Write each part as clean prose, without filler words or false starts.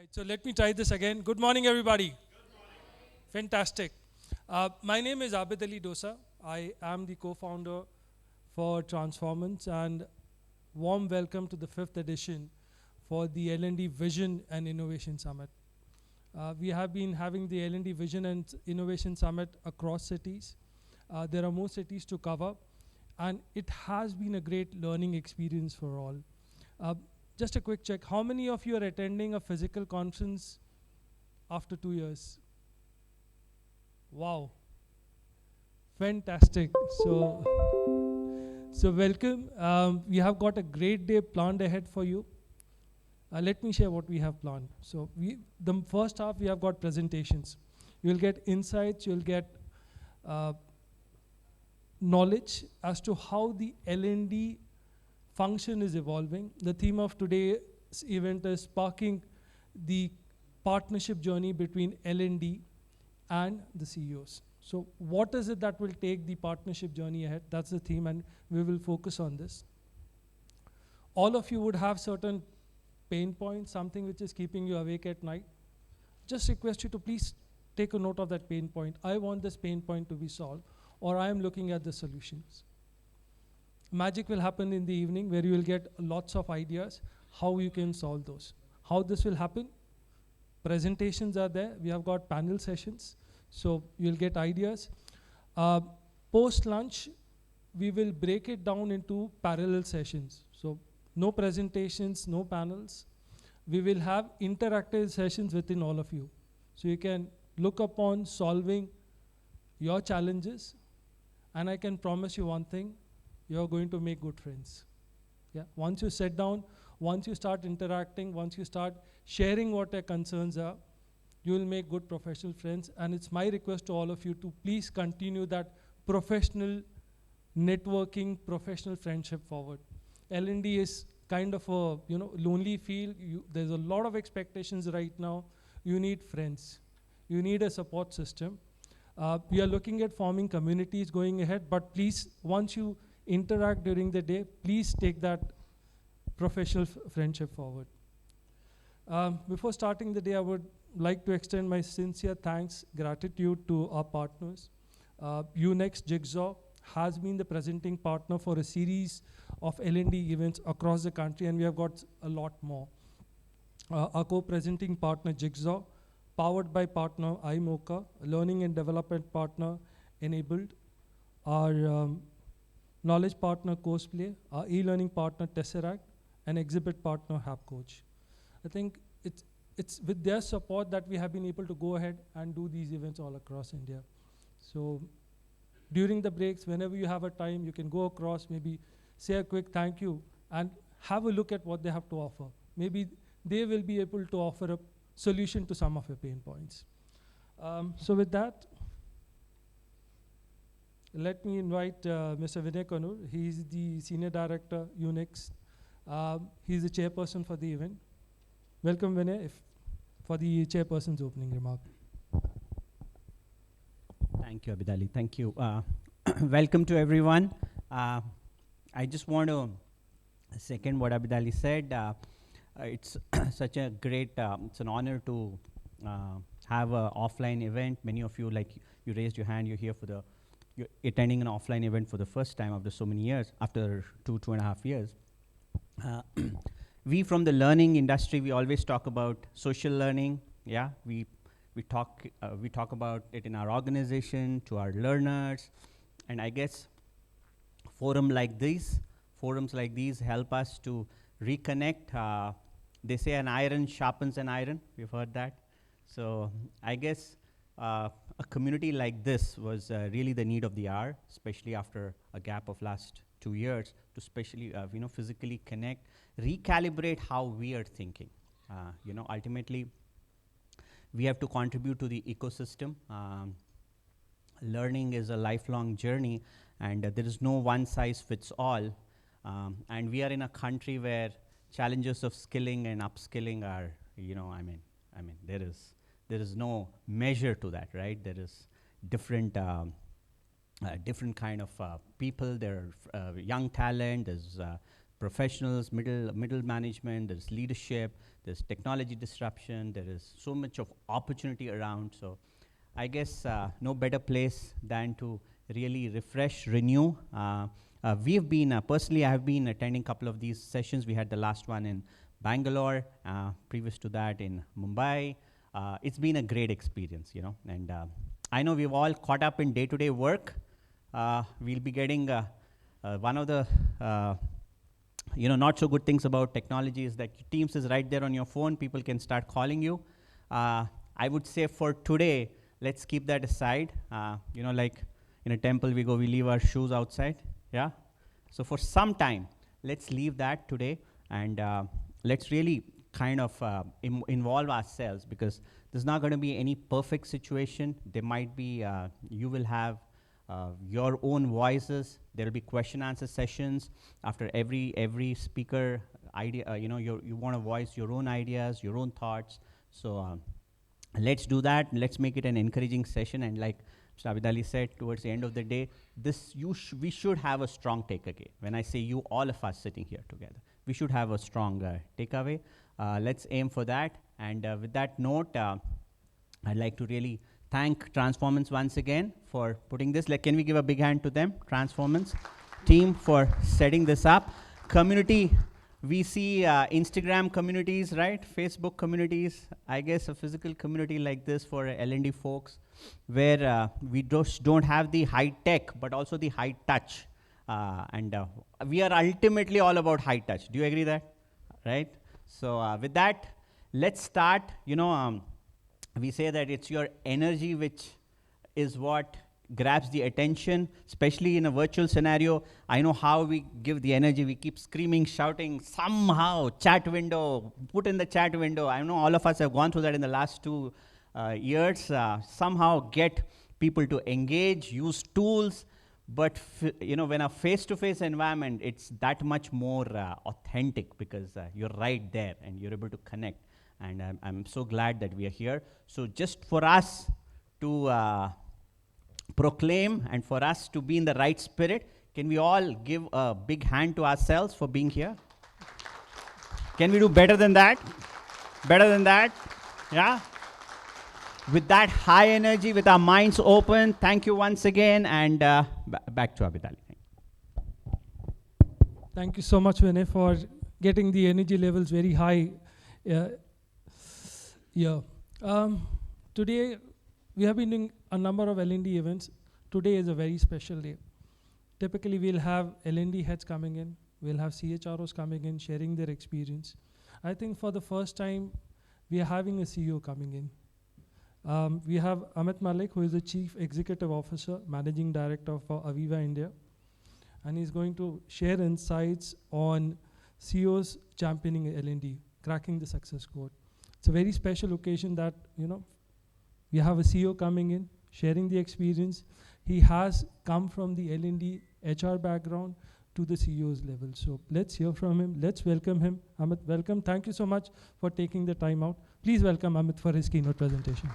Right, so let me try this again. Good morning, everybody. Fantastic. My name is Abid Ali Dosa. I am the co-founder for Transformance, and warm welcome to the 5th edition for the L&D Vision and Innovation Summit. We have been having the L&D Vision and Innovation Summit across cities. There are more cities to cover, and it has been a great learning experience for all. Just a quick check. How many of you are attending a physical conference after 2 years? Wow. Fantastic. So welcome. We have got a great day planned ahead for you. Let me share what we have planned. So the first half, we have got presentations. You'll get insights, you'll get knowledge as to how the L&D function is evolving. The theme of today's event is sparking the partnership journey between L&D and the CEOs. So what is it that will take the partnership journey ahead? That's the theme, and we will focus on this. All of you would have certain pain points, something which is keeping you awake at night. Just request you to please take a note of that pain point. I want this pain point to be solved, or I am looking at the solutions. Magic will happen in the evening where you will get lots of ideas how you can solve those. How this will happen? Presentations are there. We have got panel sessions, so you'll get ideas. Post lunch, we will break it down into parallel sessions. So no presentations, no panels. We will have interactive sessions within all of you. So you can look upon solving your challenges, and I can promise you one thing, you're going to make good friends. Yeah. Once you sit down, once you start interacting, once you start sharing what your concerns are, you will make good professional friends. And it's my request to all of you to please continue that professional networking, professional friendship forward. L&D is kind of a lonely field. There's a lot of expectations right now. You need friends. You need a support system. We are looking at forming communities going ahead, but please, once you interact during the day, please take that professional friendship forward. Before starting the day, I would like to extend my sincere thanks, gratitude to our partners. Unext Jigsaw has been the presenting partner for a series of L&D events across the country, and we have got a lot more. Our co-presenting partner Jigsaw, powered by partner iMocha, learning and development partner Enabled, our knowledge partner Courseplay, our e-learning partner Tesseract, and exhibit partner HapCoach. I think it's with their support that we have been able to go ahead and do these events all across India. So during the breaks, whenever you have a time, you can go across, maybe say a quick thank you, and have a look at what they have to offer. Maybe they will be able to offer a solution to some of your pain points. So with that, let me invite Mr. Vinay Kanur. He's the Senior Director, Unix. He's the chairperson for the event. Welcome, Vinay, for the chairperson's opening remark. Thank you, Abid Ali. Thank you. Welcome to everyone. I just want to second what Abid Ali said. It's such a great, it's an honor to have an offline event. Many of you, like you raised your hand, you're here for you're attending an offline event for the first time after so many years, after 2.5 years. We from the learning industry, we always talk about social learning. Yeah, we talk about it in our organization to our learners, and I guess forums like these help us to reconnect. They say an iron sharpens an iron. We've heard that. So I guess a community like this was really the need of the hour, especially after a gap of last 2 years, to especially physically connect, recalibrate how we are thinking. Ultimately, we have to contribute to the ecosystem. Learning is a lifelong journey, and there is no one size fits all. And we are in a country where challenges of skilling and upskilling are, there is no measure to that, right? There is different kind of people. There are young talent. There's professionals, middle management, there's leadership, there's technology disruption, there is so much of opportunity around. So I guess no better place than to really refresh, renew. We've been, personally, I have been attending a couple of these sessions. We had the last one in Bangalore, previous to that in Mumbai. It's been a great experience, and I know we've all caught up in day-to-day work. We'll be getting one of the not so good things about technology is that Teams is right there on your phone. People can start calling you. I would say for today, let's keep that aside. Like in a temple, we leave our shoes outside. Yeah. So for some time, let's leave that today, and let's really kind of involve ourselves, because there's not going to be any perfect situation. There might be, you will have your own voices. There will be question answer sessions after every speaker idea. You want to voice your own ideas, your own thoughts. So let's do that. Let's make it an encouraging session. And like Mr. Abidali said, towards the end of the day, we should have a strong takeaway. When I say you, all of us sitting here together, we should have a strong takeaway. Let's aim for that. And with that note, I'd like to really thank Transformance once again for putting this. Can we give a big hand to them, Transformance team, for setting this up. Community, we see Instagram communities, right? Facebook communities. I guess a physical community like this for L&D folks, where we just don't have the high tech, but also the high touch. And we are ultimately all about high touch. Do you agree that? Right? So with that, let's start. We say that it's your energy which is what grabs the attention, especially in a virtual scenario. I know how we give the energy. We keep screaming, shouting, somehow, chat window, put in the chat window. I know all of us have gone through that in the last 2 years. Somehow get people to engage, use tools. But when a face-to-face environment, it's that much more authentic, because you're right there and you're able to connect. And I'm so glad that we are here. So just for us to proclaim and for us to be in the right spirit, can we all give a big hand to ourselves for being here? Can we do better than that? Better than that? Yeah? With that high energy, with our minds open, thank you once again, and back to Abidali. Thank you so much, Vinay, for getting the energy levels very high. Today, we have been doing a number of L&D events. Today is a very special day. Typically, we'll have L&D heads coming in. We'll have CHROs coming in, sharing their experience. I think for the first time, we are having a CEO coming in. We have Amit Malik, who is the Chief Executive Officer, Managing Director for Aviva India. And he's going to share insights on CEOs championing L&D, cracking the success code. It's a very special occasion that, we have a CEO coming in, sharing the experience. He has come from the L&D HR background to the CEO's level. So let's hear from him. Let's welcome him. Amit, welcome. Thank you so much for taking the time out. Please welcome Amit for his keynote presentation.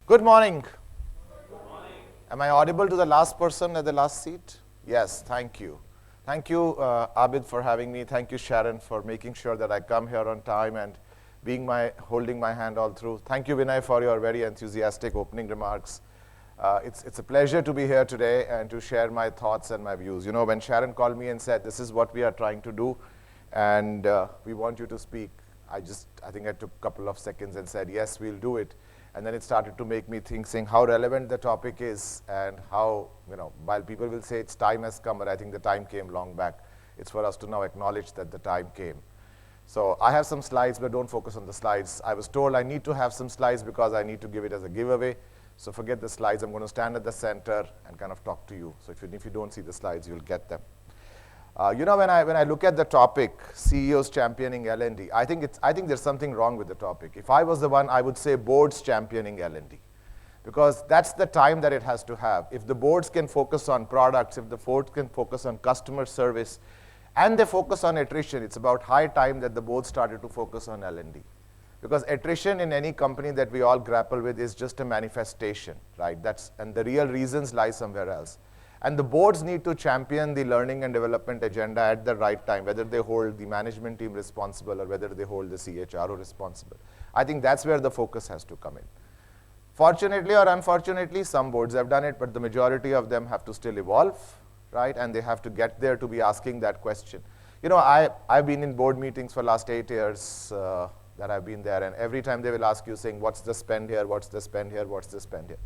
Good morning. Good morning. Am I audible to the last person at the last seat? Yes, thank you. Thank you, Abid, for having me. Thank you, Sharon, for making sure that I come here on time and holding my hand all through. Thank you, Vinay, for your very enthusiastic opening remarks. It's a pleasure to be here today and to share my thoughts and my views. When Sharon called me and said, this is what we are trying to do, and we want you to speak, I think I took a couple of seconds and said, yes, we'll do it. And then it started to make me think, saying how relevant the topic is, and how, while people will say its time has come, but I think the time came long back. It's for us to now acknowledge that the time came. So I have some slides, but don't focus on the slides. I was told I need to have some slides because I need to give it as a giveaway. So forget the slides. I'm going to stand at the center and kind of talk to you. So if you don't see the slides, you'll get them. When I look at the topic, CEOs championing L&D, I think there's something wrong with the topic. If I was the one, I would say boards championing L&D, because that's the time that it has to have. If the boards can focus on products, if the boards can focus on customer service, and they focus on attrition, it's about high time that the board started to focus on L&D. Because attrition in any company that we all grapple with is just a manifestation, right? And the real reasons lie somewhere else. And the boards need to champion the learning and development agenda at the right time, whether they hold the management team responsible or whether they hold the CHRO responsible. I think that's where the focus has to come in. Fortunately or unfortunately, some boards have done it, but the majority of them have to still evolve, right? And they have to get there to be asking that question. You know, I've been in board meetings for the last 8 years that I've been there, and every time they will ask you saying, what's the spend here, what's the spend here, what's the spend here?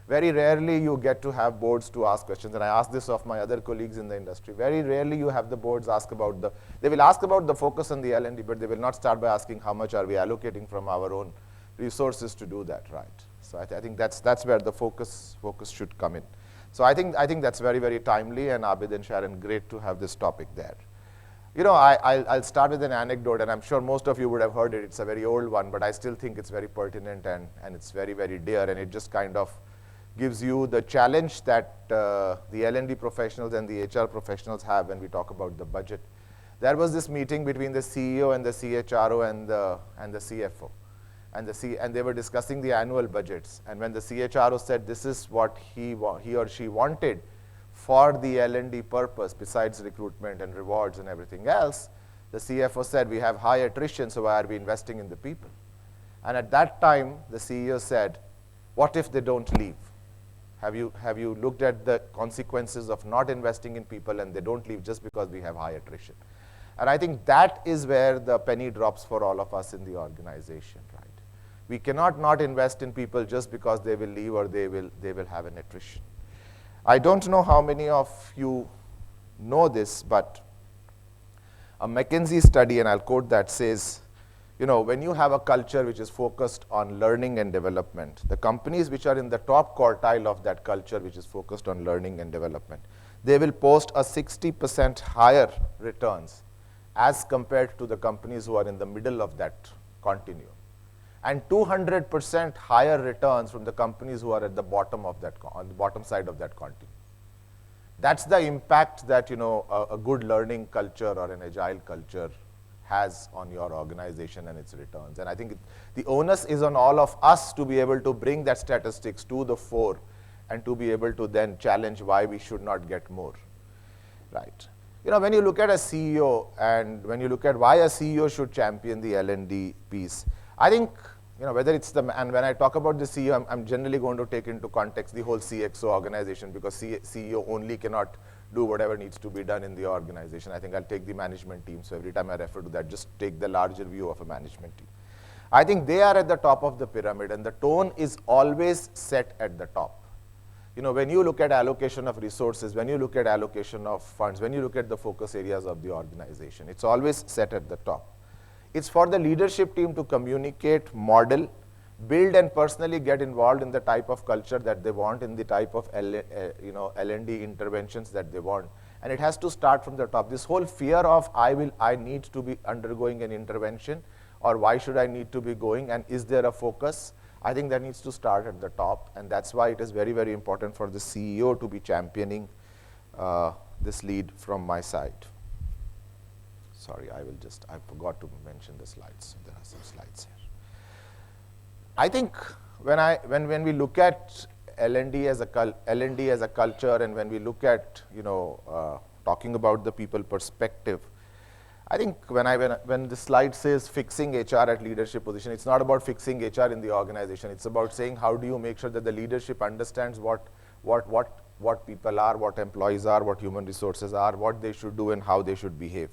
Very rarely you get to have boards to ask questions, and I ask this of my other colleagues in the industry. Very rarely you have the boards ask about they will ask about the focus on the L&D, but they will not start by asking how much are we allocating from our own resources to do that, right? So I think that's where the focus should come in. So I think that's very, very timely, and Abid and Sharon, great to have this topic there. You know, I'll start with an anecdote, and I'm sure most of you would have heard it. It's a very old one, but I still think it's very pertinent and it's very, very dear, and it just kind of gives you the challenge that the L&D professionals and the HR professionals have when we talk about the budget. There was this meeting between the CEO and the CHRO and the CFO. And they were discussing the annual budgets. And when the CHRO said this is what he or she wanted for the L&D purpose, besides recruitment and rewards and everything else, the CFO said, we have high attrition, so why are we investing in the people? And at that time, the CEO said, what if they don't leave? Have you looked at the consequences of not investing in people and they don't leave just because we have high attrition? And I think that is where the penny drops for all of us in the organization, right? We cannot not invest in people just because they will leave or they will have an attrition. I don't know how many of you know this, but a McKinsey study, and I'll quote that, says, you know, when you have a culture which is focused on learning and development, the companies which are in the top quartile of that culture which is focused on learning and development, they will post a 60% higher returns as compared to the companies who are in the middle of that continuum, and 200% higher returns from the companies who are at the bottom of that, on the bottom side of that continuum. That's the impact that, you know, a good learning culture or an agile culture has on your organization and its returns. And I think the onus is on all of us to be able to bring that statistics to the fore and to be able to then challenge why we should not get more, right? You know, when you look at a CEO and when you look at why a CEO should champion the L&D piece, I think, you know, whether it's and when I talk about the CEO, I'm generally going to take into context the whole CXO organization, because CEO only cannot do whatever needs to be done in the organization. I think I'll take the management team, so every time I refer to that, just take the larger view of a management team. I think they are at the top of the pyramid, and the tone is always set at the top. You know, when you look at allocation of resources, when you look at allocation of funds, when you look at the focus areas of the organization, it's always set at the top. It's for the leadership team to communicate, model, build, and personally get involved in the type of culture that they want, in the type of L&D interventions that they want. And it has to start from the top. This whole fear of I need to be undergoing an intervention, or why should I need to be going, and is there a focus? I think that needs to start at the top, and that's why it is very, very important for the CEO to be championing this lead from my side. Sorry, I forgot to mention the slides. There are some slides here. I think when we look at L&D as a culture, and when we look at, you know, talking about the people perspective, I think when the slide says fixing HR at leadership position, it's not about fixing HR in the organization. It's about saying how do you make sure that the leadership understands what people are, what employees are, what human resources are, what they should do, and how they should behave.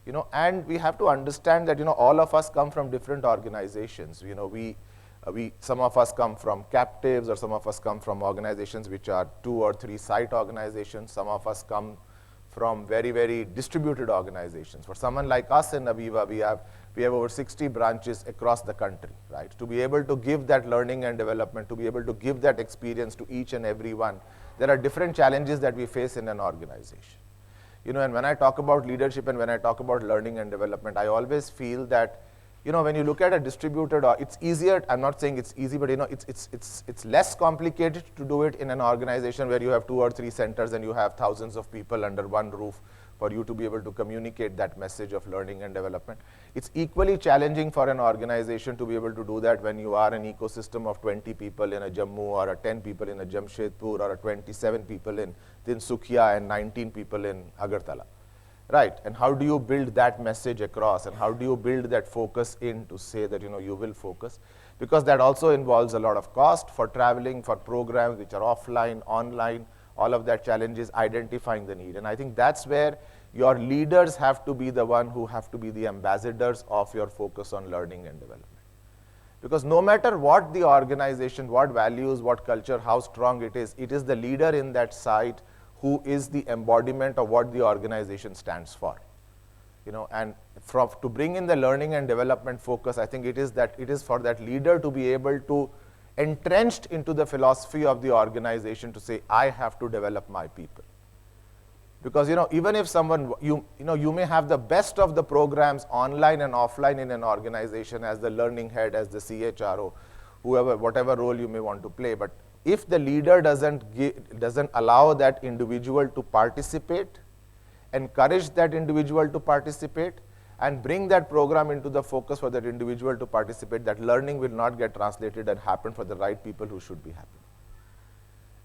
You know, and we have to understand that, you know, all of us come from different organizations. You know, some of us come from captives, or some of us come from organizations which are 2 or 3 site organizations. Some of us come from very, very distributed organizations. For someone like us in Aviva, we have over 60 branches across the country, right? To be able to give that learning and development, to be able to give that experience to each and every one, there are different challenges that we face in an organization. You know, and when I talk about leadership and when I talk about learning and development, I always feel that, you know, when you look at a distributed, it's easier, I'm not saying it's easy, but, you know, it's less complicated to do it in an organization where you have 2 or 3 centers and you have thousands of people under one roof for you to be able to communicate that message of learning and development. It's equally challenging for an organization to be able to do that when you are an ecosystem of 20 people in a Jammu, or a 10 people in a Jamshedpur, or a 27 people in Tinsukia and 19 people in Agartala. Right, and how do you build that message across, and how do you build that focus in to say that you will focus? Because that also involves a lot of cost for traveling, for programs which are offline, online, all of that challenge is identifying the need. And I think that's where your leaders have to be the one who have to be the ambassadors of your focus on learning and development. Because no matter what the organization, what values, what culture, how strong it is the leader in that site who is the embodiment of what the organization stands for. And to bring in the learning and development focus, I think it is for that leader to be able to entrenched into the philosophy of the organization to say, I have to develop my people. Because even if someone, you may have the best of the programs online and offline in an organization as the learning head, as the CHRO, whatever role you may want to play, but if the leader doesn't allow that individual to participate, encourage that individual to participate, and bring that program into the focus for that individual to participate, that learning will not get translated and happen for the right people who should be happening.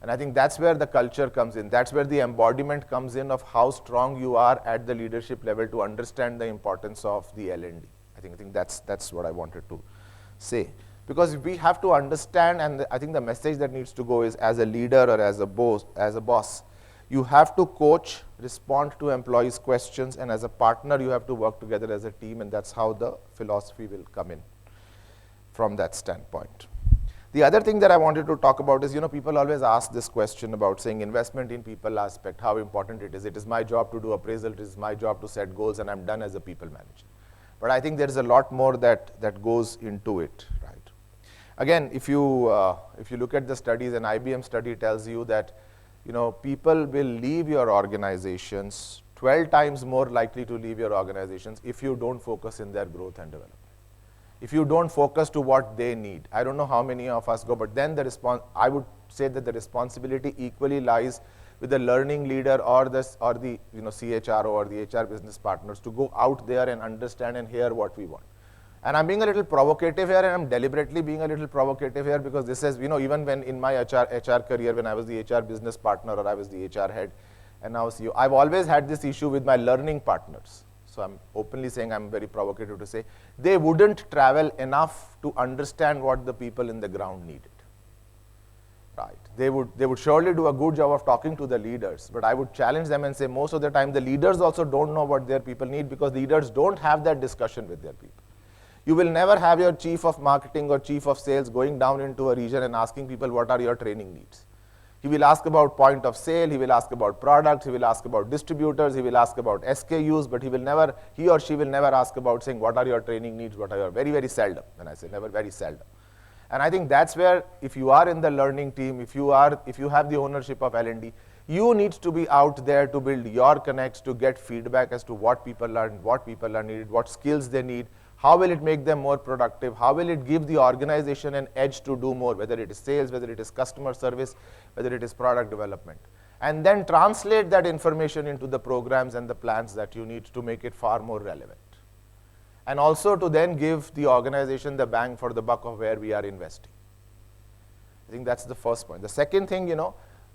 And I think that's where the culture comes in. That's where the embodiment comes in of how strong you are at the leadership level to understand the importance of the L&D. I think that's what I wanted to say. Because we have to understand, and I think the message that needs to go is, as a leader or as a boss, you have to coach, respond to employees' questions, and as a partner, you have to work together as a team, and that's how the philosophy will come in from that standpoint. The other thing that I wanted to talk about is, people always ask this question about saying investment in people aspect, how important it is. It is my job to do appraisal, it is my job to set goals, and I'm done as a people manager. But I think there is a lot more that goes into it, right? Again, if you look at the studies, an IBM study tells you that people will leave your organizations 12 times more likely to leave your organizations if you don't focus in their growth and development. If you don't focus to what they need. I don't know how many of us go, but then I would say that the responsibility equally lies with the learning leader or the CHRO or the HR business partners to go out there and understand and hear what we want. And I'm being a little provocative here, and I'm deliberately being a little provocative here because this is, even when in my HR career, when I was the HR business partner or I was the HR head, and now CEO, I've always had this issue with my learning partners. So I'm openly saying, I'm very provocative to say, they wouldn't travel enough to understand what the people in the ground needed. Right? They would surely do a good job of talking to the leaders, but I would challenge them and say most of the time the leaders also don't know what their people need because leaders don't have that discussion with their people. You will never have your chief of marketing or chief of sales going down into a region and asking people what are your training needs. He will ask about point of sale, he will ask about products, he will ask about distributors, he will ask about SKUs, but he or she will never ask about saying what are your training needs, what are your, very, very seldom, when I say never, very seldom. And I think that's where, if you are in the learning team, if you have the ownership of L&D, you need to be out there to build your connects, to get feedback as to what people learn, what people are needed, what skills they need, how will it make them more productive, how will it give the organization an edge to do more, whether it is sales, whether it is customer service, whether it is product development. And then translate that information into the programs and the plans that you need to make it far more relevant. And also to then give the organization the bang for the buck of where we are investing. I think that's the first point. The second thing,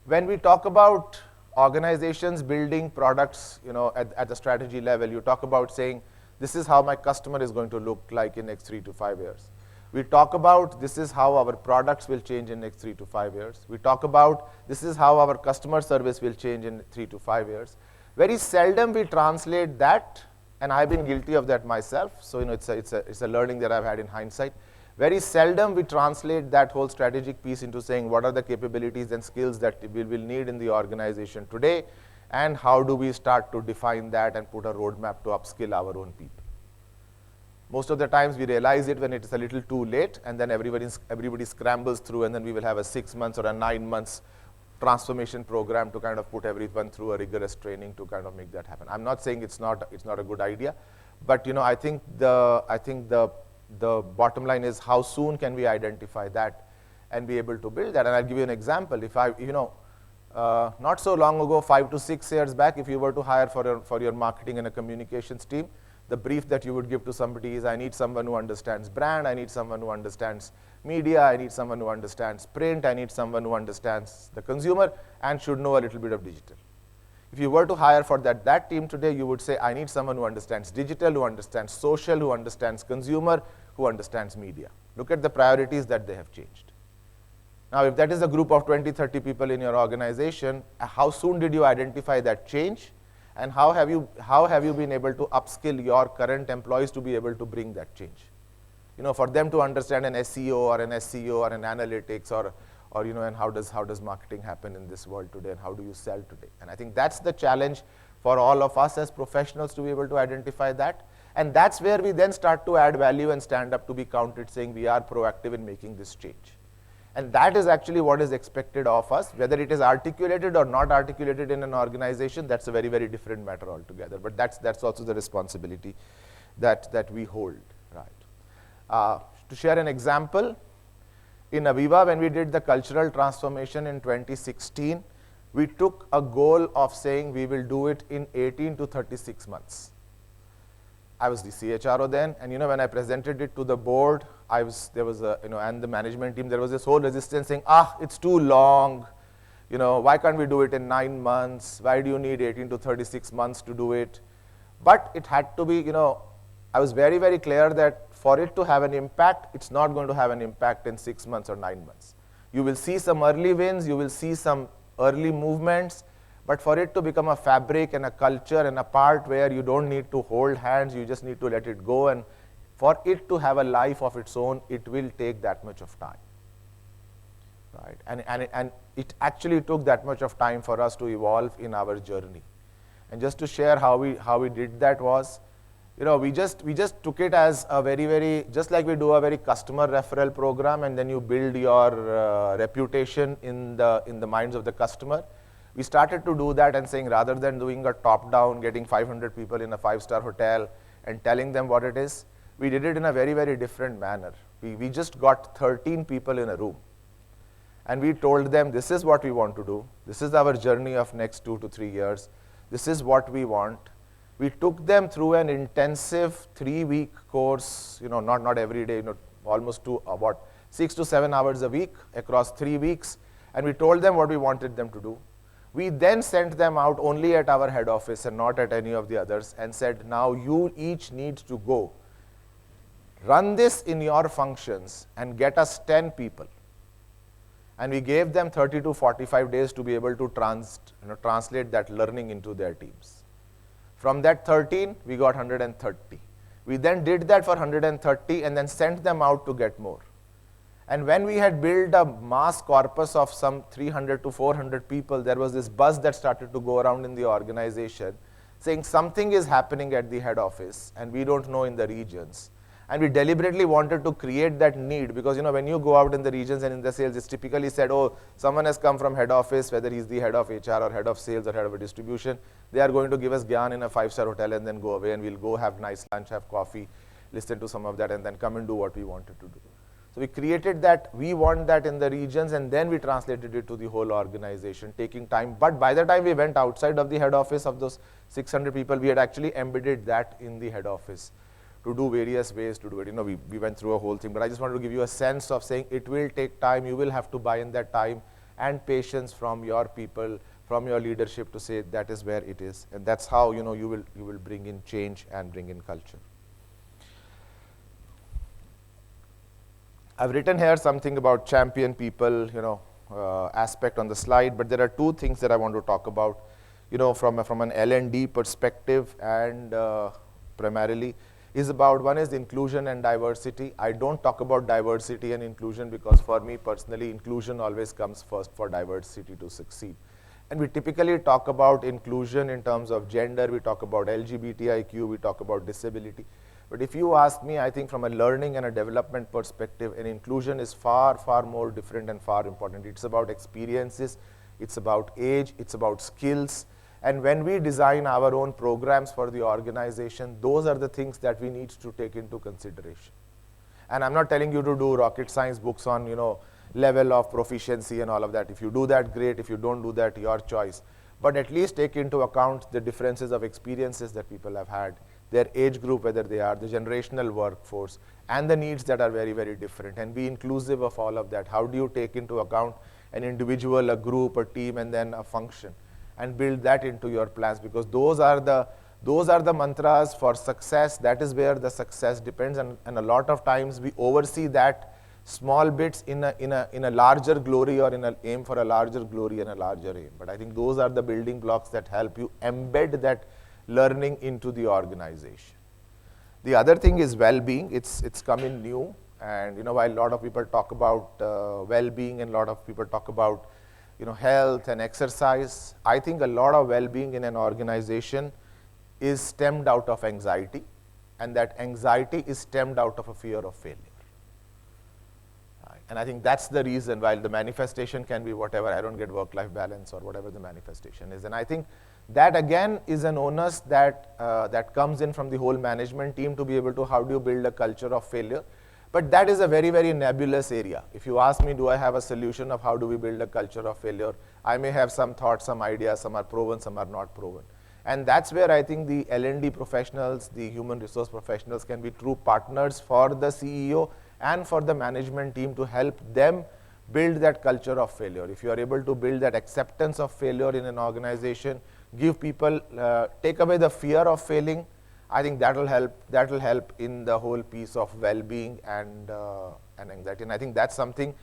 when we talk about organizations building products, at the strategy level, you talk about saying, this is how my customer is going to look like in next 3 to 5 years. We talk about this is how our products will change in next 3 to 5 years. We talk about this is how our customer service will change in 3 to 5 years. Very seldom we translate that, and I've been guilty of that myself. So it's a learning that I've had in hindsight. Very seldom we translate that whole strategic piece into saying what are the capabilities and skills that we will need in the organization today, and how do we start to define that and put a roadmap to upskill our own people. Most of the times we realize it when it is a little too late, and then everybody scrambles through, and then we will have a 6 months or a 9 months transformation program to kind of put everyone through a rigorous training to kind of make that happen. I'm not saying it's not a good idea, but I think the bottom line is how soon can we identify that and be able to build that. And I'll give you an example. If not so long ago, 5 to 6 years back, if you were to hire for your marketing and a communications team, the brief that you would give to somebody is, I need someone who understands brand, I need someone who understands media, I need someone who understands print, I need someone who understands the consumer and should know a little bit of digital. If you were to hire for that team today, you would say, I need someone who understands digital, who understands social, who understands consumer, who understands media. Look at the priorities that they have changed. Now, if that is a group of 20, 30 people in your organization, how soon did you identify that change? And how have you been able to upskill your current employees to be able to bring that change? For them to understand an SEO or an SEO or an analytics or and how does marketing happen in this world today and how do you sell today? And I think that's the challenge for all of us as professionals to be able to identify that. And that's where we then start to add value and stand up to be counted, saying we are proactive in making this change. And that is actually what is expected of us. Whether it is articulated or not articulated in an organization, that's a very, very different matter altogether. But that's also the responsibility that we hold, right? To share an example, in Aviva, when we did the cultural transformation in 2016, we took a goal of saying we will do it in 18 to 36 months. I was the CHRO then, and when I presented it to the board, and the management team, there was this whole resistance saying, it's too long, why can't we do it in 9 months? Why do you need 18 to 36 months to do it? But it had to be, I was very, very clear that for it to have an impact, it's not going to have an impact in 6 months or 9 months. You will see some early wins, you will see some early movements, but for it to become a fabric and a culture and a part where you don't need to hold hands, you just need to let it go, and for it to have a life of its own, it will take that much of time, right? And it actually took that much of time for us to evolve in our journey. And just to share how we did that was, we just took it as a very, very, just like we do a very customer referral program, and then you build your reputation in the minds of the customer. We started to do that and saying, rather than doing a top-down, getting 500 people in a 5-star hotel and telling them what it is, we did it in a very, very different manner. We just got 13 people in a room. And we told them, this is what we want to do. This is our journey of next 2 to 3 years. This is what we want. We took them through an intensive 3-week course, not every day, almost 6 to 7 hours a week across 3 weeks. And we told them what we wanted them to do. We then sent them out only at our head office and not at any of the others and said, now you each need to go. Run this in your functions and get us 10 people. And we gave them 30 to 45 days to be able to translate that learning into their teams. From that 13, we got 130. We then did that for 130 and then sent them out to get more. And when we had built a mass corpus of some 300 to 400 people, there was this buzz that started to go around in the organization saying something is happening at the head office and we don't know in the regions. And we deliberately wanted to create that need because, when you go out in the regions and in the sales, it's typically said, someone has come from head office, whether he's the head of HR or head of sales or head of a distribution, they are going to give us gyan in a 5-star hotel and then go away and we'll go have nice lunch, have coffee, listen to some of that and then come and do what we wanted to do. So we created that, we want that in the regions and then we translated it to the whole organization, taking time. But by the time we went outside of the head office of those 600 people, we had actually embedded that in the head office to do various ways to do it. We went through a whole thing, but I just wanted to give you a sense of saying it will take time, you will have to buy in that time and patience from your people, from your leadership to say that is where it is. And that's how, you will bring in change and bring in culture. I've written here something about champion people, aspect on the slide, but there are 2 things that I want to talk about, from an L&D perspective and primarily is about, one is inclusion and diversity. I don't talk about diversity and inclusion because for me personally, inclusion always comes first for diversity to succeed. And we typically talk about inclusion in terms of gender, we talk about LGBTIQ, we talk about disability. But if you ask me, I think from a learning and a development perspective, an inclusion is far, far more different and far important. It's about experiences, it's about age, it's about skills. And when we design our own programs for the organization, those are the things that we need to take into consideration. And I'm not telling you to do rocket science books on, level of proficiency and all of that. If you do that, great. If you don't do that, your choice. But at least take into account the differences of experiences that people have had, their age group, whether they are the generational workforce, and the needs that are very, very different, and be inclusive of all of that. How do you take into account an individual, a group, a team, and then a function, and build that into your plans? Because those are the mantras for success. That is where the success depends, and a lot of times we oversee that small bits in a larger glory, or in an aim for a larger glory and a larger aim. But I think those are the building blocks that help you embed that learning into the organization. The other thing is well-being. It's come in new, and while a lot of people talk about well-being and a lot of people talk about health and exercise, I think a lot of well-being in an organization is stemmed out of anxiety, and that anxiety is stemmed out of a fear of failure. And I think that's the reason, while the manifestation can be whatever, I don't get work-life balance or whatever the manifestation is. And I think that again is an onus that comes in from the whole management team to be able to, how do you build a culture of failure? But that is a very, very nebulous area. If you ask me, do I have a solution of how do we build a culture of failure? I may have some thoughts, some ideas, some are proven, some are not proven. And that's where I think the L&D professionals, the human resource professionals, can be true partners for the CEO and for the management team to help them build that culture of failure. If you are able to build that acceptance of failure in an organization, give people, take away the fear of failing, I think that will help in the whole piece of well-being and anxiety. And I think that's something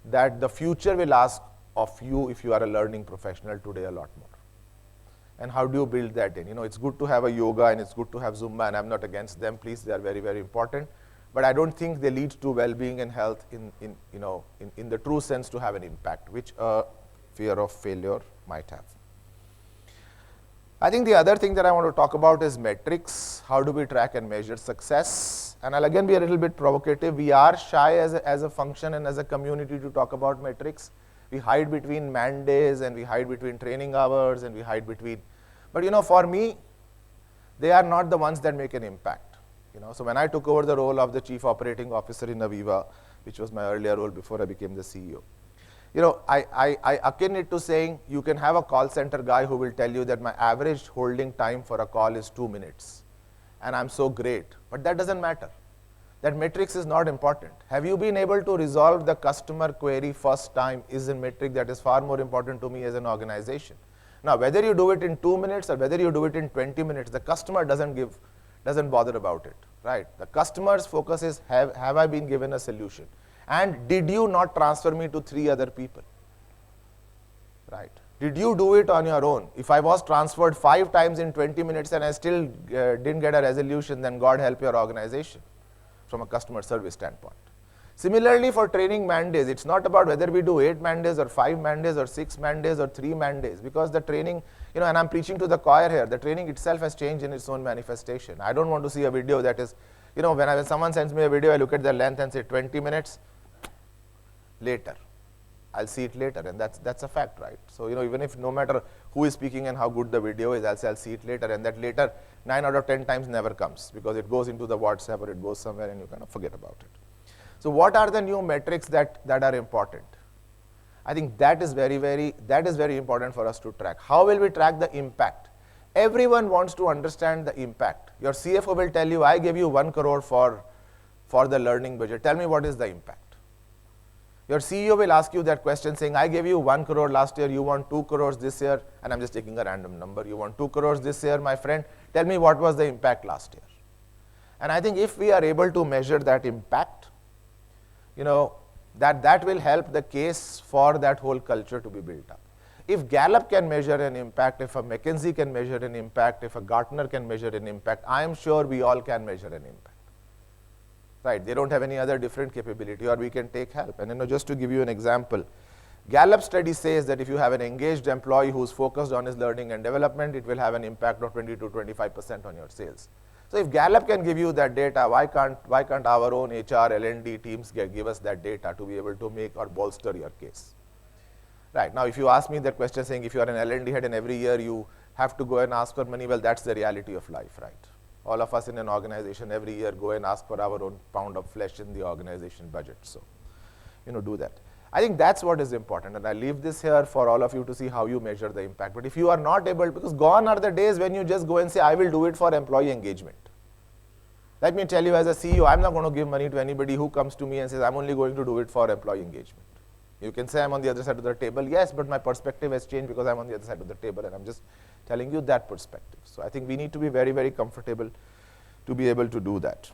that the future will ask of you if you are a learning professional today a lot more. And how do you build that in? It's good to have a yoga and it's good to have Zumba, and I'm not against them, please, they are very, very important. But I don't think they lead to well-being and health in the true sense to have an impact, which a fear of failure might have. I think the other thing that I want to talk about is metrics. How do we track and measure success? And I'll again be a little bit provocative. We are shy as a function and as a community to talk about metrics. We hide between man days, and we hide between training hours, and we hide between, but for me, they are not the ones that make an impact. So when I took over the role of the Chief Operating Officer in Aviva, which was my earlier role before I became the CEO, I akin it to saying you can have a call center guy who will tell you that my average holding time for a call is 2 minutes, and I'm so great, but that doesn't matter. That metrics is not important. Have you been able to resolve the customer query first time is a metric that is far more important to me as an organization. Now, whether you do it in 2 minutes or whether you do it in 20 minutes, the customer doesn't bother about it, right? The customer's focus is, have I been given a solution? And did you not transfer me to 3 other people, right? Did you do it on your own? If I was transferred 5 times in 20 minutes and I still didn't get a resolution, then God help your organization from a customer service standpoint. Similarly, for training man days, it's not about whether we do 8 man days or 5 man days or 6 man days or 3 man days, because the training, and I'm preaching to the choir here, the training itself has changed in its own manifestation. I don't want to see a video that is, when someone sends me a video, I look at the length and say 20 minutes, later. I'll see it later, and that's a fact, right? So, even if no matter who is speaking and how good the video is, I'll see it later, and that later 9 out of 10 times never comes, because it goes into the WhatsApp or it goes somewhere and you kind of forget about it. So what are the new metrics that are important? I think that is very important for us to track. How will we track the impact? Everyone wants to understand the impact. Your CFO will tell you, I gave you 1 crore for the learning budget. Tell me what is the impact. Your CEO will ask you that question saying, I gave you 1 crore last year, you want 2 crores this year, and I'm just taking a random number. You want 2 crores this year, my friend, tell me what was the impact last year. And I think if we are able to measure that impact, that will help the case for that whole culture to be built up. If Gallup can measure an impact, if a McKinsey can measure an impact, if a Gartner can measure an impact, I am sure we all can measure an impact. Right, they don't have any other different capability, or we can take help. And just to give you an example, Gallup study says that if you have an engaged employee who's focused on his learning and development, it will have an impact of 20 to 25% on your sales. So if Gallup can give you that data, why can't our own HR, L&D teams give us that data to be able to make or bolster your case? Right, now if you ask me that question saying if you are an L&D head and every year you have to go and ask for money, well, that's the reality of life, right? All of us in an organization every year go and ask for our own pound of flesh in the organization budget. So, do that. I think that's what is important, and I leave this here for all of you to see how you measure the impact. But if you are not able, because gone are the days when you just go and say, I will do it for employee engagement. Let me tell you, as a CEO, I'm not going to give money to anybody who comes to me and says, I'm only going to do it for employee engagement. You can say I'm on the other side of the table. Yes, but my perspective has changed because I'm on the other side of the table, and I'm just telling you that perspective. So I think we need to be very, very comfortable to be able to do that.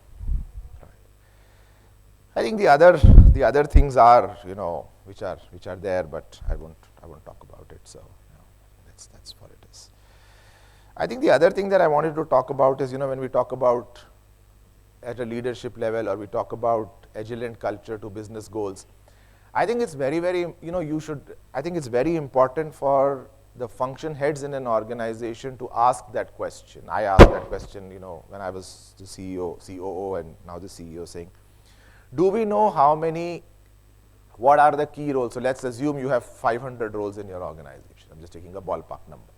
I think the other things are, which are there, but I won't talk about it. So that's what it is. I think the other thing that I wanted to talk about is, when we talk about at a leadership level, or we talk about agile culture to business goals, I think it's very, very, I think it's very important for the function heads in an organization to ask that question. I asked that question, when I was the CEO, COO, and now the CEO, saying, do we know what are the key roles? So let's assume you have 500 roles in your organization. I'm just taking a ballpark number.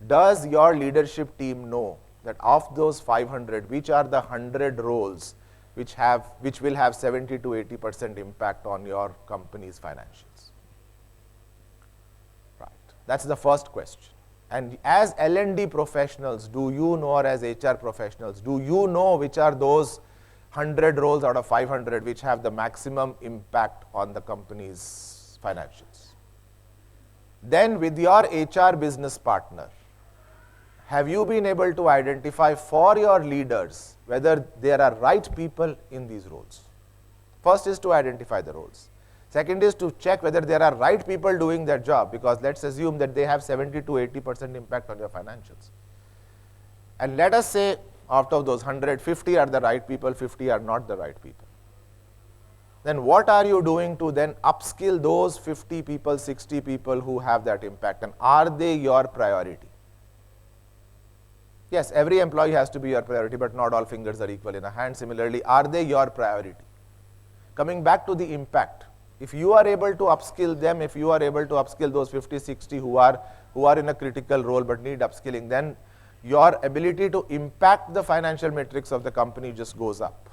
Does your leadership team know that of those 500, which are the 100 roles which will have 70 to 80% impact on your company's financials? Right. That's the first question. And as L&D professionals, do you know, or as HR professionals, do you know which are those 100 roles out of 500 which have the maximum impact on the company's financials? Then with your HR business partner, have you been able to identify for your leaders whether there are right people in these roles? First is to identify the roles. Second is to check whether there are right people doing that job, because let's assume that they have 70 to 80% impact on your financials. And let us say out of those 100, 50 are the right people, 50 are not the right people. Then what are you doing to then upskill those 50 people, 60 people who have that impact, and are they your priority? Yes, every employee has to be your priority, but not all fingers are equal in a hand. Similarly, are they your priority? Coming back to the impact, if you are able to upskill them, if you are able to upskill those 50, 60 who are in a critical role but need upskilling, then your ability to impact the financial metrics of the company just goes up.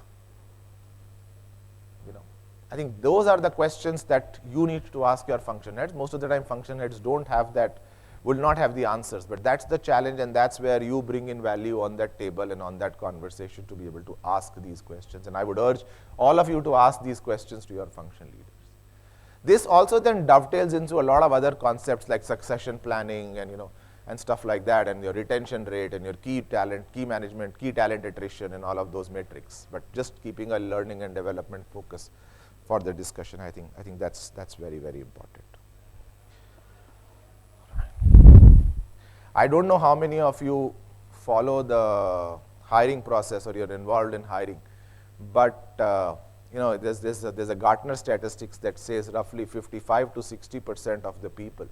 I think those are the questions that you need to ask your function heads. Most of the time, function heads don't have that, will not have the answers, but that's the challenge, and that's where you bring in value on that table and on that conversation to be able to ask these questions. And I would urge all of you to ask these questions to your function leaders. This also then dovetails into a lot of other concepts like succession planning and stuff like that, and your retention rate and your key talent, key management, key talent attrition, and all of those metrics. But just keeping a learning and development focus for the discussion, I think that's very, very important. I don't know how many of you follow the hiring process or you're involved in hiring, but there's a Gartner statistics that says roughly 55 to 60% of the people,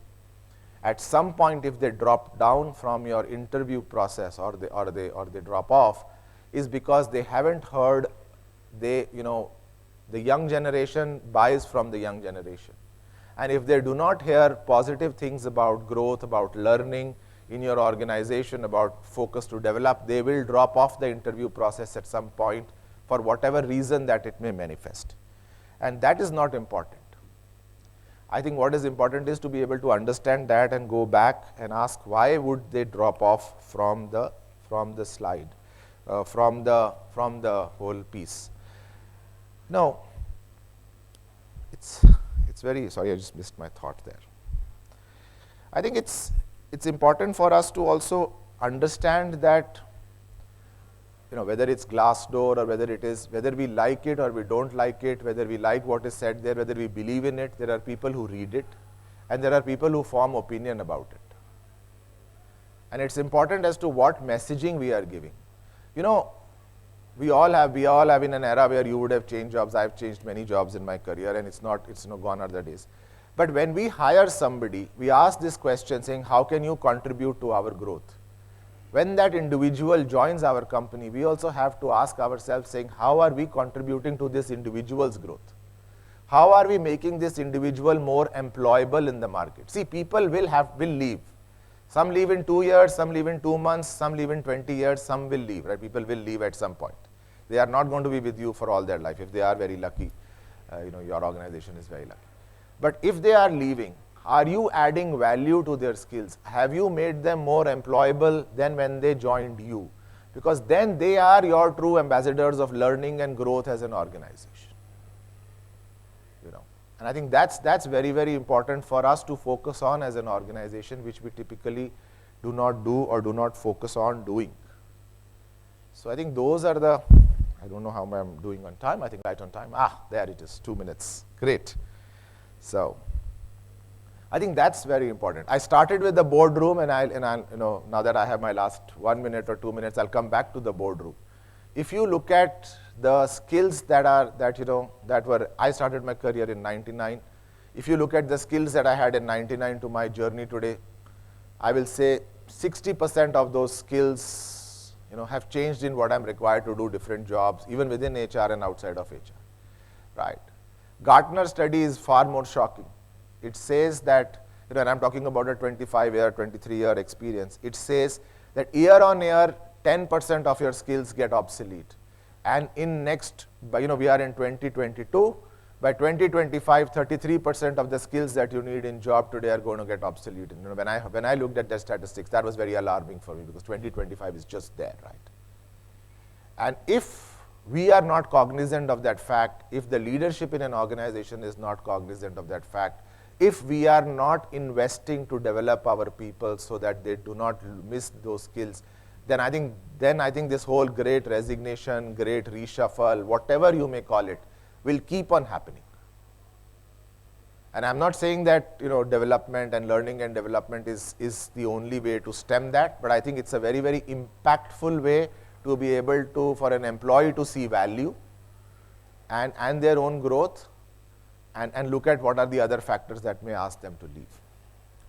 at some point, if they drop down from your interview process or they drop off, is because they haven't heard. The young generation buys from the young generation, and if they do not hear positive things about growth, about learning in your organization, about focus to develop, they will drop off the interview process at some point for whatever reason that it may manifest, and that is not important. I think what is important is to be able to understand that and go back and ask why would they drop off from the slide, from the whole piece. Now, it's very, sorry, I just missed my thought there. I think it's important for us to also understand that, whether it's Glassdoor or whether we like it or we don't like it, whether we like what is said there, whether we believe in it, there are people who read it, and there are people who form opinion about it. And it's important as to what messaging we are giving. We all have in an era where you would have changed jobs. I've changed many jobs in my career, and it's gone are the days. But when we hire somebody, we ask this question saying, how can you contribute to our growth? When that individual joins our company, we also have to ask ourselves saying, how are we contributing to this individual's growth? How are we making this individual more employable in the market? See, people will leave. Some leave in 2 years, some leave in 2 months, some leave in 20 years, some will leave, right? People will leave at some point. They are not going to be with you for all their life. If they are very lucky, your organization is very lucky. But if they are leaving, are you adding value to their skills? Have you made them more employable than when they joined you? Because then they are your true ambassadors of learning and growth as an organization. You know, and I think that's very, very important for us to focus on as an organization, which we typically do not do or do not focus on doing. So I think those are the, I don't know how I'm doing on time. I think right on time. There it is, 2 minutes. Great. So I think that's very important. I started with the boardroom, and I'll you know, now that I have my last 1 minute or 2 minutes, I'll come back to the boardroom. If you look at the skills that were, I started my career in 99. If you look at the skills that I had in 99 to my journey today, I will say 60% of those skills, you know, have changed in what I'm required to do different jobs, even within HR and outside of HR, right? Gartner study is far more shocking. It says that, you know, and I'm talking about a 25-year, 23-year experience. It says that year on year, 10% of your skills get obsolete. And in next, you know, we are in 2022, by 2025, 33% of the skills that you need in job today are going to get obsolete. You know, when I looked at the statistics, that was very alarming for me, because 2025 is just there, right? And if we are not cognizant of that fact, if the leadership in an organization is not cognizant of that fact, if we are not investing to develop our people so that they do not miss those skills, then I think this whole great resignation, great reshuffle, whatever you may call it, will keep on happening. And I'm not saying that, you know, development and learning and development is the only way to stem that, but I think it's a very, very impactful way to be able to, for an employee to see value and their own growth, and look at what are the other factors that may ask them to leave.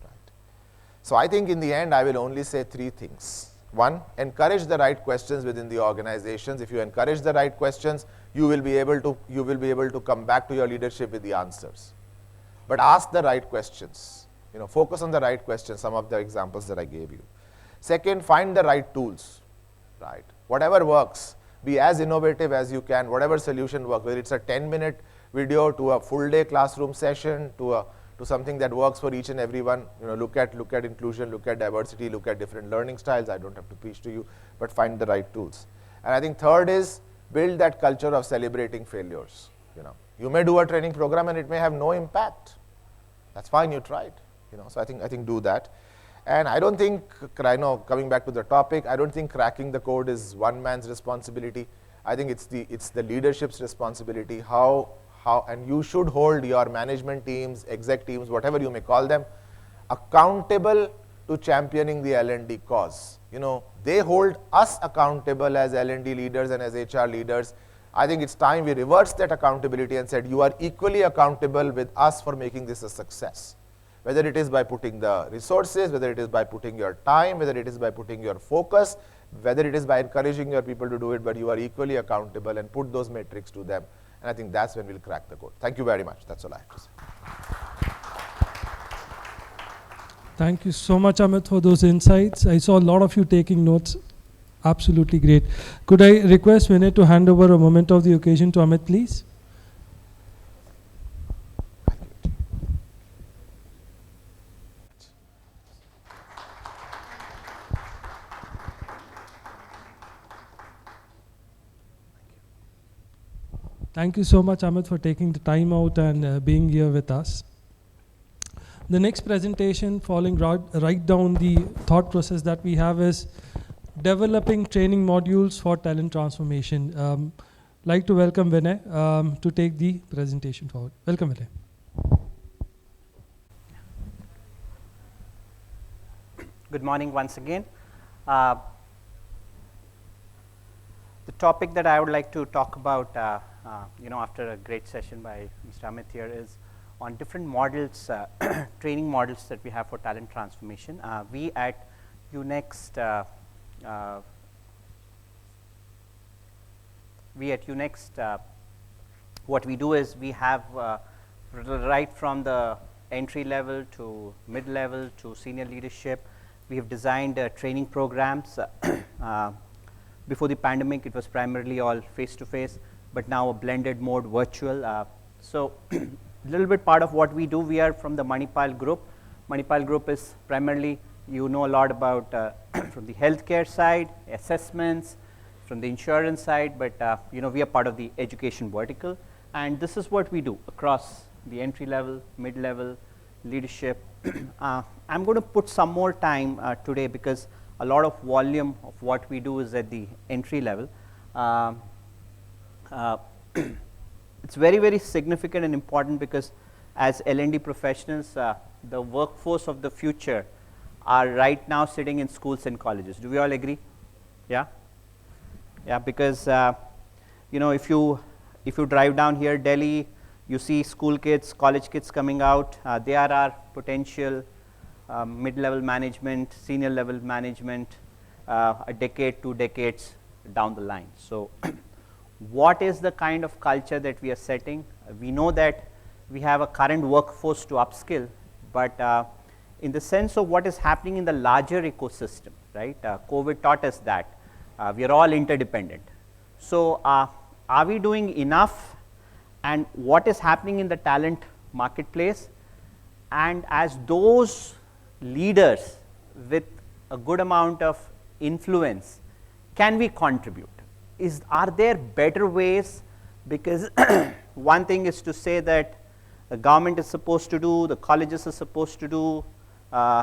Right. So I think in the end, I will only say 3 things. 1, encourage the right questions within the organizations. If you encourage the right questions, you will be able to come back to your leadership with the answers. But ask the right questions. You know, focus on the right questions, some of the examples that I gave you. 2nd, find the right tools. Right. Whatever works, be as innovative as you can, whatever solution works, whether it's a 10-minute video to a full day classroom session to something that works for each and everyone. You know, look at inclusion, look at diversity, look at different learning styles. I don't have to preach to you, but find the right tools. And I think 3rd is build that culture of celebrating failures. You know, you may do a training program and it may have no impact. That's fine, you tried. You know, so I think do that. And I don't think, I know, coming back to the topic, I don't think cracking the code is one man's responsibility. I think it's the leadership's responsibility. And you should hold your management teams, exec teams, whatever you may call them, accountable to championing the L&D cause. You know, they hold us accountable as L&D leaders and as HR leaders. I think it's time we reverse that accountability and said, you are equally accountable with us for making this a success. Whether it is by putting the resources, whether it is by putting your time, whether it is by putting your focus, whether it is by encouraging your people to do it, but you are equally accountable, and put those metrics to them. And I think that's when we'll crack the code. Thank you very much. That's all I have to say. Thank you so much, Amit, for those insights. I saw a lot of you taking notes. Absolutely great. Could I request Vinay to hand over a moment of the occasion to Amit, please? Thank you so much, Amit, for taking the time out and being here with us. The next presentation, following right down the thought process that we have, is developing training modules for talent transformation. Like to welcome Vinay to take the presentation forward. Welcome, Vinay. Good morning once again. The topic that I would like to talk about, after a great session by Mr. Amit here, is on different models, training models that we have for talent transformation. We at UNext, what we do is we have right from the entry level to mid level to senior leadership, we have designed training programs. Before the pandemic, it was primarily all face-to-face, but now a blended mode, virtual. So little bit part of what we do. We are from the Manipal group. Manipal group is primarily, you know a lot about from the healthcare side, assessments, from the insurance side, but you know, we are part of the education vertical, and this is what we do across the entry level, mid-level, leadership. I'm going to put some more time today because a lot of volume of what we do is at the entry level. It's very, very significant and important because as L&D professionals, the workforce of the future are right now sitting in schools and colleges. Do we all agree? Yeah? Yeah, because you know, if you drive down here, Delhi, you see school kids, college kids coming out. They are our potential mid-level management, senior level management, a decade, 2 decades down the line. So what is the kind of culture that we are setting? We know that we have a current workforce to upskill, but in the sense of what is happening in the larger ecosystem, right? COVID taught us that we are all interdependent. So are we doing enough, and what is happening in the talent marketplace? And as those leaders with a good amount of influence, can we contribute? Are there better ways? Because one thing is to say that the government is supposed to do, the colleges are supposed to do,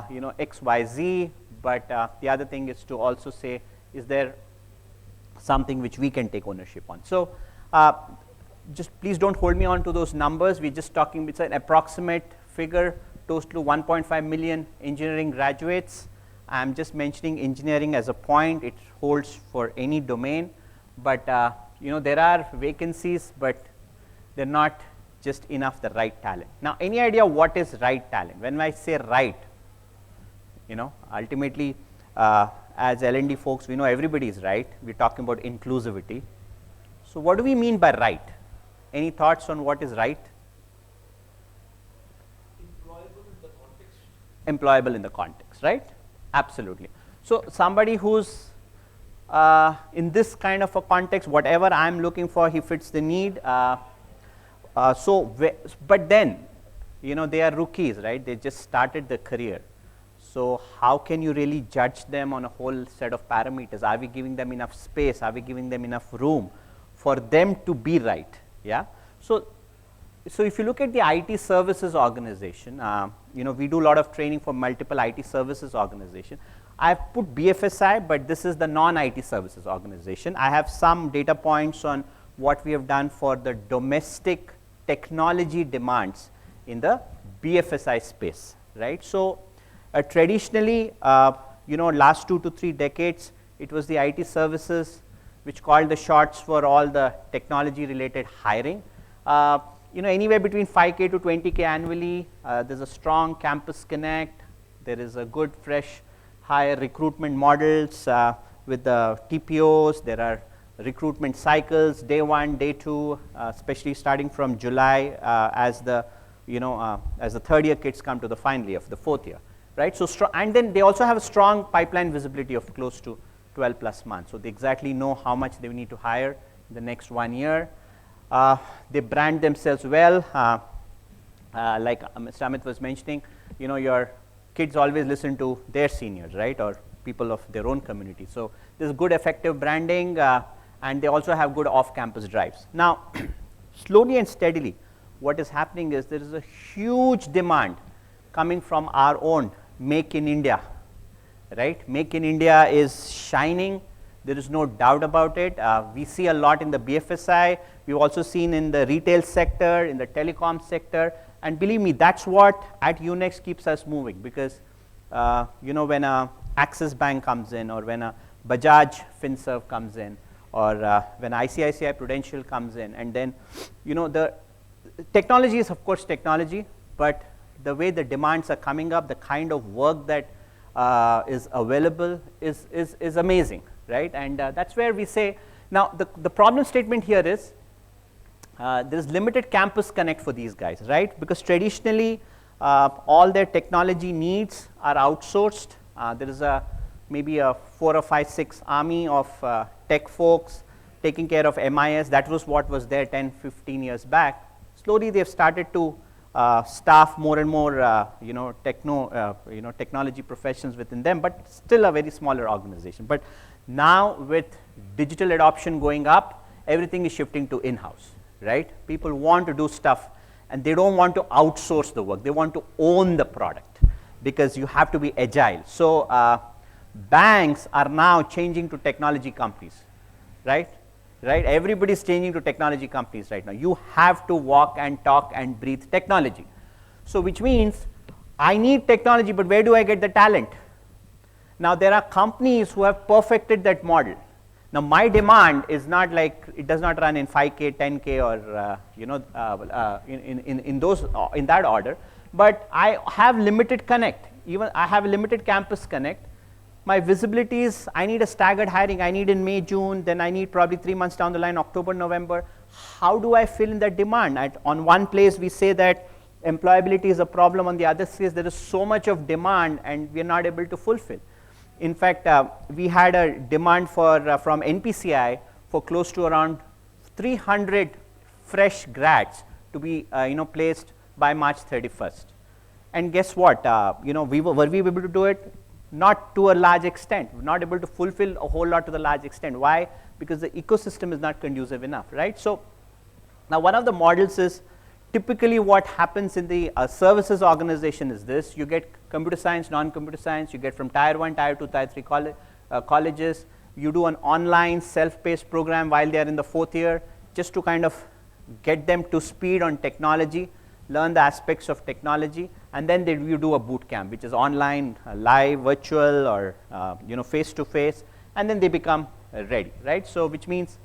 you know, X, Y, Z, but the other thing is to also say, is there something which we can take ownership on? So just please don't hold me on to those numbers. We're just talking, it's an approximate figure, close to 1.5 million engineering graduates. I'm just mentioning engineering as a point. It holds for any domain, but you know, there are vacancies, but they're not just enough the right talent. Now, any idea what is right talent? When I say right, you know, ultimately as L&D folks, we know everybody is right. We're talking about inclusivity. So what do we mean by right? Any thoughts on what is right? Employable in the context. Employable in the context, right? Absolutely. So somebody who's in this kind of a context, whatever I'm looking for, he fits the need. But then, you know, they are rookies, right? They just started their career. So how can you really judge them on a whole set of parameters? Are we giving them enough space? Are we giving them enough room for them to be right? Yeah. So if you look at the IT services organization, you know, we do a lot of training for multiple IT services organization. I've put BFSI, but this is the non-IT services organization. I have some data points on what we have done for the domestic technology demands in the BFSI space, right? So traditionally, you know, last 2 to 3 decades, it was the IT services which called the shots for all the technology related hiring. You know, anywhere between 5K to 20K annually. There's a strong campus connect. There is a good fresh hire recruitment models with the TPOs. There are recruitment cycles, day 1, day 2, especially starting from July as the, you know, as the 3rd year kids come to the final year of the 4th year, right? So and then they also have a strong pipeline visibility of close to 12 plus months. So they exactly know how much they need to hire in the next 1 year. They brand themselves well, like Mr. Amit was mentioning, you know, your kids always listen to their seniors, right, or people of their own community. So there's good effective branding, and they also have good off-campus drives. Now, slowly and steadily, what is happening is there is a huge demand coming from our own Make in India, right? Make in India is shining. There is no doubt about it. We see a lot in the BFSI. We've also seen in the retail sector, in the telecom sector. And believe me, that's what at Unix keeps us moving, because you know, when a Axis Bank comes in, or when a Bajaj FinServ comes in, or when ICICI Prudential comes in, and then, you know, the technology is of course technology, but the way the demands are coming up, the kind of work that is available is amazing, right? And that's where we say, now the problem statement here is there's limited campus connect for these guys, right? Because traditionally all their technology needs are outsourced. There is maybe a 4 or 5, 6 army of tech folks taking care of MIS. That was what was there 10, 15 years back. Slowly they've started to staff more and more, technology professions within them, but still a very smaller organization. But now with digital adoption going up, everything is shifting to in-house, right? People want to do stuff, and they don't want to outsource the work. They want to own the product, because you have to be agile. So banks are now changing to technology companies, right? Everybody's changing to technology companies right now. You have to walk and talk and breathe technology. So which means I need technology, but where do I get the talent? Now there are companies who have perfected that model. Now my demand is not like, it does not run in 5K, 10K, or in that order, but I have limited connect. Even I have a limited campus connect. My visibility is, I need a staggered hiring. I need in May, June, then I need probably 3 months down the line, October, November. How do I fill in that demand? On one place we say that employability is a problem. On the other place there is so much of demand and we are not able to fulfill. In fact, we had a demand for from NPCI for close to around 300 fresh grads to be placed by March 31st. And guess what? Were we able to do it? Not to a large extent. We're not able to fulfill a whole lot to the large extent. Why? Because the ecosystem is not conducive enough, right? So now one of the models is, typically what happens in the services organization is this: you get computer science, non-computer science, you get from tier 1, tier 2, tier 3 colleges, you do an online self-paced program while they are in the 4th year, just to kind of get them to speed on technology, learn the aspects of technology, and then you do a boot camp, which is online, live, virtual, or face-to-face, and then they become ready, right? So which means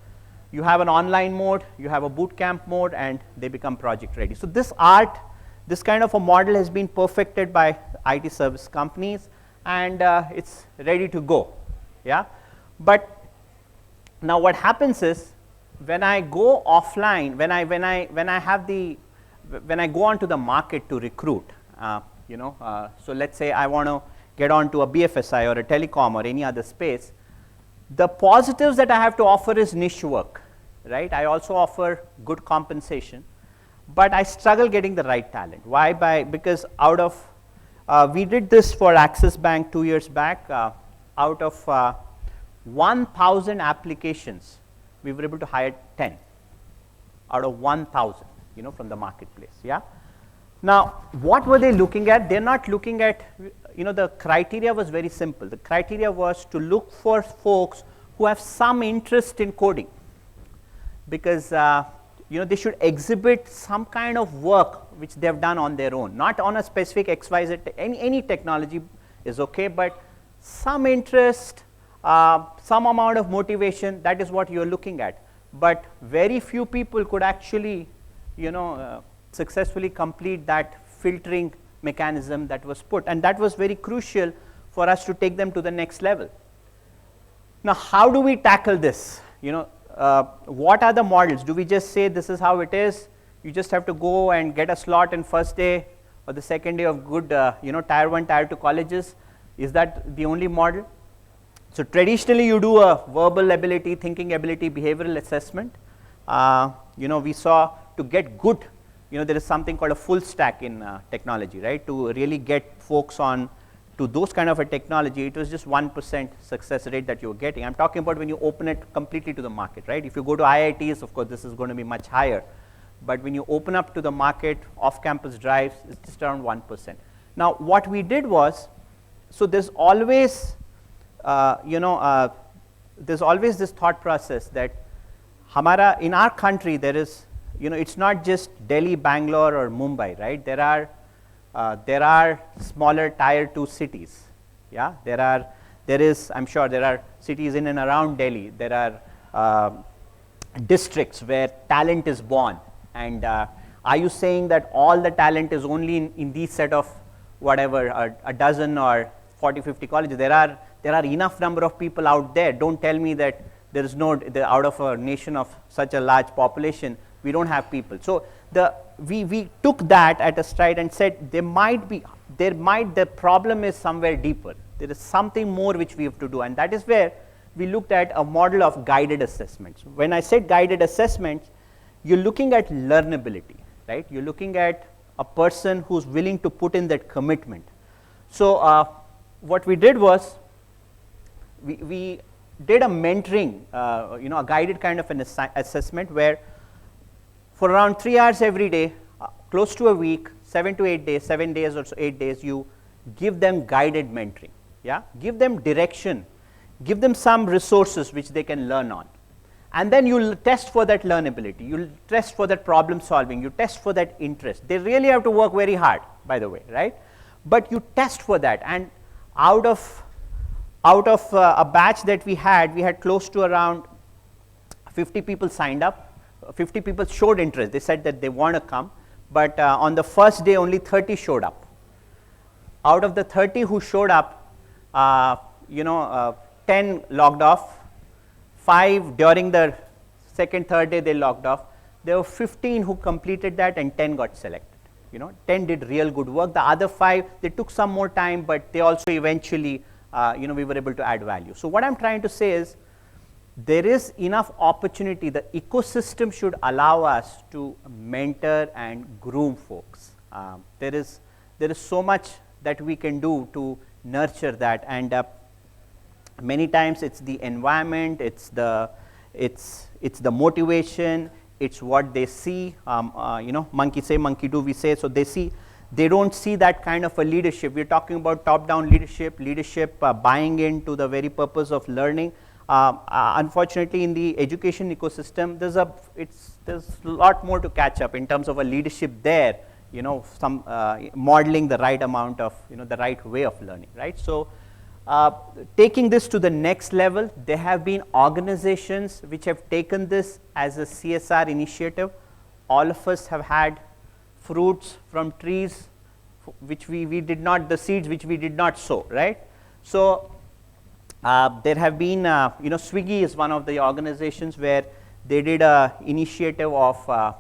you have an online mode, you have a boot camp mode, and they become project ready. So this kind of a model has been perfected by IT service companies, and it's ready to go, yeah? But now what happens is, when I go offline, when I go onto the market to recruit, so let's say I want to get onto a BFSI or a telecom or any other space, the positives that I have to offer is niche work, right? I also offer good compensation, but I struggle getting the right talent. Why? Because out of, we did this for Axis Bank 2 years back, out of 1,000 applications, we were able to hire 10 out of 1,000, from the marketplace, yeah? Now, what were they looking at? They're not looking at, the criteria was very simple. The criteria was to look for folks who have some interest in coding, because, they should exhibit some kind of work which they've done on their own, not on a specific XYZ, any technology is okay, but some interest, some amount of motivation, that is what you're looking at. But very few people could actually, successfully complete that filtering mechanism that was put, and that was very crucial for us to take them to the next level. Now, how do we tackle this? What are the models? Do we just say this is how it is? You just have to go and get a slot in first day or the second day of good, tier 1, tier 2 colleges? Is that the only model? So traditionally, you do a verbal ability, thinking ability, behavioral assessment. We saw to get good, there is something called a full stack in technology, right? To really get folks on to those kind of a technology, it was just 1% success rate that you were getting. I'm talking about when you open it completely to the market, right? If you go to IITs, of course, this is going to be much higher. But when you open up to the market, off-campus drives, it's just around 1%. Now, what we did was, so there's always, there's always this thought process that in our country, there is, it's not just Delhi, Bangalore, or Mumbai, right? There are smaller tier 2 cities, yeah? I'm sure there are cities in and around Delhi. There are districts where talent is born. And are you saying that all the talent is only in these set of whatever, a dozen or 40, 50 colleges? There are enough number of people out there. Don't tell me that there is out of a nation of such a large population, we don't have people. So we took that at a stride and said the problem is somewhere deeper. There is something more which we have to do, and that is where we looked at a model of guided assessments. When I said guided assessments, you're looking at learnability, right? You're looking at a person who's willing to put in that commitment. So what we did was, we did a mentoring, a guided kind of an assessment where for around 3 hours every day, close to a week, 7 to 8 days, 7 days or so 8 days, you give them guided mentoring, yeah? Give them direction, give them some resources which they can learn on. And then you'll test for that learnability, you'll test for that problem solving, you test for that interest. They really have to work very hard, by the way, right? But you test for that, and out of a batch that we had close to around 50 people signed up. 50 people showed interest. They said that they want to come, but on the first day only 30 showed up. Out of the 30 who showed up, 10 logged off, 5 during the second, third day they logged off. There were 15 who completed that and 10 got selected. 10 did real good work. The other 5, they took some more time, but they also eventually, we were able to add value. So what I'm trying to say is, there is enough opportunity. The ecosystem should allow us to mentor and groom folks. There is so much that we can do to nurture that, and many times it's the environment, it's the motivation, it's what they see. Monkey say, monkey do, we say. So they don't see that kind of a leadership. We're talking about top-down leadership buying into the very purpose of learning. Unfortunately, in the education ecosystem, there's a lot more to catch up in terms of a leadership there. Some modeling the right amount of, the right way of learning, right? So, taking this to the next level, there have been organizations which have taken this as a CSR initiative. All of us have had fruits from trees, which we did not, the seeds which we did not sow, right? So, there have been, Swiggy is one of the organizations where they did an initiative of,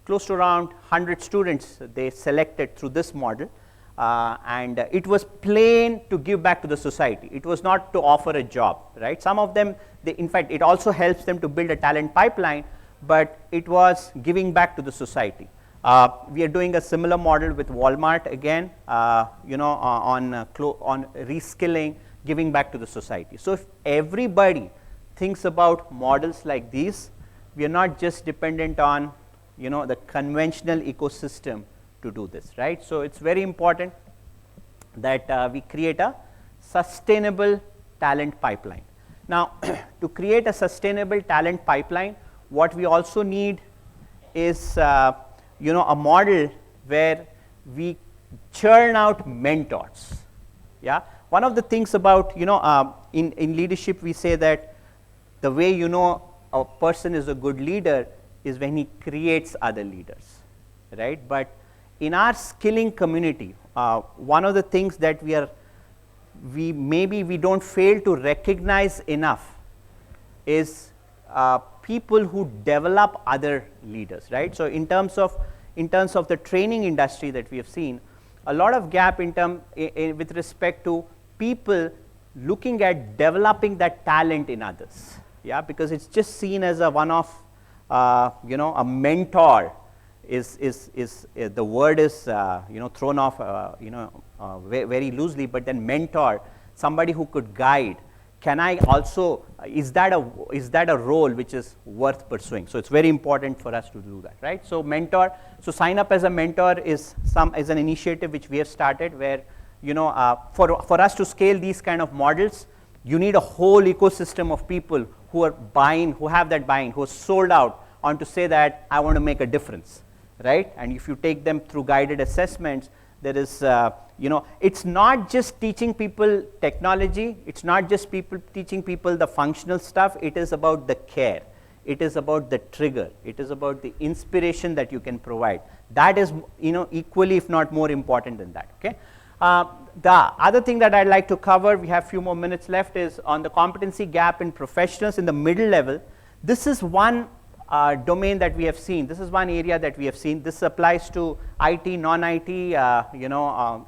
close to around 100 students they selected through this model, and it was plain to give back to the society. It was not to offer a job, right? Some of them, in fact, it also helps them to build a talent pipeline, but it was giving back to the society. We are doing a similar model with Walmart again, on reskilling, giving back to the society. So if everybody thinks about models like these, we are not just dependent on, the conventional ecosystem to do this, right? So it's very important that we create a sustainable talent pipeline. Now, to create a sustainable talent pipeline, what we also need is, a model where we churn out mentors, yeah? One of the things about, in leadership, we say that the way a person is a good leader is when he creates other leaders, right? But in our skilling community, one of the things that we don't fail to recognize enough is people who develop other leaders, right? So in terms of the training industry that we have seen, a lot of gap with respect to people looking at developing that talent in others, yeah, because it's just seen as a one-off, a mentor is the word is thrown off very loosely, but then mentor, somebody who could guide. Can I also, is that a role which is worth pursuing? So it's very important for us to do that, right? So mentor, so sign up as a mentor is an initiative which we have started where, for us to scale these kind of models, you need a whole ecosystem of people who are buying, who have that buying, who are sold out on to say that I want to make a difference, right? And if you take them through guided assessments, there is, it's not just teaching people technology, it's not just teaching people the functional stuff, it is about the care, it is about the trigger, it is about the inspiration that you can provide. That is, equally if not more important than that, okay? The other thing that I'd like to cover, we have a few more minutes left, is on the competency gap in professionals in the middle level. This is one domain that we have seen. This is one area that we have seen. This applies to IT, non-IT,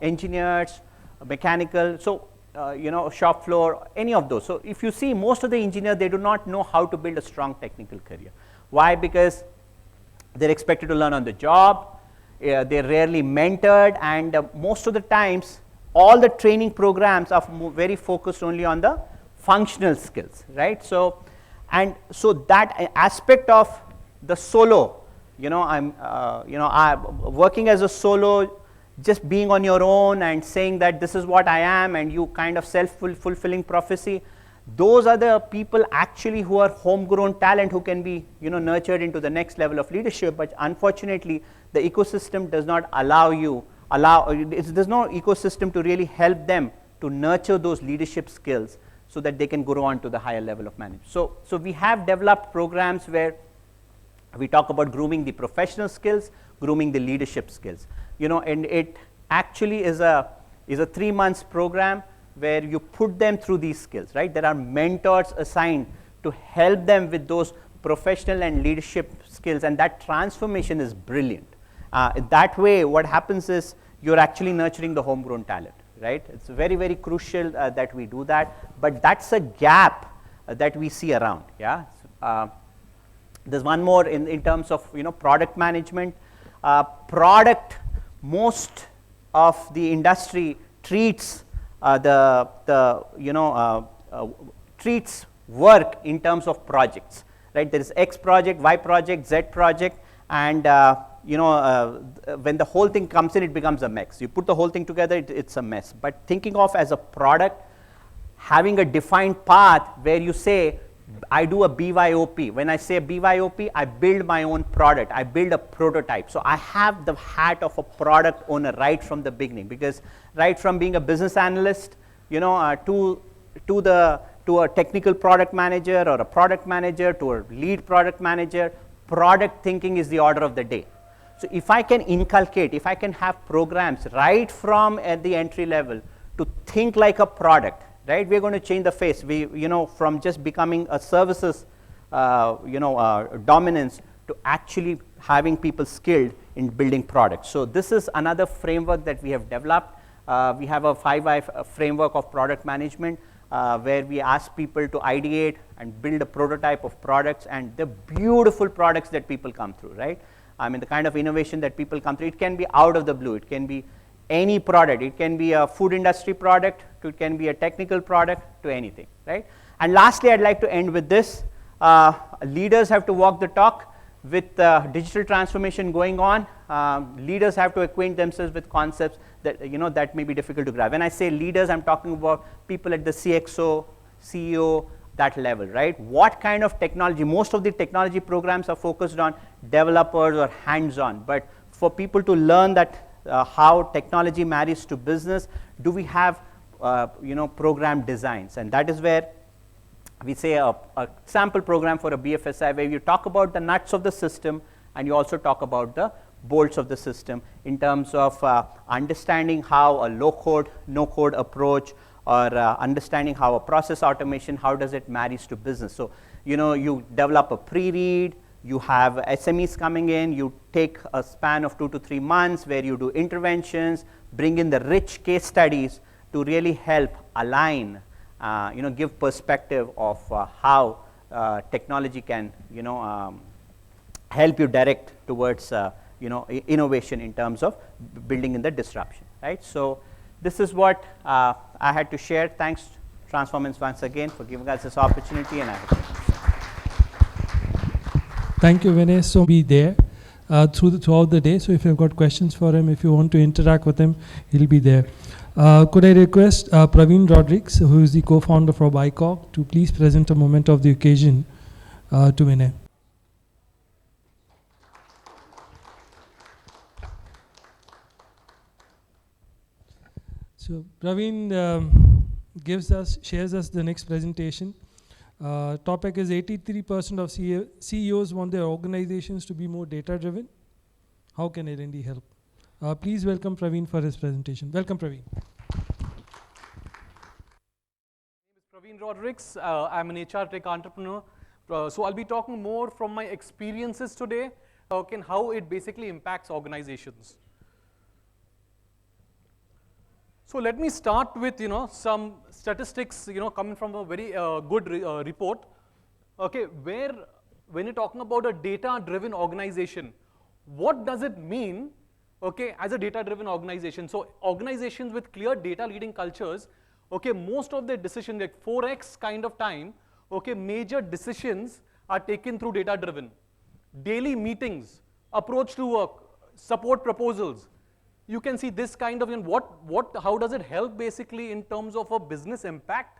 engineers, mechanical, so shop floor, any of those. So if you see, most of the engineers, they do not know how to build a strong technical career. Why? Because they're expected to learn on the job. they're rarely mentored, and most of the times, all the training programs are very focused only on the functional skills, right? So, and so that aspect of the solo, I'm working as a solo, just being on your own and saying that this is what I am, and you kind of self-fulfilling prophecy. Those are the people actually who are homegrown talent who can be, nurtured into the next level of leadership. But unfortunately, the ecosystem does not there's no ecosystem to really help them to nurture those leadership skills so that they can grow on to the higher level of management. So we have developed programs where we talk about grooming the professional skills, grooming the leadership skills. And it actually is a 3 months program where you put them through these skills, right? There are mentors assigned to help them with those professional and leadership skills, and that transformation is brilliant. That way, what happens is you're actually nurturing the homegrown talent, right? It's very, very crucial that we do that, but that's a gap that we see around, yeah? There's one more in terms of, product management. Most of the industry treats treats work in terms of projects, right? There is X project, Y project, Z project, and when the whole thing comes in, it becomes a mess. You put the whole thing together, it's a mess. But thinking of as a product, having a defined path where you say, I do a BYOP. When I say BYOP, I build my own product. I build a prototype. So I have the hat of a product owner right from the beginning, because right from being a business analyst, to a technical product manager or a product manager to a lead product manager, product thinking is the order of the day. So if I can inculcate, if I can have programs right from at the entry level to think like a product, right? We're going to change the face. From just becoming a services, dominance to actually having people skilled in building products. So this is another framework that we have developed. We have a 5i framework of product management where we ask people to ideate and build a prototype of products, and the beautiful products that people come through, right? I mean, the kind of innovation that people come through, it can be out of the blue. It can be any product. It can be a food industry product, it can be a technical product, to anything, right? And lastly, I'd like to end with this. Leaders have to walk the talk. With digital transformation going on, leaders have to acquaint themselves with concepts that, that may be difficult to grab. When I say leaders, I'm talking about people at the CXO, CEO, that level, right? What kind of technology? Most of the technology programs are focused on developers or hands-on, but for people to learn that how technology marries to business, do we have program designs? And that is where we say a sample program for a BFSI where you talk about the nuts of the system and you also talk about the bolts of the system in terms of understanding how a low-code, no-code approach, or understanding how a process automation, how does it marries to business. So, you develop a pre-read, you have SMEs coming in, you take a span of 2 to 3 months where you do interventions, bring in the rich case studies to really help align, give perspective of how technology can, help you direct towards, innovation in terms of building in the disruption, right? So this is what I had to share. Thanks, Transformance, once again for giving us this opportunity, and I hope. Thank you, Vinay. So be there throughout the day. So if you've got questions for him, if you want to interact with him, he'll be there. Could I request Praveen Rodrigues, who is the co-founder for BICOG, to please present a moment of the occasion to Vinay. So Praveen shares us the next presentation. Topic is 83% of CEOs want their organizations to be more data-driven. How can L&D help? Please welcome Praveen for his presentation. Welcome, Praveen. My name is Praveen Rodrigues. I'm an HR tech entrepreneur. So I'll be talking more from my experiences today, how it basically impacts organizations. So let me start with some statistics coming from a very good report. Okay, when you're talking about a data-driven organization, what does it mean? okay, as a data-driven organization. So organizations with clear data-leading cultures, okay, most of their decisions, like 4x kind of time, okay, major decisions are taken through data-driven. Daily meetings, approach to work, support proposals. You can see this kind of, how does it help basically in terms of a business impact,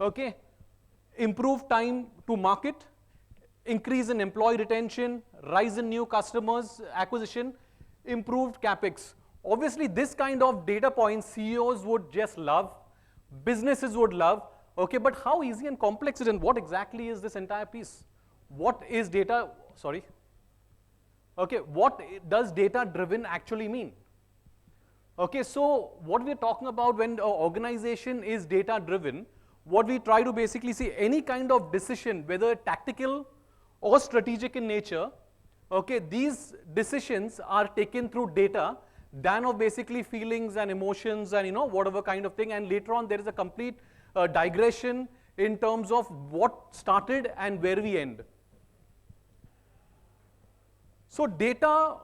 okay? Improve time to market, increase in employee retention, rise in new customers acquisition, improved capex. Obviously, this kind of data points CEOs would just love, businesses would love, okay, but how easy and complex is it, and what exactly is this entire piece? What is data, sorry? Okay, what does data-driven actually mean? Okay, so what we're talking about when an organization is data-driven, what we try to basically see, any kind of decision, whether tactical or strategic in nature, okay, these decisions are taken through data than of basically feelings and emotions and whatever kind of thing, and later on there is a complete digression in terms of what started and where we end. So data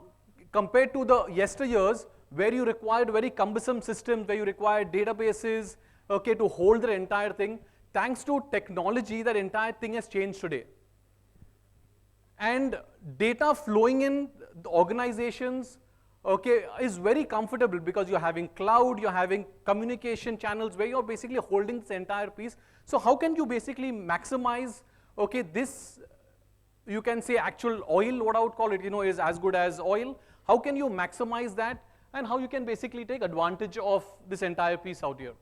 compared to the yesteryears where you required very cumbersome systems, where you required databases, okay, to hold the entire thing, thanks to technology, that entire thing has changed today. And data flowing in the organizations, okay, is very comfortable because you're having cloud, you're having communication channels where you're basically holding this entire piece. So how can you basically maximize, okay, this, you can say actual oil, what I would call it, is as good as oil. How can you maximize that, and how you can basically take advantage of this entire piece out here?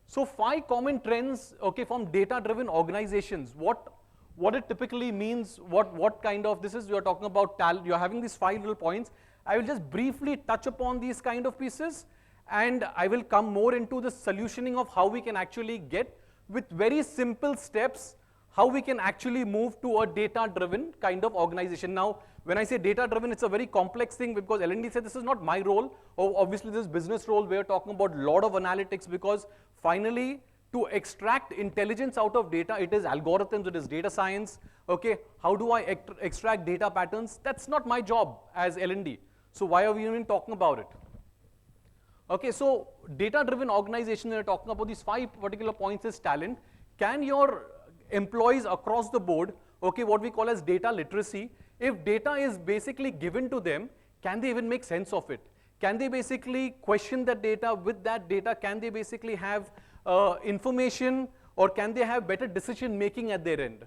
So 5 common trends, okay, from data-driven organizations. What it typically means, what kind of, this is, you're talking about talent, you're having these 5 little points. I will just briefly touch upon these kind of pieces, and I will come more into the solutioning of how we can actually get, with very simple steps, how we can actually move to a data-driven kind of organization. Now, when I say data-driven, it's a very complex thing because L&D said this is not my role, or obviously this business role. We're talking about a lot of analytics because finally, to extract intelligence out of data, it is algorithms, it is data science. Okay, how do I extract data patterns? That's not my job as L&D. So why are we even talking about it? Okay, so data-driven organization, we're talking about these 5 particular points is talent. Can your employees across the board, okay, what we call as data literacy, if data is basically given to them, can they even make sense of it? Can they basically question that data? With that data, can they basically have information, or can they have better decision making at their end?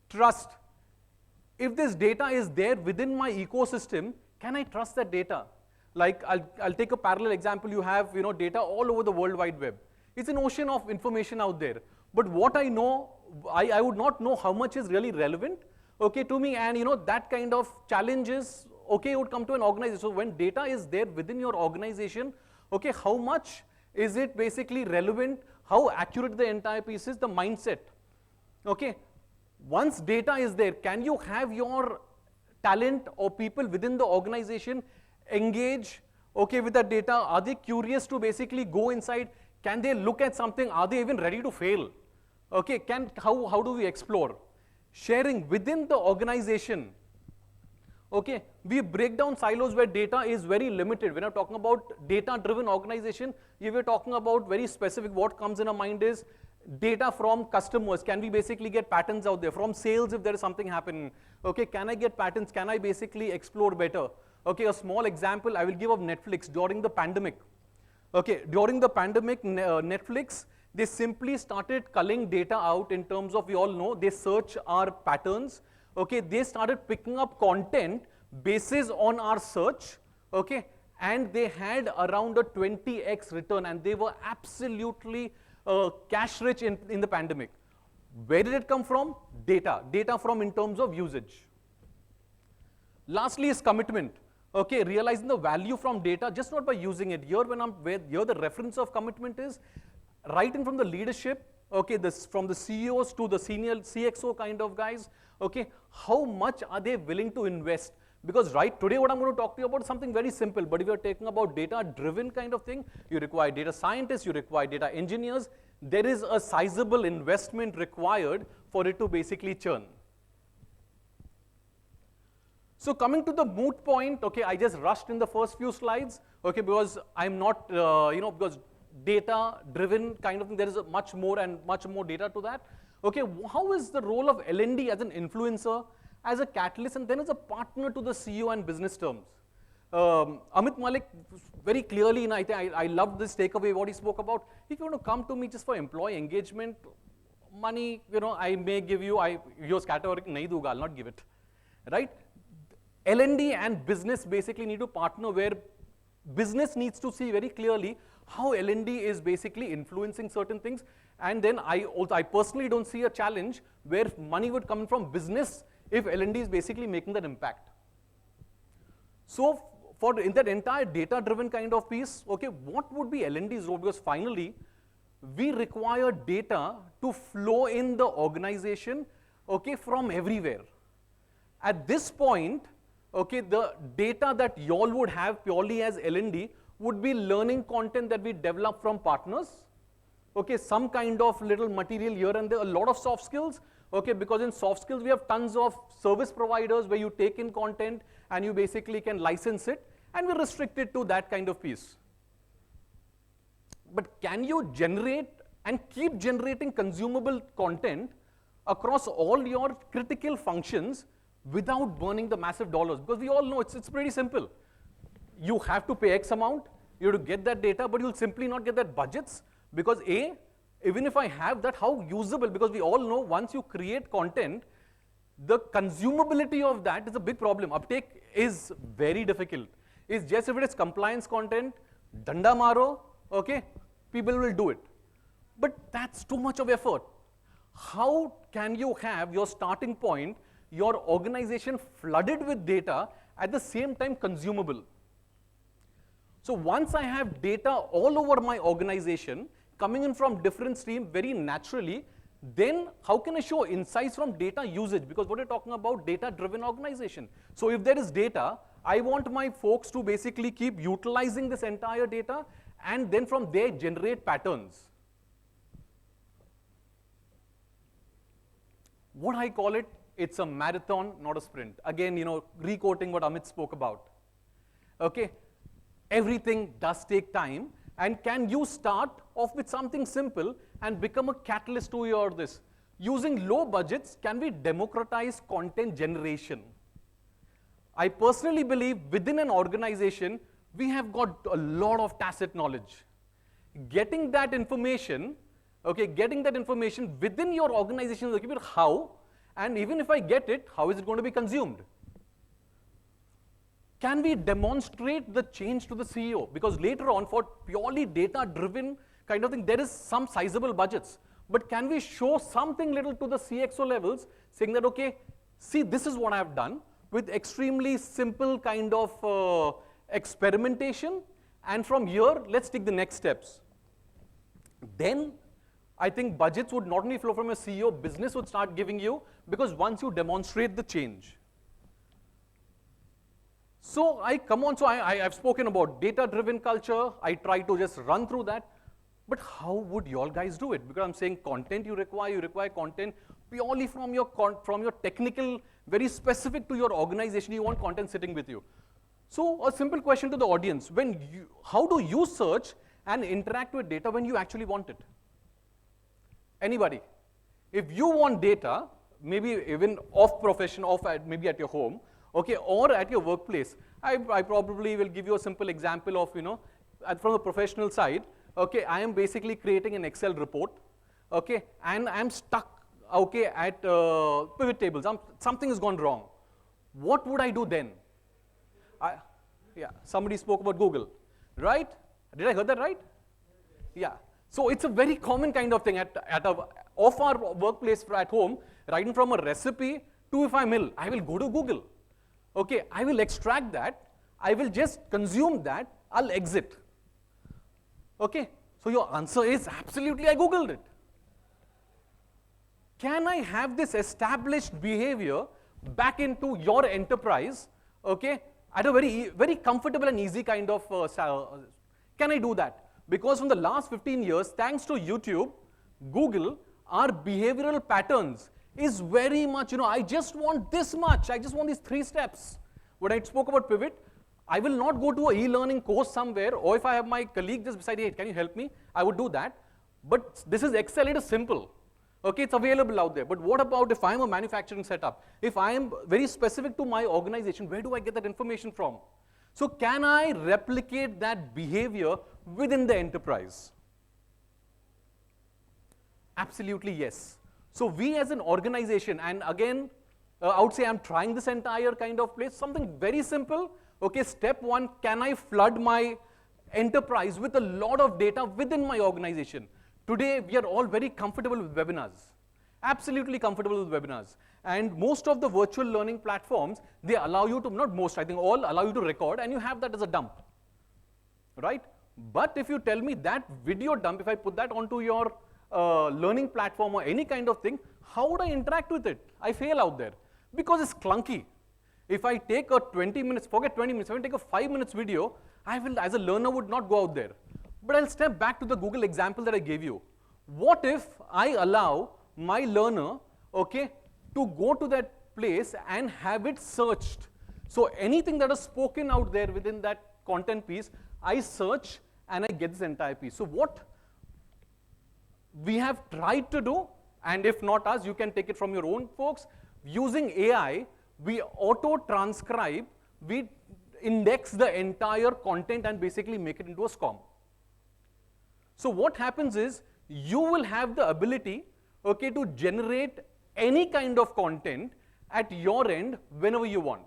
Trust. If this data is there within my ecosystem, can I trust that data? Like I'll take a parallel example. You have data all over the World Wide Web. It's an ocean of information out there. But what I know, I would not know how much is really relevant, okay, to me, and that kind of challenges, okay, would come to an organization. So when data is there within your organization, okay, how much is it basically relevant? How accurate the entire piece is? The mindset, okay. Once data is there, can you have your talent or people within the organization engage, okay, with that data? Are they curious to basically go inside? Can they look at something? Are they even ready to fail? Okay, how do we explore? Sharing within the organization. Okay, we break down silos where data is very limited. When I'm talking about data-driven organization, if we're talking about very specific, what comes in our mind is data from customers. Can we basically get patterns out there? From sales, if there is something happening. Okay, can I get patterns? Can I basically explore better? Okay, a small example I will give of Netflix during the pandemic. Okay, during the pandemic, Netflix, they simply started culling data out in terms of, we all know, they search our patterns. Okay, they started picking up content basis on our search. Okay, and they had around a 20x return, and they were absolutely cash rich in the pandemic. Where did it come from? Data from in terms of usage. Lastly is commitment. Okay, realizing the value from data, just not by using it. Here, here the reference of commitment is right in from the leadership, okay, from the CEOs to the senior CXO kind of guys, okay, how much are they willing to invest? Because right today what I'm going to talk to you about is something very simple, but if you're talking about data-driven kind of thing, you require data scientists, you require data engineers, there is a sizable investment required for it to basically churn. So coming to the moot point, okay, I just rushed in the first few slides, okay, because I'm not, because data-driven kind of thing, there is much more data to that. Okay, how is the role of L&D as an influencer, as a catalyst, and then as a partner to the CEO and business terms? Amit Malik very clearly, and I loved this takeaway, what he spoke about. If you want to come to me just for employee engagement, money, I may give you, yours categorically nahi duga, I'll not give it, right? L&D and business basically need to partner where business needs to see very clearly how L&D is basically influencing certain things. And then I personally don't see a challenge where money would come from business if L&D is basically making that impact. So in that entire data-driven kind of piece, okay, what would be L&D's role? Because finally, we require data to flow in the organization, okay, from everywhere. At this point, okay, the data that y'all would have purely as L&D would be learning content that we develop from partners, okay, some kind of little material here and there, a lot of soft skills, okay, because in soft skills we have tons of service providers where you take in content and you basically can license it, and we restrict it to that kind of piece. But can you generate and keep generating consumable content across all your critical functions without burning the massive dollars? Because we all know it's pretty simple. You have to pay X amount, you have to get that data, but you'll simply not get that budgets because even if I have that, how usable? Because we all know once you create content, the consumability of that is a big problem. Uptake is very difficult. It's just if it is compliance content, danda maro, okay, people will do it. But that's too much of effort. How can you have your starting point, your organization flooded with data, at the same time consumable? So once I have data all over my organization, coming in from different streams very naturally, then how can I show insights from data usage? Because what we're talking about, data-driven organization. So if there is data, I want my folks to basically keep utilizing this entire data and then from there generate patterns. What I call it, it's a marathon, not a sprint. Again, re-quoting what Amit spoke about. Okay, everything does take time, and can you start off with something simple and become a catalyst to your this? Using low budgets, can we democratize content generation? I personally believe within an organization, we have got a lot of tacit knowledge. Getting that information, okay, within your organization, how, and even if I get it, how is it going to be consumed? Can we demonstrate the change to the CEO? Because later on, for purely data-driven kind of thing, there is some sizable budgets. But can we show something little to the CXO levels, saying that, okay, see, this is what I have done, with extremely simple kind of experimentation, and from here, let's take the next steps. Then, I think budgets would not only flow from a CEO, business would start giving you, because once you demonstrate the change. So I've spoken about data-driven culture. I try to just run through that. But how would you all guys do it? Because I'm saying content you require content purely from your technical, very specific to your organization. You want content sitting with you. So a simple question to the audience: how do you search and interact with data when you actually want it? Anybody? If you want data, maybe even off profession, maybe at your home, okay, or at your workplace, I probably will give you a simple example of, from the professional side, okay, I am basically creating an Excel report, okay, and I'm stuck, okay, at pivot tables. Something has gone wrong. What would I do then? Somebody spoke about Google, right? Did I hear that right? Yeah. So it's a very common kind of thing off our workplace at home, right from a recipe to if I'm ill, I will go to Google. Okay, I will extract that, I will just consume that, I'll exit. Okay, so your answer is absolutely I Googled it. Can I have this established behavior back into your enterprise, okay, at a very, very comfortable and easy kind of, can I do that? Because from the last 15 years, thanks to YouTube, Google, our behavioral patterns is very much, I just want this much, I just want these 3 steps. When I spoke about pivot, I will not go to an e-learning course somewhere, or if I have my colleague just beside, hey, can you help me? I would do that. But this is Excel, it is simple. Okay, it's available out there. But what about if I'm a manufacturing setup? If I am very specific to my organization, where do I get that information from? So can I replicate that behavior within the enterprise? Absolutely yes. So we as an organization, and again, I would say I'm trying this entire kind of place, something very simple. Okay, step one, can I flood my enterprise with a lot of data within my organization? Today, we are all very comfortable with webinars. Absolutely comfortable with webinars. And most of the virtual learning platforms, they allow you to, not most, I think all allow you to record, and you have that as a dump, right? But if you tell me that video dump, if I put that onto your learning platform or any kind of thing, how would I interact with it? I fail out there because it's clunky. If I take a 20 minutes, forget 20 minutes, if I take a 5 minutes video, I will, as a learner, would not go out there. But I'll step back to the Google example that I gave you. What if I allow my learner, okay, to go to that place and have it searched? So anything that is spoken out there within that content piece, I search and I get this entire piece. So what we have tried to do, and if not us, you can take it from your own folks, using AI, we auto-transcribe, we index the entire content and basically make it into a SCORM. So what happens is, you will have the ability, okay, to generate any kind of content at your end whenever you want.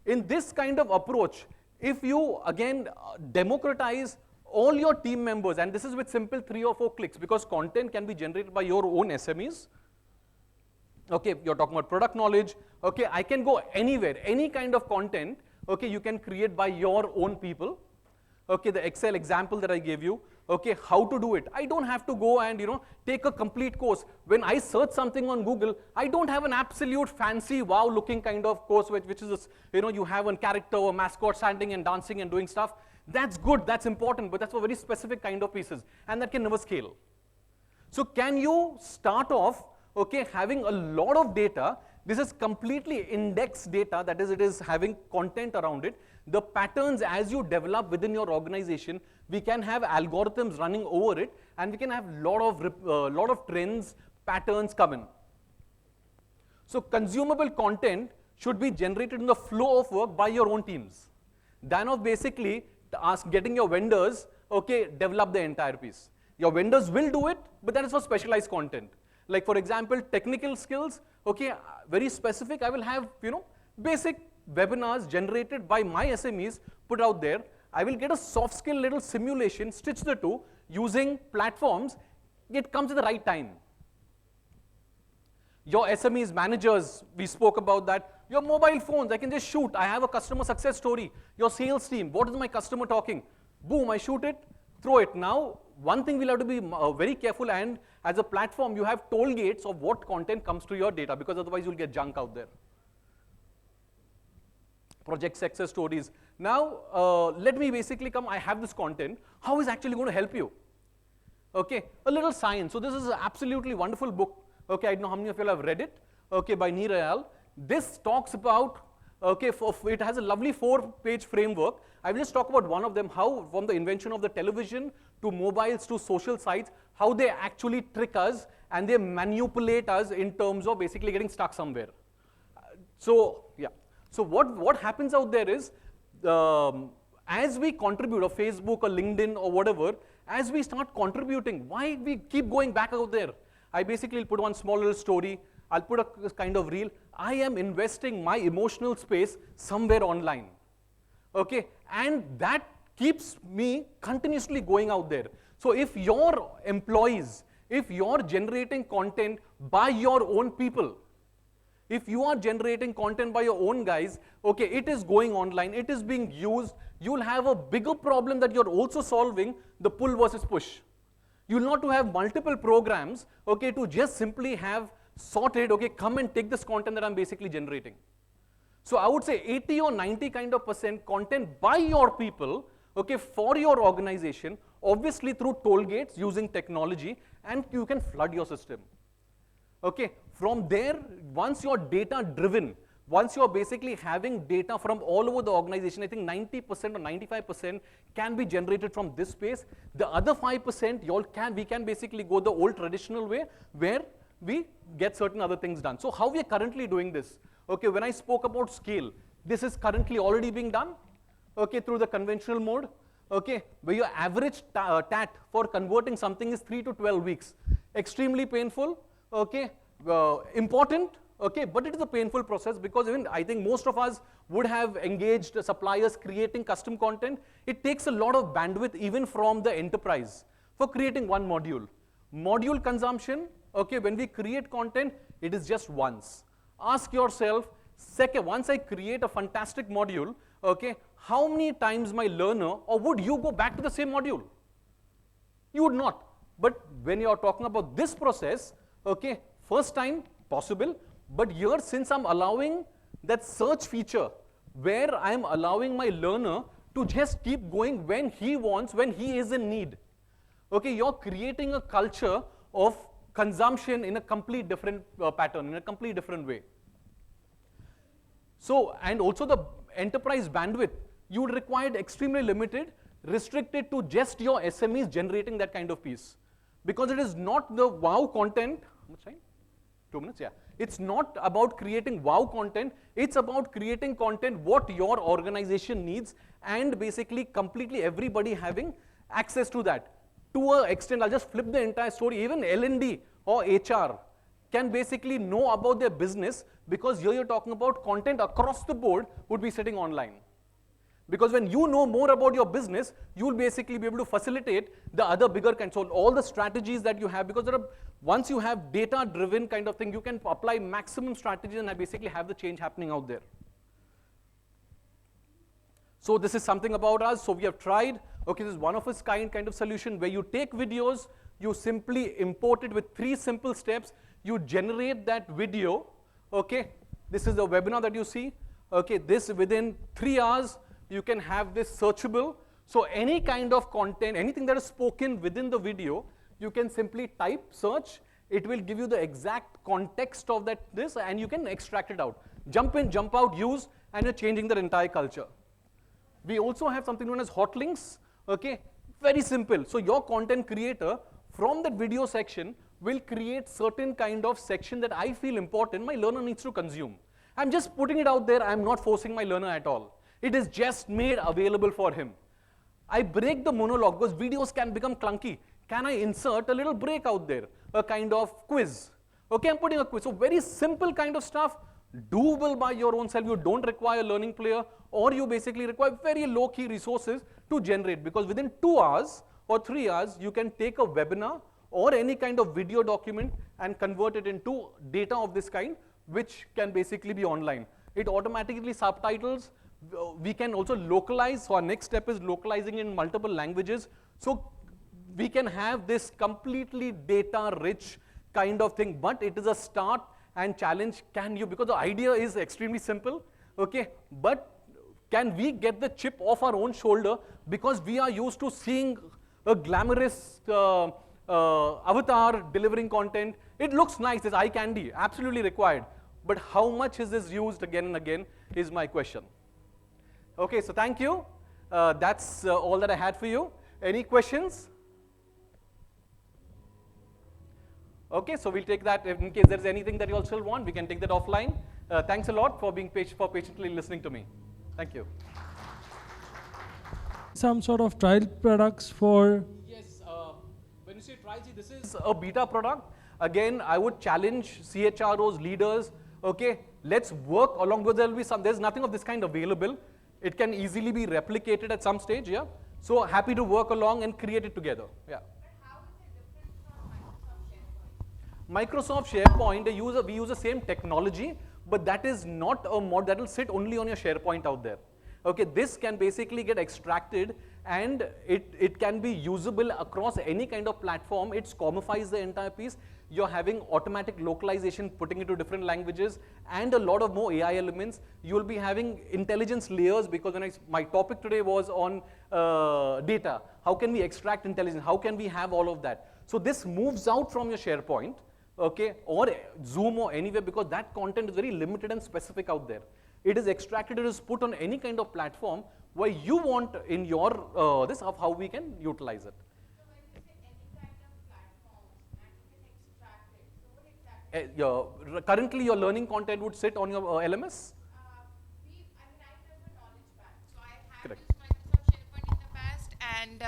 In this kind of approach, if you, again, democratize all your team members, and this is with simple 3 or 4 clicks, because content can be generated by your own SMEs. Okay, you're talking about product knowledge. Okay, I can go anywhere, any kind of content, okay, you can create by your own people. Okay, the Excel example that I gave you, okay, how to do it. I don't have to go and, take a complete course. When I search something on Google, I don't have an absolute fancy, wow looking kind of course, which is, this, you have a character or mascot standing and dancing and doing stuff. That's good, that's important, but that's for very specific kind of pieces, and that can never scale. So can you start off, okay, having a lot of data? This is completely indexed data, that is, it is having content around it. The patterns as you develop within your organization, we can have algorithms running over it, and we can have lot of trends, patterns come in. So consumable content should be generated in the flow of work by your own teams, than of basically getting your vendors, okay, develop the entire piece. Your vendors will do it, but that is for specialized content. Like for example, technical skills, okay, very specific, I will have, basic webinars generated by my SMEs put out there. I will get a soft skill little simulation, stitch the two, using platforms, it comes at the right time. Your SMEs, managers, we spoke about that. Your mobile phones, I can just shoot, I have a customer success story. Your sales team, what is my customer talking? Boom, I shoot it, throw it. Now, one thing we'll have to be very careful, and as a platform, you have toll gates of what content comes to your data, because otherwise you'll get junk out there. Project success stories. Now, let me basically come, I have this content. How is actually going to help you? Okay, a little science. So this is an absolutely wonderful book. Okay, I don't know how many of you have read it. Okay, by Neer Ayal. This talks about, okay, it has a lovely 4-page framework. I will just talk about one of them, how from the invention of the television to mobiles to social sites, how they actually trick us and they manipulate us in terms of basically getting stuck somewhere. So, yeah. So what happens out there is, as we contribute, or Facebook or LinkedIn or whatever, as we start contributing, why we keep going back out there? I basically put one small little story, I'll put a kind of reel. I am investing my emotional space somewhere online. Okay, and that keeps me continuously going out there. So if your employees, if you're generating content by your own people, if you are generating content by your own guys, okay, it is going online, it is being used, you'll have a bigger problem that you're also solving, the pull versus push. You'll not to have multiple programs, okay, to just simply have sorted, okay, come and take this content that I'm basically generating. So I would say 80 or 90 kind of % content by your people, okay, for your organization, obviously through toll gates using technology, and you can flood your system. Okay, from there, once you're data driven, Once you're basically having data from all over the organization, I think 90% or 95% can be generated from this space. The other 5%, we can basically go the old traditional way where we get certain other things done. So how we are currently doing this? Okay, when I spoke about scale, this is currently already being done, okay, through the conventional mode, okay, where your average TAT for converting something is 3 to 12 weeks. Extremely painful, okay, important, okay, but it is a painful process because even I think most of us would have engaged suppliers creating custom content. It takes a lot of bandwidth even from the enterprise for creating one module. Module consumption, okay, when we create content, it is just once. Ask yourself, second, once I create a fantastic module, okay, how many times my learner, or would you go back to the same module? You would not. But when you are talking about this process, okay, first time possible, but here since I'm allowing that search feature where I'm allowing my learner to just keep going when he wants, when he is in need. Okay, you're creating a culture of consumption in a complete different pattern, in a complete different way. So, and also the enterprise bandwidth, you would require extremely limited, restricted to just your SMEs generating that kind of piece. Because it is not the wow content, how much time? 2 minutes, yeah. It's not about creating wow content, it's about creating content what your organization needs and basically completely everybody having access to that. To an extent, I'll just flip the entire story, even L&D or HR can basically know about their business because here you're talking about content across the board would be sitting online. Because when you know more about your business, you will basically be able to facilitate the other bigger kind. So all the strategies that you have, because once you have data-driven kind of thing, you can apply maximum strategies and basically have the change happening out there. So this is something about us. So we have tried, okay, this is one of its kind of solution where you take videos, you simply import it with 3 simple steps, you generate that video, okay. This is the webinar that you see, okay. This within 3 hours, you can have this searchable. So any kind of content, anything that is spoken within the video, you can simply type, search, it will give you the exact context of this and you can extract it out. Jump in, jump out, use, and you're changing the entire culture. We also have something known as hot links, okay, very simple. So your content creator from that video section will create certain kind of section that I feel important, my learner needs to consume. I'm just putting it out there, I'm not forcing my learner at all. It is just made available for him. I break the monologue because videos can become clunky. Can I insert a little break out there? A kind of quiz. Okay, I'm putting a quiz. So very simple kind of stuff, doable by your own self. You don't require a learning player or you basically require very low key resources to generate because within 2 hours or 3 hours, you can take a webinar or any kind of video document and convert it into data of this kind, which can basically be online. It automatically subtitles. We can also localize. So our next step is localizing in multiple languages. So we can have this completely data rich kind of thing, but it is a start and challenge. Can you, because the idea is extremely simple, okay, but can we get the chip off our own shoulder because we are used to seeing a glamorous avatar delivering content. It looks nice, it's eye candy, absolutely required. But how much is this used again and again is my question. Okay, so thank you. That's all that I had for you. Any questions? Okay, so we'll take that in case there's anything that you all still want, we can take that offline. Thanks a lot for being patiently listening to me. Thank you. Some sort of trial products for... Yes, when you say trial, this is a beta product. Again, I would challenge CHROs, leaders, okay, let's work along with, there's nothing of this kind available. It can easily be replicated at some stage, yeah. So happy to work along and create it together, yeah. But how is it different from Microsoft SharePoint? Microsoft SharePoint, we use the same technology, but that is not a mod that will sit only on your SharePoint out there. Okay, this can basically get extracted and it can be usable across any kind of platform. It commodifies the entire piece. You're having automatic localization, putting it to different languages, and a lot of more AI elements. You'll be having intelligence layers because my topic today was on data. How can we extract intelligence? How can we have all of that? So this moves out from your SharePoint, okay, or Zoom or anywhere, because that content is very limited and specific out there. It is extracted, it is put on any kind of platform where you want in your, this of how we can utilize it. So when you say any kind of platform and you can extract it, so what exactly? Currently, your learning content would sit on your LMS? I prefer knowledge bank. So I have Correct. used Microsoft SharePoint in the past, and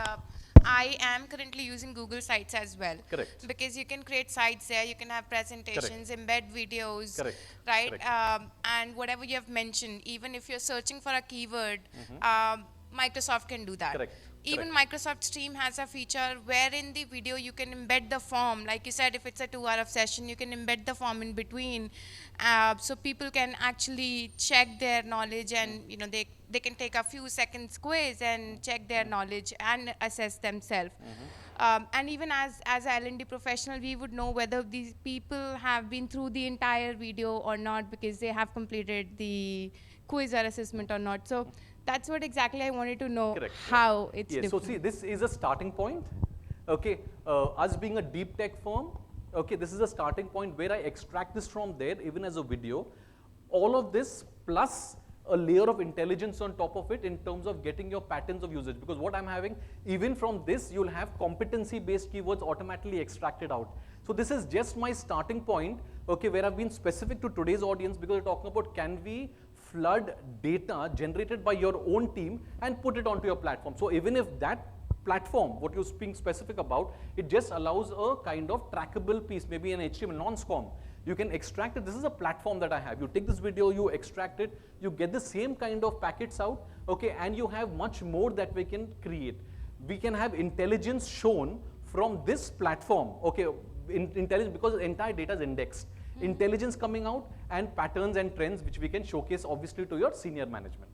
I am currently using Google Sites as well. Correct. Because you can create sites there, you can have presentations, embed videos, Correct. right? Correct. And whatever you have mentioned, even if you're searching for a keyword, Microsoft can do that. Correct. Even Correct. Microsoft Stream has a feature where in the video you can embed the form. Like you said, if it's a 2 hour of session, you can embed the form in between. So people can actually check their knowledge, and they can take a few seconds quiz and check their knowledge and assess themselves. And even as an L&D professional, we would know whether these people have been through the entire video or not, because they have completed the quiz or assessment or not. So that's what exactly I wanted to know. Correct. How it's Yes, different. so see, this is a starting point. Okay, us being a deep tech firm, okay, this is a starting point where I extract this from there, even as a video. All of this plus a layer of intelligence on top of it in terms of getting your patterns of usage. Because what I'm having, even from this, you'll have competency-based keywords automatically extracted out. So this is just my starting point, okay, where I've been specific to today's audience, because we're talking about can we flood data generated by your own team and put it onto your platform. So even if that platform, what you're being specific about, it just allows a kind of trackable piece, maybe an HTML non-SCOM. You can extract it. This is a platform that I have. You take this video, you extract it, you get the same kind of packets out, okay, and you have much more that we can create. We can have intelligence shown from this platform, okay, intelligence, because the entire data is indexed. Intelligence coming out and patterns and trends which we can showcase obviously to your senior management.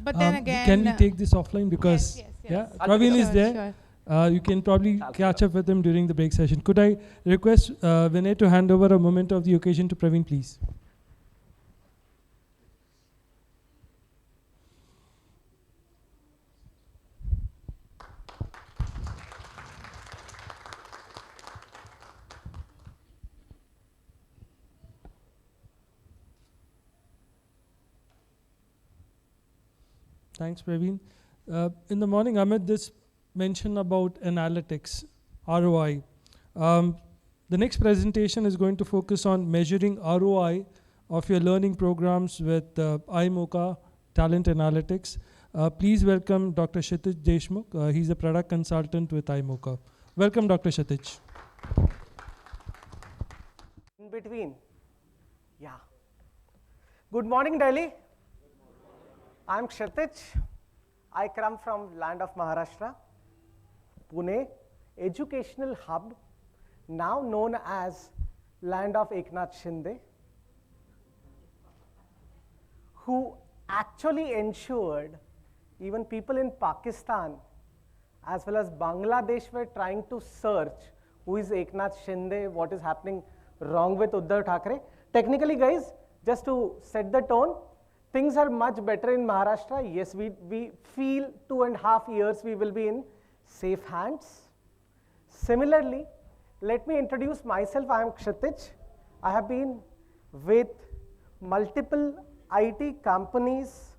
But then again, can we take this offline, because yes. yeah, I'll Praveen pick is up. there. You can probably I'll catch pick up with him during the break session. Could I request Vinay to hand over a moment of the occasion to Praveen, please? Thanks, Praveen. In the morning, Amit, this mention about analytics, ROI. The next presentation is going to focus on measuring ROI of your learning programs with iMocha Talent Analytics. Please welcome Dr. Kshitij Deshmukh. He's a product consultant with iMocha. Welcome, Dr. Kshitij. In between. Yeah. Good morning, Delhi. I'm Kshitij. I come from land of Maharashtra, Pune, educational hub, now known as land of Eknath Shinde, who actually ensured even people in Pakistan as well as Bangladesh were trying to search who is Eknath Shinde, what is happening wrong with Uddhav Thackeray. Technically, guys, just to set the tone, things are much better in Maharashtra. Yes, we feel 2.5 years we will be in safe hands. Similarly, let me introduce myself. I am Kshitij. I have been with multiple IT companies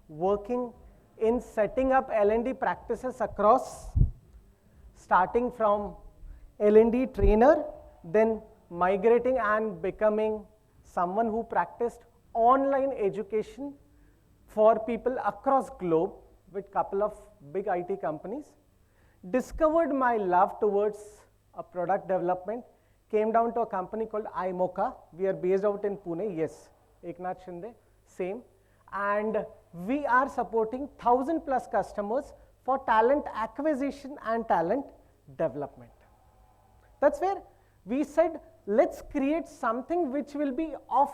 working in setting up L&D practices across, starting from L&D trainer, then migrating and becoming someone who practiced online education for people across globe with couple of big IT companies. Discovered my love towards a product development, came down to a company called iMocha. We are based out in Pune, yes, Eknath Shinde, same. And we are supporting 1,000+ customers for talent acquisition and talent development. That's where we said, let's create something which will be of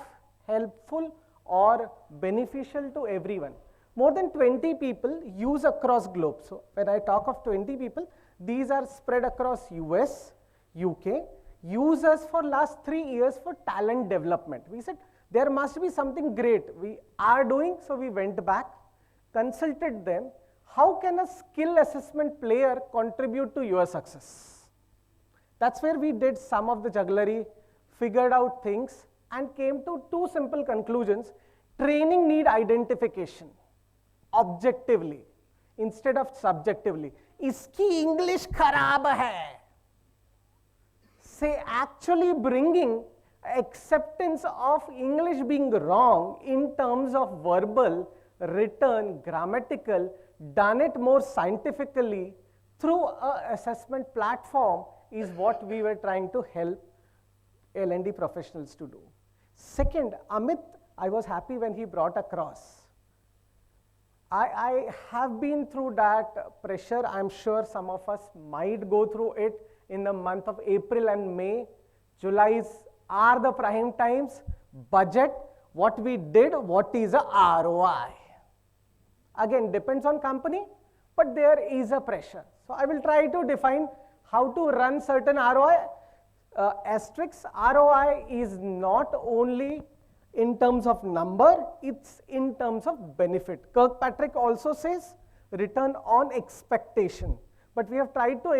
helpful or beneficial to everyone. More than 20 people use across globe. So when I talk of 20 people, these are spread across US, UK, use us for last 3 years for talent development. We said, there must be something great we are doing, so we went back, consulted them, how can a skill assessment player contribute to your success? That's where we did some of the jugglery, figured out things, and came to two simple conclusions. Training need identification, objectively, instead of subjectively. Iski English kharab hai. Say actually bringing acceptance of English being wrong in terms of verbal, written, grammatical, done it more scientifically through an assessment platform is what we were trying to help L&D professionals to do. Second, Amit, I was happy when he brought across. I have been through that pressure. I'm sure some of us might go through it in the month of April and May. July are the prime times. Budget, what we did, what is a ROI? Again, depends on company, but there is a pressure. So I will try to define how to run certain ROI. Asterisk, ROI is not only in terms of number, it's in terms of benefit. Kirkpatrick also says return on expectation, but we have tried to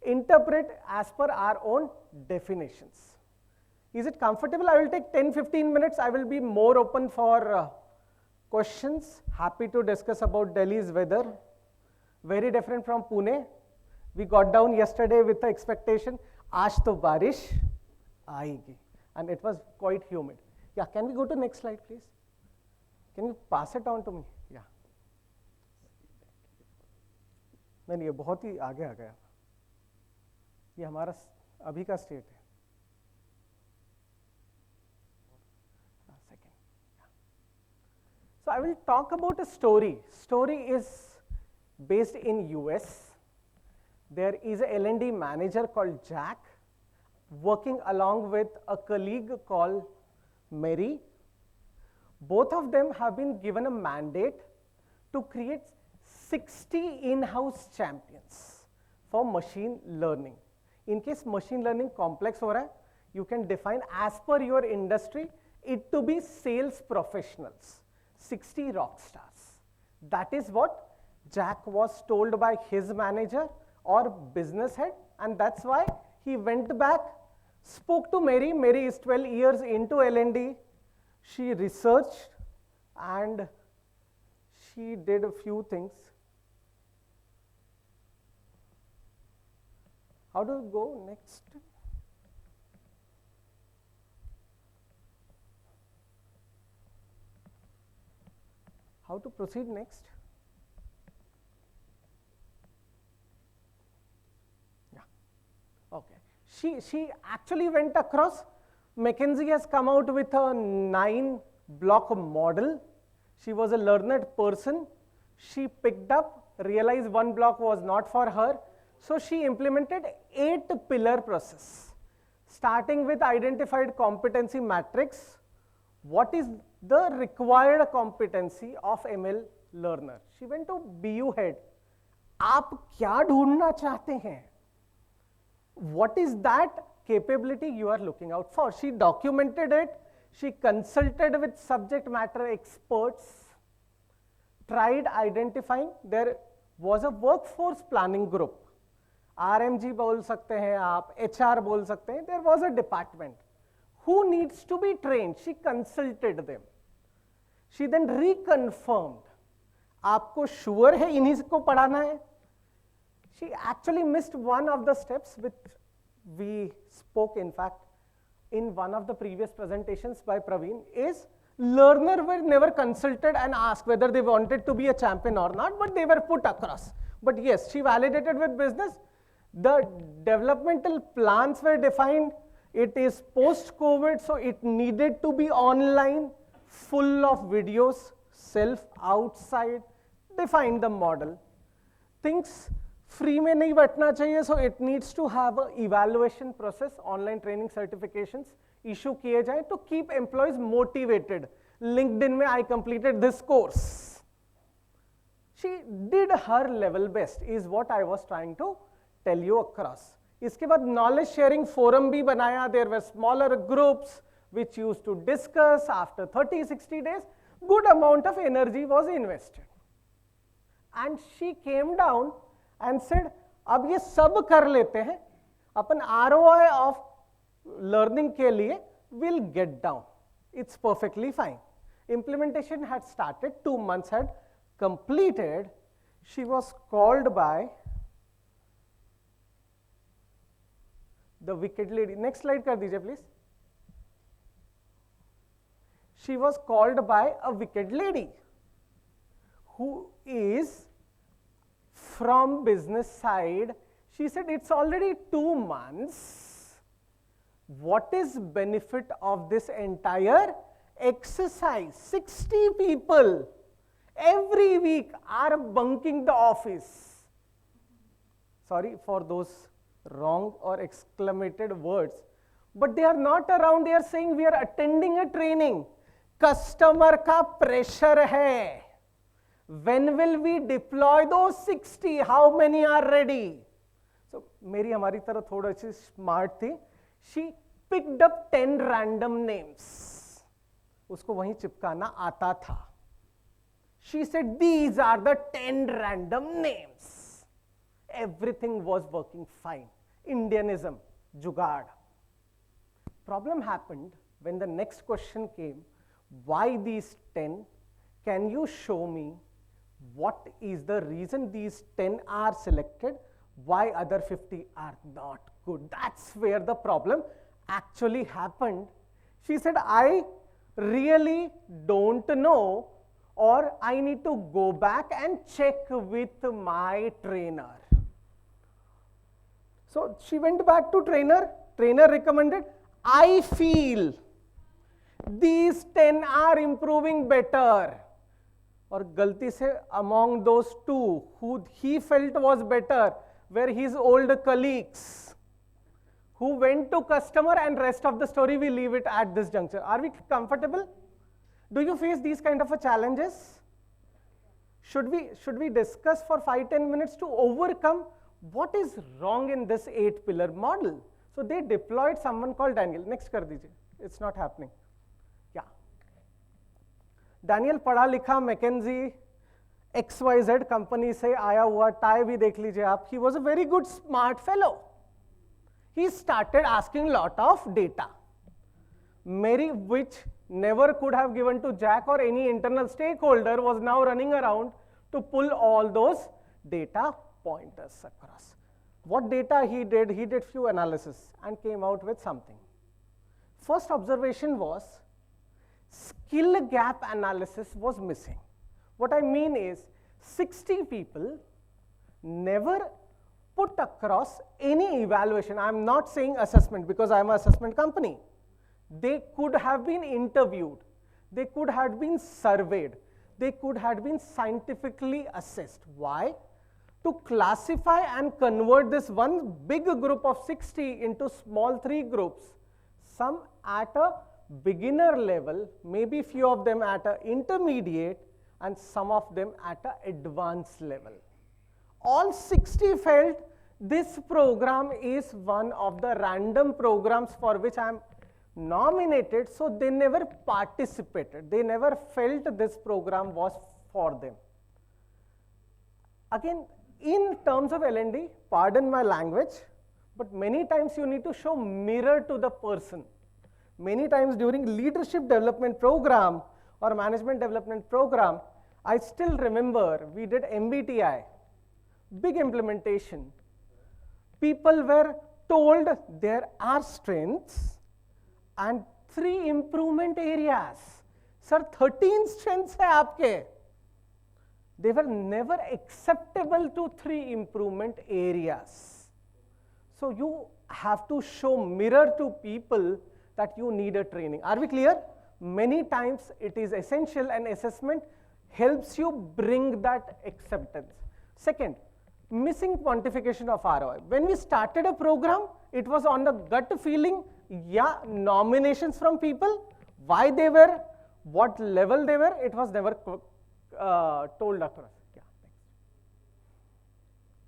interpret as per our own definitions. Is it comfortable? I will take 10-15 minutes. I will be more open for questions. Happy to discuss about Delhi's weather. Very different from Pune. We got down yesterday with the expectation, aaj to barish aayegi. And it was quite humid. Yeah, can we go to next slide, please? Can you pass it on to me? Yeah. नहीं ये बहुत ही आगे आ गया. ये हमारा अभी का state है. Second. Yeah. So I will talk about a story. Story is based in US. There is a L&D manager called Jack working along with a colleague called Mary. Both of them have been given a mandate to create 60 in-house champions for machine learning. In case machine learning complex ho raha hai, you can define as per your industry it to be sales professionals, 60 rock stars. That is what Jack was told by his manager or business head, and that's why he went back, spoke to Mary. Mary is 12 years into L&D. She researched and she did a few things. How do we go next? How to proceed next? Yeah. Okay. She actually went across. McKinsey has come out with a 9-block model. She was a learned person. She picked up, realized one block was not for her. So she implemented 8-pillar process, starting with identified competency matrix. What is the required competency of ML learner? She went to BU head. आप क्या ढूंढना चाहते हैं? What is that capability you are looking out for? She documented it. She consulted with subject matter experts, tried identifying. There was a workforce planning group. RMG बोल सकते हैं आप, HR बोल सकते हैं. There was a department. Who needs to be trained? She consulted them. She then reconfirmed. आपको sure है इन्हीं को पढ़ाना है? She actually missed one of the steps which we spoke, in fact, in one of the previous presentations by Praveen, is learner were never consulted and asked whether they wanted to be a champion or not, but they were put across. But yes, she validated with business. The developmental plans were defined. It is post-COVID, so it needed to be online, full of videos, self, outside, define the model. Things free में नहीं बैठना चाहिए, so it needs to have an evaluation process, online training certifications issue किए जाएं to keep employees motivated. LinkedIn में I completed this course. She did her level best is what I was trying to tell you across. इसके बाद knowledge sharing forum भी बनाया. There were smaller groups which used to discuss. After 30-60 days, good amount of energy was invested. And she came down and said, अब ये सब कर लेते हैं, अपन ROI of learning के लिए will get down. It's perfectly fine. Implementation had started, 2 months had completed. She was called by the wicked lady. Next slide कर दीजिए please. She was called by a wicked lady who is from business side. She said, it's already 2 months. What is benefit of this entire exercise? 60 people every week are bunking the office. Sorry for those wrong or exclamated words, but they are not around. They are saying we are attending a training. Customer ka pressure hai. When will we deploy those 60? How many are ready? So, मेरी हमारी तरह थोड़ा सी smart थी. She picked up 10 random names. उसको वहीं चिपकाना आता था. She said, these are the 10 random names. Everything was working fine. Indianism, jugaad. Problem happened when the next question came. Why these 10? Can you show me what is the reason these 10 are selected? Why other 50 are not good? That's where the problem actually happened. She said, I really don't know, or I need to go back and check with my trainer. So she went back to trainer. Trainer recommended, I feel these 10 are improving better. और गलती से among those 2 who he felt was better were his old colleagues who went to customer, and rest of the story we leave it at this juncture. Are we comfortable? Do you face these kind of challenges? Should we discuss for 5-10 minutes to overcome what is wrong in this 8-pillar model? So they deployed someone called Daniel. Next कर दीजिए. It's not happening. Yeah. Daniel पढ़ा लिखा McKinsey XYZ company से आया हुआ, tie भी देख लीजिए आप. He was a very good smart fellow. He started asking lot of data, which never could have given to Jack or any internal stakeholder, was now running around to pull all those data pointers across. What data he did few analysis and came out with something. First observation was skill gap analysis was missing. What I mean is 60 people never put across any evaluation. I am not saying assessment because I am an assessment company. They could have been interviewed. They could have been surveyed. They could have been scientifically assessed. Why? To classify and convert this one big group of 60 into small 3 groups. Some at a beginner level, maybe few of them at an intermediate, and some of them at an advanced level. All 60 felt this program is one of the random programs for which I am nominated, so they never participated. They never felt this program was for them. Again, in terms of L&D, pardon my language, but many times you need to show mirror to the person. Many times during leadership development program or management development program, I still remember we did MBTI, big implementation. People were told there are strengths and 3 improvement areas. Sir, 13 strengths hai aapke. They were never acceptable to 3 improvement areas. So you have to show mirror to people that you need a training. Are we clear? Many times it is essential, and assessment helps you bring that acceptance. Second, missing quantification of ROI. When we started a program, it was on the gut feeling, yeah, nominations from people, why they were, what level they were, it was never told across. Yeah,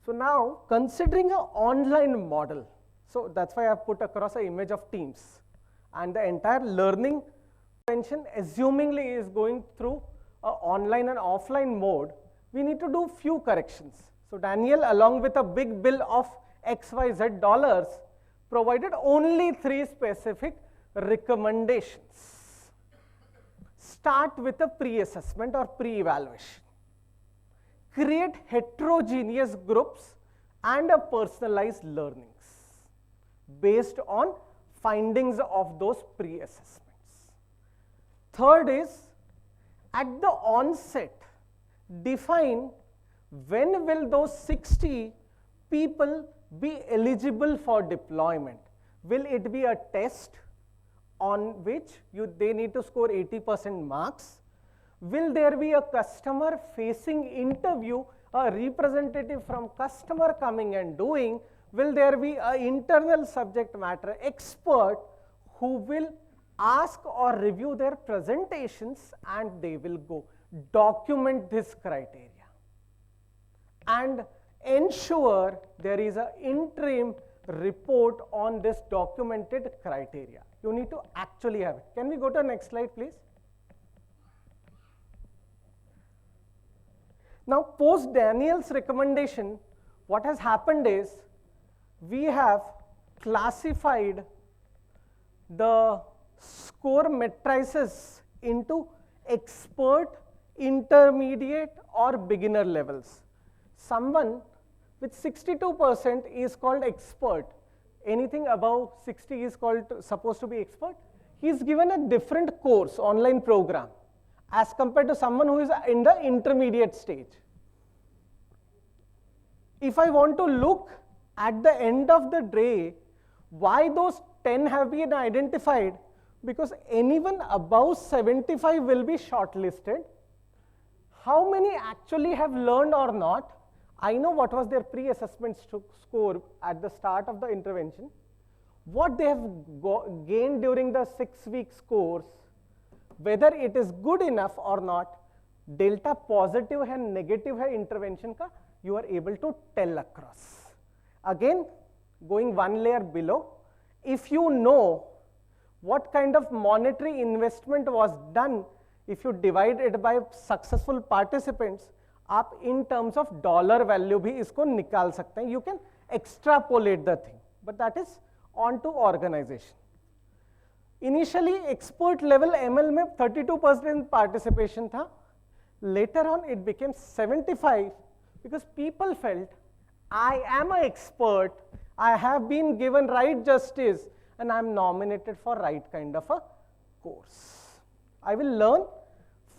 so now, considering an online model, so that's why I put across an image of Teams, and the entire learning intervention assumingly is going through an online and offline mode, we need to do few corrections. So Daniel, along with a big bill of XYZ dollars, provided only 3 specific recommendations. Start with a pre-assessment or pre-evaluation. Create heterogeneous groups and a personalized learnings based on findings of those pre-assessments. Third is, at the onset, define when will those 60 people be eligible for deployment. Will it be a test on which they need to score 80% marks? Will there be a customer facing interview, a representative from customer coming and doing? Will there be an internal subject matter expert who will ask or review their presentations and they will go? Document this criteria and ensure there is an interim report on this documented criteria. You need to actually have it. Can we go to the next slide, please? Now, post Daniel's recommendation, what has happened is we have classified the score matrices into expert, intermediate, or beginner levels. Someone with 62% is called expert. Anything above 60 is supposed to be expert. He is given a different course, online program, as compared to someone who is in the intermediate stage. If I want to look at the end of the day, why those 10 have been identified? Because anyone above 75 will be shortlisted. How many actually have learned or not? I know what was their pre-assessment score at the start of the intervention, what they have gained during the 6 weeks course, whether it is good enough or not, delta positive and negative hai intervention ka, you are able to tell across. Again, going one layer below, if you know what kind of monetary investment was done, if you divide it by successful participants, आप in terms of dollar value भी इसको निकाल सकते हैं. You can extrapolate the thing, but that is on to organization. Initially, expert level ML में 32% participation था. Later on, it became 75 because people felt, I am an expert, I have been given right justice, and I am nominated for right kind of a course. I will learn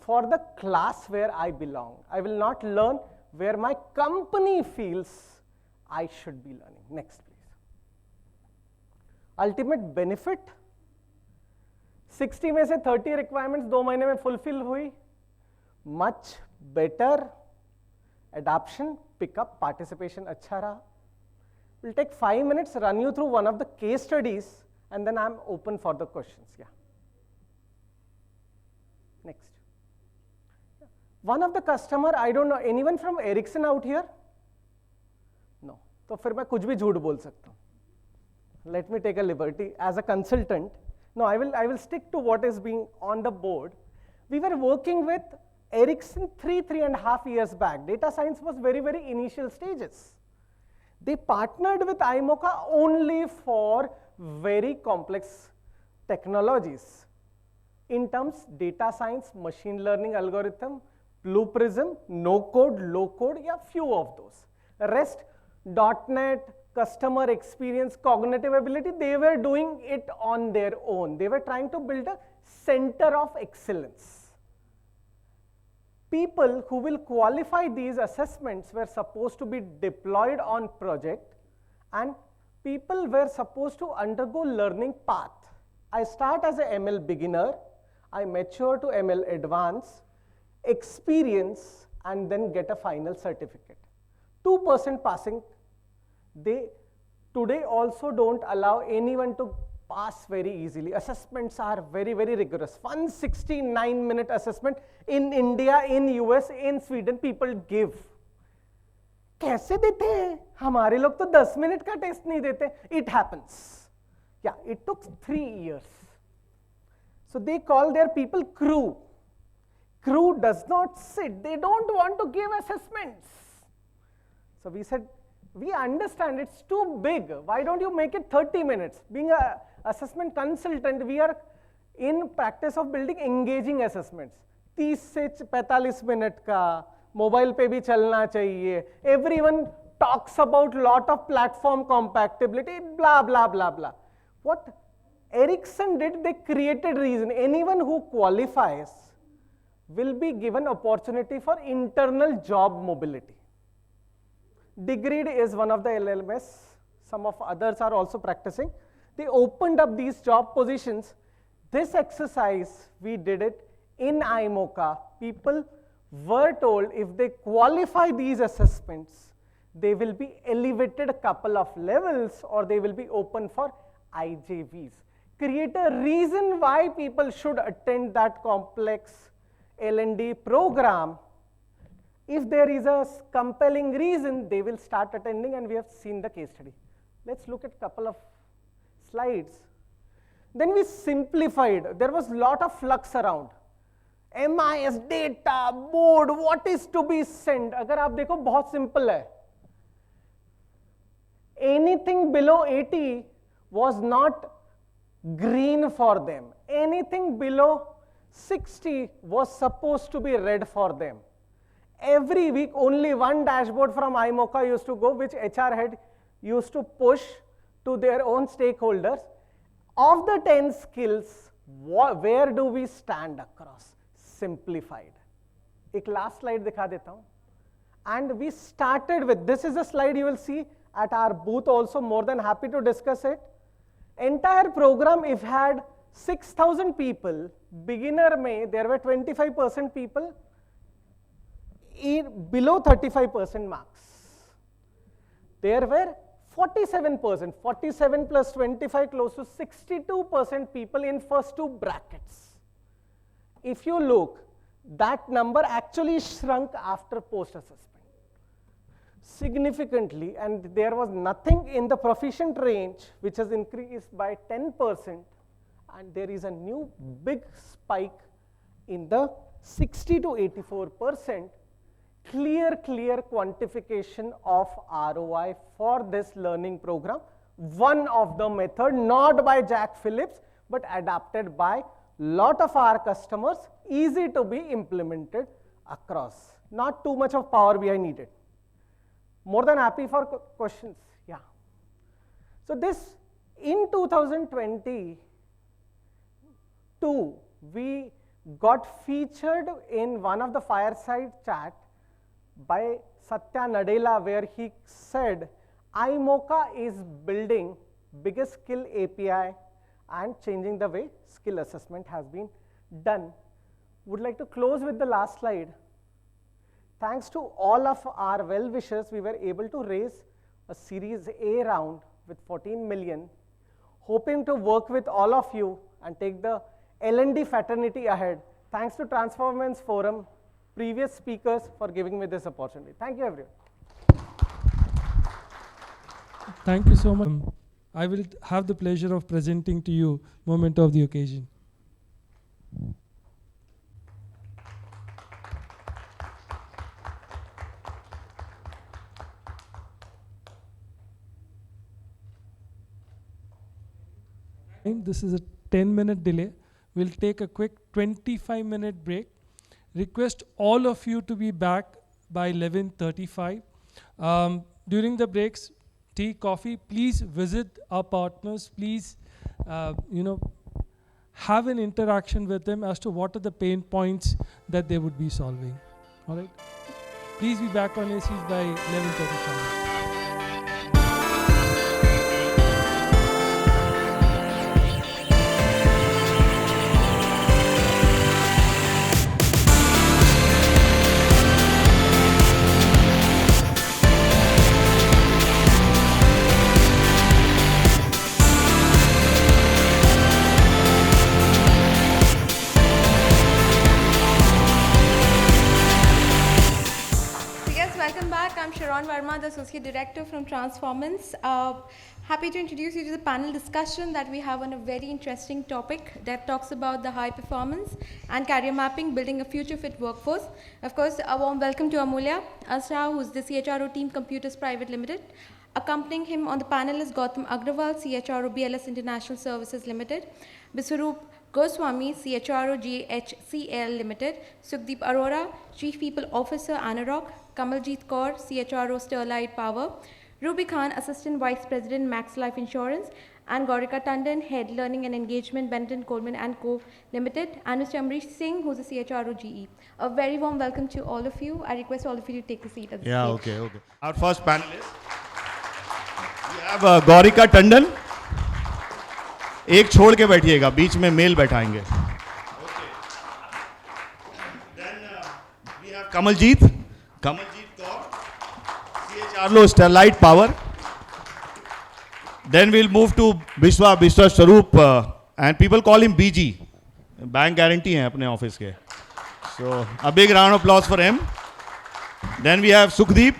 for the class where I belong. I will not learn where my company feels I should be learning. Next, please. Ultimate benefit. 60 में से 30 requirements 2 महीने में fulfill हुई. Much better adoption, pickup, participation अच्छा रहा. We'll take 5 minutes, run you through one of the case studies, and then I'm open for the questions. Yeah. Next. One of the customer, I don't know, anyone from Ericsson out here? No. तो फिर मैं कुछ भी झूठ बोल सकता हूँ. Let me take a liberty as a consultant. No, I will stick to what is being on the board. We were working with Ericsson 3.5 years back. Data science was very, very initial stages. They partnered with iMocha only for very complex technologies. In terms data science, machine learning algorithm, Blue Prism, no code, low code, yeah, few of those. Rest, .NET, customer experience, cognitive ability, they were doing it on their own. They were trying to build a center of excellence. People who will qualify these assessments were supposed to be deployed on project, and people were supposed to undergo learning path. I start as a ML beginner, I mature to ML advanced, experience, and then get a final certificate. 2% passing. They today also don't allow anyone to pass very easily. Assessments are very, very rigorous. 169-minute assessment in India, in US, in Sweden, people give. कैसे देते हैं? हमारे लोग तो 10 minute का test नहीं देते. It happens. Yeah, it took 3 years. So they call their people crew. Crew does not sit. They don't want to give assessments. So we said, We understand it's too big. Why don't you make it 30 minutes? Being an assessment consultant, we are in practice of building engaging assessments. 30 से 45 minute का mobile पे भी चलना चाहिए. Everyone talks about lot of platform compatibility, blah, blah, blah, blah. What Ericsson did, they created reason. Anyone who qualifies will be given opportunity for internal job mobility. Degreed is one of the LLMs. Some of others are also practicing. They opened up these job positions. This exercise, we did it in iMocha. People were told if they qualify these assessments, they will be elevated a couple of levels or they will be open for IJVs. Create a reason why people should attend that complex L&D program. If there is a compelling reason, they will start attending, and we have seen the case study. Let's look at a couple of slides. Then we simplified. There was a lot of flux around. MIS, data, board, what is to be sent. अगर आप देखो बहुत simple है. Anything below 80 was not green for them. Anything below 60 was supposed to be red for them. Every week, only one dashboard from iMocha used to go, which HR head used to push to their own stakeholders. Of the 10 skills, where do we stand across? Simplified. एक last slide दिखा देता हूँ. And we started with, this is a slide you will see at our booth also, more than happy to discuss it. Entire program, if had 6,000 people, beginner में, there were 25% people below 35% marks. There were 47%, 47 plus 25, close to 62% people in first two brackets. If you look, that number actually shrunk after post-assessment significantly, and there was nothing in the proficient range, which has increased by 10%, and there is a new big spike in the 60 to 84%. Clear quantification of ROI for this learning program. One of the method, not by Jack Phillips, but adapted by lot of our customers, easy to be implemented across. Not too much of Power BI needed. More than happy for questions. Yeah. So this, in 2022, we got featured in one of the fireside chat by Satya Nadella, where he said, iMocha is building biggest skill API and changing the way skill assessment has been done. Would like to close with the last slide. Thanks to all of our well-wishers, we were able to raise a Series A round with 14 million, hoping to work with all of you and take the L&D fraternity ahead. Thanks to Transformance Forum, previous speakers, for giving me this opportunity. Thank you, everyone. Thank you so much. I will have the pleasure of presenting to you moment of the occasion. This is a 10-minute delay. We'll take a quick 25-minute break. Request all of you to be back by 11:35. During the breaks, tea, coffee, please visit our partners. Please, have an interaction with them as to what are the pain points that they would be solving. All right? Please be back on your seats by 11:35. The Associate Director from Transformance. Happy to introduce you to the panel discussion that we have on a very interesting topic that talks about the high performance and career mapping, building a future fit workforce. Of course, a warm welcome to Amulya Asra, who's the CHRO Team Computers Private Limited. Accompanying him on the panel is Gautam Agrawal, CHRO BLS International Services Limited, Biswaroop Goswami, CHRO GHCL Limited, Sukhdeep Arora, Chief People Officer Anurag, Kamaljeet Kaur, CHRO Sterlite Power, Ruby Khan, Assistant Vice President, Max Life Insurance, and Gaurika Tandon, Head Learning and Engagement, Benton Coleman & Co. Limited, and Mr. Amrish Singh, who's the CHRO GE. A very warm welcome to all of you. I request all of you to take a seat at the stage. Okay. Our first panelist, we have Gaurika Tandon. एक छोड़ के बैठिएगा, बीच में mail बैठाएंगे. Then we have Kamaljeet Kaur, CHRO Sterlite Power. Then we'll move to Biswa Swaroop, and people call him BG. Bank guarantee है अपने office के. So a big round of applause for him. Then we have Sukhdeep.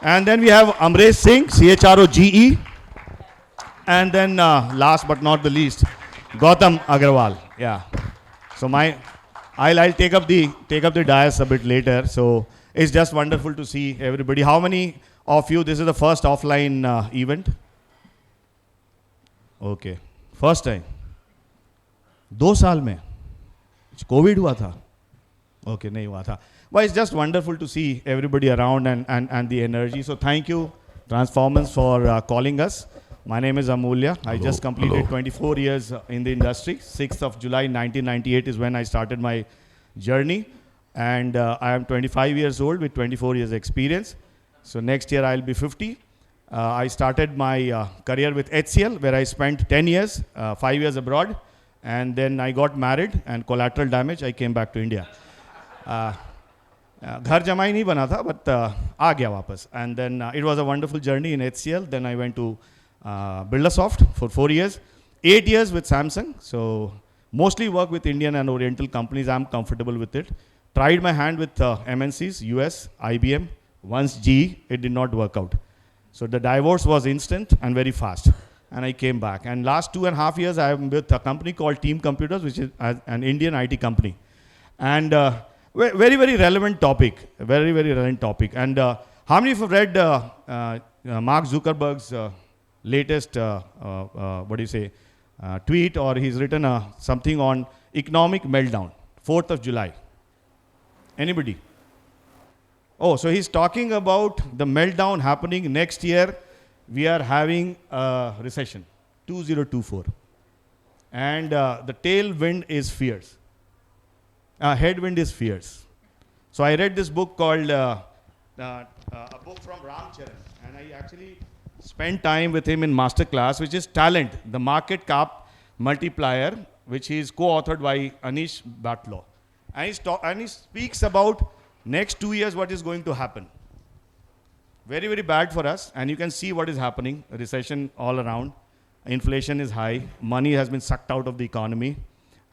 And then we have Amresh Singh, CHRO GE. And then last but not the least, Gautam Agrawal. Yeah. So I'll take up the dais a bit later. So it's just wonderful to see everybody. How many of you, this is the first offline event? Okay. First time. 2 साल में Covid हुआ था? Okay, नहीं हुआ था. But it's just wonderful to see everybody around and the energy. So thank you, Transformance, for calling us. My name is Amulya. I just completed 24 years in the industry. 6th of July 1998 is when I started my journey. And I am 25 years old with 24 years experience. So next year I'll be 50. I started my career with HCL, where I spent 10 years, 5 years abroad. And then I got married, and collateral damage, I came back to India. घर जमाई नहीं बना था, but आ गया वापस. And then it was a wonderful journey in HCL. Then I went to Buildersoft for 4 years, 8 years with Samsung. So mostly work with Indian and Oriental companies. I'm comfortable with it. Tried my hand with MNCs, US, IBM, once GE. It did not work out. So the divorce was instant and very fast. And I came back. And last 2.5 years, I am with a company called Team Computers, which is an Indian IT company. And very, very relevant topic. Very, very relevant topic. And how many of you have read Mark Zuckerberg's latest, tweet, or he's written something on economic meltdown, 4th of July? Anybody? Oh, so he's talking about the meltdown happening next year. We are having a recession, 2024. And the tailwind is fierce. Headwind is fierce. So I read this book called, a book from Ram Charan. And I actually spent time with him in masterclass, which is Talent, the Market Cap Multiplier, which is co-authored by Anish Batlaw. And he speaks about next 2 years what is going to happen. Very, very bad for us, and you can see what is happening. Recession all around. Inflation is high. Money has been sucked out of the economy.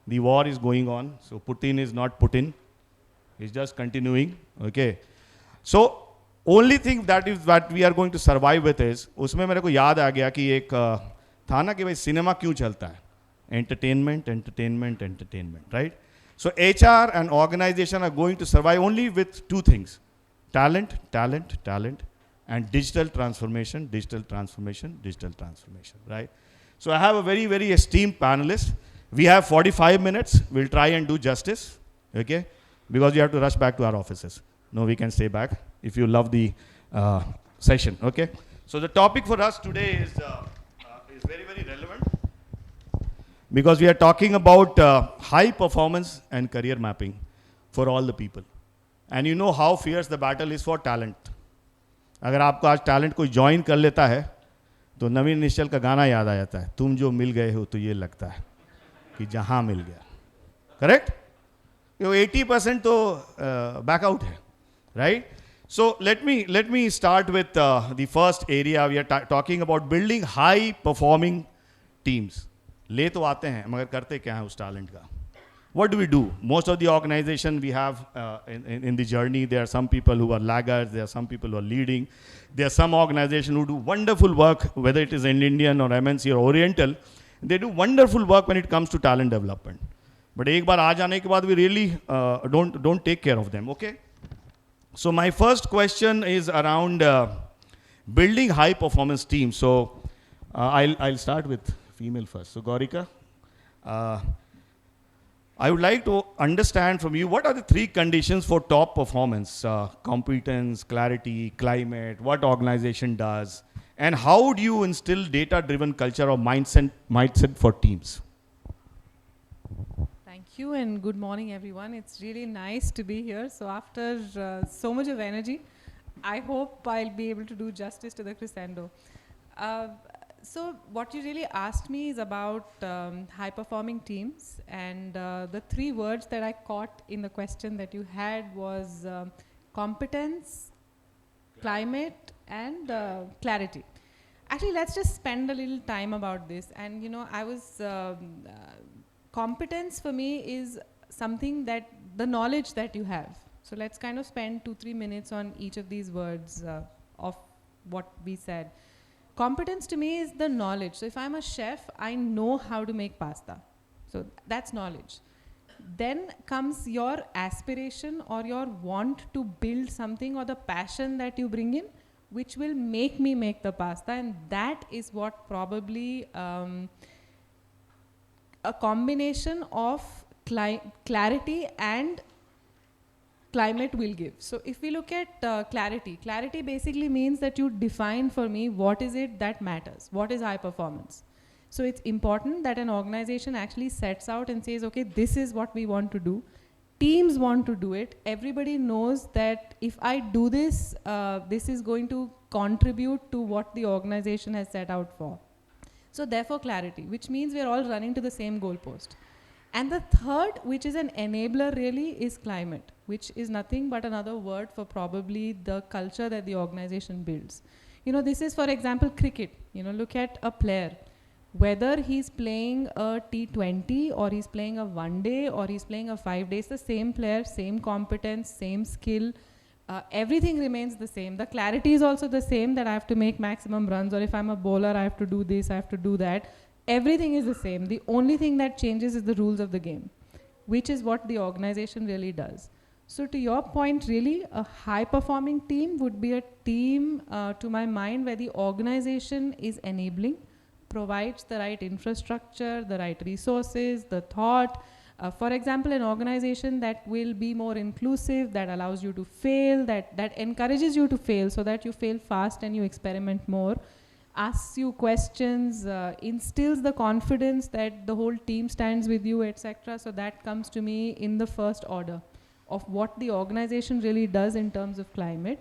The war is going on. So Putin is not Putin. He's just continuing. Okay. So only thing that we are going to survive with is, उसमें मेरे को याद आ गया कि एक था ना कि भाई सिनेमा क्यों चलता है? Entertainment, right? So HR and organization are going to survive only with 2 things. Talent, and digital transformation, right? So I have a very, very esteemed panelist. We have 45 minutes. We'll try and do justice, okay? Because we have to rush back to our offices. No, we can stay back if you love the session, okay? So the topic for us today is very, very relevant, because we are talking about high performance and career mapping for all the people. And you know how fierce the battle is for talent. अगर आपको आज talent कोई join कर लेता है तो नवीन निश्चल का गाना याद आ जाता है, तुम जो मिल गए हो तो ये लगता है कि जहां मिल गया. करेक्ट? 80% तो बैकआउट है, right? So let me start with the first area. We are talking about building high performing teams. ले तो आते हैं मगर करते क्या है उस टैलेंट का? what do we do? Most of the organization we have in the journey, there are some people who are laggards, there are some people who are leading. There are some organizations who do wonderful work, whether it is in Indian or MNC or Oriental. They do wonderful work when it comes to talent development. But एक बार आ जाने के बाद we really don't take care of them, okay? So my first question is around building high performance teams. So I'll start with female first. So Gaurika, I would like to understand from you, what are the 3 conditions for top performance? Competence, clarity, climate, what organization does, and how do you instill data-driven culture or mindset for teams? Thank you and good morning everyone. It's really nice to be here. So after so much of energy, I hope I'll be able to do justice to the crescendo. So what you really asked me is about high-performing teams, and the 3 words that I caught in the question that you had was competence, climate, and clarity. Actually, let's just spend a little time about this. And you know, competence for me is something that the knowledge that you have. So let's kind of spend 2-3 minutes on each of these words of what we said. Competence to me is the knowledge. So if I'm a chef, I know how to make pasta. So that's knowledge. Then comes your aspiration or your want to build something, or the passion that you bring in, which will make me make the pasta. And that is what probably a combination of clarity and climate will give. So if we look at clarity basically means that you define for me what is it that matters, what is high performance. So it's important that an organization actually sets out and says, okay, this is what we want to do. Teams want to do it. Everybody knows that if I do this, this is going to contribute to what the organization has set out for. So therefore clarity, which means we're all running to the same goalpost. And the third, which is an enabler really, is climate, which is nothing but another word for probably the culture that the organization builds. You know, this is, for example, cricket. You know, look at a player. Whether he's playing a T20 or he's playing a 1-day or he's playing a 5-day, it's the same player, same competence, same skill. Everything remains the same. The clarity is also the same, that I have to make maximum runs, or if I'm a bowler, I have to do this, I have to do that. Everything is the same. The only thing that changes is the rules of the game, which is what the organization really does. So to your point, really, a high-performing team would be a team, to my mind, where the organization is enabling, provides the right infrastructure, the right resources, the thought. For example, an organization that will be more inclusive, that allows you to fail, that encourages you to fail so that you fail fast and you experiment more, asks you questions, instills the confidence that the whole team stands with you, etc. So that comes to me in the first order of what the organization really does in terms of climate.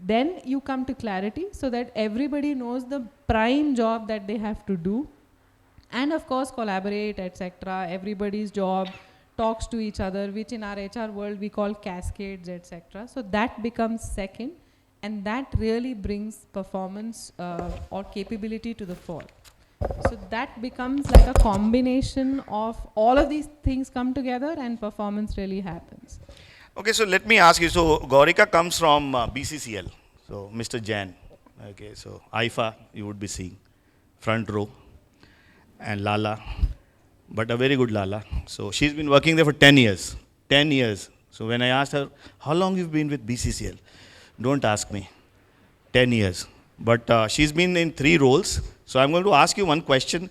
Then you come to clarity, so that everybody knows the prime job that they have to do, and of course collaborate, etc. Everybody's job talks to each other, which in our HR world we call cascades, etc. So that becomes second, and that really brings performance or capability to the fore. So that becomes like a combination of all of these things come together and performance really happens. Okay, so let me ask you, so Gaurika comes from BCCL, so Mr. Jain, okay, so IFA you would be seeing, front row, and Lala, but a very good Lala. So she's been working there for 10 years, 10 years. So when I asked her, how long you've been with BCCL? Don't ask me, 10 years. But she's been in 3 roles. So I'm going to ask you one question.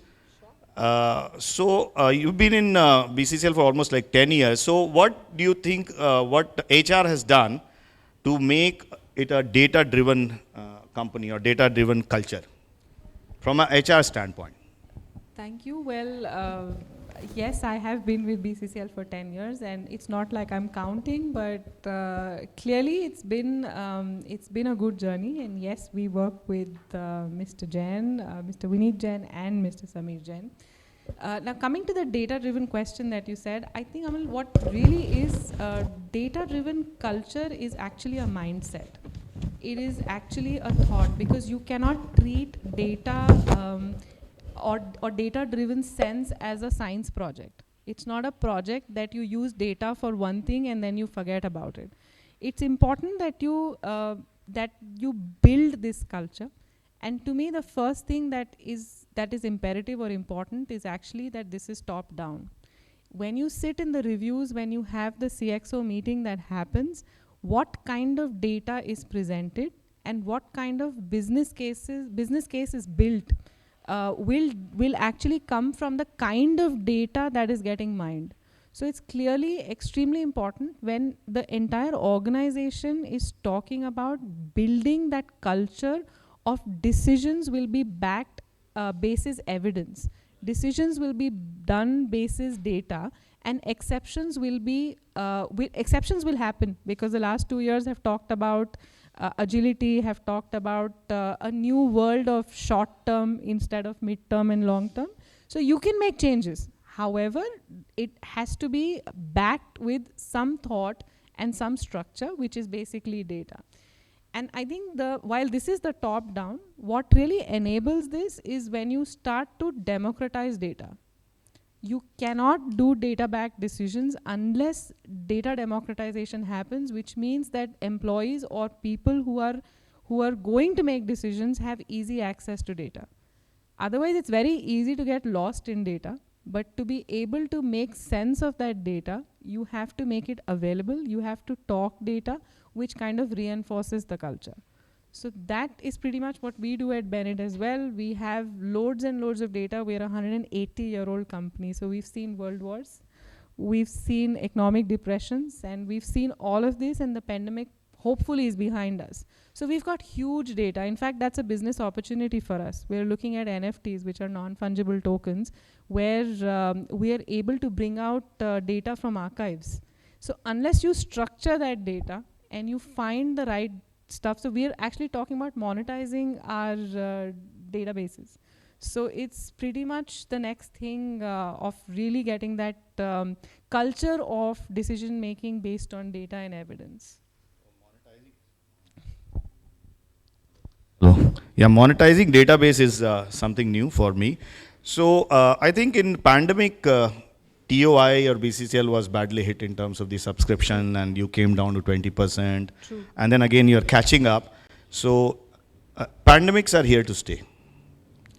So you've been in BCCL for almost like 10 years. So what do you think what HR has done to make it a data-driven company or data-driven culture from an HR standpoint? Thank you. Well, yes, I have been with BCCL for 10 years, and it's not like I'm counting, but clearly it's been a good journey. And yes, we work with Mr. Jain, Mr. Vineet Jain, and Mr. Samir Jain. Now, coming to the data-driven question that you said, I think, Amal, what really is data-driven culture is actually a mindset. It is actually a thought, because you cannot treat data or data-driven sense as a science project. It's not a project that you use data for one thing and then you forget about it. It's important that you build this culture. And to me, the first thing that is imperative or important is actually that this is top down. When you sit in the reviews, when you have the CXO meeting that happens, what kind of data is presented and what kind of business case is built will actually come from the kind of data that is getting mined. So it's clearly extremely important when the entire organization is talking about building that culture of decisions will be backed basis evidence. Decisions will be done basis data, and exceptions will happen, because the last 2 years have talked about agility, have talked about a new world of short term instead of mid term and long term. So you can make changes. However, it has to be backed with some thought and some structure, which is basically data. And I think while this is the top down, what really enables this is when you start to democratize data. You cannot do data-backed decisions unless data democratization happens, which means that employees or people who are going to make decisions have easy access to data. Otherwise, it's very easy to get lost in data, but to be able to make sense of that data, you have to make it available, you have to talk data, which kind of reinforces the culture. So that is pretty much what we do at Bennett as well. We have loads and loads of data. We're a 180-year-old company, so we've seen world wars, we've seen economic depressions, and we've seen all of this, and the pandemic hopefully is behind us. So we've got huge data. In fact, that's a business opportunity for us. We're looking at NFTs, which are non-fungible tokens, where we are able to bring out data from archives. So unless you structure that data and you find the right stuff, so we're actually talking about monetizing our databases. So it's pretty much the next thing of really getting that culture of decision making based on data and evidence. Yeah, monetizing database is something new for me. So I think in pandemic, TOI or BCCL was badly hit in terms of the subscription, and you came down to 20%. True. And then again, you're catching up. So pandemics are here to stay.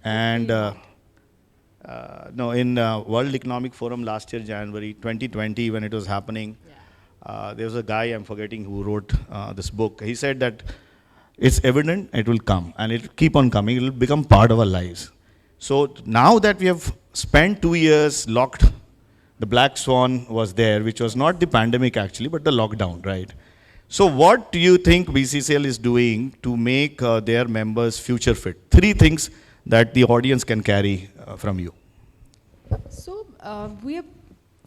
And in World Economic Forum last year, January 2020, when it was happening, there was a guy, I'm forgetting, who wrote this book. He said that it's evident, it will come, and it will keep on coming. It will become part of our lives. So now that we have spent 2 years locked, the black swan was there, which was not the pandemic actually, but the lockdown, right? So what do you think BCCL is doing to make their members future fit? 3 things that the audience can carry from you. So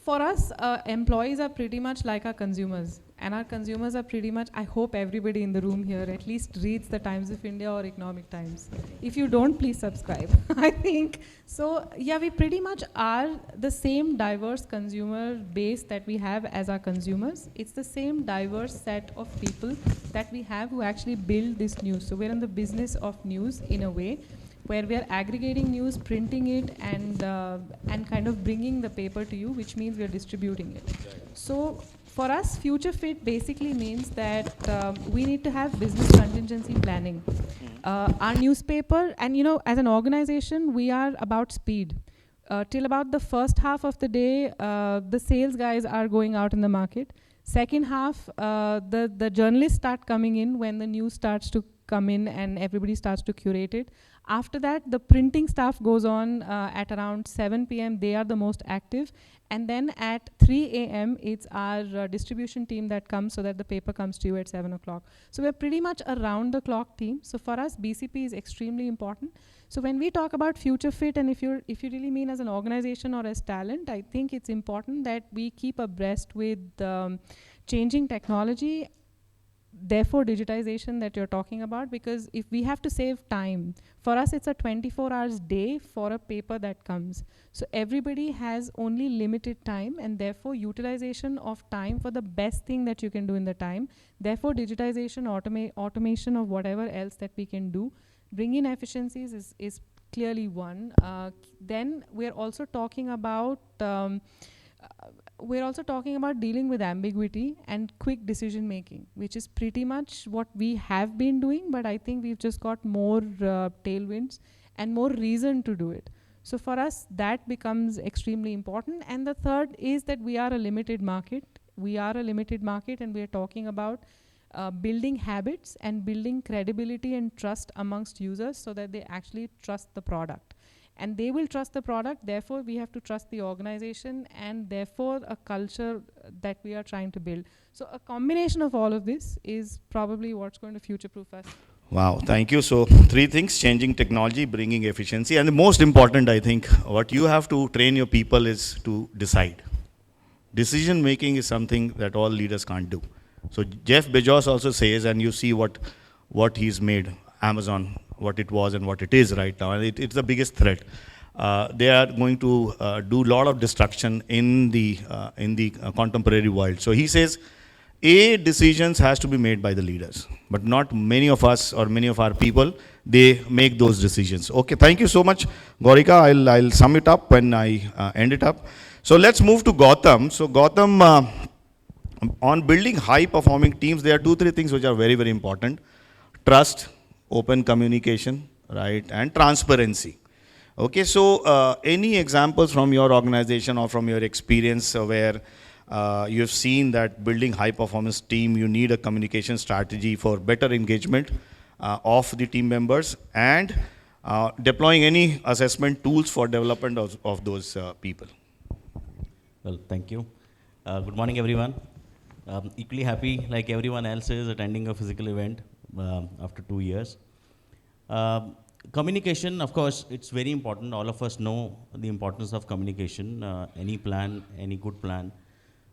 for us, employees are pretty much like our consumers. And our consumers are pretty much, I hope everybody in the room here at least reads the Times of India or Economic Times. If you don't, please subscribe. I think, so yeah, we pretty much are the same diverse consumer base that we have as our consumers. It's the same diverse set of people that we have who actually build this news. So we're in the business of news in a way, where we are aggregating news, printing it, and kind of bringing the paper to you, which means we are distributing it. So for us, future fit basically means that we need to have business contingency planning. Our newspaper, and as an organization, we are about speed. Till about the first half of the day, the sales guys are going out in the market. Second half, the journalists start coming in when the news starts to come in and everybody starts to curate it. After that, the printing staff goes on at around 7 p.m. They are the most active. And then at 3 a.m., it's our distribution team that comes so that the paper comes to you at 7 o'clock. So we're pretty much a round-the-clock team. So for us, BCP is extremely important. So when we talk about future fit, and if you really mean as an organization or as talent, I think it's important that we keep abreast with changing technology, therefore digitization that you're talking about, because if we have to save time, for us it's a 24 hours day for a paper that comes. So everybody has only limited time, and therefore utilization of time for the best thing that you can do in the time. Therefore digitization, automation of whatever else that we can do, bring in efficiencies is clearly one. Then we're also talking about we're also talking about dealing with ambiguity and quick decision making, which is pretty much what we have been doing, but I think we've just got more tailwinds and more reason to do it. So for us, that becomes extremely important. And the third is that we are a limited market. We are a limited market, and we are talking about building habits and building credibility and trust amongst users so that they actually trust the product. And they will trust the product, therefore we have to trust the organization, and therefore a culture that we are trying to build. So a combination of all of this is probably what's going to future-proof us. Wow, thank you. So 3 things: changing technology, bringing efficiency, and the most important, I think, what you have to train your people is to decide. Decision making is something that all leaders can't do. So Jeff Bezos also says, and you see what he's made, Amazon, what it was and what it is right now, and it's the biggest threat. They are going to do a lot of destruction in the contemporary world. So he says, decisions has to be made by the leaders, but not many of us or many of our people, they make those decisions. Okay, thank you so much, Gaurika. I'll sum it up when I end it up. So let's move to Gautam. So Gautam, on building high-performing teams, there are 2-3 things which are very, very important. Trust, open communication, right, and transparency. Okay, so any examples from your organization or from your experience where you have seen that building high-performance team, you need a communication strategy for better engagement of the team members, and deploying any assessment tools for development of those people? Well, thank you. Good morning, everyone. Equally happy, like everyone else is, attending a physical event after 2 years. Communication, of course, it's very important. All of us know the importance of communication. Any plan, any good plan,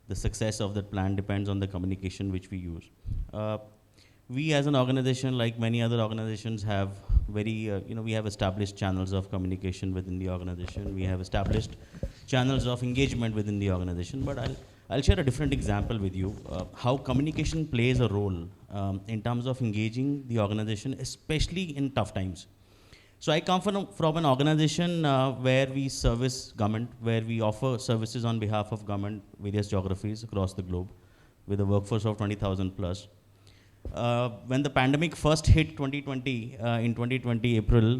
the success of that plan depends on the communication which we use. We as an organization, like many other organizations, have we have established channels of communication within the organization. We have established channels of engagement within the organization, but I'll share a different example with you, how communication plays a role in terms of engaging the organization, especially in tough times. So I come from an organization where we service government, where we offer services on behalf of government, various geographies across the globe, with a workforce of 20,000 plus. When the pandemic first hit 2020, in 2020 April,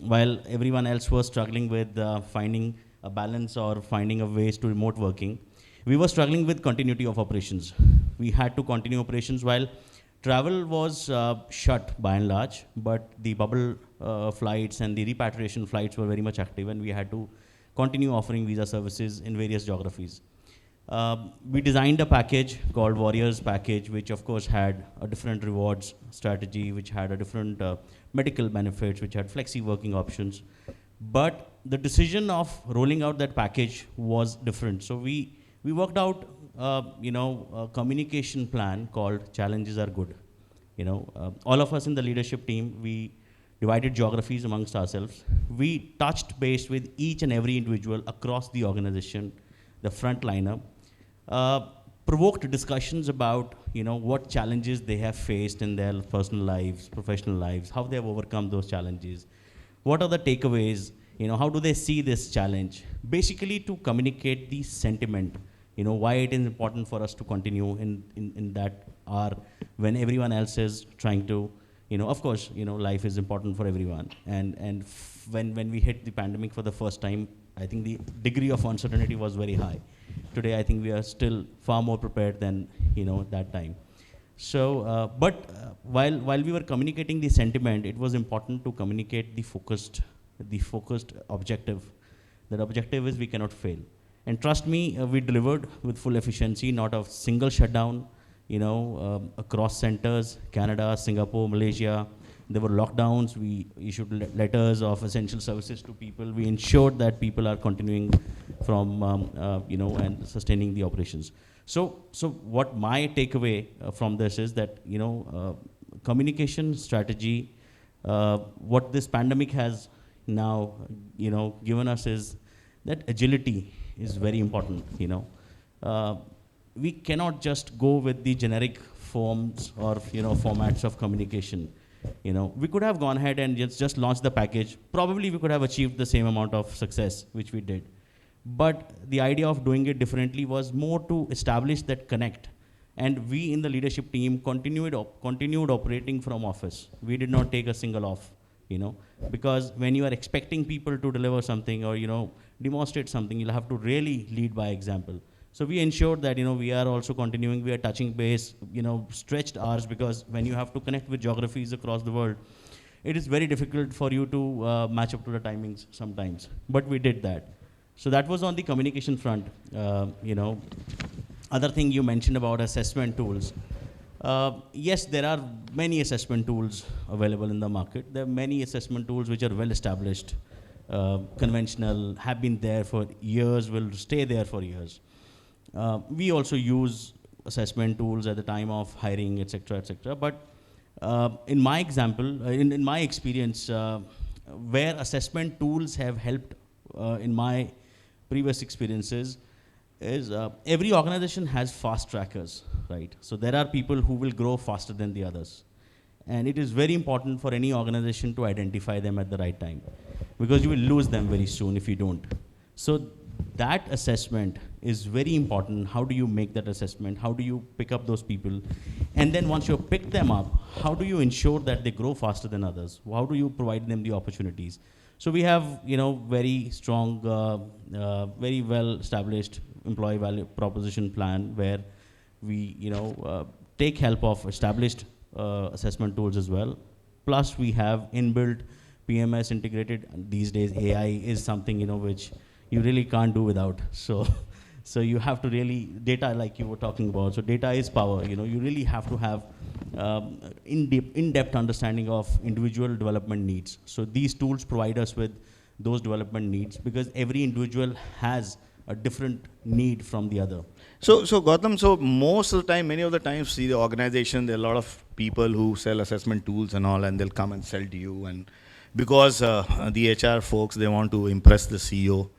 while everyone else was struggling with finding a balance or finding a ways to remote working, we were struggling with continuity of operations. We had to continue operations while travel was shut by and large, but the bubble flights and the repatriation flights were very much active, and we had to continue offering visa services in various geographies. We designed a package called Warriors Package, which of course had a different rewards strategy, which had a different medical benefits, which had flexi working options. But the decision of rolling out that package was different. So we worked out a communication plan called Challenges Are Good. All of us in the leadership team, we divided geographies amongst ourselves. We touched base with each and every individual across the organization, the frontliner, provoked discussions about what challenges they have faced in their personal lives, professional lives, how they have overcome those challenges, what are the takeaways, how do they see this challenge, basically to communicate the sentiment, why it is important for us to continue in that hour when everyone else is trying to, of course, life is important for everyone. And when we hit the pandemic for the first time, I think the degree of uncertainty was very high. Today, I think we are still far more prepared than that time. So, while we were communicating the sentiment, it was important to communicate the focused objective. That objective is we cannot fail. And trust me, we delivered with full efficiency, not a single shutdown. Across centers, Canada, Singapore, Malaysia. There were lockdowns. We issued letters of essential services to people. We ensured that people are continuing from, and sustaining the operations. So what my takeaway from this is that, communication strategy, what this pandemic has now, given us is that agility is very important, we cannot just go with the generic forms or formats of communication. We could have gone ahead and just launched the package. Probably we could have achieved the same amount of success which we did. But the idea of doing it differently was more to establish that connect. And we in the leadership team continued operating from office. We did not take a single off, because when you are expecting people to deliver something or, demonstrate something, you'll have to really lead by example. So we ensured that, we are also continuing, we are touching base, stretched hours, because when you have to connect with geographies across the world, it is very difficult for you to match up to the timings sometimes. But we did that. So that was on the communication front. Other thing you mentioned about assessment tools. Yes, there are many assessment tools available in the market. There are many assessment tools which are well established, conventional, have been there for years, will stay there for years. We also use assessment tools at the time of hiring, etc., etc. But in my example, in my experience, where assessment tools have helped in my previous experiences is every organization has fast trackers, right? So there are people who will grow faster than the others. And it is very important for any organization to identify them at the right time, because you will lose them very soon if you don't. So that assessment is very important. How do you make that assessment? How do you pick up those people? And then once you pick them up, how do you ensure that they grow faster than others? How do you provide them the opportunities? So we have, very strong, very well established employee value proposition plan where we, take help of established assessment tools as well. Plus we have inbuilt PMS integrated. These days AI is something, which you really can't do without. So you have to really, data like you were talking about, so data is power. You really have to have in-depth understanding of individual development needs. So these tools provide us with those development needs, because every individual has a different need from the other. So Gautam, so most of the time, many of the times, see the organization, there are a lot of people who sell assessment tools and all, and they'll come and sell to you. And because the HR folks, they want to impress the CEO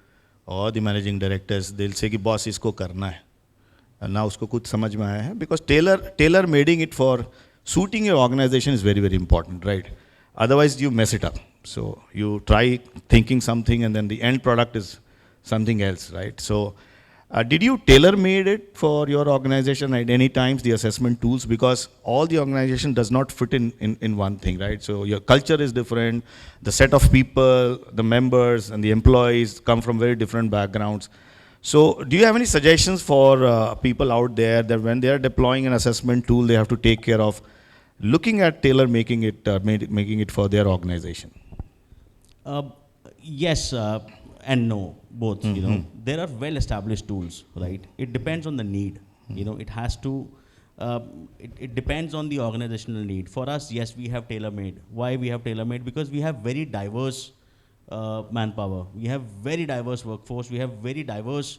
or the managing directors, they'll say कि boss इसको करना है, and now उसको कुछ समझ में आया है, because tailor making it for suiting your organization is very, very important, right? Otherwise you mess it up. So you try thinking something and then the end product is something else, right? So did you tailor made it for your organization at any times, the assessment tools? Because all the organization does not fit in one thing, right? So your culture is different, the set of people, the members and the employees come from very different backgrounds. So do you have any suggestions for people out there that when they are deploying an assessment tool, they have to take care of looking at tailor making it for their organization? Yes and no, both. There are well-established tools, right? It depends on the need. It has to. It depends on the organizational need. For us, yes, we have tailor-made. Why we have tailor-made? Because we have very diverse manpower. We have very diverse workforce. We have very diverse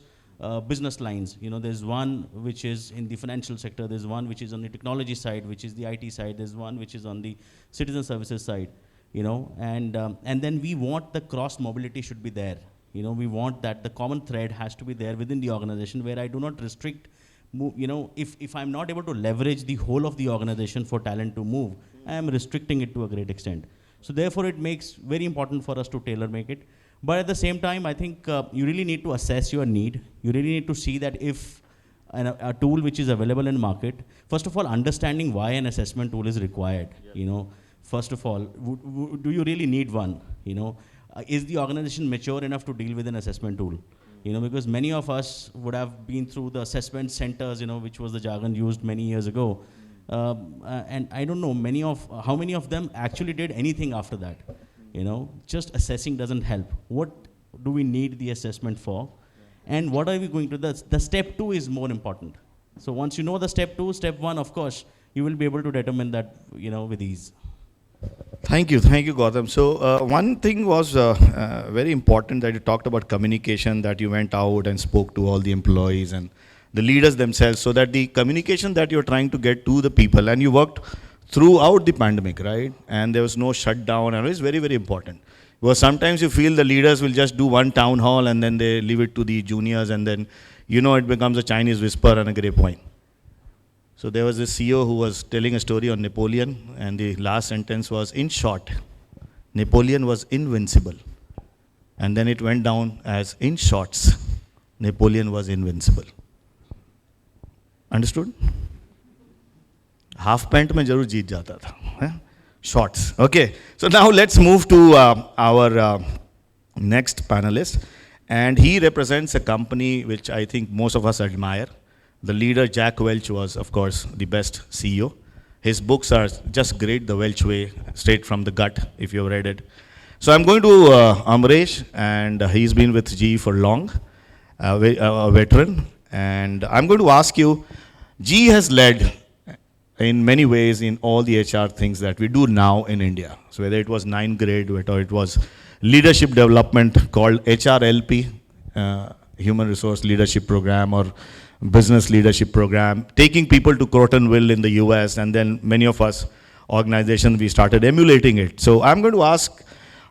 business lines. There's one which is in the financial sector. There's one which is on the technology side, which is the IT side. There's one which is on the citizen services side. And then we want the cross mobility should be there. We want that the common thread has to be there within the organization, where I do not restrict, if I'm not able to leverage the whole of the organization for talent to move, I am restricting it to a great extent. So therefore it makes very important for us to tailor make it. But at the same time, I think you really need to assess your need. You really need to see that if a tool which is available in market, first of all, understanding why an assessment tool is required. First of all, do you really need one? Is the organization mature enough to deal with an assessment tool? Because many of us would have been through the assessment centers, which was the jargon used many years ago. And I don't know how many of them actually did anything after that. Just assessing doesn't help. What do we need the assessment for? And what are we going to, the step 2 is more important. So once you know the step 2, step 1, of course, you will be able to determine that, with ease. Thank you, Gautam. So one thing was very important that you talked about communication, that you went out and spoke to all the employees and the leaders themselves, so that the communication that you're trying to get to the people, and you worked throughout the pandemic, right? And there was no shutdown, and it was very, very important. Because sometimes you feel the leaders will just do one town hall and then they leave it to the juniors, and then, it becomes a Chinese whisper and a grapevine. So there was this CEO who was telling a story on Napoleon, and the last sentence was, in short, Napoleon was invincible. And then it went down as in shorts. Napoleon was invincible. Understood? Half pant mein jarur jeet jata tha. Shorts. Okay. So now let's move to our next panelist. And he represents a company which I think most of us admire. The leader, Jack Welch, was, of course, the best CEO. His books are just great, The Welch Way, straight from the gut, if you've read it. So I'm going to Amresh, and he's been with GE for long, a veteran. And I'm going to ask you, GE has led in many ways in all the HR things that we do now in India. So whether it was 9 grade, whether it was leadership development called HRLP, Human Resource Leadership Program, or Business Leadership Program, taking people to Crotonville in the US, and then many of us organizations, we started emulating it. So I'm going to ask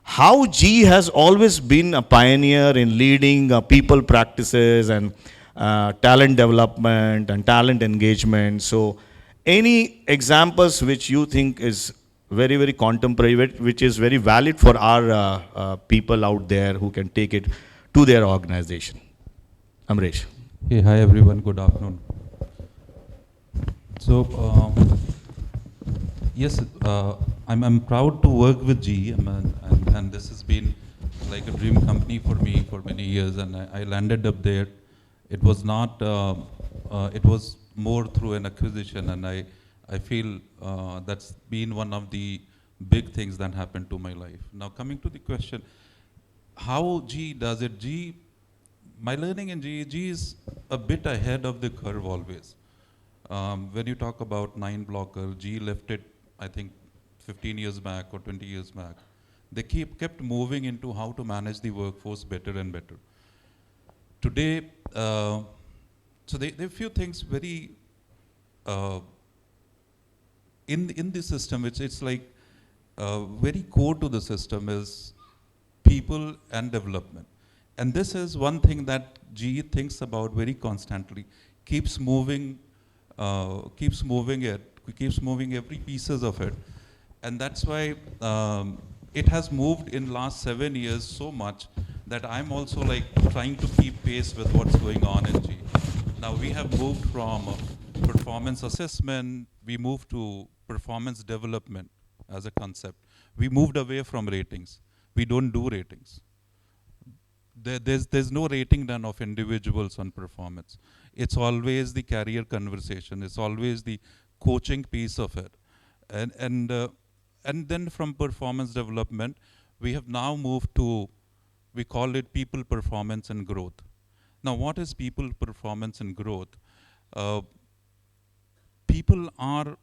how GE has always been a pioneer in leading people practices and talent development and talent engagement. So any examples which you think is very, very contemporary, which is very valid for our people out there who can take it to their organization? Amresh. Hey, hi everyone, good afternoon. So, yes, I'm proud to work with GE, and this has been like a dream company for me for many years, and I landed up there. It was not, it was more through an acquisition, and I feel that's been one of the big things that happened to my life. Now coming to the question, how GE does it? My learning in GE is a bit ahead of the curve always. When you talk about 9 blocker, GE left it, I think, 15 years back or 20 years back. They kept moving into how to manage the workforce better and better. Today, so there are few things very, in the system, it's like very core to the system is people and development. And this is one thing that GE thinks about very constantly, keeps moving every pieces of it. And that's why it has moved in last 7 years so much that I'm also like trying to keep pace with what's going on in GE. Now we have moved from performance assessment, we moved to performance development as a concept. We moved away from ratings. We don't do ratings. There's no rating done of individuals on performance. It's always the career conversation. It's always the coaching piece of it. And then from performance development, we have now moved to, we call it people performance and growth. Now what is people performance and growth? People are,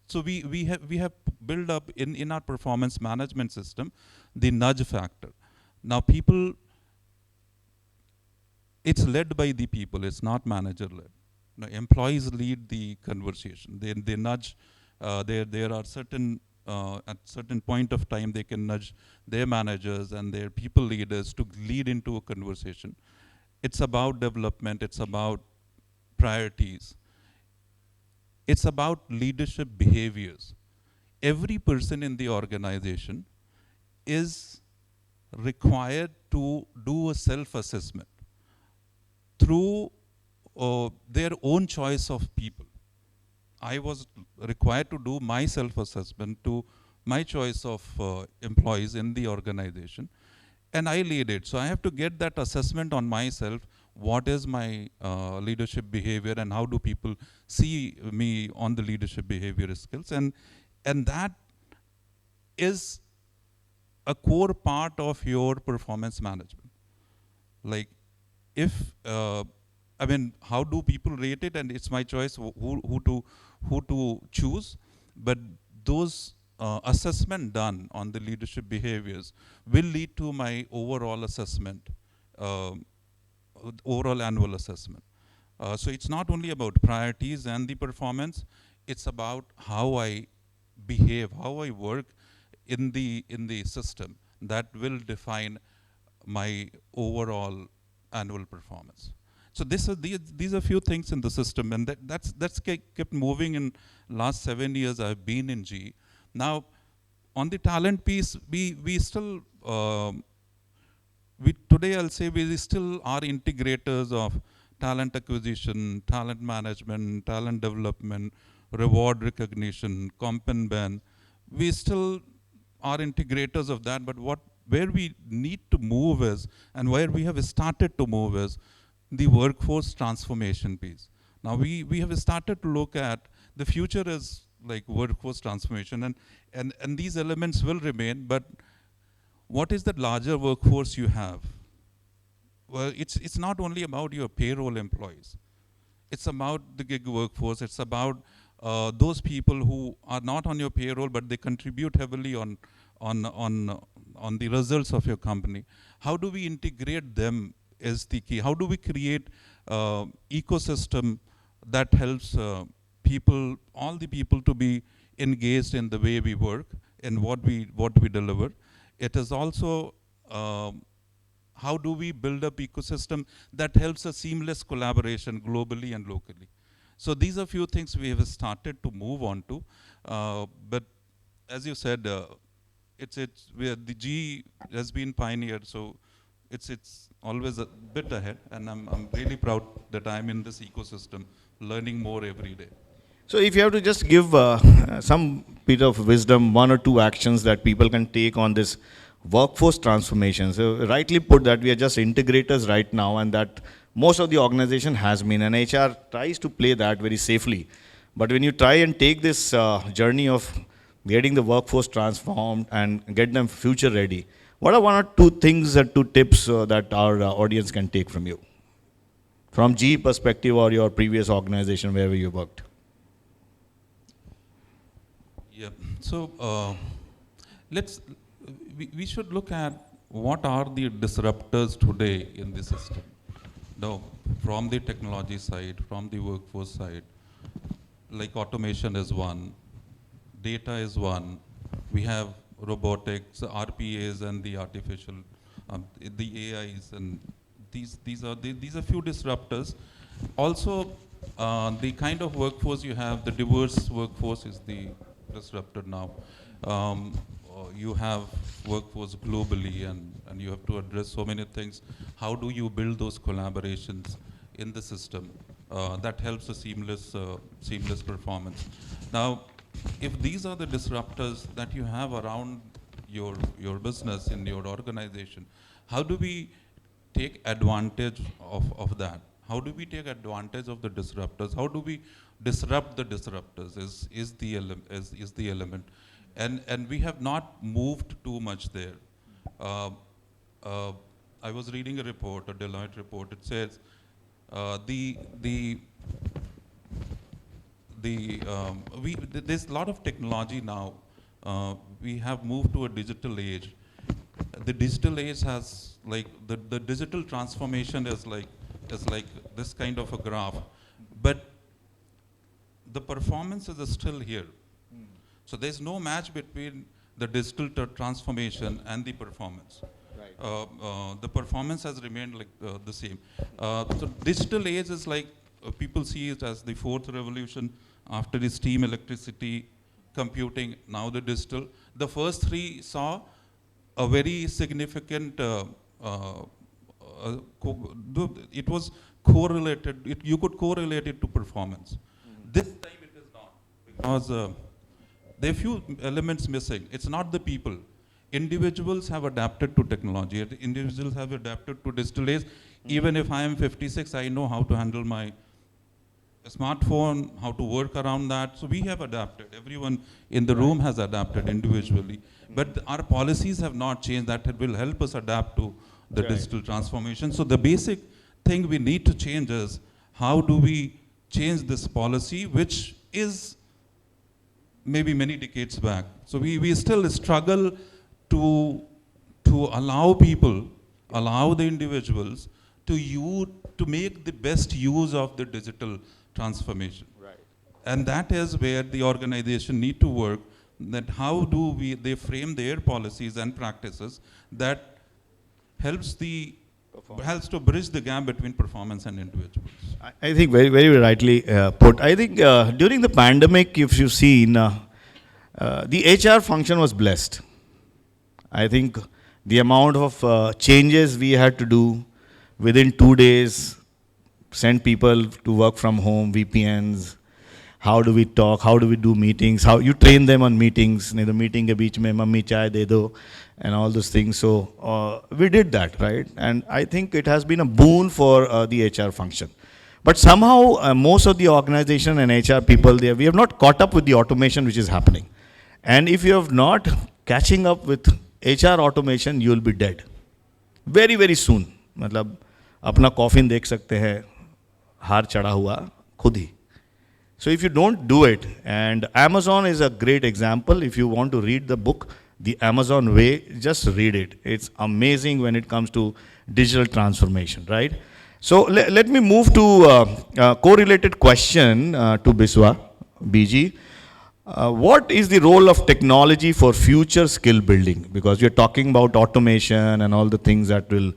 so we have built up in our performance management system the nudge factor. Now people, it's led by the people, it's not manager led. Now employees lead the conversation. They nudge, there are certain, at certain point of time they can nudge their managers and their people leaders to lead into a conversation. It's about development, it's about priorities. It's about leadership behaviors. Every person in the organization is required to do a self-assessment through their own choice of people. I was required to do my self-assessment to my choice of employees in the organization, and I lead it. So I have to get that assessment on myself. What is my leadership behavior and how do people see me on the leadership behavior skills? And that is a core part of your performance management. Like if, I mean, how do people rate it? And it's my choice who to choose. But those assessment done on the leadership behaviors will lead to my overall assessment, overall annual assessment. So it's not only about priorities and the performance, it's about how I behave, how I work in the system that will define my overall annual performance. So these are few things in the system, and that's kept moving in last 7 years I've been in GE. Now, on the talent piece, we still today I'll say we still are integrators of talent acquisition, talent management, talent development, reward recognition, comp and ben. We still are integrators of that, but where we need to move is, and where we have started to move is, the workforce transformation piece. Now we have started to look at the future as like workforce transformation, and these elements will remain, but what is the larger workforce you have? Well, it's not only about your payroll employees. It's about the gig workforce. It's about those people who are not on your payroll, but they contribute heavily on the results of your company. How do we integrate them is the key. How do we create ecosystem that helps people, all the people, to be engaged in the way we work and what we deliver. It is also how do we build up ecosystem that helps a seamless collaboration globally and locally. So these are few things we have started to move on to, but as you said, the G has been pioneered, so it's always a bit ahead, and I'm really proud that I'm in this ecosystem, learning more every day. So if you have to just give some bit of wisdom, one or two actions that people can take on this workforce transformation. So rightly put that we are just integrators right now, and that most of the organization has been, and HR tries to play that very safely. But when you try and take this journey of getting the workforce transformed and get them future ready, what are one or two things or two tips that our audience can take from you? From G perspective or your previous organization, wherever you worked. Yeah, so we should look at what are the disruptors today in the system. Now, from the technology side, from the workforce side, like automation is one, data is one, we have robotics, RPAs, and the artificial, the AIs, and these are few disruptors. Also, the kind of workforce you have, the diverse workforce is the disruptor now. You have workforce globally, and you have to address so many things. How do you build those collaborations in the system that helps a seamless performance? Now, if these are the disruptors that you have around your business, in your organization, how do we take advantage of that? How do we take advantage of the disruptors? How do we disrupt the disruptors is the element. And we have not moved too much there. I was reading a report, a Deloitte report. It says there's a lot of technology now. We have moved to a digital age. The digital age has the digital transformation is like this kind of a graph, but the performance is still here. So there's no match between the digital transformation and the performance. Right. The performance has remained the same. So digital age is people see it as the fourth revolution after the steam, electricity, computing, now the digital. The first three saw a very significant, it was correlated, you could correlate it to performance. This time it is not, because there are few elements missing. It's not the people. Individuals have adapted to technology. Individuals have adapted to digital age. Even if I am 56, I know how to handle my smartphone, how to work around that. So we have adapted. Everyone in the room has adapted individually. But our policies have not changed. That will help us adapt to the digital transformation. So the basic thing we need to change is how do we change this policy, which is maybe many decades back. So we still struggle to allow people, allow the individuals to make the best use of the digital transformation. Right. And that is where the organization need to work, that how do they frame their policies and practices that helps to bridge the gap between performance and individuals. I think very, very rightly put. I think during the pandemic, if you've seen, the HR function was blessed. I think The amount of changes we had to do within 2 days, send people to work from home, VPNs, how do we talk, how do we do meetings, how you train them on meetings, the meeting ke beech mein mummy chai de do, and all those things. So we did that, right? And I think it has been a boon for the HR function. But somehow most of the organization and HR people there, we have not caught up with the automation which is happening. And if you have not catching up with HR automation, you will be dead. Very, very soon. मतलब अपना coffin देख सकते हैं, हार चढ़ा हुआ खुद ही. So if you don't do it, and Amazon is a great example. If you want to read the book, The Amazon Way, just read it. It's amazing when it comes to digital transformation, right? So let me move to a correlated question to Biswa, BG. What is the role of technology for future skill building? Because you're talking about automation and all the things that will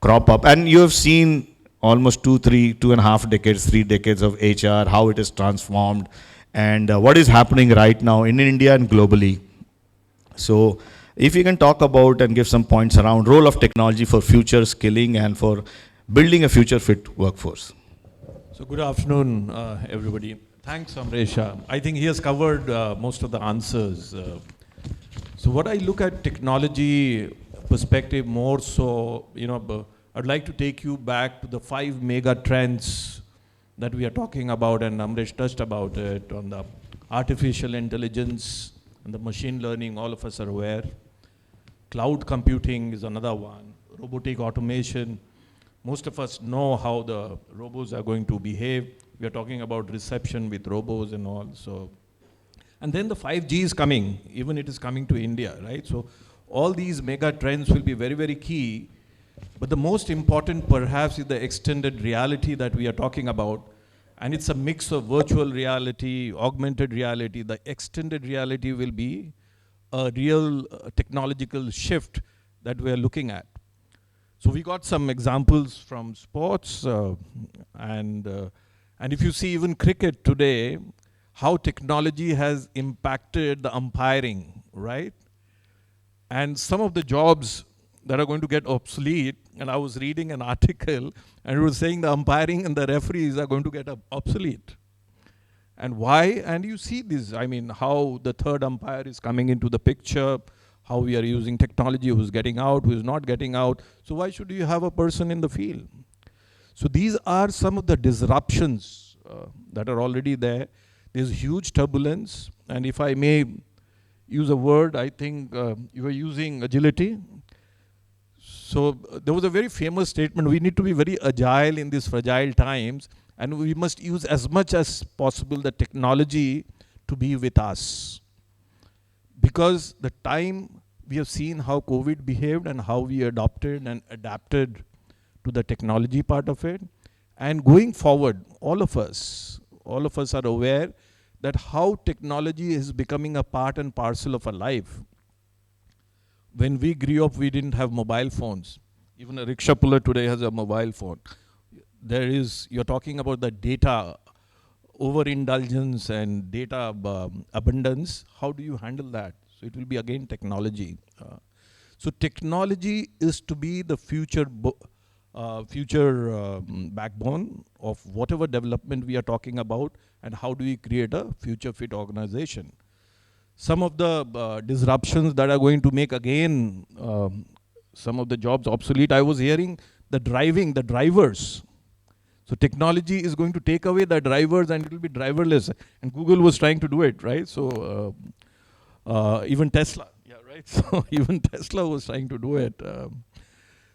crop up. And you have seen almost 2.5 decades, 3 decades of HR, how it is transformed, and what is happening right now in India and globally. So if you can talk about and give some points around role of technology for future skilling and for building a future fit workforce. So good afternoon, everybody. Thanks, Amresh. I think he has covered most of the answers. So what I look at technology perspective more so, I'd like to take you back to the 5 mega trends that we are talking about, and Amresh touched about it, on the artificial intelligence and the machine learning, all of us are aware. Cloud computing is another one. Robotic automation. Most of us know how the robots are going to behave. We are talking about reception with robots and all. So, and then the 5G is coming, even it is coming to India, right? So all these mega trends will be very, very key. But the most important perhaps is the extended reality that we are talking about. And it's a mix of virtual reality, augmented reality. The extended reality will be a real technological shift that we are looking at. So we got some examples from sports, and if you see even cricket today, how technology has impacted the umpiring, right? And some of the jobs that are going to get obsolete, and I was reading an article, and it was saying the umpiring and the referees are going to get obsolete. And why? And you see this, how the third umpire is coming into the picture, how we are using technology, who's getting out, who's not getting out. So why should you have a person in the field? So these are some of the disruptions that are already there. There's huge turbulence, and if I may use a word, I think you were using agility. So there was a very famous statement, we need to be very agile in these fragile times, and we must use as much as possible the technology to be with us. Because the time we have seen how COVID behaved and how we adopted and adapted to the technology part of it. And going forward, all of us are aware that how technology is becoming a part and parcel of our life. When we grew up, we didn't have mobile phones. Even a rickshaw puller today has a mobile phone. You're talking about the data overindulgence and data abundance. How do you handle that? So it will be again technology. So technology is to be the future backbone of whatever development we are talking about, and how do we create a future fit organization. Some of the disruptions that are going to make again some of the jobs obsolete. I was hearing the drivers. So technology is going to take away the drivers and it will be driverless. And Google was trying to do it, right? So even Tesla, right? So even Tesla was trying to do it.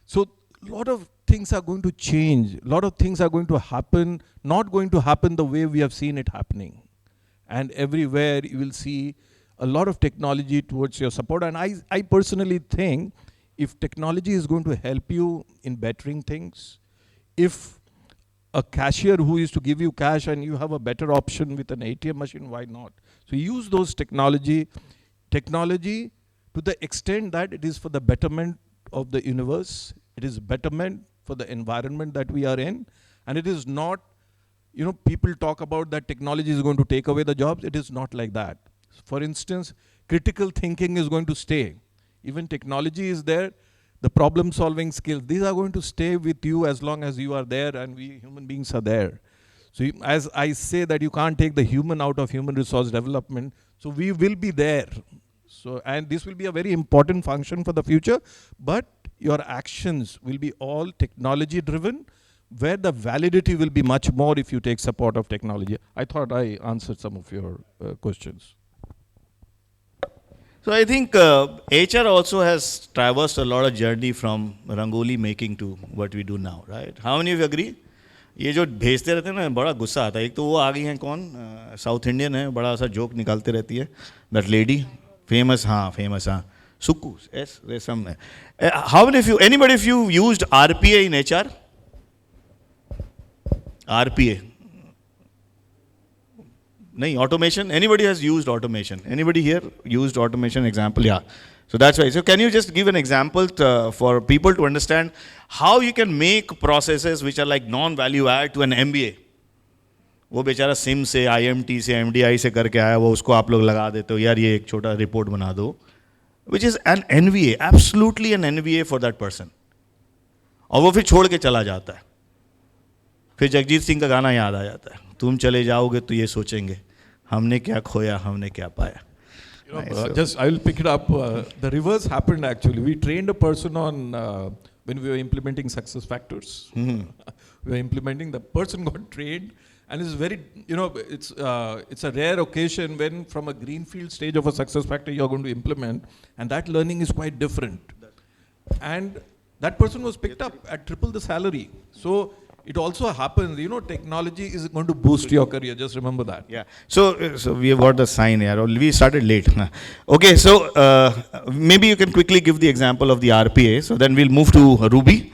So a lot of things are going to change. A lot of things are going to happen, not going to happen the way we have seen it happening. And everywhere you will see a lot of technology towards your support. And I personally think if technology is going to help you in bettering things, if a cashier who used to give you cash and you have a better option with an ATM machine, why not? So use those technology to the extent that it is for the betterment of the universe, it is betterment for the environment that we are in, and it is not, people talk about that technology is going to take away the jobs. It is not like that. For instance, critical thinking is going to stay. Even technology is there. the problem solving skills, these are going to stay with you as long as you are there and we human beings are there. So as I say that you can't take the human out of human resource development, so we will be there. So, and this will be a very important function for the future, but your actions will be all technology driven, where the validity will be much more if you take support of technology. I thought I answered some of your questions. So I think HR also has traversed a lot of journey from Rangoli making to what we do now, right? How many of you agree? ये जो भेजते रहते हैं ना, बड़ा गुस्सा आता है. एक तो वो आ गई हैं कौन, साउथ इंडियन है, बड़ा सा जोक निकालते रहती है, that lady, famous, हाँ, Sukku, yes, there's some. How many of you, anybody of you used RPA in HR? RPA. No, automation. Anybody has used automation? Anybody here used automation example? Yeah. So that's why. So can you just give an example for people to understand how you can make processes which are like non-value add to an MBA? वो बेचारा SIM से, IMT से, MDI से करके आया, वो उसको आप लोग लगा देते हो, यार ये एक छोटा रिपोर्ट बना दो, which is an NVA, absolutely an NVA for that person. और वो फिर छोड़ के चला जाता है. फिर जगजीत सिंह का गाना याद आ जाता है, तुम चले जाओगे तो ये सोचेंगे हमने क्या खोया हमने क्या पाया. Just I will pick it up. The reverse happened actually. We trained a person on when we were implementing success factors. We were implementing, the person got trained, and it's very, it's a rare occasion when from a greenfield stage of a success factor you're going to implement, and that learning is quite different. And that person was picked up at triple the salary. So it also happens, technology is going to boost your career. Just remember that. Yeah. So we have got the sign here. We started late. Okay. So maybe you can quickly give the example of the RPA. So then we'll move to Ruby.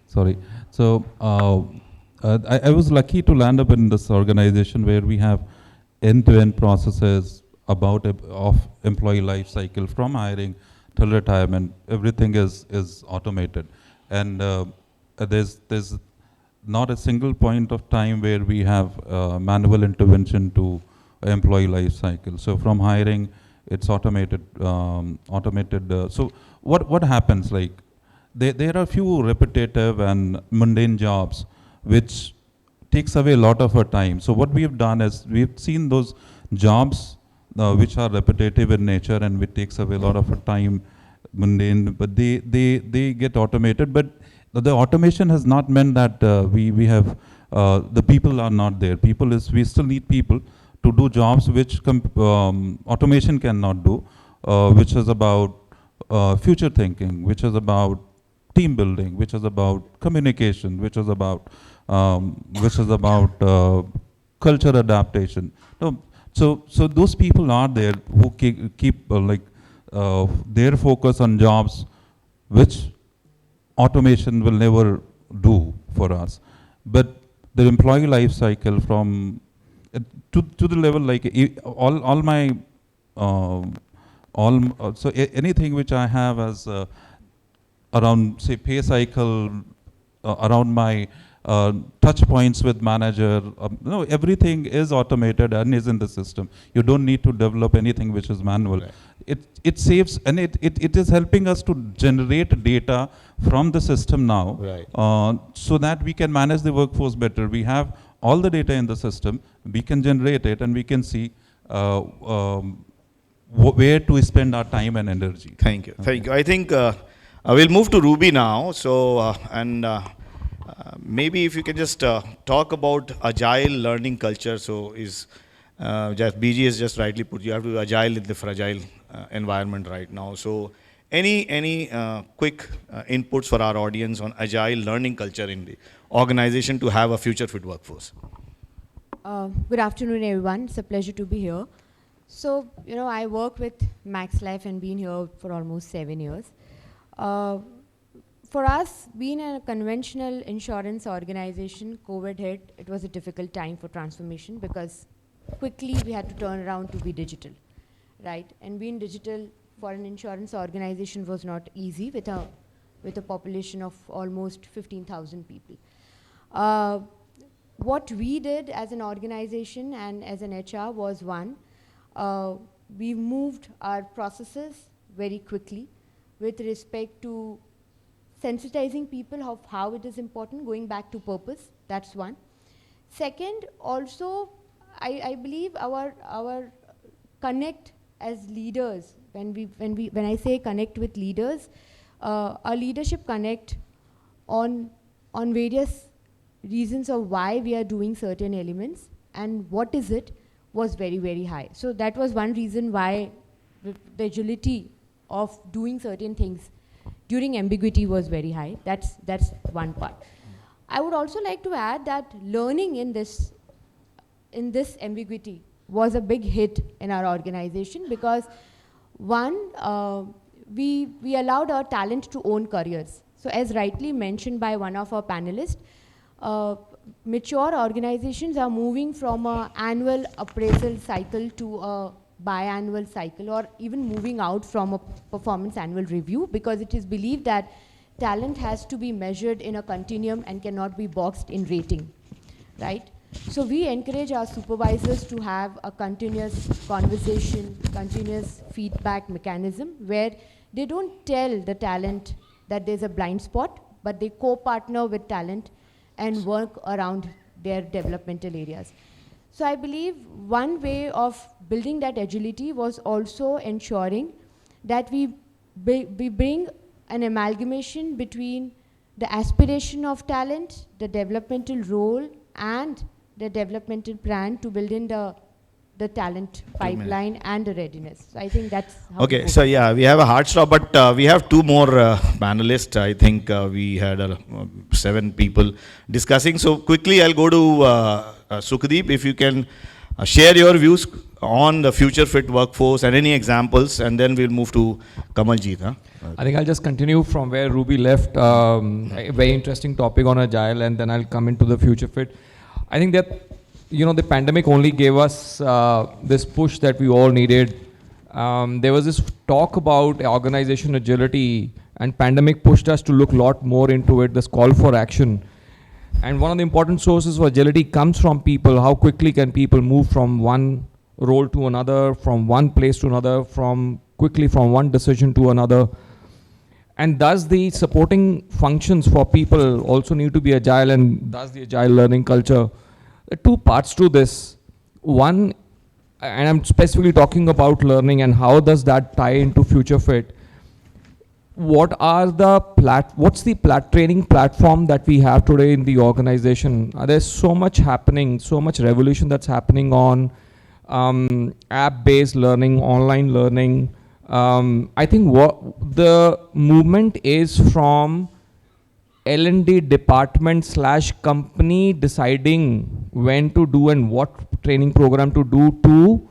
Sorry. So I was lucky to land up in this organization where we have end-to-end processes of employee life cycle, from hiring till retirement. Everything is automated, and there's not a single point of time where we have manual intervention to employee life cycle. So from hiring, it's automated. So what happens? Like there are few repetitive and mundane jobs which takes away a lot of our time. So what we have done is we've seen those jobs which are repetitive in nature and which takes away a lot of our time, mundane, but they get automated. But the automation has not meant that we have the people are not there. We still need people to do jobs which automation cannot do, which is about future thinking, which is about team building, which is about communication, which is about culture adaptation. So those people are there who keep their focus on jobs which automation will never do for us. But the employee life cycle from to the level like so anything which I have as around say pay cycle, around my touch points with manager, everything is automated and is in the system. You don't need to develop anything which is manual. Right. It saves, and it is helping us to generate data from the system now, right, so that we can manage the workforce better. We have all the data in the system, we can generate it, and we can see where to spend our time and energy. Thank you. Thank you. I think we'll move to Ruby now. So, maybe if you can just talk about agile learning culture. So just BG has just rightly put, you have to be agile in the fragile environment right now. So any quick inputs for our audience on agile learning culture in the organization to have a future fit workforce? Good afternoon, everyone. It's a pleasure to be here. So, I work with Max Life and been here for almost 7 years. For us, being a conventional insurance organization, COVID hit, it was a difficult time for transformation because quickly we had to turn around to be digital, right? And being digital for an insurance organization was not easy with a population of almost 15,000 people. what we did as an organization and as an HR was one, we moved our processes very quickly with respect to sensitizing people of how it is important, going back to purpose. That's one. Second, also, I believe our connect as leaders, when I say connect with leaders, our leadership connect on various reasons of why we are doing certain elements and what is it was very, very high. So that was one reason why the agility of doing certain things during ambiguity was very high. That's one part. I would also like to add that learning in this ambiguity was a big hit in our organization because one, we allowed our talent to own careers. So as rightly mentioned by one of our panelists, mature organizations are moving from an annual appraisal cycle to a biannual cycle, or even moving out from a performance annual review, because it is believed that talent has to be measured in a continuum and cannot be boxed in rating, right? So we encourage our supervisors to have a continuous conversation, continuous feedback mechanism where they don't tell the talent that there's a blind spot, but they co-partner with talent and work around their developmental areas. So I believe one way of building that agility was also ensuring that we bring an amalgamation between the aspiration of talent, the developmental role, and the developmental plan to build in the talent pipeline and the readiness. So I think that's how. Okay, so yeah, we have a hard stop, but we have two more panelists. I think we had 7 people discussing. So quickly, I'll go to Sukhdeep, if you can share your views on the future fit workforce and any examples, and then we'll move to Kamaljeet. Huh? I think I'll just continue from where Ruby left. A very interesting topic on Agile, and then I'll come into the future fit. I think that, the pandemic only gave us this push that we all needed. There was this talk about organization agility, and pandemic pushed us to look a lot more into it, this call for action. And one of the important sources for agility comes from people. How quickly can people move from one role to another, from one place to another, quickly from one decision to another? And does the supporting functions for people also need to be agile, and does the agile learning culture? There are 2 parts to this. One, and I'm specifically talking about learning and how does that tie into future fit. What's the training platform that we have today in the organization? There's so much happening, so much revolution that's happening on app-based learning, online learning. I think what the movement is from L&D department / company deciding when to do and what training program to do, to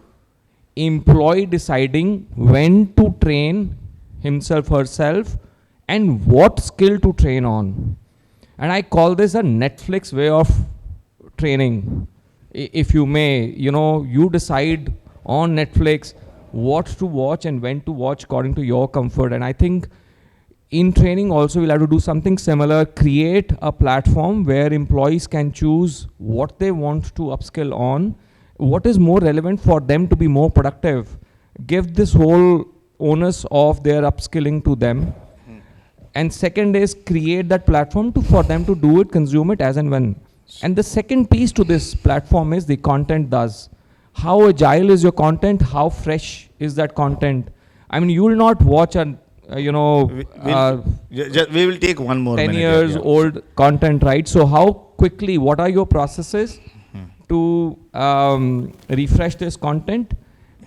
employee deciding when to train himself, herself, and what skill to train on. And I call this a Netflix way of training. If you may, you decide on Netflix what to watch and when to watch according to your comfort. And I think in training also we'll have to do something similar, create a platform where employees can choose what they want to upskill on, what is more relevant for them to be more productive, give this whole onus of their upskilling to them. And second is create that platform for them to do it, consume it as and when. And the second piece to this platform is the content does. How agile is your content? How fresh is that content? I mean, you will not watch we will take one more 10 minute years old content, right? So how quickly, what are your processes to refresh this content?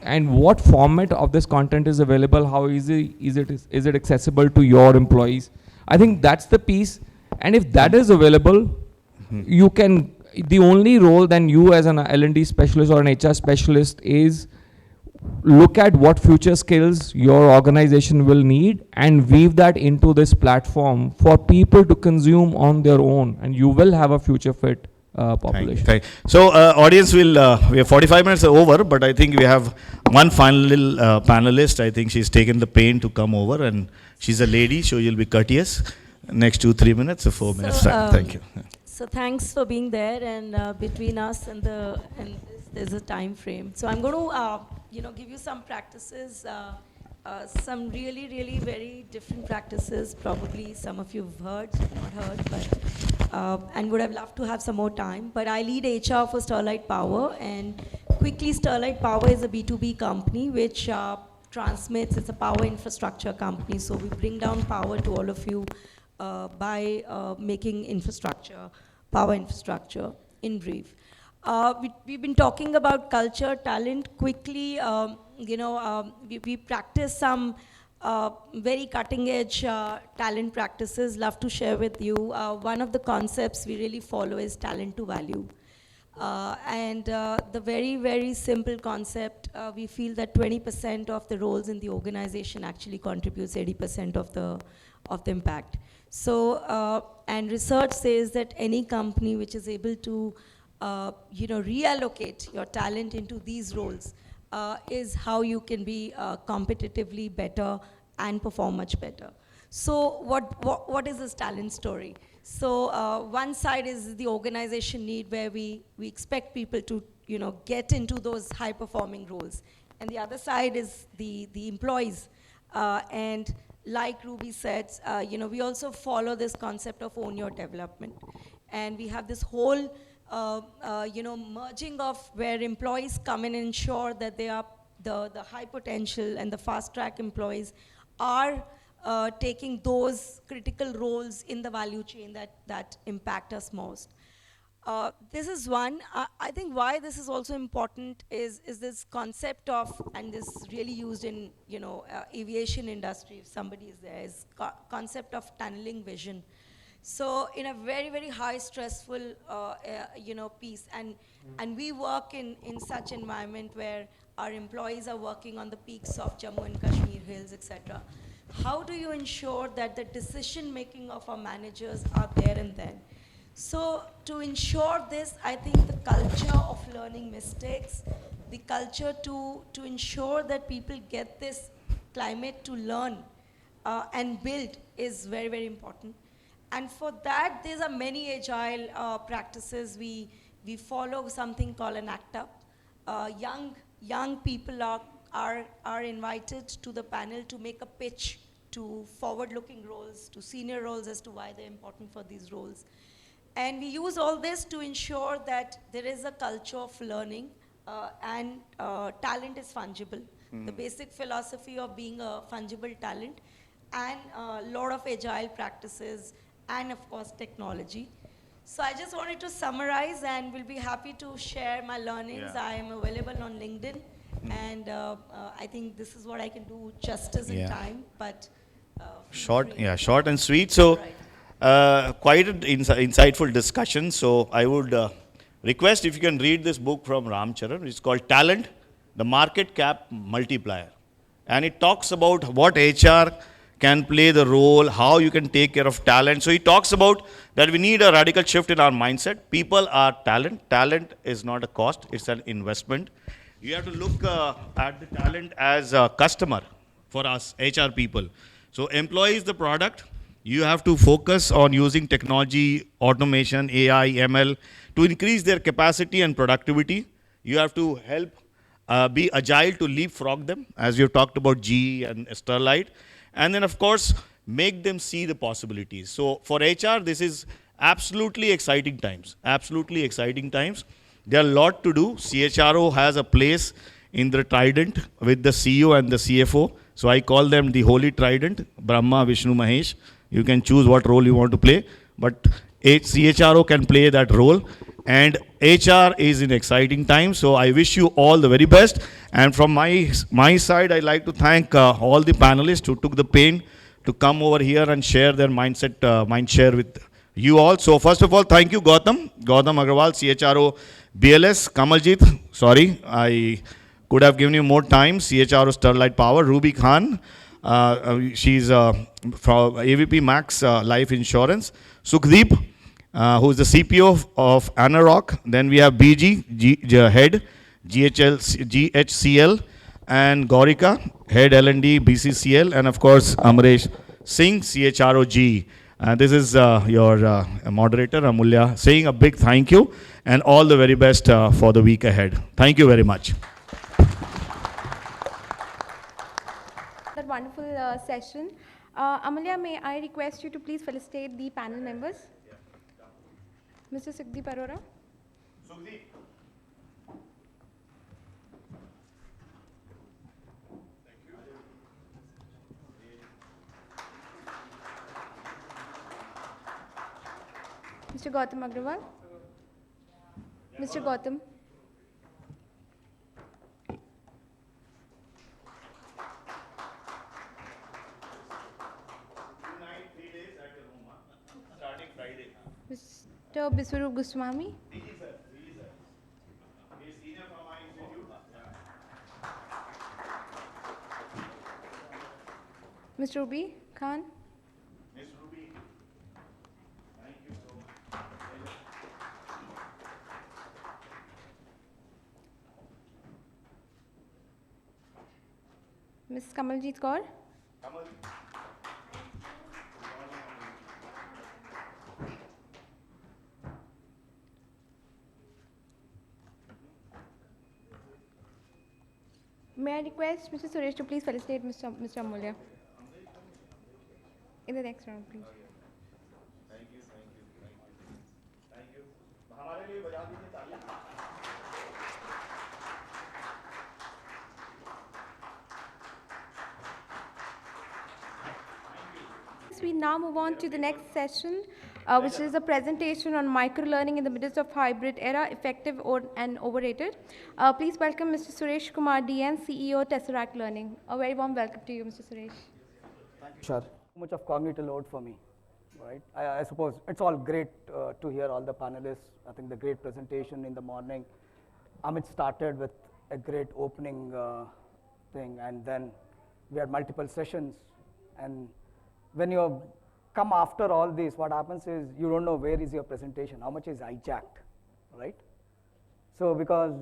And what format of this content is available? How easy is it accessible to your employees? I think that's the piece. And if that is available, you can, the only role then you as an L&D specialist or an HR specialist is look at what future skills your organization will need and weave that into this platform for people to consume on their own, and you will have a future fit population. Thank you. So audience will, we have 45 minutes over, but I think we have one final panelist. I think she's taken the pain to come over, and she's a lady, so you'll be courteous. Next 2-3 minutes or 4 minutes time. Thank you. So thanks for being there, and between us and there's a time frame. So I'm going to give you some practices, some really very different practices. Probably some of you have heard, some not heard, but and would have loved to have some more time. But I lead HR for Sterlite Power, and quickly, Sterlite Power is a B2B company which transmits. It's a power infrastructure company. So we bring down power to all of you by making infrastructure, power infrastructure, in brief. We've been talking about culture, talent. Quickly, we practice some very cutting-edge talent practices. Love to share with you. One of the concepts we really follow is talent to value. And the very simple concept, we feel that 20% of the roles in the organization actually contributes 80% of the impact. So, and research says that any company which is able to, reallocate your talent into these roles is how you can be competitively better and perform much better. So what is this talent story? So one side is the organization need, where we expect people to get into those high performing roles. And the other side is the employees. And like Ruby said, we also follow this concept of own your development. And we have this whole merging of where employees come in and ensure that they are the high potential and the fast track employees are taking those critical roles in the value chain that impact us most. This is one. I think why this is also important is this concept of, and this really used in aviation industry, if somebody is there, is concept of tunneling vision. So in a very high stressful piece, and we work in such environment where our employees are working on the peaks of Jammu and Kashmir hills, etc. How do you ensure that the decision making of our managers are there and then? So to ensure this, I think the culture of learning mistakes, the culture to ensure that people get this climate to learn and build is very important. And for that, there are many agile practices. We follow something called an ACT UP. Young people are invited to the panel to make a pitch to forward-looking roles, to senior roles, as to why they're important for these roles. And we use all this to ensure that there is a culture of learning and talent is fungible. The basic philosophy of being a fungible talent, and a lot of agile practices, and of course technology. So I just wanted to summarize, and will be happy to share my learnings. I am available on LinkedIn, and I think this is what I can do justice in time, but short and sweet. So quite an insightful discussion. So I would request if you can read this book from Ram Charan. It's called Talent, the Market Cap Multiplier. And it talks about what HR can play the role, how you can take care of talent. So he talks about that we need a radical shift in our mindset. People are talent. Talent is not a cost, it's an investment. You have to look at the talent as a customer for us, HR people. So employee is the product. You have to focus on using technology, automation, AI, ML to increase their capacity and productivity. You have to help be agile to leapfrog them, as you talked about GE and Sterlite. And then, of course, make them see the possibilities. So for HR, this is absolutely exciting times. Absolutely exciting times. There are a lot to do. CHRO has a place in the trident with the CEO and the CFO. So I call them the holy trident, Brahma, Vishnu, Mahesh. You can choose what role you want to play. But CHRO can play that role. And HR is in exciting times. So I wish you all the very best. And from my side, I'd like to thank all the panelists who took the pain to come over here and share their mind share with you all. So first of all, thank you, Gautam Agrawal, CHRO, BLS, Kamaljit, sorry, I could have given you more time, CHRO Sterlite Power, Ruby Khan, she's from AVP Max Life Insurance, Sukhdeep, who is the CPO of Anarock. Then we have BG, Head, GHCL, and Gaurika, Head L&D, BCCL, and of course, Amresh Singh, CHROG. And this is your moderator, Amulya, saying a big thank you and all the very best for the week ahead. Thank you very much. That wonderful session. Amulya, may I request you to please felicitate the panel members? Mr. Sukhdeep Arora. Mr. Gautam Agrawal. Mr. Gautam. Mr. Biswarup Goswami. Mr. Ruby Khan. Ms. Kamaljeet Kaur. May I request Mr. Suresh to please felicitate Mr. Amulya in the next round, please. Thank you, thank you, thank you. Thank you. हमारे लिए बजा दीजिए तालियां. We now move on to the next session, which is a presentation on microlearning in the midst of hybrid era, effective and overrated. Please welcome Mr. Suresh Kumar DN, CEO Tesseract Learning. A very warm welcome to you, Mr. Suresh. Thank you, Shar. Too much of cognitive load for me, right? I suppose it's all great to hear all the panelists. I think the great presentation in the morning. Amit started with a great opening thing, and then we had multiple sessions. And when you come after all this, what happens is you don't know where is your presentation, how much is hijacked, right? So because,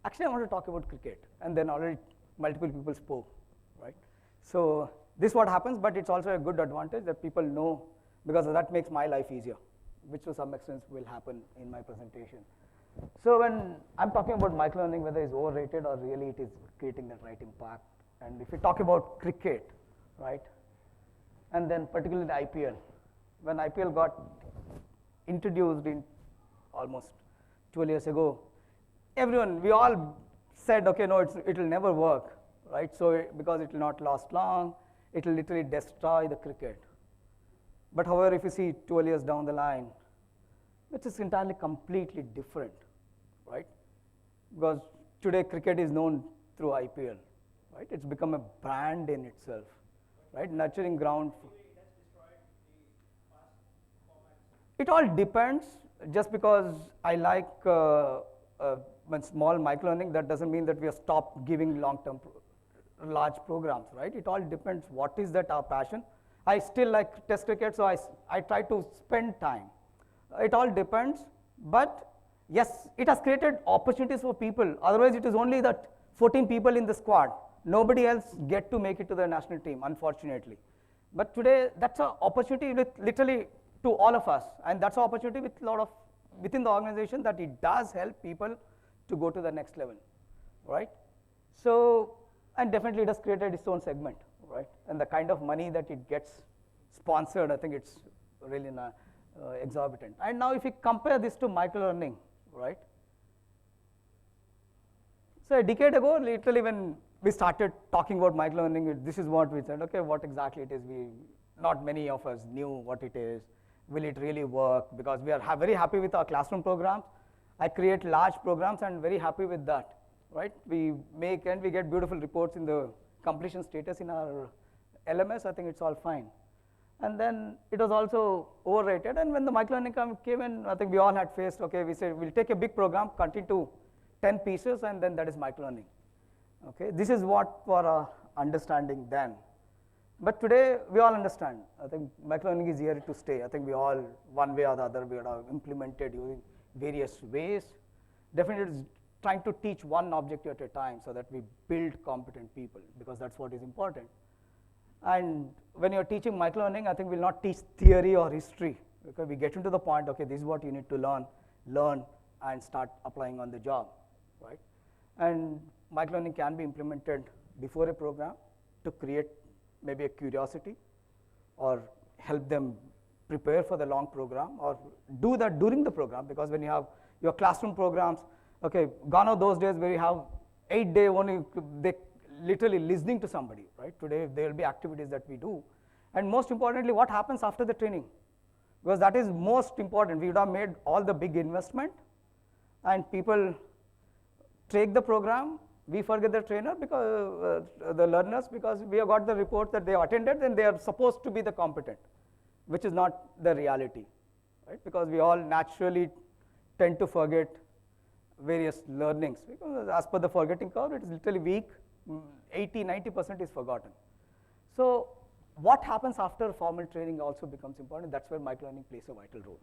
actually I want to talk about cricket, and then already multiple people spoke, right? So this is what happens, but it's also a good advantage that people know, because that makes my life easier, which to some extent will happen in my presentation. So when I'm talking about microlearning, whether it's overrated or really it is creating that right impact, and if we talk about cricket, right? And then particularly the IPL. When IPL got introduced in almost 12 years ago, we all said, okay, no, it will never work, right? So because it will not last long, it will literally destroy the cricket. But however, if you see 12 years down the line, it is entirely completely different, right? Because today cricket is known through IPL, right? It's become a brand in itself. Right, nurturing ground. It all depends. Just because I like small microlearning, that doesn't mean that we have stopped giving long-term, large programs, right? It all depends. What is that our passion? I still like test cricket, so I try to spend time. It all depends. But yes, it has created opportunities for people. Otherwise, it is only that 14 people in the squad. Nobody else get to make it to the national team, unfortunately. But today, that's an opportunity with literally to all of us. And that's an opportunity with a lot of, within the organization, that it does help people to go to the next level, right? So, and definitely it has created its own segment, right? And the kind of money that it gets sponsored, I think it's really exorbitant. And now if you compare this to microlearning, right? So a decade ago, literally when we started talking about microlearning, this is what we said, okay, what exactly it is. Not many of us knew what it is. Will it really work? Because we are very happy with our classroom programs. I create large programs and very happy with that, right? We make and we get beautiful reports in the completion status in our LMS. I think it's all fine. And then it was also overrated. And when the microlearning came in, I think we all had faced, okay, we said we'll take a big program, cut it to 10 pieces, and then that is microlearning. Okay, this is what for our understanding then. But today, we all understand. I think microlearning is here to stay. I think we all, one way or the other, we have implemented using various ways. Definitely trying to teach one object at a time so that we build competent people, because that's what is important. And when you're teaching microlearning, I think we'll not teach theory or history, because we get into the point, okay, this is what you need to learn and start applying on the job, right? And microlearning can be implemented before a program to create maybe a curiosity or help them prepare for the long program, or do that during the program, because when you have your classroom programs, okay, gone are those days where you have 8-day only, they literally listening to somebody, right? Today there will be activities that we do. And most importantly, what happens after the training? Because that is most important. We would have made all the big investment, and people take the program, we forget the trainer, because the learners, because we have got the report that they have attended, then they are supposed to be the competent, which is not the reality, right? Because we all naturally tend to forget various learnings, because as per the forgetting curve, it is literally weak, 80–90% is forgotten. So what happens after formal training also becomes important. That's where microlearning plays a vital role.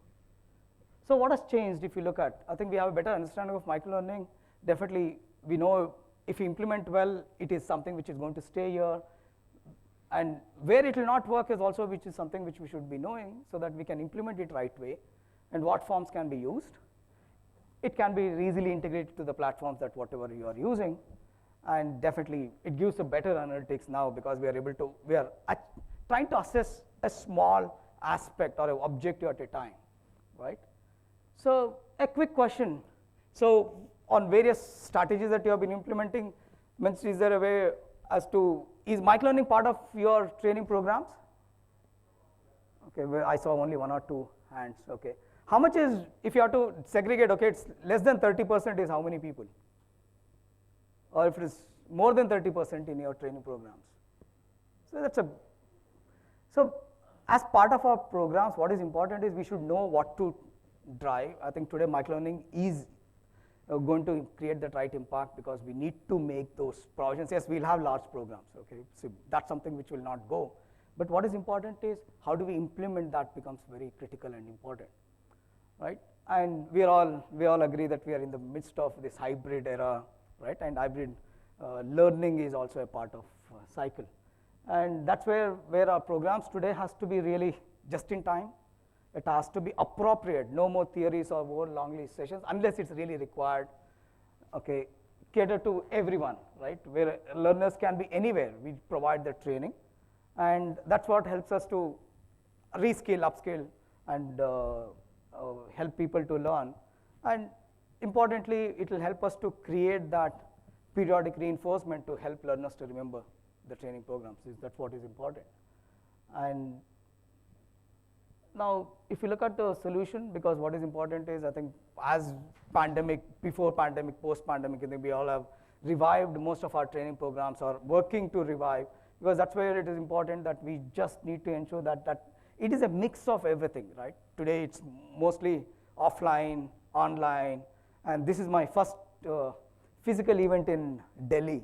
So what has changed if you look at, I think we have a better understanding of microlearning. Definitely we know if you implement well, it is something which is going to stay here. And where it will not work is also which is something which we should be knowing, so that we can implement it right way, and what forms can be used. It can be easily integrated to the platforms that whatever you are using, and definitely it gives a better analytics now, because we are trying to assess a small aspect or an objective at a time, right? So a quick question. So on various strategies that you have been implementing, means is there a way as to, is microlearning part of your training programs? Okay, well, I saw only 1 or 2 hands, okay. How much is, if you have to segregate, okay, it's less than 30% is how many people? Or if it is more than 30% in your training programs. So as part of our programs, what is important is we should know what to drive. I think today microlearning is going to create that right impact, because we need to make those provisions. Yes, we'll have large programs, okay, so that's something which will not go. But what is important is how do we implement that becomes very critical and important, right? And we all agree that we are in the midst of this hybrid era, right? And hybrid learning is also a part of cycle. And that's where our programs today has to be really just in time. It has to be appropriate, no more theories or more long list sessions unless it's really required, okay, cater to everyone, right? Where learners can be anywhere, we provide the training, and that's what helps us to reskill, upskill, and help people to learn. And importantly, it will help us to create that periodic reinforcement to help learners to remember the training programs. That's what is important. And now, if you look at the solution, because what is important is, I think as pandemic, before pandemic, post-pandemic, I think we all have revived most of our training programs, or working to revive, because that's where it is important that we just need to ensure that it is a mix of everything, right? Today it's mostly offline, online, and this is my first physical event in Delhi,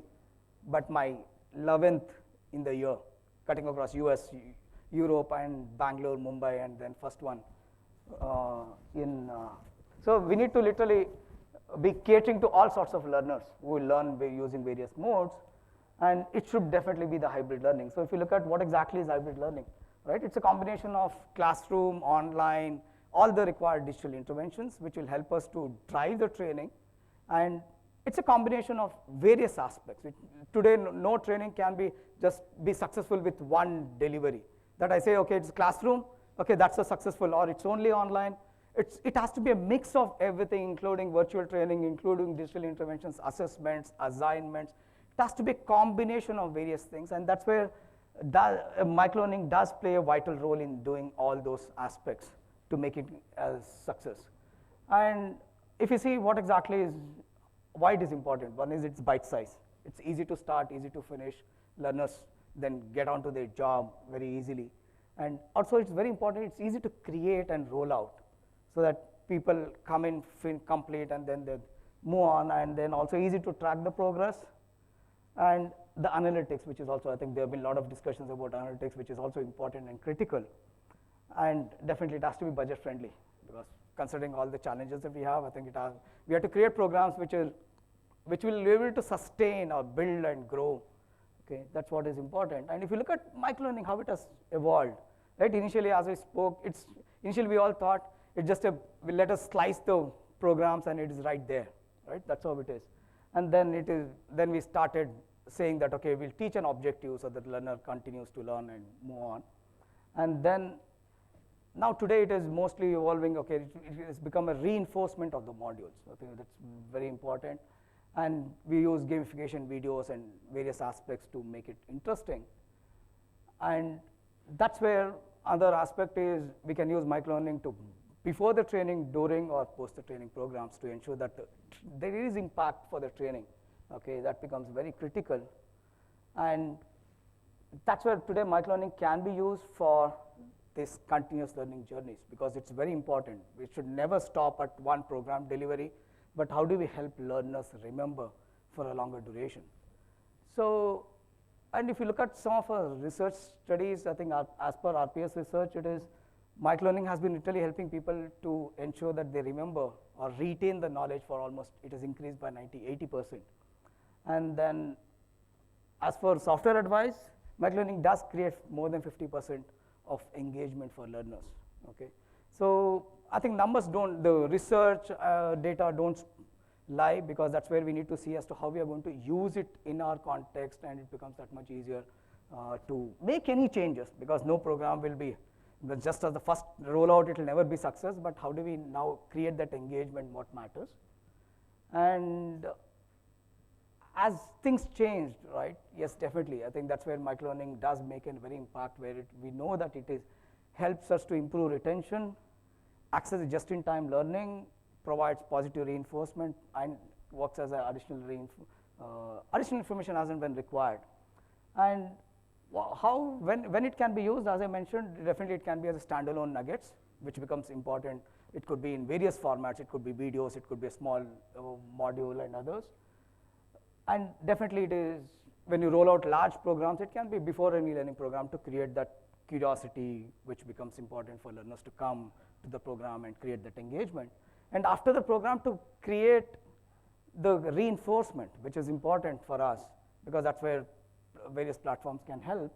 but my 11th in the year, cutting across US, Europe, and Bangalore, Mumbai, and then first one so we need to literally be catering to all sorts of learners who will learn by using various modes, and it should definitely be the hybrid learning. So if you look at what exactly is hybrid learning, right? It's a combination of classroom, online, all the required digital interventions which will help us to drive the training, and it's a combination of various aspects. Today, no training can be successful with one delivery. That I say, okay, it's classroom, okay, that's a successful, or it's only online. It has to be a mix of everything, including virtual training, including digital interventions, assessments, assignments. It has to be a combination of various things, and that's where microlearning does play a vital role in doing all those aspects to make it a success. And if you see what exactly is, why it is important, one is it's bite size. It's easy to start, easy to finish. Learners then get onto their job very easily. And also it's very important, it's easy to create and roll out, so that people come in, complete, and then they move on, and then also easy to track the progress. And the analytics, which is also, I think there have been a lot of discussions about analytics, which is also important and critical. And definitely it has to be budget friendly, because considering all the challenges that we have, I think we have to create programs which will be able to sustain or build and grow Okay, that's what is important. And if you look at microlearning, how it has evolved, right? Initially, as I spoke, initially we all thought it's just let us slice the programs and it is right there, right? That's how it is. And then we started saying that, okay, we'll teach an objective so that the learner continues to learn and move on. And then now today it is mostly evolving, okay, it has become a reinforcement of the modules. I think that's very important. And we use gamification videos and various aspects to make it interesting. And that's where other aspect is we can use microlearning to before the training, during, or post the training programs to ensure that there is impact for the training. Okay, that becomes very critical. And that's where today microlearning can be used for this continuous learning journeys, because it's very important. We should never stop at one program delivery, but how do we help learners remember for a longer duration? So, and if you look at some of our research studies, I think as per RPS research, it is microlearning has been literally helping people to ensure that they remember or retain the knowledge for almost, it has increased by 80%. And then as for software advice, microlearning does create more than 50% of engagement for learners, okay? So I think numbers don't, the research data don't lie, because that's where we need to see as to how we are going to use it in our context, and it becomes that much easier to make any changes, because no program will be, just as the first rollout, it will never be success, but how do we now create that engagement, what matters? And as things changed, right, yes, definitely, I think that's where microlearning does make a very impact, where we know that it helps us to improve retention, access just-in-time learning, provides positive reinforcement, and works as an additional information as and when required. And when it can be used, as I mentioned, definitely it can be as a standalone nuggets, which becomes important. It could be in various formats. It could be videos. It could be a small module and others. And definitely it is, when you roll out large programs, it can be before any learning program to create that curiosity, which becomes important for learners to come to the program and create that engagement. And after the program, to create the reinforcement, which is important for us, because that's where various platforms can help,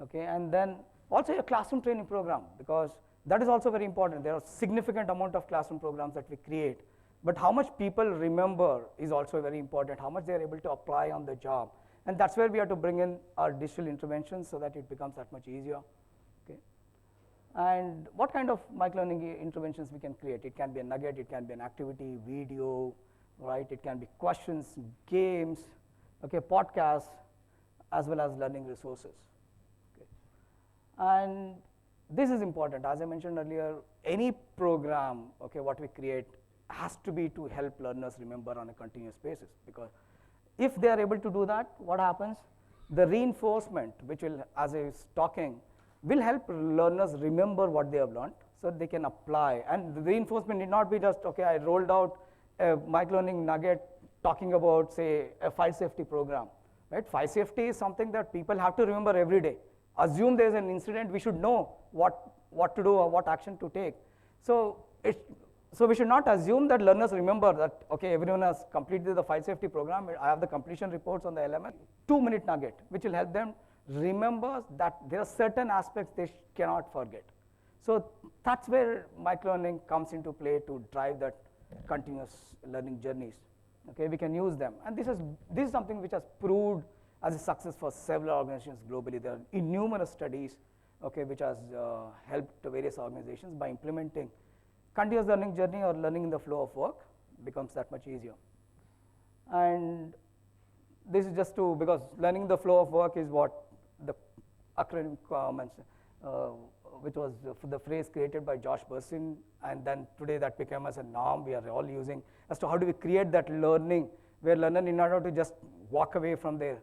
okay? And then also a classroom training program, because that is also very important. There are significant amount of classroom programs that we create, but how much people remember is also very important, how much they are able to apply on the job. And that's where we have to bring in our digital interventions so that it becomes that much easier, okay? And what kind of microlearning interventions we can create? It can be a nugget, it can be an activity, video, right? It can be questions, games, okay, podcasts, as well as learning resources, okay? And this is important. As I mentioned earlier, any program, okay, what we create has to be to help learners remember on a continuous basis, because if they are able to do that, what happens? The reinforcement, which will, as I was talking, will help learners remember what they have learned, so they can apply. And the reinforcement need not be just, okay, I rolled out a microlearning nugget talking about, say, a fire safety program, right? Fire safety is something that people have to remember every day. Assume there's an incident, we should know what to do or what action to take. So we should not assume that learners remember that, okay, everyone has completed the fire safety program, I have the completion reports on the LMS. 2-minute nugget, which will help them remember that there are certain aspects they cannot forget. So that's where microlearning comes into play to drive that continuous learning journeys. Okay, we can use them. And this is something which has proved as a success for several organizations globally. There are innumerable studies, okay, which has helped various organizations by implementing continuous learning journey or learning in the flow of work becomes that much easier. And this is just to, because learning the flow of work is what the acronym mentioned, which was the phrase created by Josh Bersin, and then today that became as a norm we are all using, as to how do we create that learning where learner need not have to just walk away from their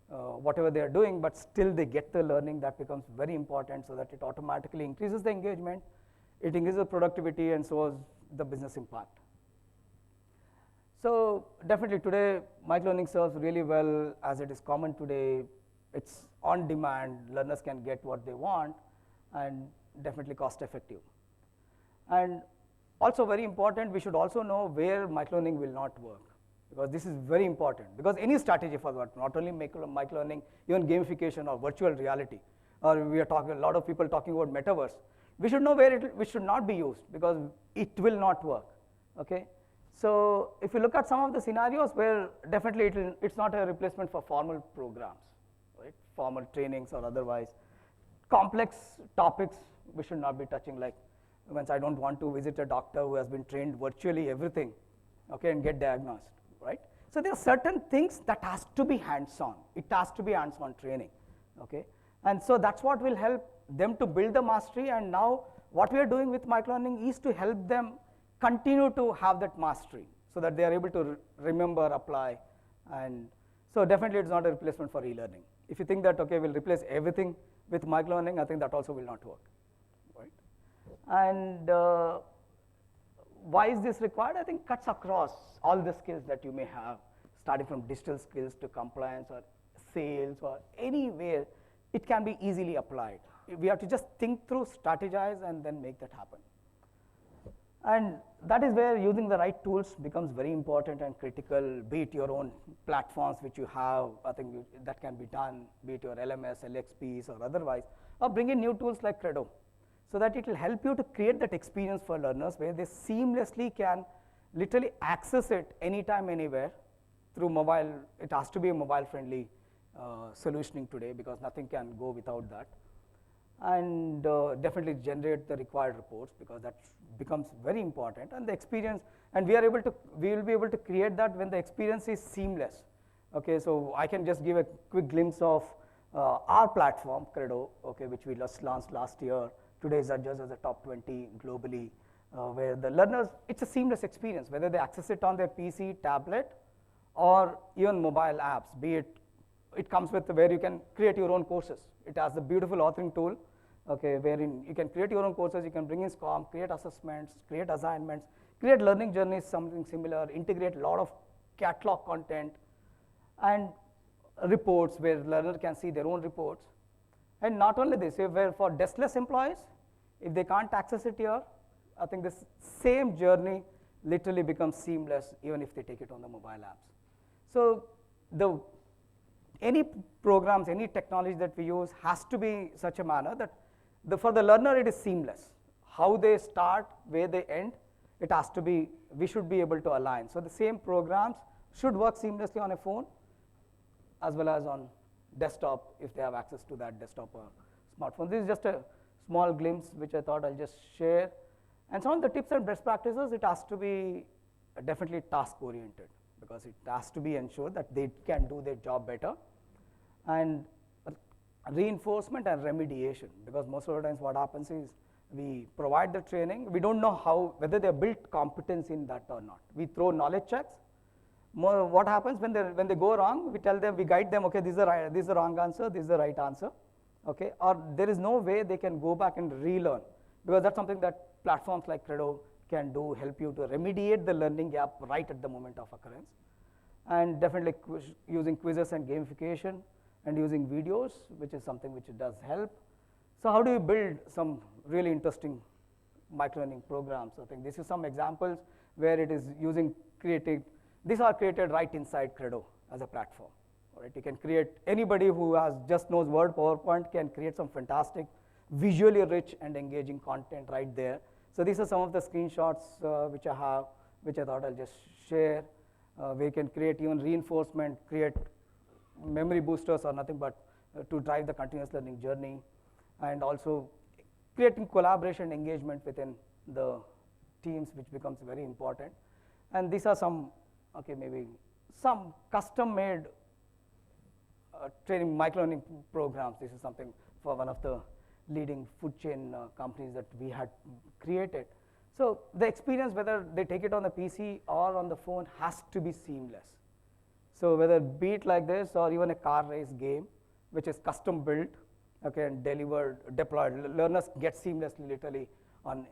whatever they are doing, but still they get the learning. That becomes very important, so that it automatically increases the engagement, it increases the productivity, and so is the business impact. So definitely today, microlearning serves really well as it is common today. It's on demand, learners can get what they want, and definitely cost effective. And also very important, we should also know where microlearning will not work. because this is very important. Because any strategy for that, not only microlearning, even gamification or virtual reality, or we are talking, a lot of people talking about metaverse, we should know where it should not be used, because it will not work, okay? So if you look at some of the scenarios where definitely it's not a replacement for formal programs, right? Formal trainings or otherwise. Complex topics we should not be touching, like once I don't want to visit a doctor who has been trained virtually everything, okay, and get diagnosed, right? So there are certain things that has to be hands-on. It has to be hands-on training, okay? And so that's what will help them to build the mastery, and now what we are doing with microlearning is to help them continue to have that mastery so that they are able to remember, apply, and so definitely it's not a replacement for e-learning. If you think that, okay, we'll replace everything with microlearning, I think that also will not work, right? And why is this required? I think cuts across all the skills that you may have, starting from digital skills to compliance or sales or anywhere, it can be easily applied. We have to just think through, strategize, and then make that happen. And that is where using the right tools becomes very important and critical, be it your own platforms which you have, I think that can be done, be it your LMS, LXPs or otherwise, or bring in new tools like Credo, so that it will help you to create that experience for learners where they seamlessly can literally access it anytime, anywhere through mobile. It has to be a mobile friendly solutioning today, because nothing can go without that. And definitely generate the required reports, because that becomes very important. And the experience, and we will be able to create that when the experience is seamless. Okay, so I can just give a quick glimpse of our platform, Credo, okay, which we just launched last year. Today is judged as a top 20 globally, where the learners, it's a seamless experience, whether they access it on their PC, tablet, or even mobile apps, be it, it comes with where you can create your own courses. It has a beautiful authoring tool, okay, wherein you can create your own courses, you can bring in SCORM, create assessments, create assignments, create learning journeys, something similar, integrate a lot of catalog content, and reports where learner can see their own reports. And not only this, where for deskless employees, if they can't access it here, I think this same journey literally becomes seamless even if they take it on the mobile apps. So any programs, any technology that we use has to be such a manner that for the learner it is seamless. How they start, where they end, it has to be, we should be able to align. So the same programs should work seamlessly on a phone as well as on desktop if they have access to that desktop or smartphone. This is just a small glimpse which I thought I'll just share. And some of the tips and best practices, it has to be definitely task oriented, because it has to be ensured that they can do their job better. And reinforcement and remediation, because most of the times what happens is we provide the training, we don't know how, whether they have built competence in that or not. We throw knowledge checks. What happens when they go wrong, we tell them, we guide them, okay, this is the wrong answer, this is the right answer, okay, or there is no way they can go back and relearn, because that's something that platforms like Credo can do, help you to remediate the learning gap right at the moment of occurrence. And definitely using quizzes and gamification, and using videos, which is something which does help. So how do you build some really interesting microlearning programs? I think this is some examples where it is using these are created right inside Credo as a platform. All right, you can create, anybody who just knows Word, PowerPoint can create some fantastic, visually rich and engaging content right there. So these are some of the screenshots which I have, which I thought I'll just share. We can create even reinforcement, create memory boosters or nothing but to drive the continuous learning journey, and also creating collaboration engagement within the teams, which becomes very important. And these are some, okay, maybe some custom made training microlearning programs. This is something for one of the leading food chain companies that we had created. So the experience, whether they take it on the PC or on the phone, has to be seamless. So whether be it like this or even a car race game, which is custom built, okay, and delivered, deployed, learners get seamlessly literally on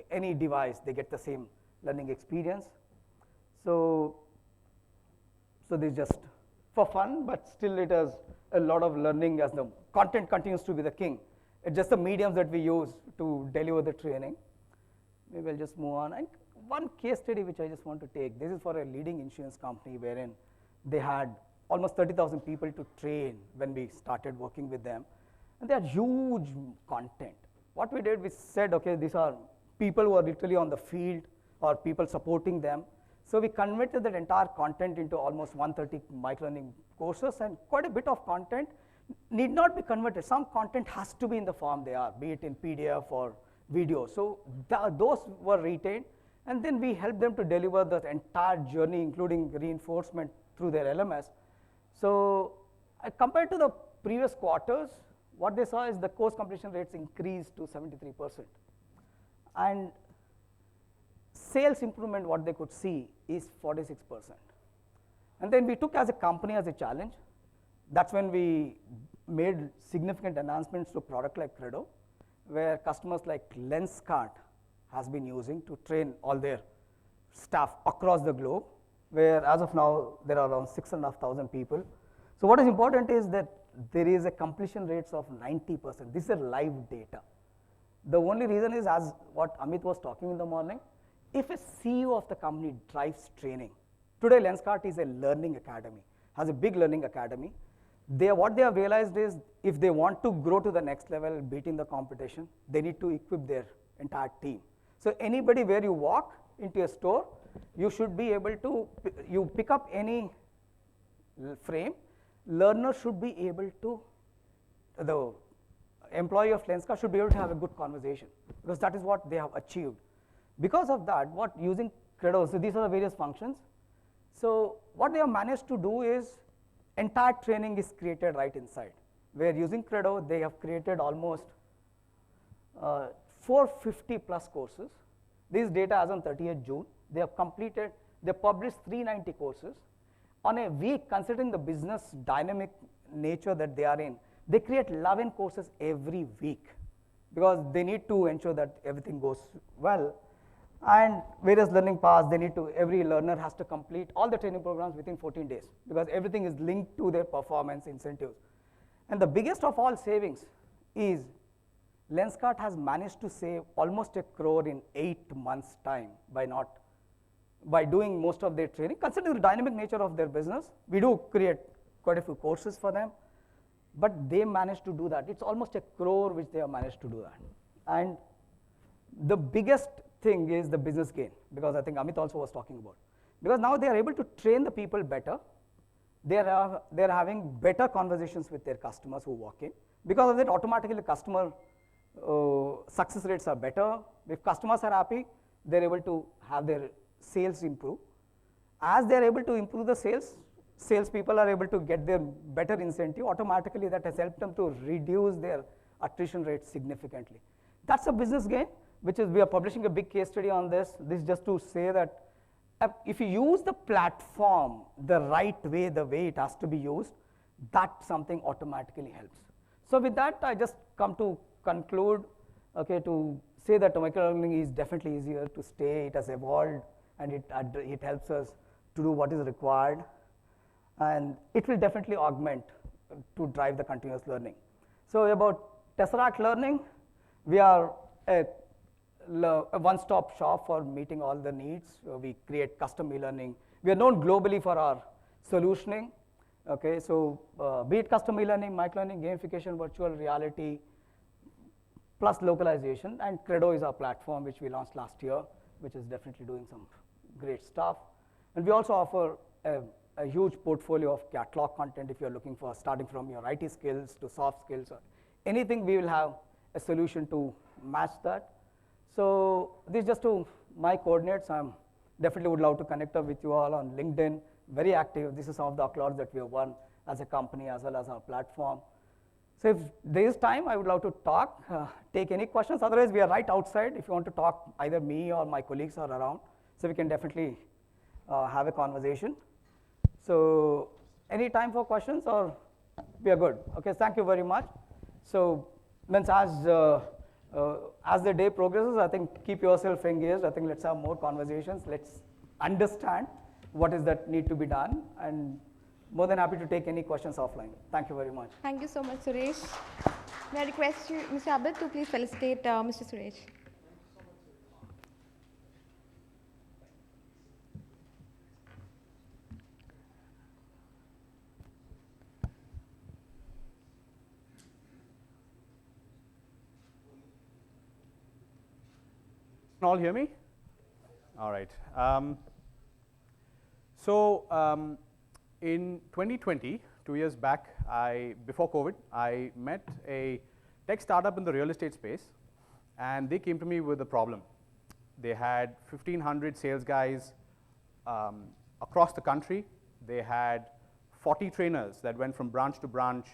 any device, they get the same learning experience. So this is just for fun, but still it has a lot of learning as the content continues to be the king. It's just the mediums that we use to deliver the training. Maybe I'll just move on. And one case study which I just want to take, this is for a leading insurance company wherein they had almost 30,000 people to train when we started working with them. And they had huge content. What we did, we said, okay, these are people who are literally on the field or people supporting them. So we converted that entire content into almost 130 microlearning courses, and quite a bit of content need not be converted. Some content has to be in the form they are, be it in PDF or video. So those were retained, and then we helped them to deliver the entire journey, including reinforcement through their LMS. So compared to the previous quarters, what they saw is the course completion rates increased to 73%. And sales improvement, what they could see is 46%. And then we took as a company as a challenge. That's when we made significant enhancements to product like Credo, where customers like Lenskart has been using to train all their staff across the globe, where as of now, there are around 6,500 people. So what is important is that there is a completion rates of 90%. This is live data. The only reason is, as what Amit was talking in the morning, if a CEO of the company drives training, today Lenskart is a learning academy, has a big learning academy. What they have realized is, if they want to grow to the next level, beating the competition, they need to equip their entire team. So anybody where you walk into a store, you should be able to, you pick up any frame, learner should be able to, the employee of Lenskart should be able to have a good conversation, because that is what they have achieved. Because of that, using Credo, so these are the various functions. So what they have managed to do is, entire training is created right inside, where using Credo, they have created almost 450 plus courses. This data as on 30th June. They have completed, they published 390 courses. On a week, considering the business dynamic nature that they are in, they create 11 courses every week, because they need to ensure that everything goes well. And various learning paths, every learner has to complete all the training programs within 14 days, because everything is linked to their performance incentives. And the biggest of all savings is Lenskart has managed to save almost 1 crore in 8 months' time by doing most of their training. Considering the dynamic nature of their business, we do create quite a few courses for them, but they managed to do that. It's almost 1 crore which they have managed to do that. And the biggest thing is the business gain, because I think Amit also was talking about. Because now they are able to train the people better. They're having better conversations with their customers who walk in. Because of that, automatically the customer success rates are better. If customers are happy, they're able to have their sales improve. As they're able to improve the sales people are able to get their better incentive. Automatically, that has helped them to reduce their attrition rate significantly. That's a business gain, which is, we are publishing a big case study on this. This is just to say that if you use the platform the right way, the way it has to be used, that something automatically helps. So with that, I just come to conclude, okay, to say that microlearning is definitely easier to stay. It has evolved, and it helps us to do what is required. And it will definitely augment to drive the continuous learning. So about Tesseract Learning, we are a one-stop shop for meeting all the needs. We create custom e-learning. We are known globally for our solutioning. Okay, so be it custom e-learning, microlearning, gamification, virtual reality, plus localization. And Credo is our platform, which we launched last year, which is definitely doing some great stuff. And we also offer a huge portfolio of catalog content if you're looking for, starting from your IT skills to soft skills or anything, we will have a solution to match that. So this is just to my coordinates. I definitely would love to connect up with you all on LinkedIn. Very active. This is some of the accolades that we have won as a company as well as our platform. So if there is time, I would love to talk, take any questions. Otherwise, we are right outside. If you want to talk, either me or my colleagues are around. So we can definitely have a conversation. So any time for questions, or we are good? Okay, thank you very much. So as the day progresses, I think keep yourself engaged. I think let's have more conversations. Let's understand what is that need to be done, and more than happy to take any questions offline. Thank you very much. Thank you so much, Suresh. May I request you, Mr. Abid, to please felicitate Mr. Suresh. all hear me? All right. In 2020, 2 years back, before COVID, I met a tech startup in the real estate space, and they came to me with a problem. They had 1,500 sales guys across the country. They had 40 trainers that went from branch to branch,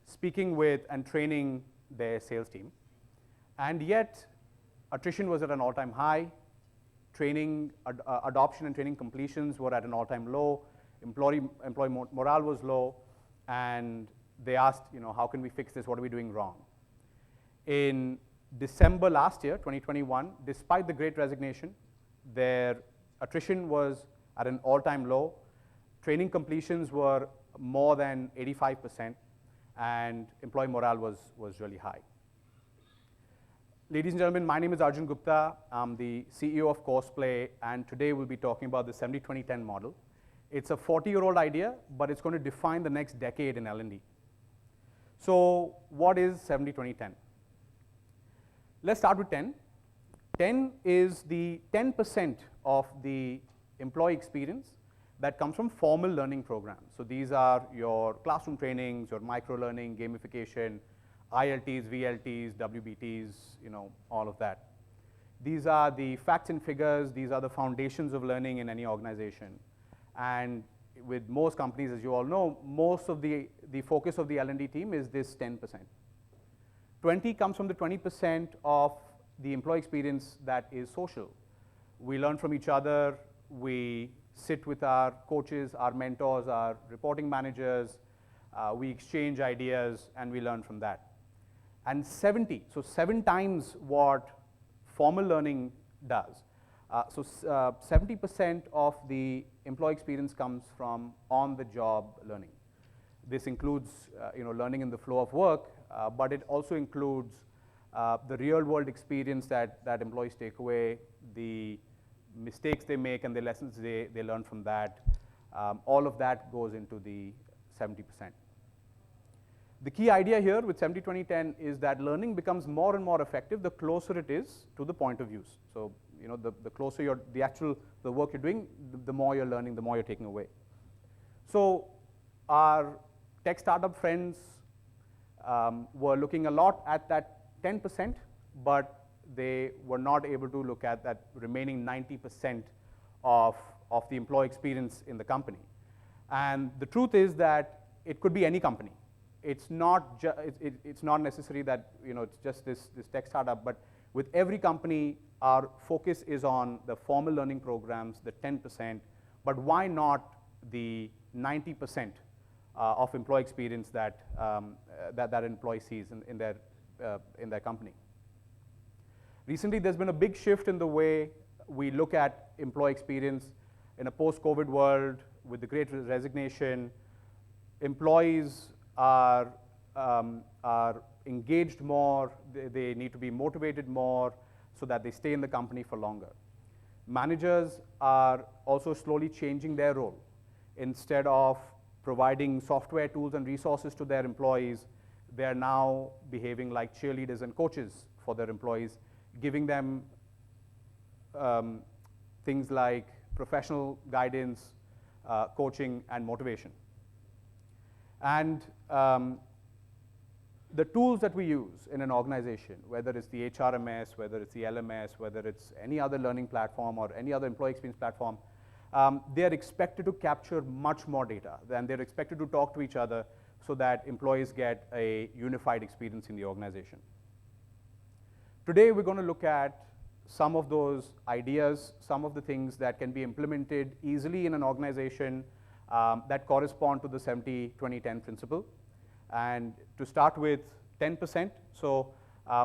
speaking with and training their sales team. And yet, attrition was at an all-time high. Training adoption and training completions were at an all-time low. Employee morale was low. And they asked, how can we fix this? What are we doing wrong? In December last year, 2021, despite the Great Resignation, their attrition was at an all-time low. Training completions were more than 85%, and employee morale was really high. Ladies and gentlemen, my name is Arjun Gupta. I'm the CEO of Courseplay, and today we'll be talking about the 70-20-10 model. It's a 40-year-old idea, but it's going to define the next decade in L&D. So what is 70-20-10? Let's start with 10. 10 is the 10% of the employee experience that comes from formal learning programs. So these are your classroom trainings, your microlearning, gamification, ILTs, VLTs, WBTs, all of that. These are the facts and figures. These are the foundations of learning in any organization. And with most companies, as you all know, most of the focus of the L&D team is this 10%. 20 comes from the 20% of the employee experience that is social. We learn from each other. We sit with our coaches, our mentors, our reporting managers. We exchange ideas, and we learn from that. And 70, so 7 times what formal learning does. 70% of the employee experience comes from on-the-job learning. This includes learning in the flow of work, but it also includes the real-world experience that employees take away, the mistakes they make and the lessons they learn from that. All of that goes into the 70%. The key idea here with 70-20-10 is that learning becomes more and more effective the closer it is to the point of use. So, the closer the work you're doing, the more you're learning, the more you're taking away. So, our tech startup friends were looking a lot at that 10%, but they were not able to look at that remaining 90% of the employee experience in the company. And the truth is that it could be any company. It's not necessary that it's just this tech startup, but with every company, our focus is on the formal learning programs, the 10%, but why not the 90% of employee experience that employee sees in their company. Recently, there's been a big shift in the way we look at employee experience in a post-COVID world with the Great Resignation. Employees are engaged more. They need to be motivated more so that they stay in the company for longer. Managers are also slowly changing their role. Instead of providing software tools and resources to their employees, they are now behaving like cheerleaders and coaches for their employees, giving them things like professional guidance, coaching, and motivation. And the tools that we use in an organization, whether it's the HRMS, whether it's the LMS, whether it's any other learning platform or any other employee experience platform, they are expected to capture much more data, and they're expected to talk to each other so that employees get a unified experience in the organization. Today, we're going to look at some of those ideas, some of the things that can be implemented easily in an organization that correspond to the 70-20-10 principle. And to start with 10%, so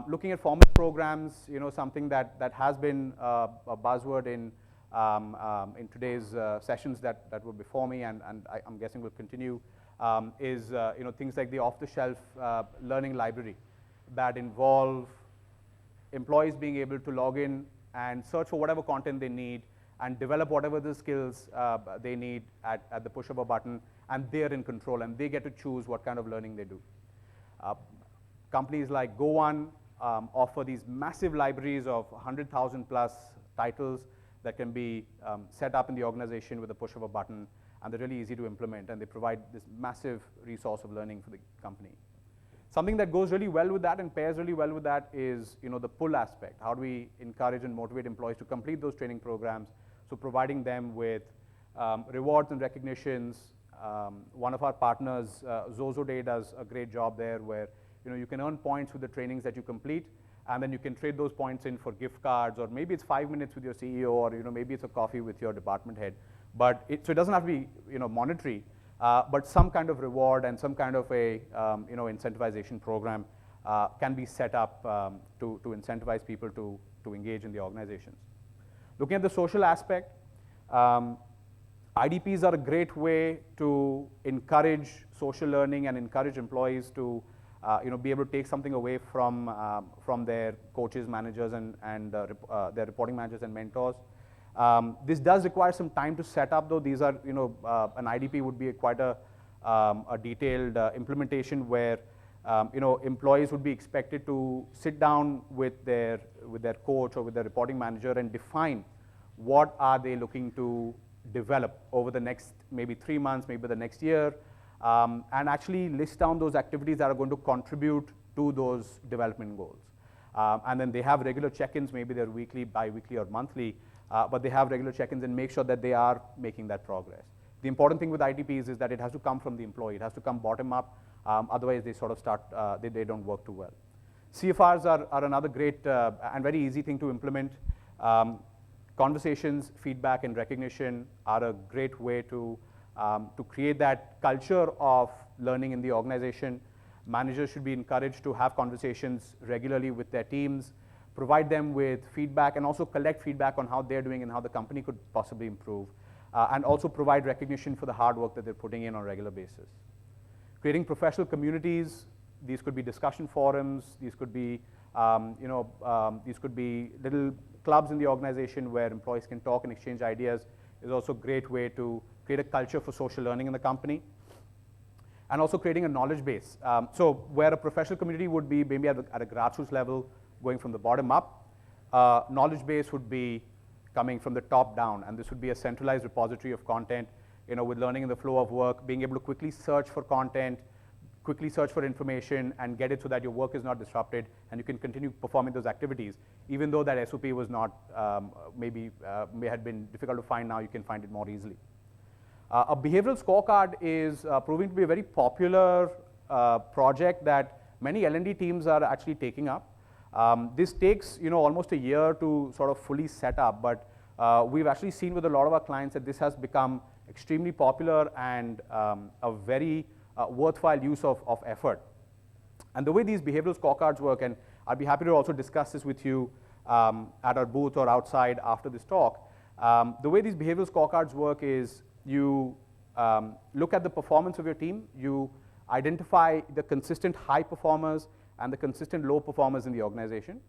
looking at formal programs, something that has been a buzzword in today's sessions that were before me, and I'm guessing will continue, is things like the off-the-shelf learning library that involve employees being able to log in and search for whatever content they need and develop whatever the skills they need at the push of a button, and they're in control and they get to choose what kind of learning they do. Companies like Go1 offer these massive libraries of 100,000 plus titles that can be set up in the organization with a push of a button, and they're really easy to implement, and they provide this massive resource of learning for the company. Something that goes really well with that and pairs really well with that is, the pull aspect. How do we encourage and motivate employees to complete those training programs? So providing them with rewards and recognitions. One of our partners, Zozo Day, does a great job there where you can earn points with the trainings that you complete, and then you can trade those points in for gift cards, or maybe it's 5 minutes with your CEO, or maybe it's a coffee with your department head. But so it doesn't have to be monetary, but some kind of reward and some kind of a incentivization program can be set up to incentivize people to engage in the organizations. Looking at the social aspect, IDPs are a great way to encourage social learning and encourage employees to be able to take something away from their coaches, managers, and their reporting managers and mentors. This does require some time to set up, though. These are, an IDP would be quite a detailed implementation where, employees would be expected to sit down with their coach or with their reporting manager and define what are they looking to develop over the next maybe 3 months, maybe the next year, and actually list down those activities that are going to contribute to those development goals. And then they have regular check-ins, maybe they're weekly, bi-weekly, or monthly, but they have regular check-ins and make sure that they are making that progress. The important thing with ITPs is that it has to come from the employee. It has to come bottom up, otherwise they sort of start, they don't work too well. CFRs are another great and very easy thing to implement. Conversations, feedback, and recognition are a great way to create that culture of learning in the organization. Managers should be encouraged to have conversations regularly with their teams, provide them with feedback, and also collect feedback on how they're doing and how the company could possibly improve, and also provide recognition for the hard work that they're putting in on a regular basis. Creating professional communities. These could be discussion forums. These could be, these could be little clubs in the organization where employees can talk and exchange ideas. Is also a great way to create a culture for social learning in the company. And also creating a knowledge base. So where a professional community would be maybe at a grassroots level, going from the bottom up, knowledge base would be coming from the top down, and this would be a centralized repository of content, with learning in the flow of work, being able to quickly search for content, quickly search for information, and get it so that your work is not disrupted, and you can continue performing those activities. Even though that SOP was not, may had been difficult to find, now you can find it more easily. A behavioral scorecard is proving to be a very popular project that many L&D teams are actually taking up. This takes almost a year to sort of fully set up, but we've actually seen with a lot of our clients that this has become extremely popular and a very worthwhile use of effort. And the way these behavioral scorecards work, and I'd be happy to also discuss this with you at our booth or outside after this talk, the way these behavioral scorecards work is you look at the performance of your team, you identify the consistent high performers and the consistent low performers in the organization,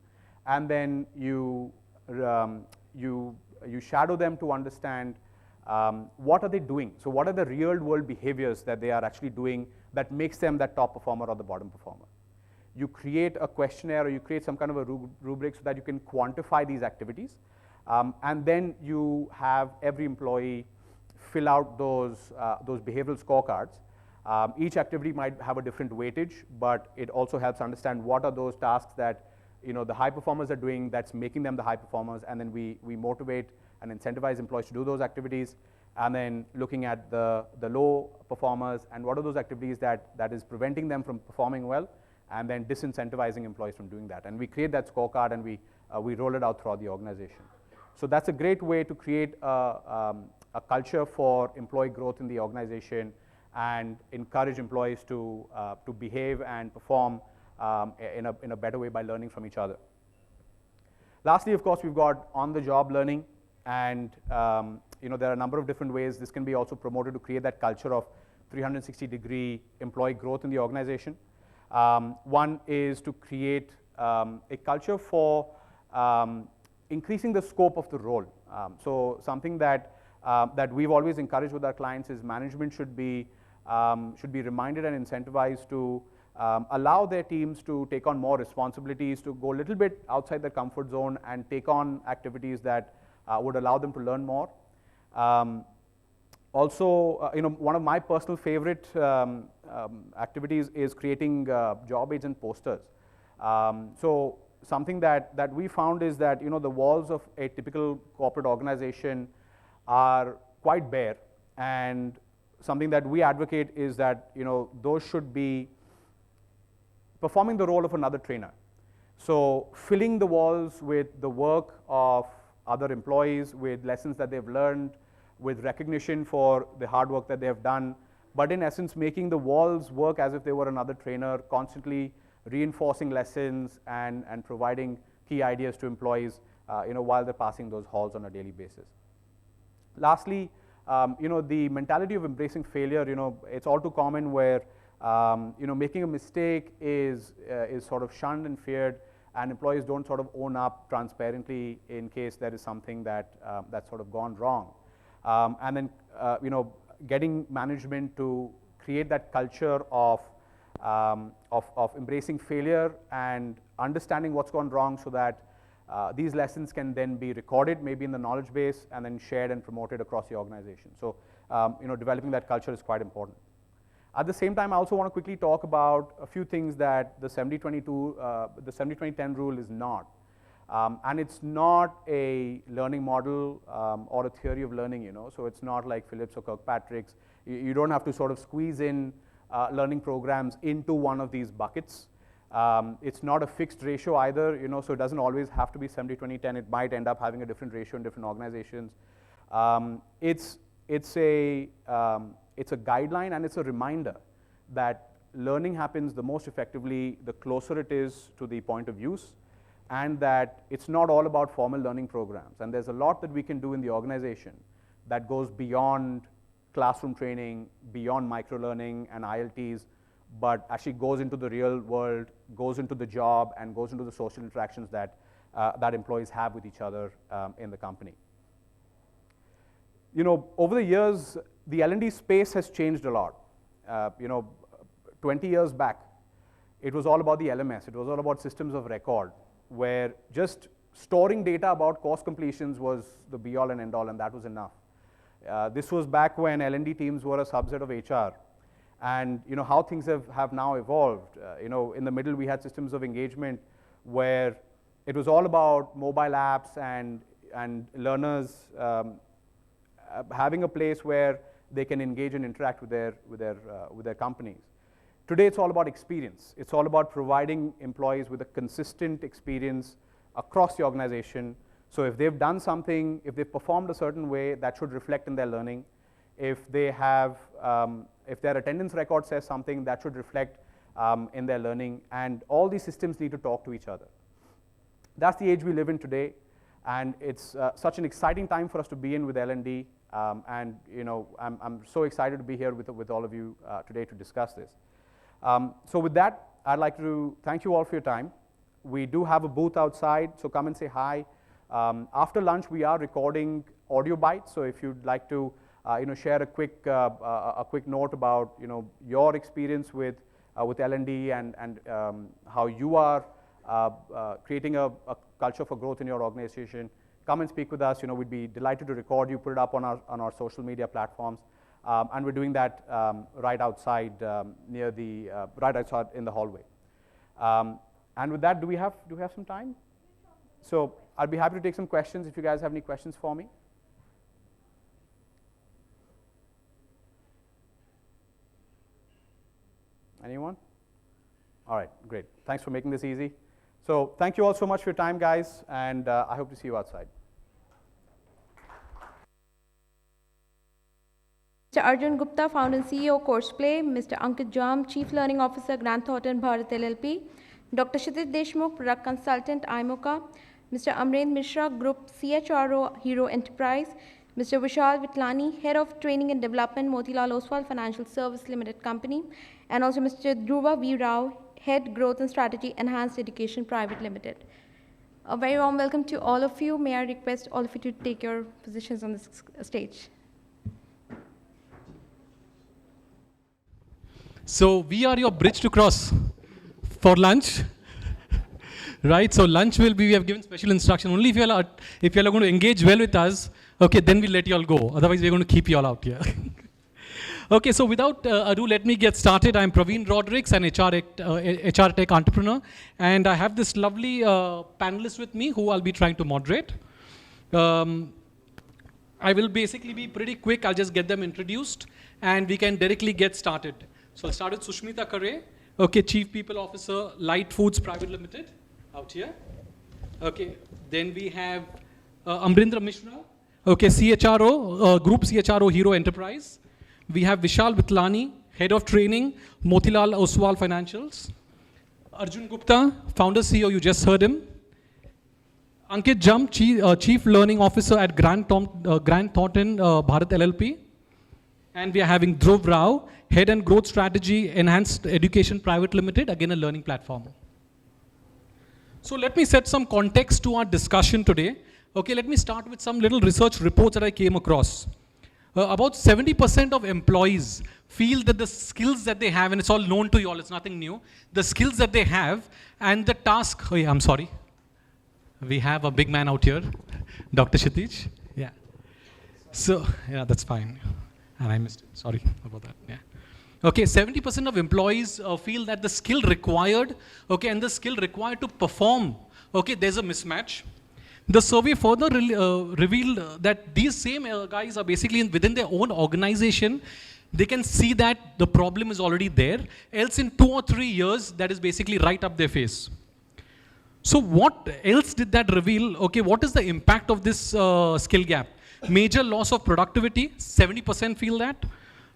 and then you shadow them to understand what are they doing. So what are the real world behaviors that they are actually doing that makes them that top performer or the bottom performer. You create a questionnaire or you create some kind of a rubric so that you can quantify these activities, and then you have every employee fill out those behavioral scorecards. Each activity might have a different weightage, but it also helps understand what are those tasks that the high performers are doing that's making them the high performers, and then we motivate and incentivize employees to do those activities, and then looking at the low performers and what are those activities that is preventing them from performing well, and then disincentivizing employees from doing that. And we create that scorecard and we roll it out throughout the organization. So that's a great way to create a culture for employee growth in the organization and encourage employees to behave and perform in a better way by learning from each other. Lastly, of course, we've got on-the-job learning, and there are a number of different ways this can be also promoted to create that culture of 360-degree employee growth in the organization. One is to create a culture for increasing the scope of the role. So something that we've always encouraged with our clients is management should be reminded and incentivized to allow their teams to take on more responsibilities, to go a little bit outside their comfort zone and take on activities that would allow them to learn more. Also, one of my personal favorite activities is creating job agent posters. So something that we found is that the walls of a typical corporate organization are quite bare, and something that we advocate is that those should be performing the role of another trainer. So filling the walls with the work of other employees, with lessons that they've learned, with recognition for the hard work that they have done, but in essence making the walls work as if they were another trainer, constantly reinforcing lessons and providing key ideas to employees while they're passing those halls on a daily basis. Lastly, the mentality of embracing failure, it's all too common where making a mistake is sort of shunned and feared, and employees don't sort of own up transparently in case there is something that's sort of gone wrong. And then getting management to create that culture of embracing failure and understanding what's gone wrong, so that these lessons can then be recorded maybe in the knowledge base and then shared and promoted across the organization. So developing that culture is quite important. At the same time, I also want to quickly talk about a few things that the 70-20-10 rule is not. And it's not a learning model or a theory of learning, so it's not like Phillips or Kirkpatrick's. You don't have to sort of squeeze in learning programs into one of these buckets. It's not a fixed ratio either, so it doesn't always have to be 70-20-10. It might end up having a different ratio in different organizations. It's a guideline, and it's a reminder that learning happens the most effectively the closer it is to the point of use, and that it's not all about formal learning programs. And there's a lot that we can do in the organization that goes beyond classroom training, beyond microlearning and ILTs, but actually goes into the real world, goes into the job, and goes into the social interactions that employees have with each other in the company. Over the years, the L&D space has changed a lot. 20 years back, it was all about the LMS. It was all about systems of record, where just storing data about course completions was the be-all and end-all, and that was enough. This was back when L&D teams were a subset of HR. And how things have now evolved. In the middle, we had systems of engagement where it was all about mobile apps and learners having a place where they can engage and interact with their companies. Today, it's all about experience. It's all about providing employees with a consistent experience across the organization. So if they've done something, if they've performed a certain way, that should reflect in their learning. If they have, if their attendance record says something, that should reflect in their learning. And all these systems need to talk to each other. That's the age we live in today, and it's such an exciting time for us to be in with L&D. And I'm so excited to be here with all of you today to discuss this. So with that, I'd like to thank you all for your time. We do have a booth outside, so come and say hi. After lunch, we are recording audio bites, so if you'd like to share a quick note about your experience with L&D and how you are creating a culture for growth in your organization, come and speak with us. We'd be delighted to record you, put it up on our social media platforms, and we're doing that right outside right outside in the hallway. And with that, do we have some time? So I'd be happy to take some questions if you guys have any questions for me. Anyone? All right, great. Thanks for making this easy. So thank you all so much for your time, guys, and I hope to see you outside. Mr. Arjun Gupta, Founder and CEO, Courseplay. Mr. Ankit Jam, Chief Learning Officer, Grant Thornton Bharat LLP. Dr. Kshitij Deshmukh, Product Consultant, iMocha. Mr. Amren Mishra, Group CHRO, Hero Enterprise. Mr. Vishal Vitlani, Head of Training and Development, Motilal Oswal Financial Service Limited Company. And also Mr. Dhruva V. Rao, Head Growth and Strategy, Enhanced Education Private Limited. A very warm welcome to all of you. May I request all of you to take your positions on this stage. So we are your bridge to cross for lunch. Right, so lunch will be, we have given special instruction. Only if you are going to engage well with us, okay, then we'll let you all go. Otherwise, we're going to keep you all out here. Okay, so without ado, let me get started. I'm Praveen Rodericks, an HR tech entrepreneur. And I have this lovely panelist with me who I'll be trying to moderate. I will basically be pretty quick. I'll just get them introduced and we can directly get started. So I'll start with Sushmita Kare, okay, Chief People Officer, Light Foods Private Limited, out here. Okay, then we have Amrindra Mishra, okay, CHRO, Group CHRO Hero Enterprise. We have Vishal Vitlani, Head of Training, Motilal Oswal Financials. Arjun Gupta, Founder CEO, you just heard him. Ankit Jam, Chief Learning Officer at Grant Thornton Bharat LLP. And we are having Dhruv Rao, Head and Growth Strategy, Enhanced Education Private Limited, again a learning platform. So let me set some context to our discussion today. Okay, let me start with some little research reports that I came across. About 70% of employees feel that the skills that they have, and it's all known to you all, it's nothing new, the skills that they have and the task, oh yeah, I'm sorry. We have a big man out here, Dr. Kshitij. Yeah. So, yeah, that's fine. And I missed it, sorry about that, yeah. Okay, 70% of employees feel that the skill required, okay, and the skill required to perform, okay, there's a mismatch. The survey further revealed that these same guys are basically within their own organization. They can see that the problem is already there. Else in 2 or 3 years, that is basically right up their face. So what else did that reveal? Okay, what is the impact of this skill gap? Major loss of productivity, 70% feel that.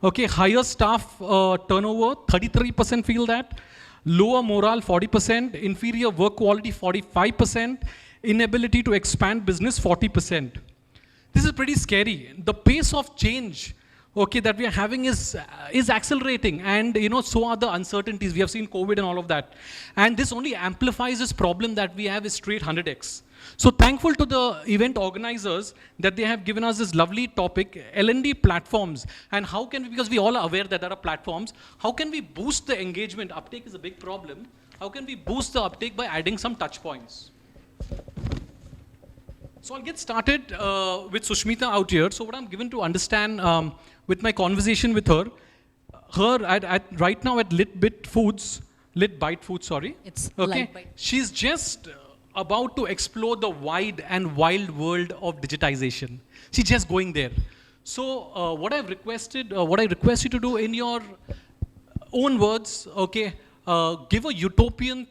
Okay, higher staff turnover, 33% feel that. Lower morale, 40%. Inferior work quality, 45%. Inability to expand business, 40%. This is pretty scary. The pace of change, okay, that we are having is accelerating, and so are the uncertainties. We have seen COVID and all of that. And this only amplifies this problem that we have is straight 100x. So thankful to the event organizers that they have given us this lovely topic, L&D platforms, and how can we, because we all are aware that there are platforms, how can we boost the engagement? Uptake is a big problem. How can we boost the uptake by adding some touch points? So I'll get started with Sushmita out here. So what I'm given to understand with my conversation with her right now at Lit Bite Foods, It's okay, she's just about to explore the wide and wild world of digitization. She's just going there. So what I request you to do in your own words, okay, give a utopian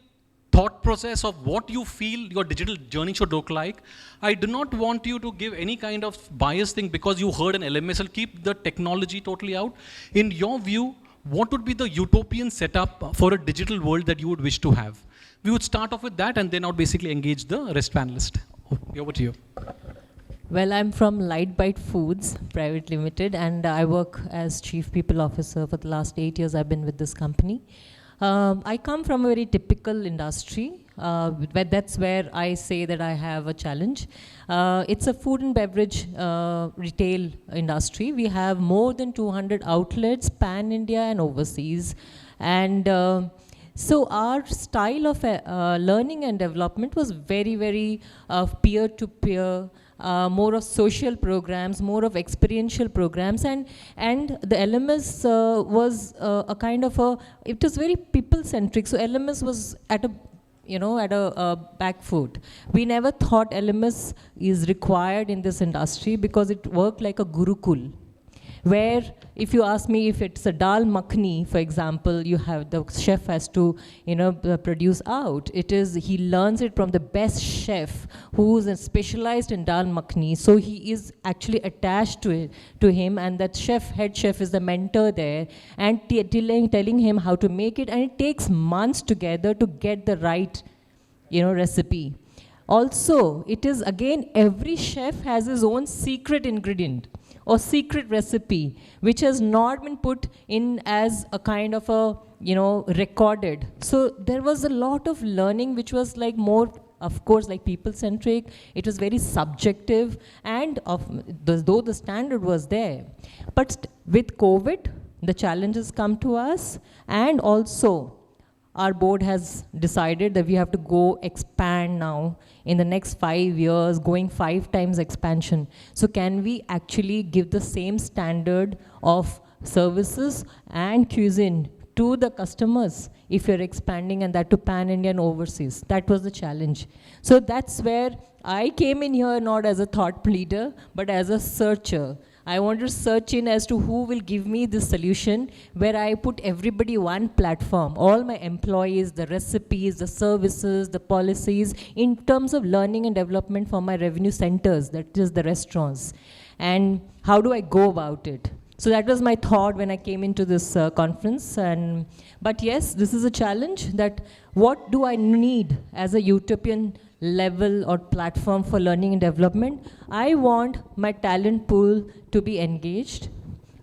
thought process of what you feel your digital journey should look like. I do not want you to give any kind of biased thing because you heard an LMS. Keep the technology totally out. In your view, what would be the utopian setup for a digital world that you would wish to have? We would start off with that and then I would basically engage the rest panelist. Over to you. Well, I'm from Light Bite Foods Private Limited, and I work as Chief People Officer for the last 8 years. I've been with this company. I come from a very typical industry, but that's where I say that I have a challenge. It's a food and beverage retail industry. We have more than 200 outlets, pan-India and overseas. And so our style of learning and development was very, very peer-to-peer, more of social programs, more of experiential programs, and the LMS was a kind of it was very people-centric. So LMS was at a back foot. We never thought LMS is required in this industry because it worked like a gurukul, where if you ask me if it's a dal makhni, for example, you have the chef has to produce out. He learns it from the best chef who's specialized in dal makhni. So he is actually attached to him, and that head chef is the mentor there, and telling him how to make it, and it takes months together to get the right recipe. Also, it is again, every chef has his own secret ingredient or secret recipe, which has not been put in as a kind of recorded. So there was a lot of learning which was like more, of course, like people-centric. It was very subjective, and though the standard was there. But with COVID, the challenges come to us, and also our board has decided that we have to go expand now in the next 5 years, going 5 times expansion. So can we actually give the same standard of services and cuisine to the customers if you're expanding, and that to pan-India and overseas? That was the challenge. So that's where I came in here not as a thought leader, but as a searcher. I want to search in as to who will give me this solution, where I put everybody one platform, all my employees, the recipes, the services, the policies, in terms of learning and development for my revenue centers, that is the restaurants. And how do I go about it? So that was my thought when I came into this conference. But yes, this is a challenge, that what do I need as a utopian level or platform for learning and development? I want my talent pool to be engaged.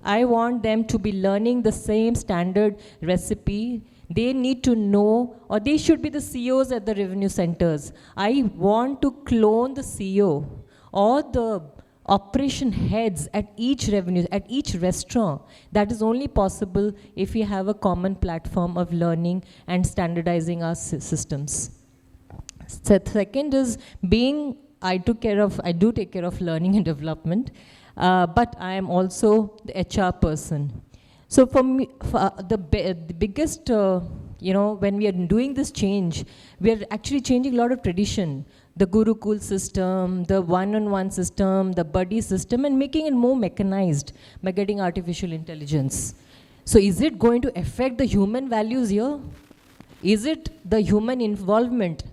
I want them to be learning the same standard recipe. They need to know, or they should be the CEOs at the revenue centers. I want to clone the CEO or the operation heads at each revenue, at each restaurant. That is only possible if we have a common platform of learning and standardizing our systems. So second is I do take care of learning and development, but I am also the HR person. So for me, the biggest, when we are doing this change, we are actually changing a lot of tradition. The Gurukul system, the one-on-one system, the buddy system, and making it more mechanized by getting artificial intelligence. So is it going to affect the human values here? Is it the human involvement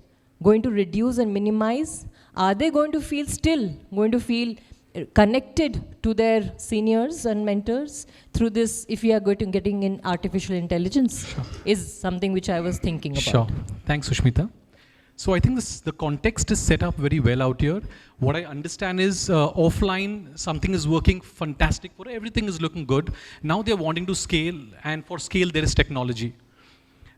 going to reduce and minimize? Are they going to feel connected to their seniors and mentors through this, if we are going to getting in artificial intelligence? Sure. Is something which I was thinking about. Sure. Thanks, Sushmita. So I think the context is set up very well out here. What I understand is offline, something is working fantastic, for everything is looking good. Now they're wanting to scale, and for scale there is technology.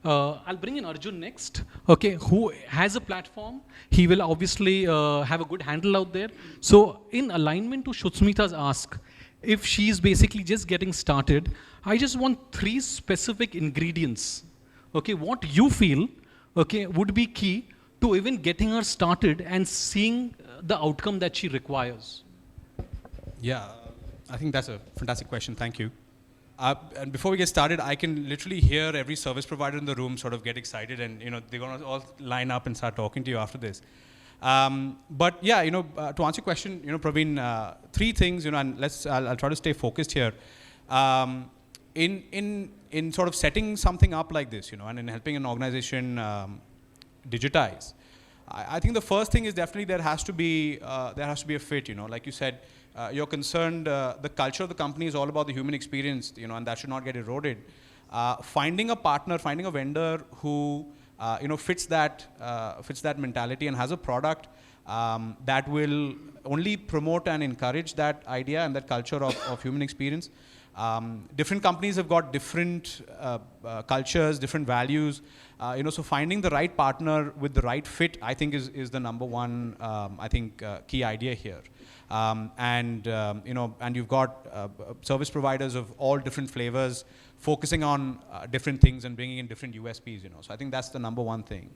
I'll bring in Arjun next, okay, who has a platform. He will obviously have a good handle out there. So in alignment to Sushmita's ask, if she's basically just getting started, I just want 3 specific ingredients, okay, what you feel, okay, would be key to even getting her started and seeing the outcome that she requires. Yeah, I think that's a fantastic question, thank you. And before we get started, I can literally hear every service provider in the room sort of get excited, and they're going to all line up and start talking to you after this. But yeah, to answer your question, Praveen, 3 things, and I'll try to stay focused here. In sort of setting something up like this, and in helping an organization digitize, I think the first thing is definitely there has to be a fit. Like you said, you're concerned the culture of the company is all about the human experience, and that should not get eroded. Finding a partner, finding a vendor who fits that mentality and has a product that will only promote and encourage that idea and that culture of human experience. Different companies have got different cultures, different values. So finding the right partner with the right fit, I think, is the number one, key idea here. And you've got service providers of all different flavors focusing on different things and bringing in different USPs. So I think that's the number one thing.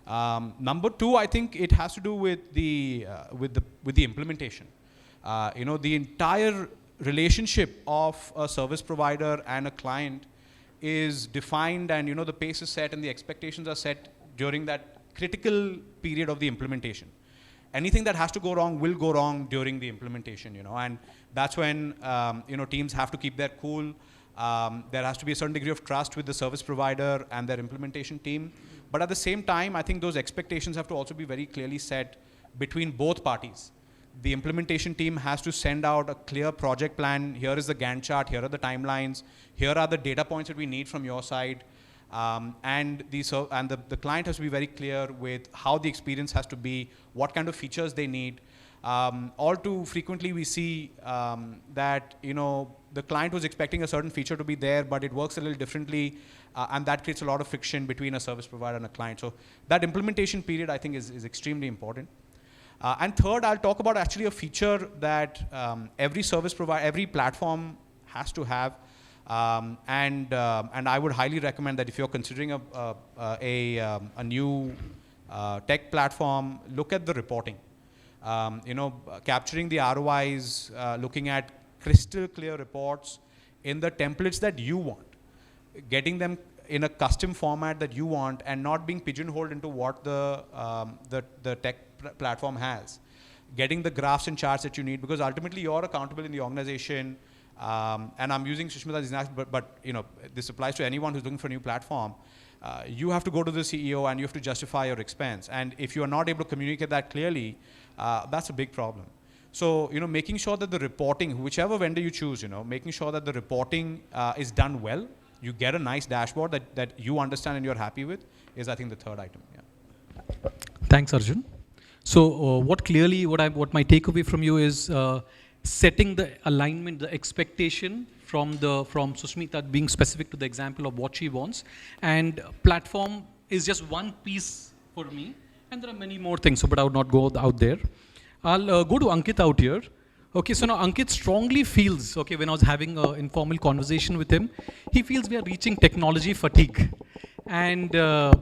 Number 2, I think it has to do with the implementation. The entire relationship of a service provider and a client is defined, and the pace is set and the expectations are set during that critical period of the implementation. Anything that has to go wrong will go wrong during the implementation, and that's when teams have to keep their cool. There has to be a certain degree of trust with the service provider and their implementation team. But at the same time, I think those expectations have to also be very clearly set between both parties. The implementation team has to send out a clear project plan. Here is the Gantt chart, here are the timelines, here are the data points that we need from your side. And the client has to be very clear with how the experience has to be, what kind of features they need. All too frequently we see that the client was expecting a certain feature to be there, but it works a little differently, and that creates a lot of friction between a service provider and a client. So that implementation period, I think, is extremely important. And third, I'll talk about actually a feature that every service provider, every platform has to have. And I would highly recommend that if you're considering a new tech platform, look at the reporting. Capturing the ROIs, looking at crystal clear reports in the templates that you want, getting them in a custom format that you want, and not being pigeonholed into what the tech platform has. Getting the graphs and charts that you need, because ultimately you're accountable in the organization. And I'm using Sushmita as an example, but this applies to anyone who's looking for a new platform. You have to go to the CEO and you have to justify your expense. And if you are not able to communicate that clearly, that's a big problem. So, making sure that the reporting, whichever vendor you choose, making sure that the reporting is done well, you get a nice dashboard that you understand and you're happy with, is I think the third item. Yeah. Thanks, Arjun. So, what my takeaway from you is setting the alignment, the expectation from Sushmita, being specific to the example of what she wants, and platform is just one piece for me, and there are many more things. So, but I would not go out there. I'll go to Ankit out here. Okay, so now Ankit strongly feels, when I was having an informal conversation with him, he feels we are reaching technology fatigue. And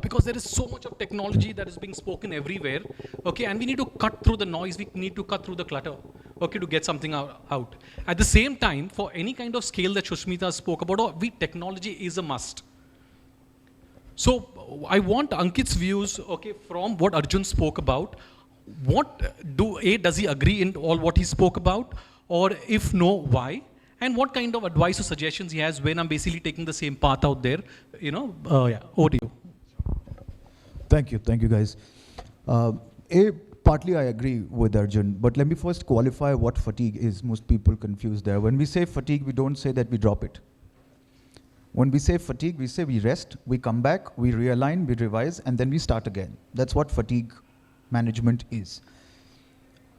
because there is so much of technology that is being spoken everywhere, and we need to cut through the noise, we need to cut through the clutter, to get something out. At the same time, for any kind of scale that Sushmita spoke about, technology is a must. So I want Ankit's views, from what Arjun spoke about. Does he agree in all what he spoke about? Or if no, why? And what kind of advice or suggestions he has when I'm basically taking the same path out there, over to you. Thank you, guys. Partly I agree with Arjun, but let me first qualify what fatigue is. Most people confuse there. When we say fatigue, we don't say that we drop it. When we say fatigue, we say we rest, we come back, we realign, we revise, and then we start again. That's what fatigue management is.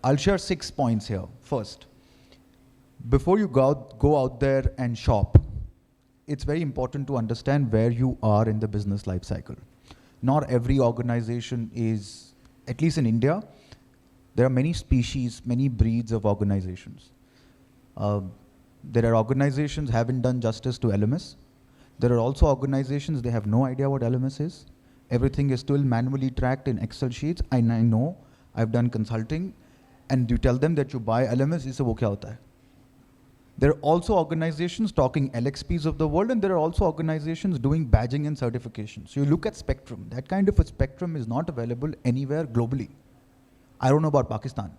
I'll share 6 points here. First, before you go out there and shop, it's very important to understand where you are in the business life cycle. Not every organization is, at least in India, there are many species, many breeds of organizations. There are organizations haven't done justice to LMS. There are also organizations, they have no idea what LMS is. Everything is still manually tracked in Excel sheets. I know, I've done consulting, and you tell them that you buy LMS, it's wo kya hota hai? There are also organizations talking LXPs of the world, and there are also organizations doing badging and certification. So you look at spectrum. That kind of a spectrum is not available anywhere globally. I don't know about Pakistan.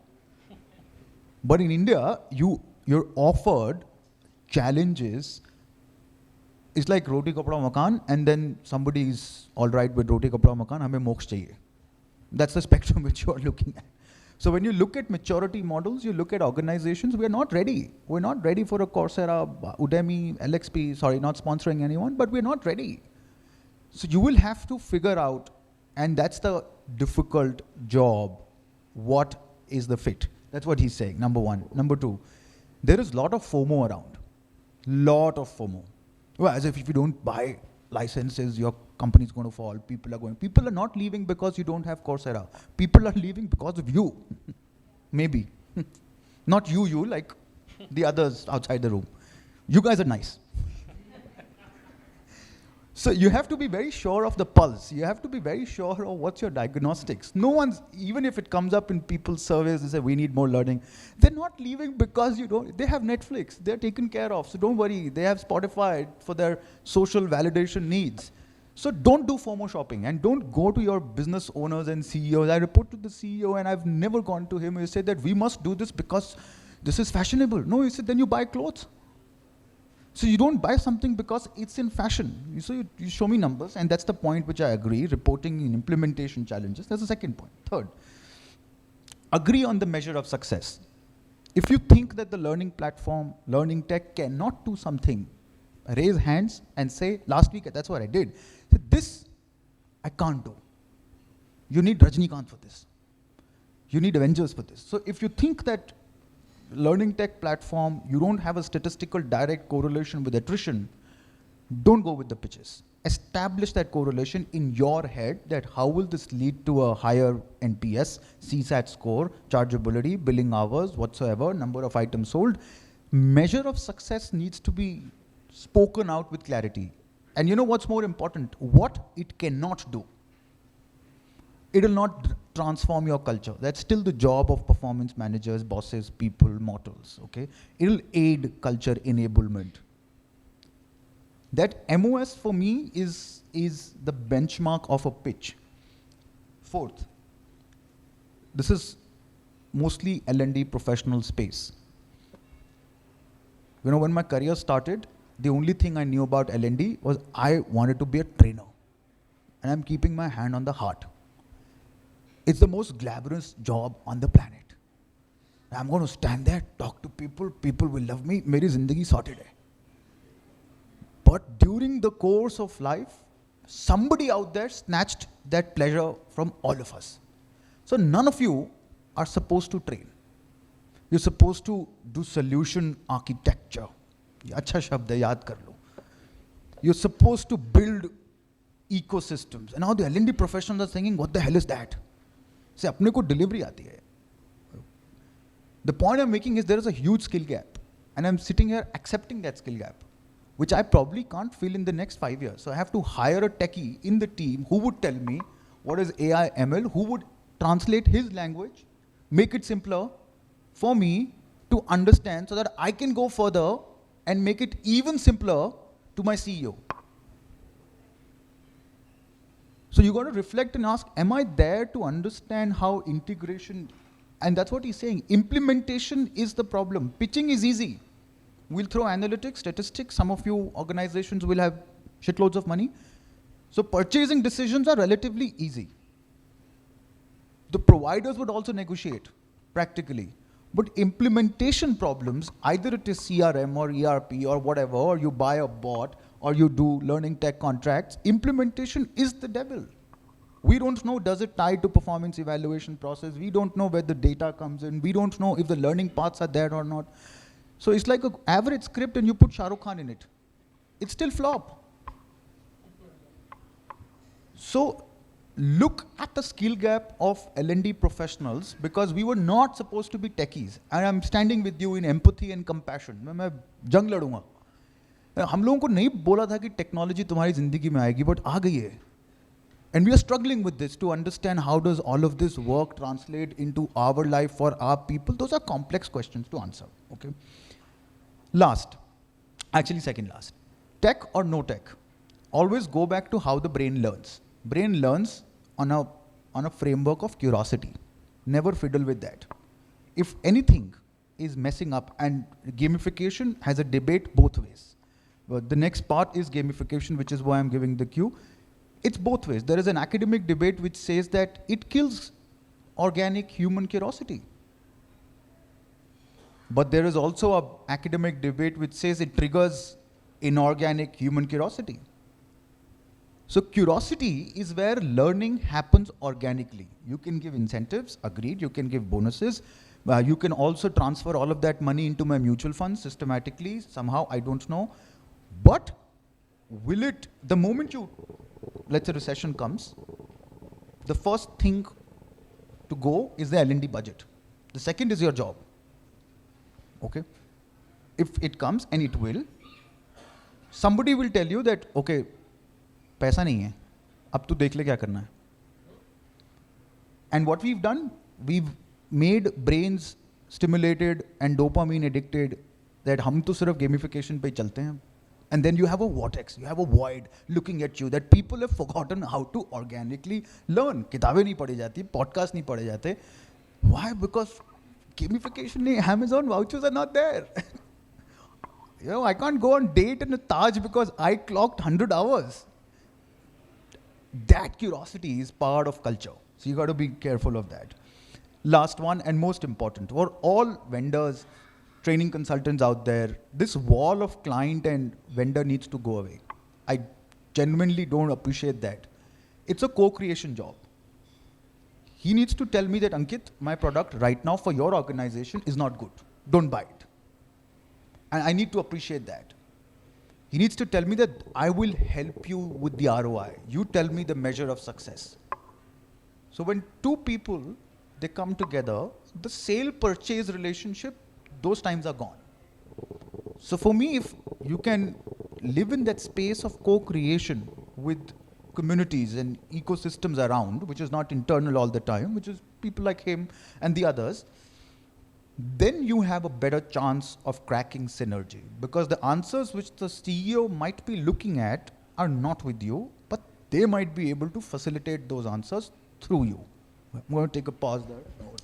But in India, you're offered challenges. It's like roti kapda makan, and then somebody is all right with roti kapda makan, hame moksha chahiye. That's the spectrum which you are looking at. So when you look at maturity models, you look at organizations, we are not ready. We're not ready for a Coursera, Udemy, LXP, sorry, not sponsoring anyone, but we're not ready. So you will have to figure out, and that's the difficult job, what is the fit? That's what he's saying, number one. Number two, there is a lot of FOMO around. Lot of FOMO. Well, as if you don't buy licenses, your company is going to fall. People are not leaving because you don't have Coursera. People are leaving because of you. Maybe. Not you, like the others outside the room. You guys are nice. So you have to be very sure of the pulse. You have to be very sure of what's your diagnostics. No one's, even if it comes up in people's surveys, they say we need more learning. They're not leaving because they have Netflix, they're taken care of, so don't worry. They have Spotify for their social validation needs. So don't do FOMO shopping, and don't go to your business owners and CEOs. I report to the CEO and I've never gone to him. He said that we must do this because this is fashionable. No, he said then you buy clothes. So you don't buy something because it's in fashion. So you show me numbers, and that's the point which I agree, reporting and implementation challenges. That's the second point. Third, agree on the measure of success. If you think that the learning platform, learning tech cannot do something, raise hands and say, last week, that's what I did. This, I can't do. You need Rajnikant for this. You need Avengers for this. So if you think that learning tech platform, you don't have a statistical direct correlation with attrition, don't go with the pitches. Establish that correlation in your head, that how will this lead to a higher NPS, CSAT score, chargeability, billing hours, whatsoever, number of items sold. Measure of success needs to be spoken out with clarity. And you know what's more important? What it cannot do. It will not transform your culture. That's still the job of performance managers, bosses, people, mortals, okay? It will aid culture enablement. That MOS for me is the benchmark of a pitch. Fourth, this is mostly L&D professional space. You know, when my career started, the only thing I knew about L&D was I wanted to be a trainer. And I'm keeping my hand on the heart. It's the most glamorous job on the planet. I'm going to stand there, talk to people, people will love me, meri zindagi sorted hai. But during the course of life, somebody out there snatched that pleasure from all of us. So none of you are supposed to train. You're supposed to do solution architecture. Acha shabd hai, yaad kar lo. You're supposed to build ecosystems. And now the L&D professionals are thinking, what the hell is that? Say, apne ko delivery aati hai. The point I'm making is there is a huge skill gap. And I'm sitting here accepting that skill gap, which I probably can't fill in the next 5 years. So I have to hire a techie in the team who would tell me what is AI ML, who would translate his language, make it simpler for me to understand so that I can go further and make it even simpler to my CEO. So you got to reflect and ask, am I there to understand how integration, and that's what he's saying, implementation is the problem. Pitching is easy. We'll throw analytics, statistics, some of you organizations will have shitloads of money. So purchasing decisions are relatively easy. The providers would also negotiate, practically. But implementation problems, either it is CRM or ERP or whatever, or you buy a bot, or you do learning tech contracts, implementation is the devil. We don't know, does it tie to performance evaluation process? We don't know where the data comes in. We don't know if the learning paths are there or not. So it's like an average script and you put Shah Rukh Khan in it. It's still flop. So look at the skill gap of L&D professionals, because we were not supposed to be techies. And I'm standing with you in empathy and compassion. मैं जंग लड़ूंगा. हम लोगों को नहीं बोला था कि technology तुम्हारी जिंदगी में आएगी, but आ गई है. And we are struggling with this to understand how does all of this work translate into our life for our people. Those are complex questions to answer, okay? Last, actually second last. Tech or no tech? Always go back to how the brain learns. Brain learns on a framework of curiosity. Never fiddle with that. If anything is messing up, and gamification has a debate both ways. But the next part is gamification, which is why I'm giving the cue. It's both ways. There is an academic debate which says that it kills organic human curiosity. But there is also an academic debate which says it triggers inorganic human curiosity. So curiosity is where learning happens organically. You can give incentives, agreed, you can give bonuses. You can also transfer all of that money into my mutual funds systematically, somehow, I don't know. But will it, the moment you, let's say recession comes, the first thing to go is the L&D budget. The second is your job. Okay? If it comes, and it will, somebody will tell you that, okay, पैसा नहीं है, अब तू देख ले क्या करना है. And what we've done, we've made brains stimulated and dopamine addicted that हम तो सिर्फ gamification पे चलते हैं. And then you have a vortex, you have a void looking at you that people have forgotten how to organically learn. किताबें नहीं पढ़ी जाती, podcasts नहीं पढ़े जाते. Why? Because gamification नहीं, Amazon vouchers are not there. You know, I can't go on date in a Taj because I clocked 100 hours. That curiosity is part of culture. So you got to be careful of that. Last one, and most important, for all vendors, training consultants out there, this wall of client and vendor needs to go away. I genuinely don't appreciate that. It's a co-creation job. He needs to tell me that, Ankit, my product right now for your organization is not good. Don't buy it. And I need to appreciate that. He needs to tell me that I will help you with the ROI. You tell me the measure of success. So when two people, they come together, the sale-purchase relationship, those times are gone. So for me, if you can live in that space of co-creation with communities and ecosystems around, which is not internal all the time, which is people like him and the others, then you have a better chance of cracking synergy. Because the answers which the CEO might be looking at are not with you, but they might be able to facilitate those answers through you. I'm going to take a pause there.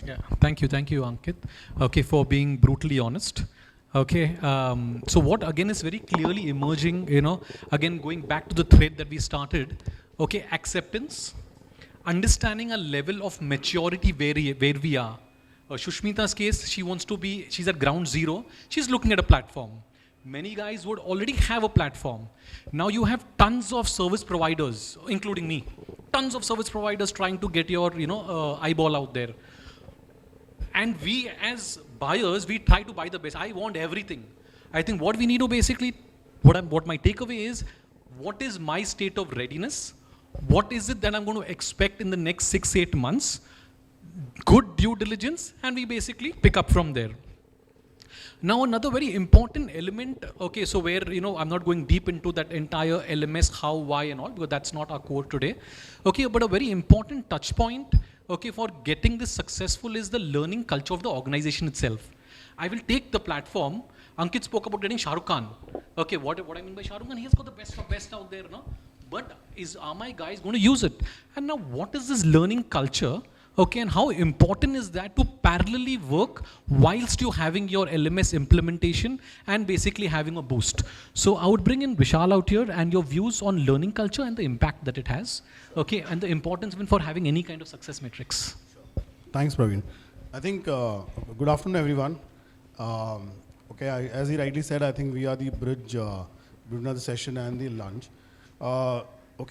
Yeah, thank you, Ankit. Okay, for being brutally honest. Okay, so what again is very clearly emerging, again going back to the thread that we started, okay, acceptance, understanding a level of maturity where we are. Shushmita's case, she's at ground zero, she's looking at a platform. Many guys would already have a platform. Now you have tons of service providers, including me, tons of service providers trying to get your, eyeball out there. And we as buyers, we try to buy the best. I want everything. I think what we need to basically, what my takeaway is, what is my state of readiness? What is it that I'm going to expect in the next 6-8 months? Good due diligence, and we basically pick up from there. Now another very important element, okay, so where, I'm not going deep into that entire LMS, how, why and all, because that's not our core today. Okay, but a very important touch point, okay, for getting this successful is the learning culture of the organization itself. I will take the platform. Ankit spoke about getting Shah Rukh Khan. Okay, what I mean by Shah Rukh Khan, he has got the best of best out there, no? But are my guys going to use it? And now what is this learning culture? Okay, and how important is that to parallelly work whilst you're having your LMS implementation and basically having a boost? So I would bring in Vishal out here and your views on learning culture and the impact that it has. Okay, and the importance even for having any kind of success metrics. Thanks, Praveen. I think, good afternoon, everyone. As he rightly said, I think we are the bridge between the session and the lunch.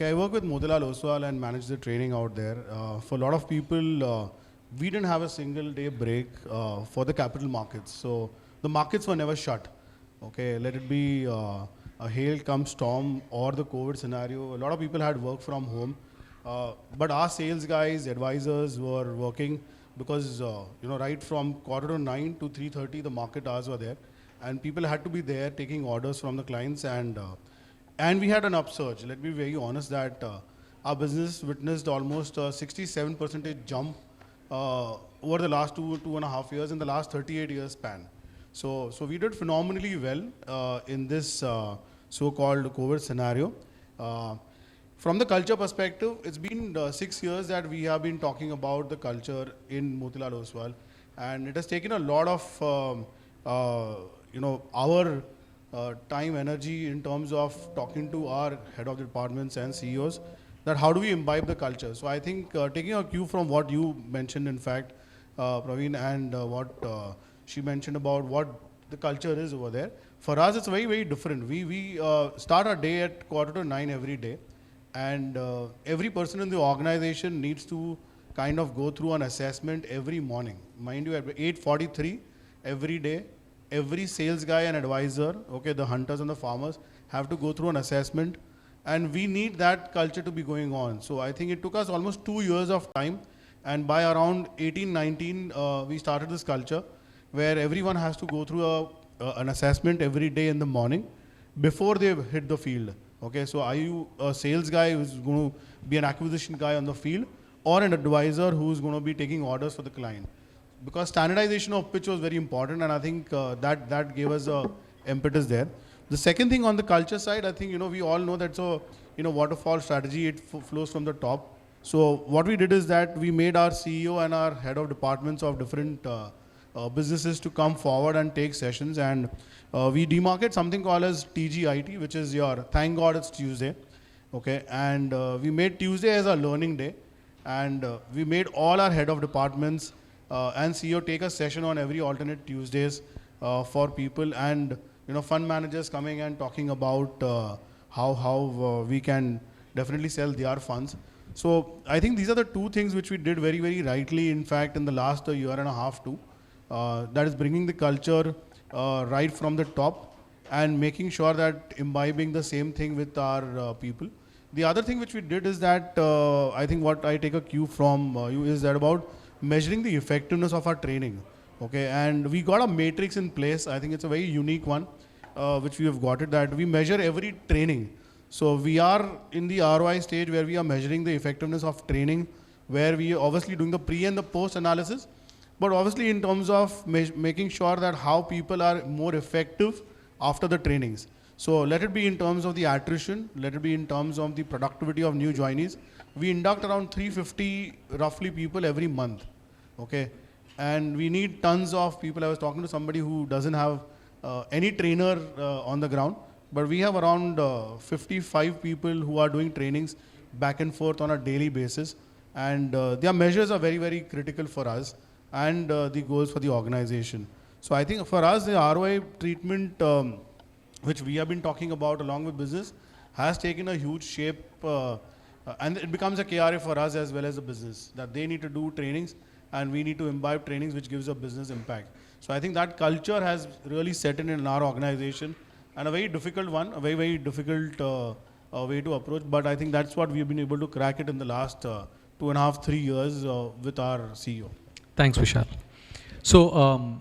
I work with Motilal Oswal and manage the training out there. For a lot of people, we didn't have a single day break for the capital markets. So the markets were never shut. Okay, let it be a hail come storm or the COVID scenario. A lot of people had work from home. But our sales guys, advisors were working because, right from 8:45 to 3:30, the market hours were there. And people had to be there taking orders from the clients, and we had an upsurge. Let me be very honest that our business witnessed almost a 67% jump over the last 2.5 years in the last 38 years span. So we did phenomenally well in this so-called COVID scenario. From the culture perspective, it's been 6 years that we have been talking about the culture in Motilal Oswal, and it has taken a lot of our time, energy in terms of talking to our head of departments and CEOs that how do we imbibe the culture. So I think taking a cue from what you mentioned, in fact, Praveen, and what she mentioned about what the culture is over there, for us it's very, very different. We start our day at 8:45 every day, and every person in the organization needs to kind of go through an assessment every morning. Mind you, at 8:43 every day, every sales guy and advisor, okay, the hunters and the farmers have to go through an assessment, and we need that culture to be going on. So I think it took us almost 2 years of time, and by around 18-19, we started this culture where everyone has to go through an assessment every day in the morning before they hit the field. Okay, so are you a sales guy who's going to be an acquisition guy on the field, or an advisor who's going to be taking orders for the client? Because standardization of pitch was very important, and I think that gave us a impetus there. The second thing on the culture side, I think we all know that waterfall strategy, it flows from the top. So what we did is that we made our CEO and our head of departments of different businesses to come forward and take sessions, and we demarcated something called as TGIT, which is your thank God it's Tuesday. Okay, and we made Tuesday as a learning day, and we made all our head of departments and CEO take a session on every alternate Tuesdays for people, and fund managers coming and talking about how we can definitely sell their funds. So I think these are the two things which we did very, very rightly, in fact, in the last year and a half too. That is bringing the culture right from the top and making sure that imbibing the same thing with our people. The other thing which we did is that I think what I take a cue from you is that about measuring the effectiveness of our training. Okay, and we got a matrix in place. I think it's a very unique one, which we have got it, that we measure every training. So we are in the ROI stage where we are measuring the effectiveness of training, where we are obviously doing the pre and the post analysis, but obviously in terms of making sure that how people are more effective after the trainings. So let it be in terms of the attrition, let it be in terms of the productivity of new joinees. We induct around 350 roughly people every month, okay? And we need tons of people. I was talking to somebody who doesn't have any trainer on the ground, but we have around 55 people who are doing trainings back and forth on a daily basis. And their measures are very, very critical for us and the goals for the organization. So I think for us, the ROI treatment, which we have been talking about along with business, has taken a huge shape, and it becomes a KRA for us as well as the business, that they need to do trainings and we need to imbibe trainings which gives a business impact. So I think that culture has really set in our organization, and a very difficult one, a very, very difficult way to approach, but I think that's what we've been able to crack it in the last 2.5, 3 years with our CEO. Thanks, Vishal. So,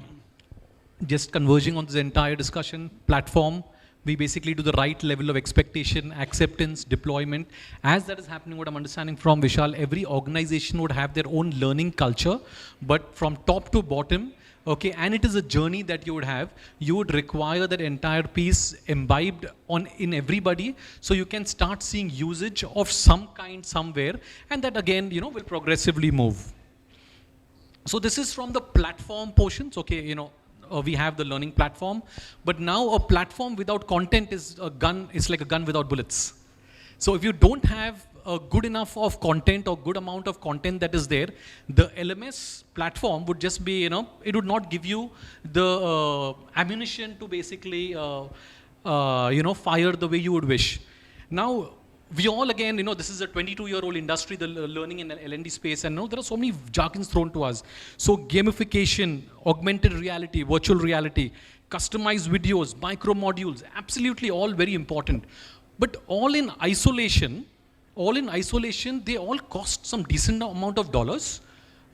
just converging on this entire discussion platform, we basically do the right level of expectation, acceptance, deployment. As that is happening, what I'm understanding from Vishal, every organization would have their own learning culture, but from top to bottom, okay, and it is a journey that you would have. You would require that entire piece imbibed in everybody, so you can start seeing usage of some kind somewhere, and that again, will progressively move. So this is from the platform portions, okay, we have the learning platform, but now a platform without content is a gun, it's like a gun without bullets. So if you don't have a good enough of content or good amount of content that is there, the LMS platform would just be, it would not give you the ammunition to basically, fire the way you would wish. Now, we all again, this is a 22-year-old industry, the learning in L&D space, and there are so many jargons thrown to us. So gamification, augmented reality, virtual reality, customized videos, micro modules, absolutely all very important. But all in isolation, they all cost some decent amount of dollars.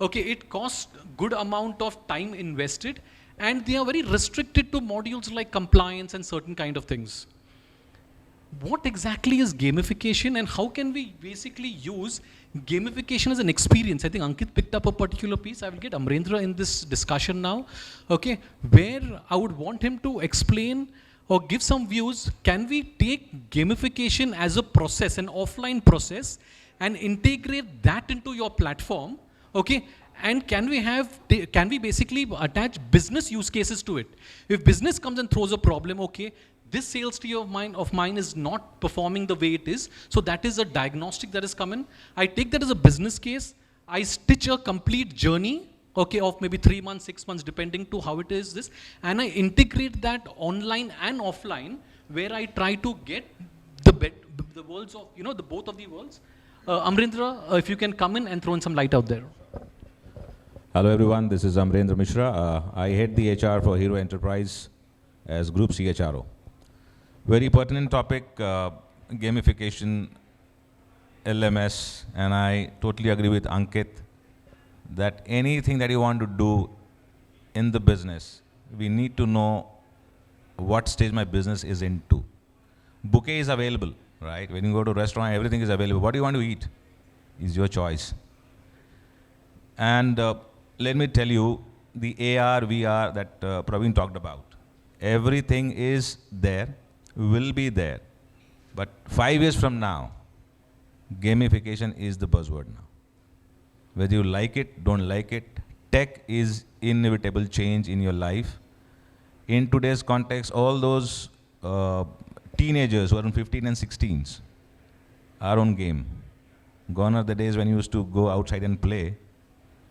Okay, it costs good amount of time invested, and they are very restricted to modules like compliance and certain kind of things. What exactly is gamification, and how can we basically use gamification as an experience? I think Ankit picked up a particular piece. I will get Amrendra in this discussion now, okay, where I would want him to explain or give some views. Can we take gamification as a process, an offline process, and integrate that into your platform, okay? And can we basically attach business use cases to it? If business comes and throws a problem, okay, this sales team of mine is not performing the way it is, so that is a diagnostic that is coming. I take that as a business case. I stitch a complete journey, okay, of maybe 3 months, 6 months, depending to how it is this, and I integrate that online and offline, where I try to get the worlds of, the both of the worlds. Amrendra, if you can come in and throw in some light out there. Hello everyone, this is Amrendra Mishra. I head the HR for Hero Enterprise as Group CHRO. Very pertinent topic, gamification, LMS, and I totally agree with Ankit that anything that you want to do in the business, we need to know what stage my business is into. Bouquet is available, right? When you go to a restaurant, everything is available. What do you want to eat is your choice. And let me tell you, the AR, VR that Praveen talked about, everything is there, will be there. But 5 years from now, gamification is the buzzword now. Whether you like it, don't like it, tech is inevitable change in your life. In today's context, all those teenagers who are in 15 and 16s are on game. Gone are the days when you used to go outside and play.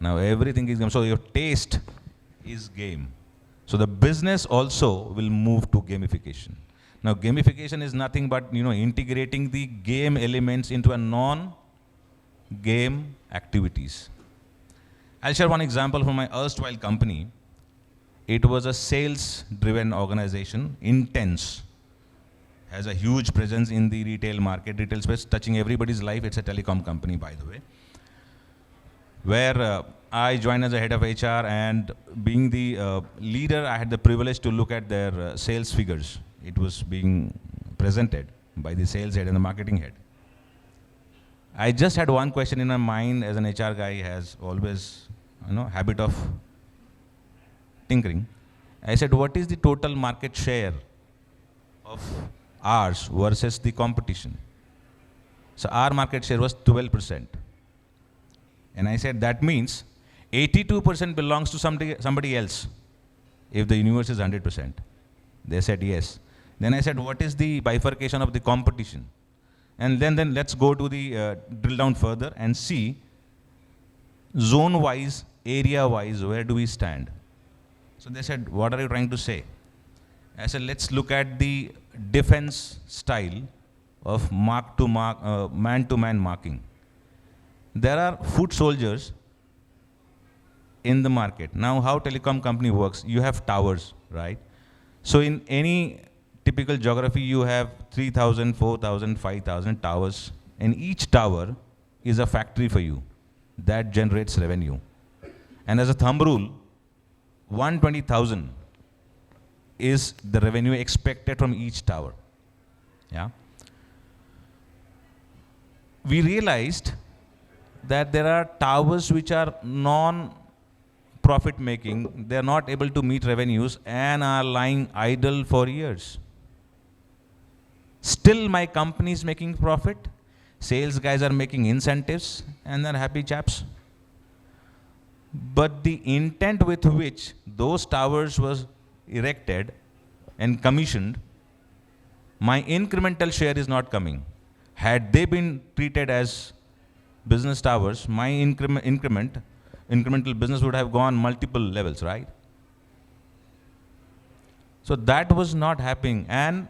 Now everything is game. So your taste is game. So the business also will move to gamification. Now gamification is nothing but integrating the game elements into a non-game activities. I'll share one example from my erstwhile company. It was a sales-driven organization, intense, has a huge presence in the retail market, retail space, touching everybody's life. It's a telecom company, by the way, where I joined as a head of HR, and being the leader, I had the privilege to look at their sales figures it was being presented by the sales head and the marketing head. I just had one question in my mind. As an HR guy, has always, habit of tinkering. I said, what is the total market share of ours versus the competition? So our market share was 12%. And I said, that means 82% belongs to somebody else if the universe is 100%. They said yes. Then I said, what is the bifurcation of the competition? And then let's go to the drill down further and see zone-wise, area-wise, where do we stand? So they said, what are you trying to say? I said, let's look at the defense style of man-to-man marking. There are foot soldiers in the market. Now, how telecom company works, you have towers, right? So in any typical geography, you have 3,000, 4,000, 5,000 towers, and each tower is a factory for you that generates revenue. And as a thumb rule, 120,000 is the revenue expected from each tower. Yeah. We realized that there are towers which are non-profit making, they are not able to meet revenues and are lying idle for years. Still my company is making profit, sales guys are making incentives, and they're happy chaps. But the intent with which those towers was erected and commissioned, my incremental share is not coming. Had they been treated as business towers, my incremental business would have gone multiple levels, right? So that was not happening. And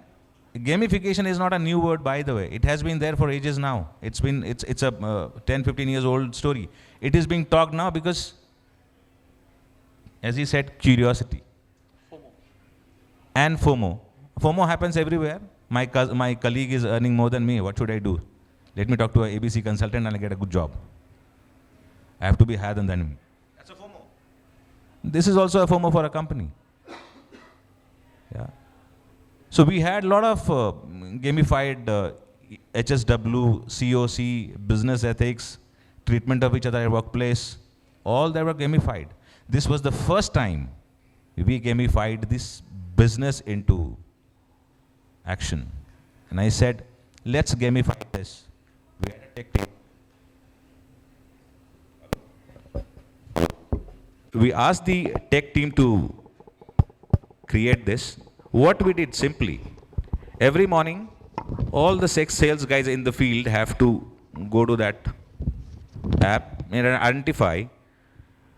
gamification is not a new word, by the way. It has been there for ages now. It's a 10, 15 years old story. It is being talked now because, as he said, curiosity. FOMO. And FOMO. FOMO happens everywhere. My colleague is earning more than me. What should I do? Let me talk to an ABC consultant and I'll get a good job. I have to be higher than him. That's a FOMO. This is also a FOMO for a company. Yeah. So we had a lot of gamified HSW, COC, business ethics, treatment of each other at workplace. All that were gamified. This was the first time we gamified this business into action. And I said, let's gamify this. We had a tech team. We asked the tech team to create this. What we did simply, every morning, all the sales guys in the field have to go to that app and identify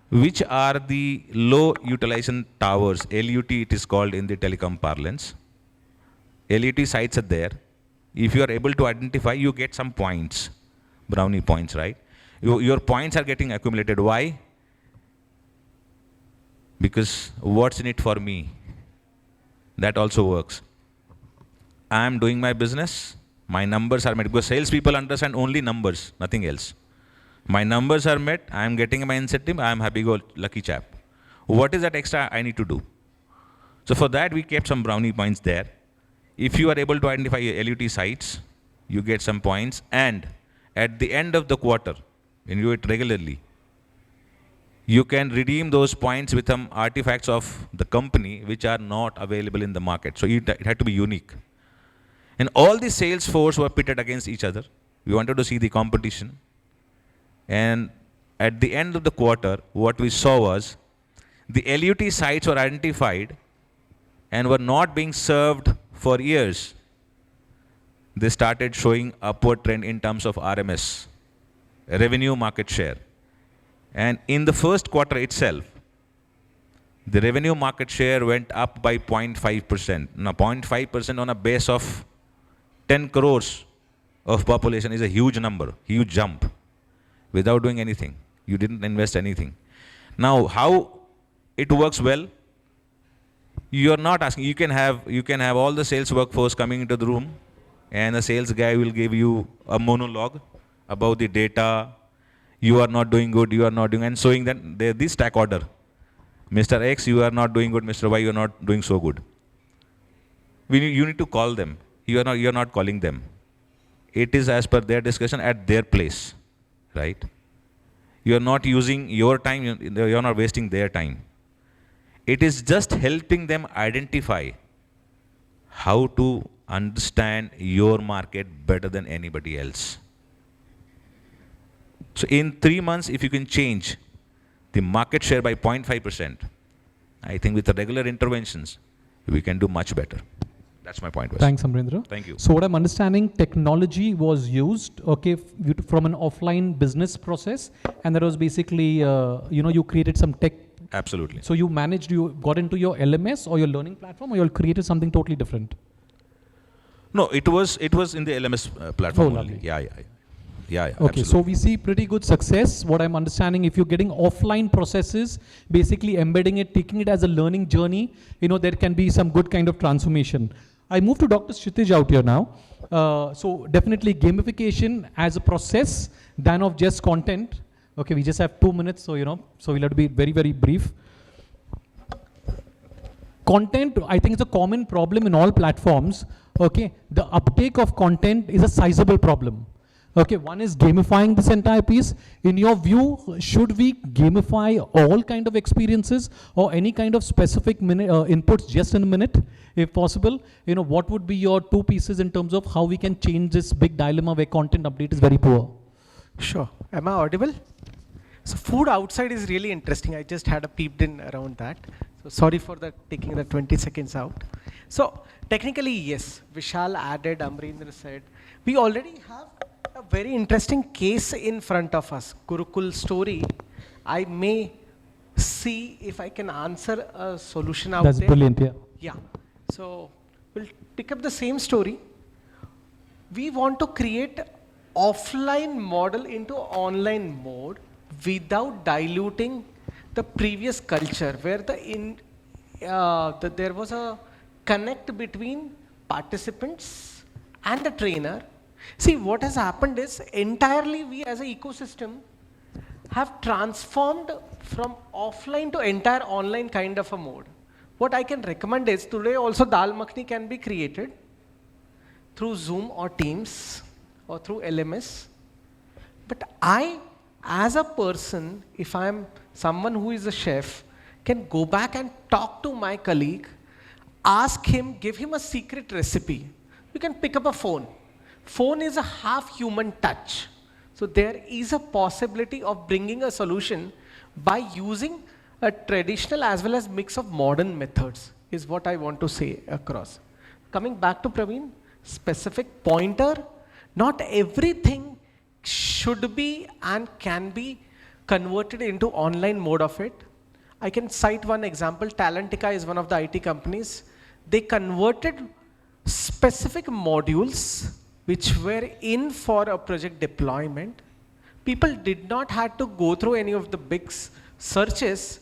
which are the low utilization towers, LUT it is called in the telecom parlance. LUT sites are there. If you are able to identify, you get some points, brownie points, right? Your points are getting accumulated. Why? Because what's in it for me? That also works. I am doing my business, my numbers are met, because salespeople understand only numbers, nothing else. My numbers are met, I am getting my incentive, I am happy, go lucky chap. What is that extra I need to do? So for that we kept some brownie points there. If you are able to identify your LUT sites, you get some points, and at the end of the quarter, when you do it regularly, you can redeem those points with some artifacts of the company which are not available in the market. So it had to be unique. And all the sales force were pitted against each other. We wanted to see the competition. And at the end of the quarter, what we saw was the LUT sites were identified and were not being served for years. They started showing upward trend in terms of RMS, revenue market share. And in the first quarter itself, the revenue market share went up by 0.5%. Now 0.5% on a base of 10 crores of population is a huge number, huge jump, without doing anything. You didn't invest anything. Now how it works well, you are not asking, you can have all the sales workforce coming into the room, and the sales guy will give you a monologue about the data. You are not doing good, you are not doing, and showing that this stack order. Mr. X, you are not doing good, Mr. Y, you are not doing so good. You need to call them. You are not calling them. It is as per their discussion at their place, right? You are not using your time, you are not wasting their time. It is just helping them identify how to understand your market better than anybody else. So in 3 months, if you can change the market share by 0.5%, I think with the regular interventions, we can do much better. That's my point. Thanks, Amrendra. Thank you. So what I'm understanding, technology was used, okay, from an offline business process, and that was basically, you created some tech. Absolutely. So you got into your LMS or your learning platform, or you created something totally different? No, it was in the LMS platform only. Lovely. Yeah. Okay, absolutely. so we see pretty good success. What I'm understanding, if you're getting offline processes, basically embedding it, taking it as a learning journey, there can be some good kind of transformation. I move to Dr. Kshitij out here now. So definitely gamification as a process than of just content. Okay, we just have 2 minutes, so we'll have to be very, very brief. Content, I think it's a common problem in all platforms. Okay, the uptake of content is a sizable problem. Okay, one is gamifying this entire piece. In your view, should we gamify all kind of experiences or any kind of specific inputs just in a minute, if possible? What would be your 2 pieces in terms of how we can change this big dilemma where content update is very poor? Sure. Am I audible? So food outside is really interesting. I just had a peeped in around that. So sorry for taking the 20 seconds out. So technically, yes, Vishal added, Amrendra said, we already have a very interesting case in front of us, Gurukul story. I may see if I can answer a solution out there. That's brilliant, yeah. Yeah. So we'll pick up the same story. We want to create offline model into online mode without diluting the previous culture where there was a connect between participants and the trainer. See, what has happened is entirely we as an ecosystem have transformed from offline to entire online kind of a mode. What I can recommend is today also Dal Makhni can be created through Zoom or Teams or through LMS. But I, as a person, if I am someone who is a chef, can go back and talk to my colleague, ask him, give him a secret recipe. You can pick up a phone. Phone is a half human touch. So there is a possibility of bringing a solution by using a traditional as well as mix of modern methods is what I want to say across. Coming back to Praveen, specific pointer, not everything should be and can be converted into online mode of it. I can cite one example. Talentica is one of the IT companies. They converted specific modules which were in for a project deployment. People did not have to go through any of the big searches.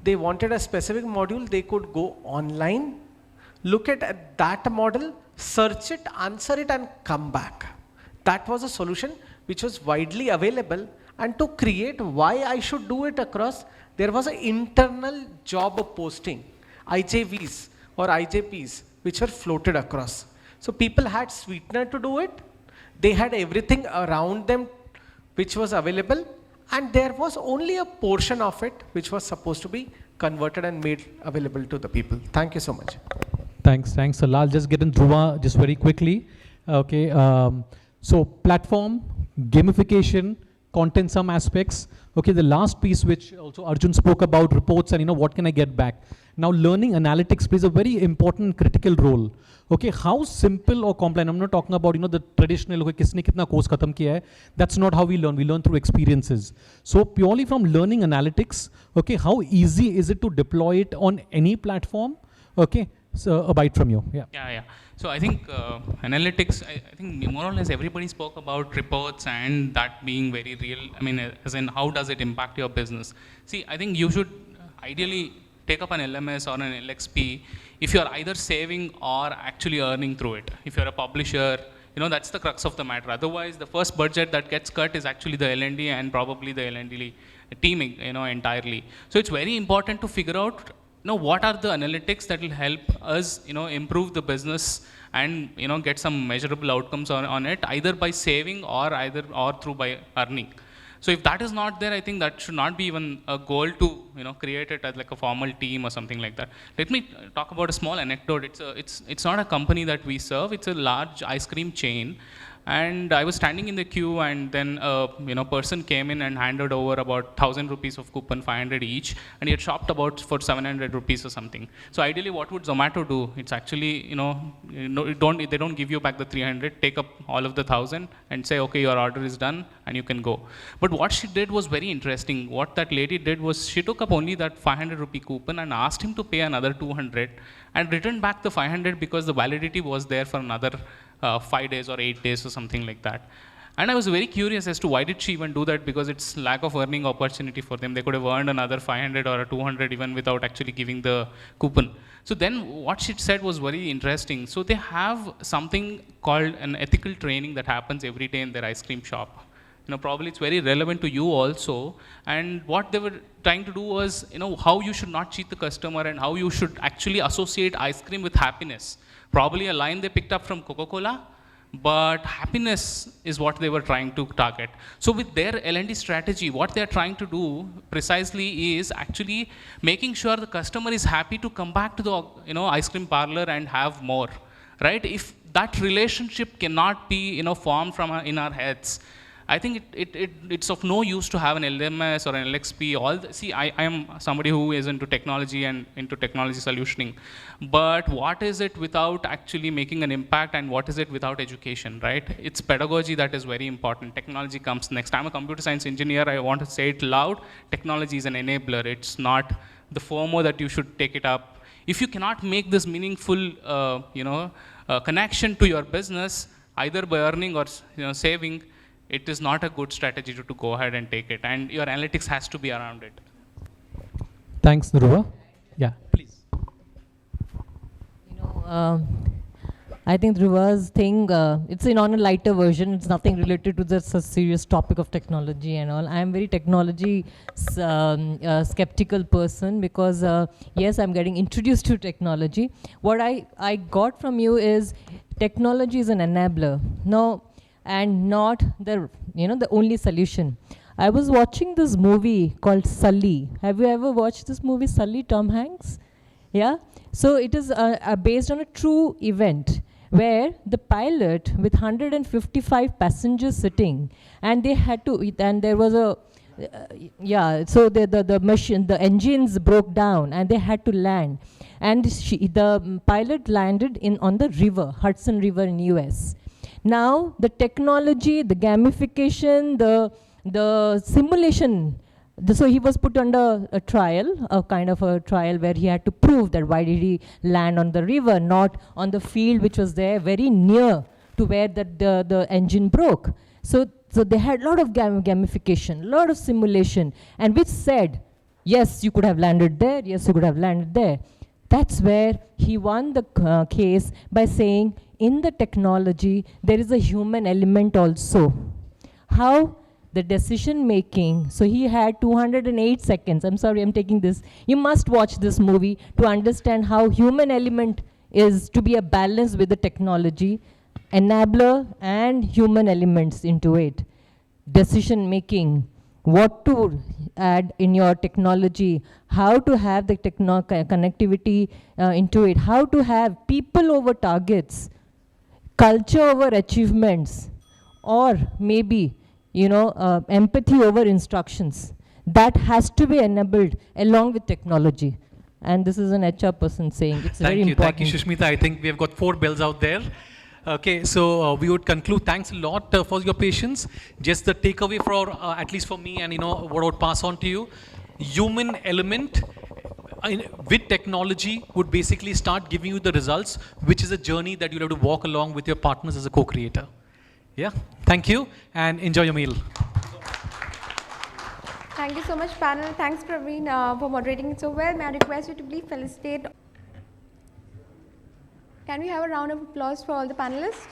They wanted a specific module, they could go online, look at that model, search it, answer it, and come back. That was a solution which was widely available. And to create why I should do it across, there was an internal job posting, IJVs or IJPs, which were floated across. So people had sweetener to do it. They had everything around them which was available. And there was only a portion of it which was supposed to be converted and made available to the people. Thank you so much. Thanks. So I'll just get in Dhruva just very quickly. Okay. So platform, gamification, content, some aspects. Okay, the last piece which also Arjun spoke about, reports and what can I get back. Now learning analytics plays a very important critical role. Okay, how simple or complex, I'm not talking about the traditional, okay, kisne kitna course khatam kiya hai. That's not how we learn through experiences. So purely from learning analytics, okay, how easy is it to deploy it on any platform? Okay, so a bite from you. Yeah. So I think analytics, I think more or less everybody spoke about reports and that being very real. I mean, as in how does it impact your business? See, I think you should ideally take up an LMS or an LXP if you're either saving or actually earning through it. If you're a publisher, that's the crux of the matter. Otherwise, the first budget that gets cut is actually the L&D and probably the L&D teaming, entirely. So it's very important to figure out what are the analytics that will help us, improve the business and, get some measurable outcomes on it, either by saving or through by earning. So if that is not there, I think that should not be even a goal to, create it as like a formal team or something like that. Let me talk about a small anecdote. It's not a company that we serve. It's a large ice cream chain. And I was standing in the queue, and then a person came in and handed over about 1,000 rupees of coupon, 500 each, and he had shopped about for 700 rupees or something. So ideally, what would Zomato do? It's actually, they don't give you back the 300, take up all of the 1,000 and say, okay, your order is done and you can go. But what she did was very interesting. What that lady did was she took up only that 500 rupee coupon and asked him to pay another 200 and returned back the 500 because the validity was there for another 5 days or 8 days or something like that. And I was very curious as to why did she even do that, because it's lack of earning opportunity for them. They could have earned another 500 or a 200 even without actually giving the coupon. So then what she said was very interesting. So they have something called an ethical training that happens every day in their ice cream shop. Probably it's very relevant to you also. And what they were trying to do was, how you should not cheat the customer and how you should actually associate ice cream with happiness. Probably a line they picked up from Coca-Cola, but happiness is what they were trying to target. So with their L&D strategy, what they're trying to do precisely is actually making sure the customer is happy to come back to the ice cream parlor and have more, right? If that relationship cannot be formed from in our heads, I think it's of no use to have an LMS or an LXP. See, I am somebody who is into technology and into technology solutioning. But what is it without actually making an impact, and what is it without education, right? It's pedagogy that is very important. Technology comes next. I'm a computer science engineer. I want to say it loud. Technology is an enabler. It's not the FOMO that you should take it up. If you cannot make this meaningful connection to your business, either by earning or saving, it is not a good strategy to go ahead and take it, and your analytics has to be around it. Thanks, Dhruva. Yeah, please. I think Dhruva's thing, it's on a lighter version. It's nothing related to this serious topic of technology and all. I am very technology skeptical person because, yes, I'm getting introduced to technology. What I got from you is technology is an enabler. No, and not the the only solution. I was watching this movie called Sully. Have you ever watched this movie, Sully, Tom Hanks? Yeah? So it is based on a true event where the pilot with 155 passengers sitting, and they had to, and there was a, so the machine, the engines broke down and they had to land. And the pilot landed on the river, Hudson River in US. Now, the technology, the gamification, the simulation, so he was put under a trial, a kind of a trial where he had to prove that why did he land on the river, not on the field which was there very near to where the engine broke. So they had a lot of gamification, a lot of simulation, and which said, yes, you could have landed there, yes, you could have landed there. That's where he won the case by saying, in the technology, there is a human element also. How? The decision making. So he had 208 seconds. I'm sorry, I'm taking this. You must watch this movie to understand how human element is to be a balance with the technology, enabler and human elements into it. Decision making, what to add in your technology, how to have the connectivity into it, how to have people over targets, culture over achievements, or maybe empathy over instructions. That has to be enabled along with technology. And this is an HR person saying it's very important. Thank you, Sushmita. I think we have got 4 bells out there. Okay, so we would conclude. Thanks a lot for your patience. Just the takeaway for, at least for me, and what I would pass on to you, human element with technology would basically start giving you the results, which is a journey that you'll have to walk along with your partners as a co-creator. Yeah, thank you, and enjoy your meal. Thank you so much, panel. Thanks, Praveen, for moderating it so well. May I request you to please felicitate. Can we have a round of applause for all the panelists?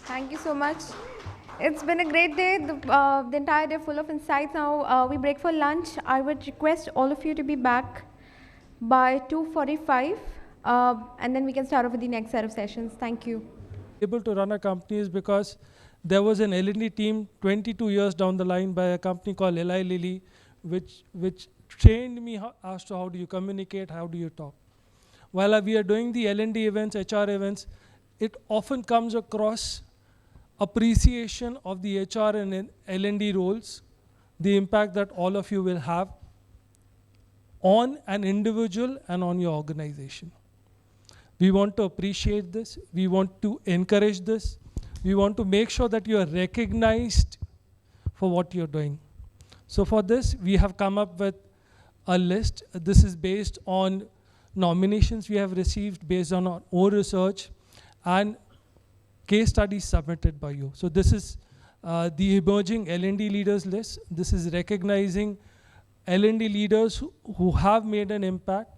Thank you so much. It's been a great day, the entire day full of insights. Now we break for lunch. I would request all of you to be back by 2:45, and then we can start off with the next set of sessions. Thank you. Able to run a company is because there was an L&D team 22 years down the line by a company called Eli Lilly, which trained me as to how do you communicate, how do you talk. While we are doing the L&D events, HR events, it often comes across appreciation of the HR and L&D roles, the impact that all of you will have on an individual and on your organization. We want to appreciate this. We want to encourage this. We want to make sure that you are recognized for what you're doing. So for this, we have come up with a list. This is based on nominations we have received based on our own research and case studies submitted by you. So this is the emerging L&D leaders list. This is recognizing L&D leaders who have made an impact.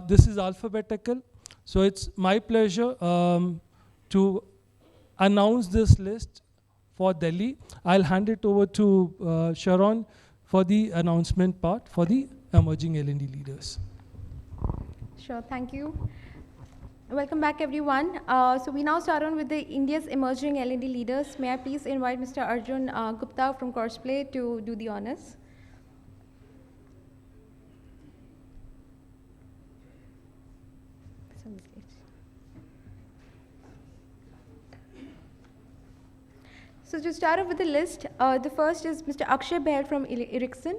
This is alphabetical. So it's my pleasure to announce this list for Delhi. I'll hand it over to Sharon for the announcement part for the emerging L&D leaders. Sure, thank you. Welcome back, everyone. So we now start on with the India's emerging L&D leaders. May I please invite Mr. Arjun Gupta from Cosplay to do the honors. So to start off with the list, the first is Mr. Akshay Bair from Ericsson.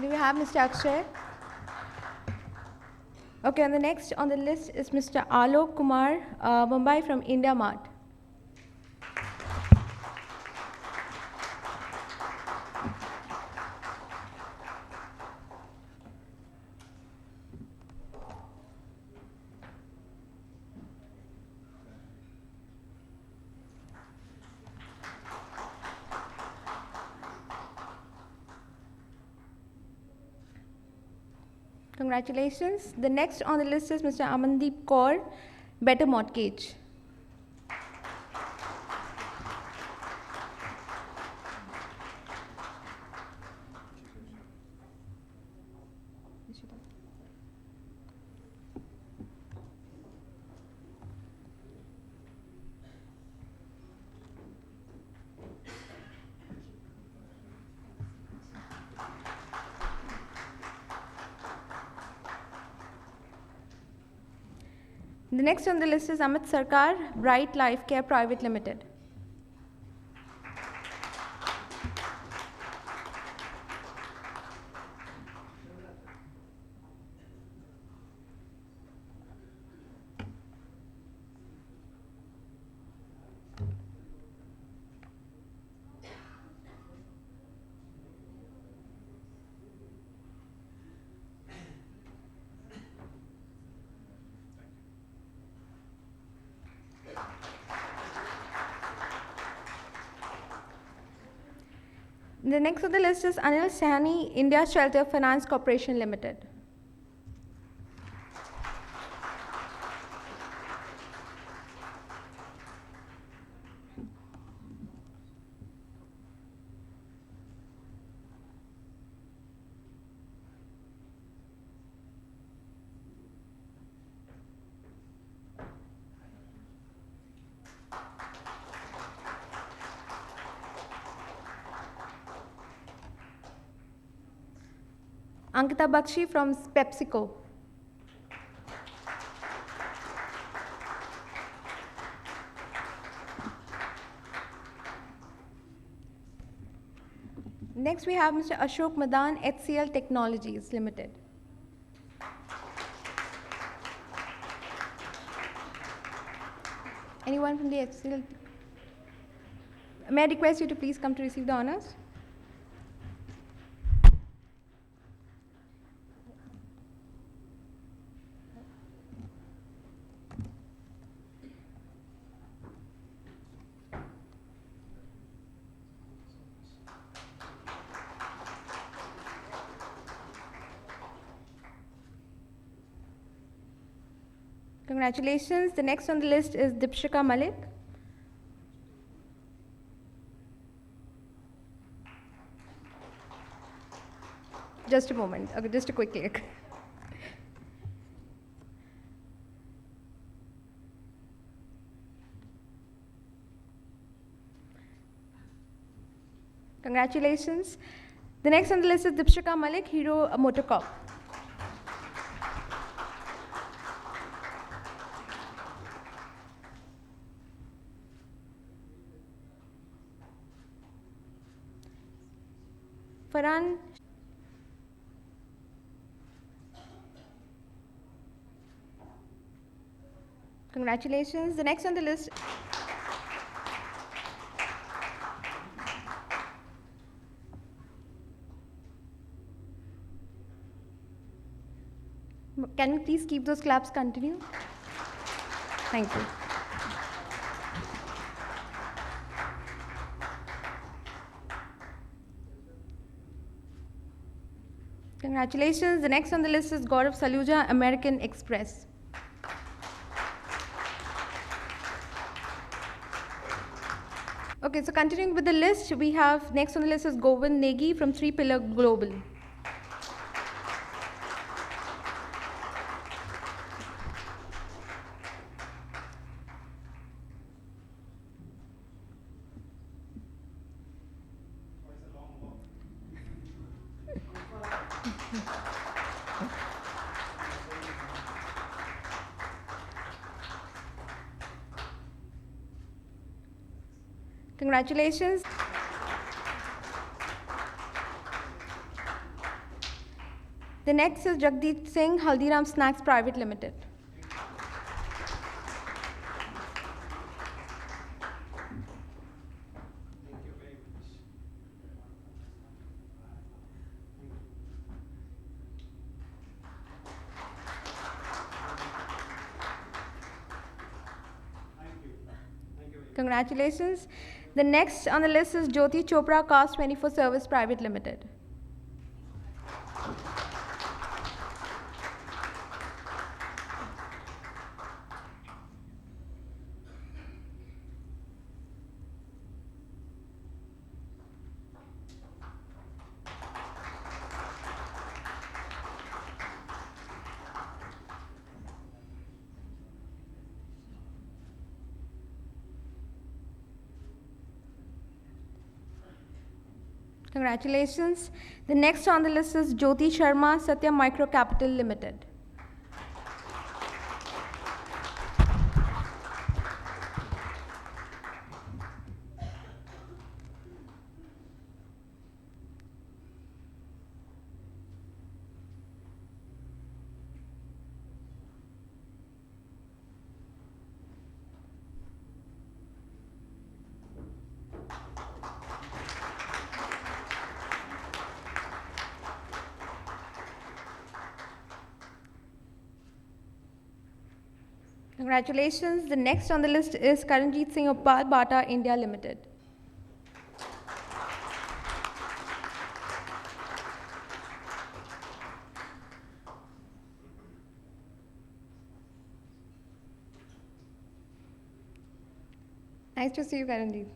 Do we have Mr. Akshay? Okay, and the next on the list is Mr. Alok Kumar, Mumbai from India Mart. Congratulations. The next on the list is Mr. Amandeep Kaur, Better Mortgage. The next on the list is Amit Sarkar, Bright Life Care Private Limited. The next on the list is Anil Sahni, India Shelter Finance Corporation Limited. Ankita Bakshi from PepsiCo. Next we have Mr. Ashok Madan, HCL Technologies Limited. Anyone from the HCL? May I request you to please come to receive the honors? Congratulations. The next on the list is Dipshika Malik. Just a moment. Okay, just a quick click. Congratulations. The next on the list is Dipshika Malik, Hero Motorcorp. Farhan. Congratulations. The next on the list. Can we please keep those claps continue? Thank you. Congratulations. The next on the list is Gaurav Saluja, American Express. Okay, so continuing with the list, we have next on the list is Govind Negi from 3 Pillar Global. Congratulations. The next is Jagdeep Singh, Haldiram Snacks Private Limited. Congratulations. The next on the list is Jyoti Chopra, Cast 24 Service Private Limited. Congratulations. The next on the list is Jyoti Sharma, Satya Micro Capital Limited. Congratulations. The next on the list is Karanjit Singh Uppal, Bata India Limited. Nice to see you, Karanjit.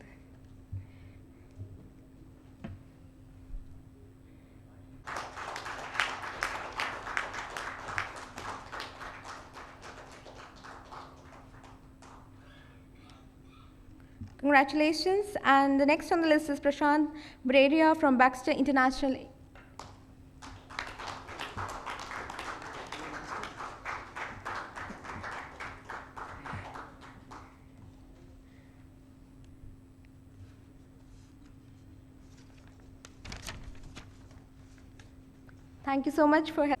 Congratulations. And the next on the list is Prashant Breria from Baxter International. Thank you so much for helping.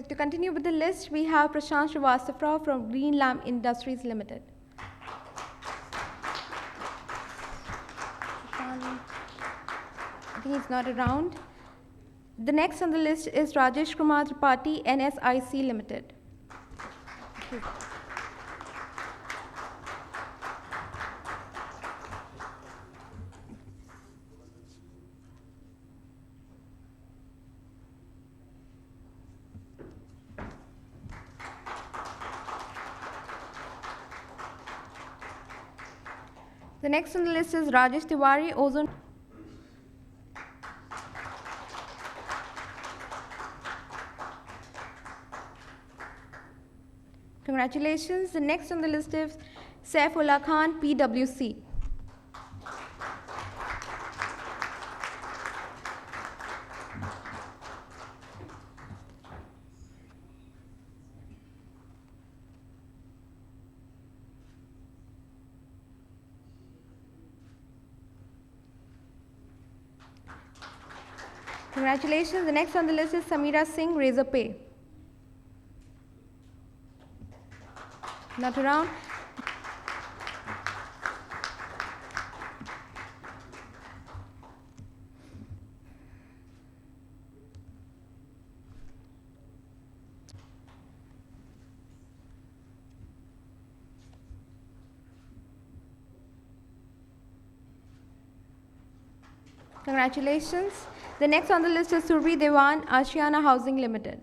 to continue with the list, we have Prashant Srivastava from Green Lamp Industries Limited. I think he's not around. The next on the list is Rajesh Kumar Tripathi, NSIC Limited. The next on the list is Rajesh Tiwari, Ozone. Congratulations. The next on the list is Saifullah Khan, PwC. Congratulations. The next on the list is Samira Singh, Razorpay. Not around. Congratulations. The next on the list is Surbi Dewan, Ashiana Housing Limited.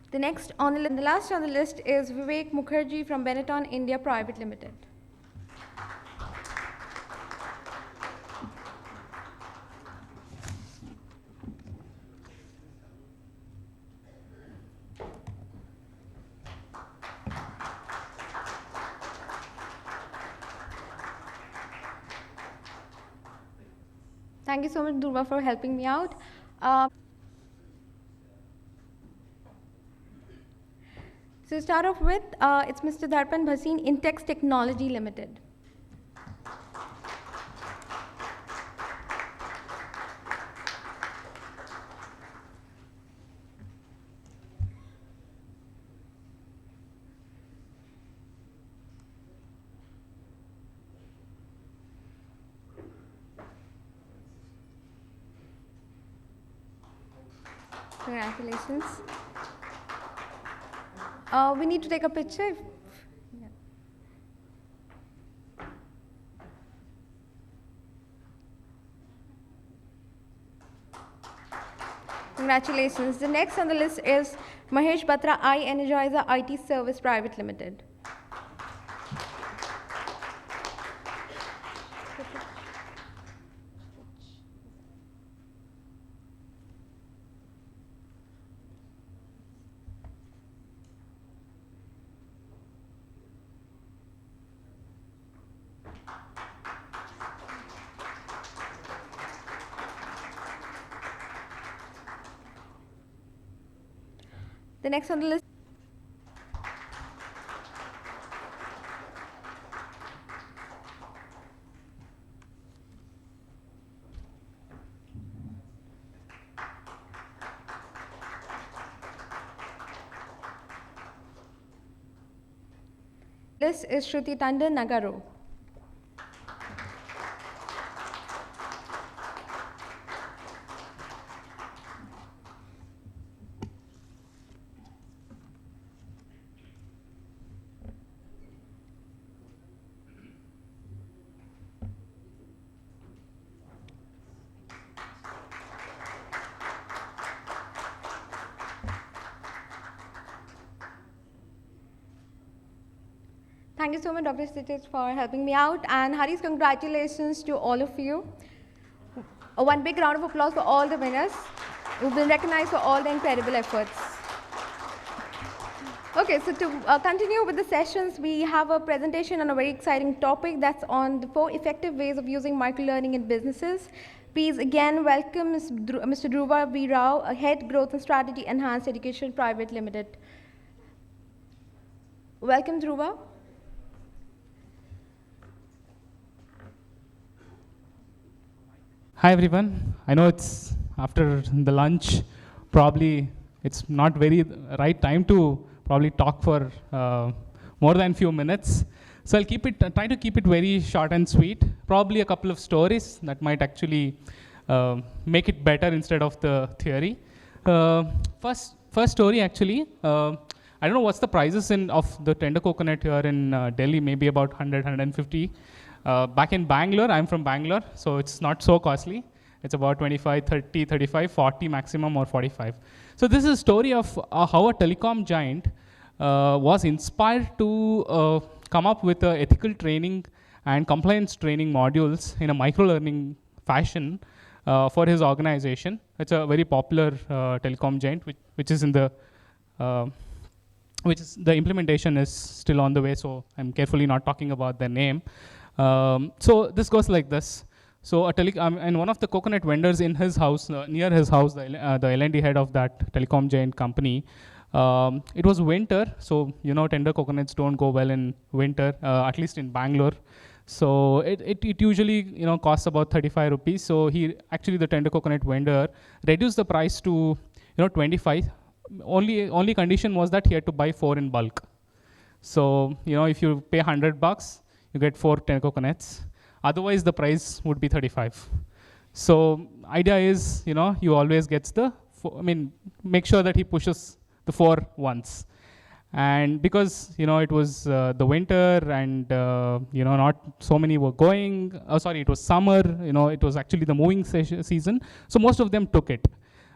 The next on the last on the list is Vivek Mukherjee from Benetton India Private Limited. Thank you so much, Durva, for helping me out. So to start off with, it's Mr. Darpan Bhasin, Intex Technology Limited. Congratulations. We need to take a picture. Yeah. Congratulations. The next on the list is Mahesh Batra, iEnergizer IT Service Private Limited. The next on the list. This is Shruti Tandon Nagaru. Thank you so much, Dr. Stitches, for helping me out. And Hari's congratulations to all of you. One big round of applause for all the winners who've been recognized for all the incredible efforts. Okay, so to continue with the sessions, we have a presentation on a very exciting topic that's on the 4 effective ways of using microlearning in businesses. Please again welcome Mr. Dhruva V. Rao, Head Growth and Strategy Enhanced Education Private Limited. Welcome, Dhruva. Hi everyone. I know it's after the lunch. Probably it's not very right time to probably talk for more than few minutes. So I'll try to keep it very short and sweet. Probably a couple of stories that might actually make it better instead of the theory. First story actually. I don't know what's the prices of the tender coconut here in Delhi. Maybe about 100, 150. Back in Bangalore, I'm from Bangalore, so it's not so costly. It's about 25, 30, 35, 40 maximum or 45. So this is a story of how a telecom giant was inspired to come up with ethical training and compliance training modules in a microlearning fashion for his organization. It's a very popular telecom giant, which is in the the implementation is still on the way, so I'm carefully not talking about their name. So this goes like this. So and one of the coconut vendors in his house, near his house, the L&D head of that telecom giant company, it was winter, so tender coconuts don't go well in winter, at least in Bangalore. So it usually costs about 35 rupees. So the tender coconut vendor reduced the price to 25. Only condition was that he had to buy 4 in bulk. So if you pay $100, you get 4 tender coconuts. Otherwise, the price would be 35. So idea is, you always gets make sure that he pushes the 4 once. And because, it was the winter and, not so many were going, it was summer, it was actually the moving season. So most of them took it.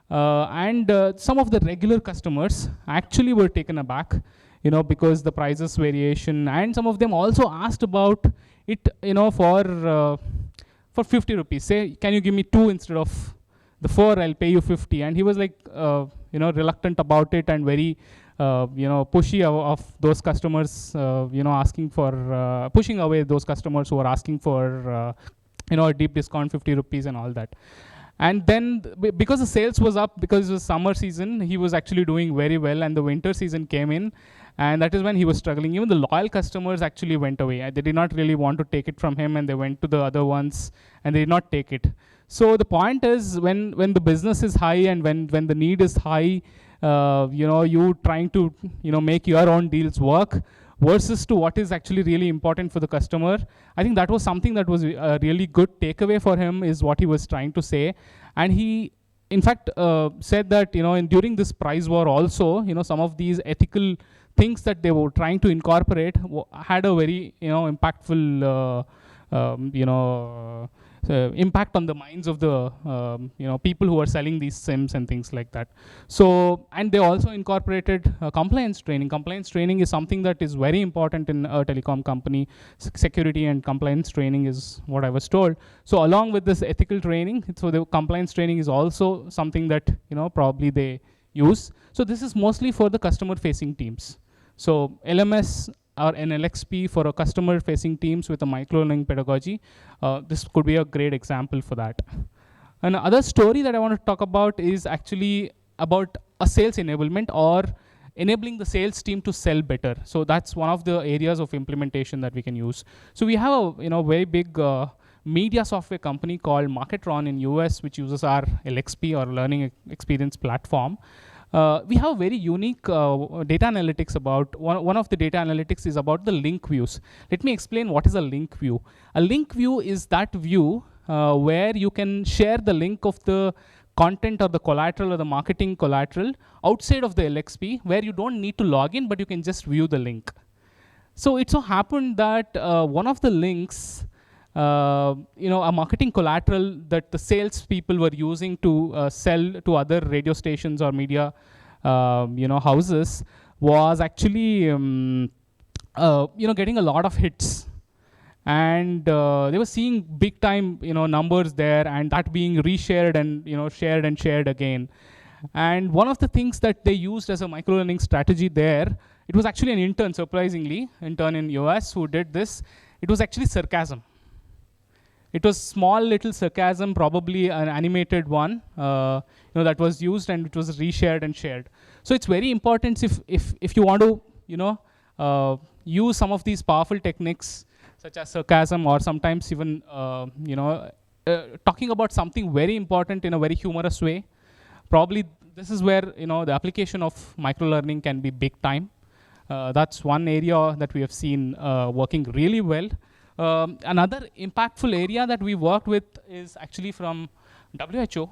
And some of the regular customers actually were taken aback, because the prices variation, and some of them also asked about it, for 50 rupees. Say, can you give me 2 instead of the 4? I'll pay you 50. And he was like, reluctant about it and very, pushy of those customers, asking for pushing away those customers who were asking for, a deep discount, 50 rupees and all that. And then, because the sales was up, because it was summer season, he was actually doing very well, and the winter season came in, and that is when he was struggling. Even the loyal customers actually went away. They did not really want to take it from him, and they went to the other ones, and they did not take it. So the point is, when the business is high and when the need is high, you trying to make your own deals work, versus to what is actually really important for the customer. I think that was something that was a really good takeaway for him, is what he was trying to say. And he, in fact, said that, during this price war also, some of these ethical things that they were trying to incorporate had a very, impactful, impact on the minds of the people who are selling these SIMs and things like that. So, and they also incorporated compliance training. Compliance training is something that is very important in a telecom company. Security and compliance training is what I was told. So along with this ethical training, so the compliance training is also something that probably they use. So this is mostly for the customer facing teams. So LMS or an LXP for a customer-facing teams with a microlearning pedagogy. This could be a great example for that. Another story that I want to talk about is actually about a sales enablement, or enabling the sales team to sell better. So that's one of the areas of implementation that we can use. So we have a very big media software company called Marketron in US, which uses our LXP or Learning Experience Platform. we have very unique data analytics about, one of the data analytics is about the link views. Let me explain what is a link view. A link view is that view where you can share the link of the content or the collateral or the marketing collateral outside of the LXP, where you don't need to log in, but you can just view the link. So it so happened that one of the links, a marketing collateral that the sales people were using to sell to other radio stations or media, houses, was actually, getting a lot of hits. And they were seeing big time, numbers there, and that being reshared and, shared and shared again. And one of the things that they used as a microlearning strategy there, it was actually an intern, surprisingly, intern in US who did this. It was actually sarcasm. It was small little sarcasm, probably an animated one, that was used, and it was reshared and shared. So it's very important if you want to, use some of these powerful techniques, such as sarcasm, or sometimes even, talking about something very important in a very humorous way. Probably this is where, the application of microlearning can be big time. That's one area that we have seen working really well. Another impactful area that we worked with is actually from WHO,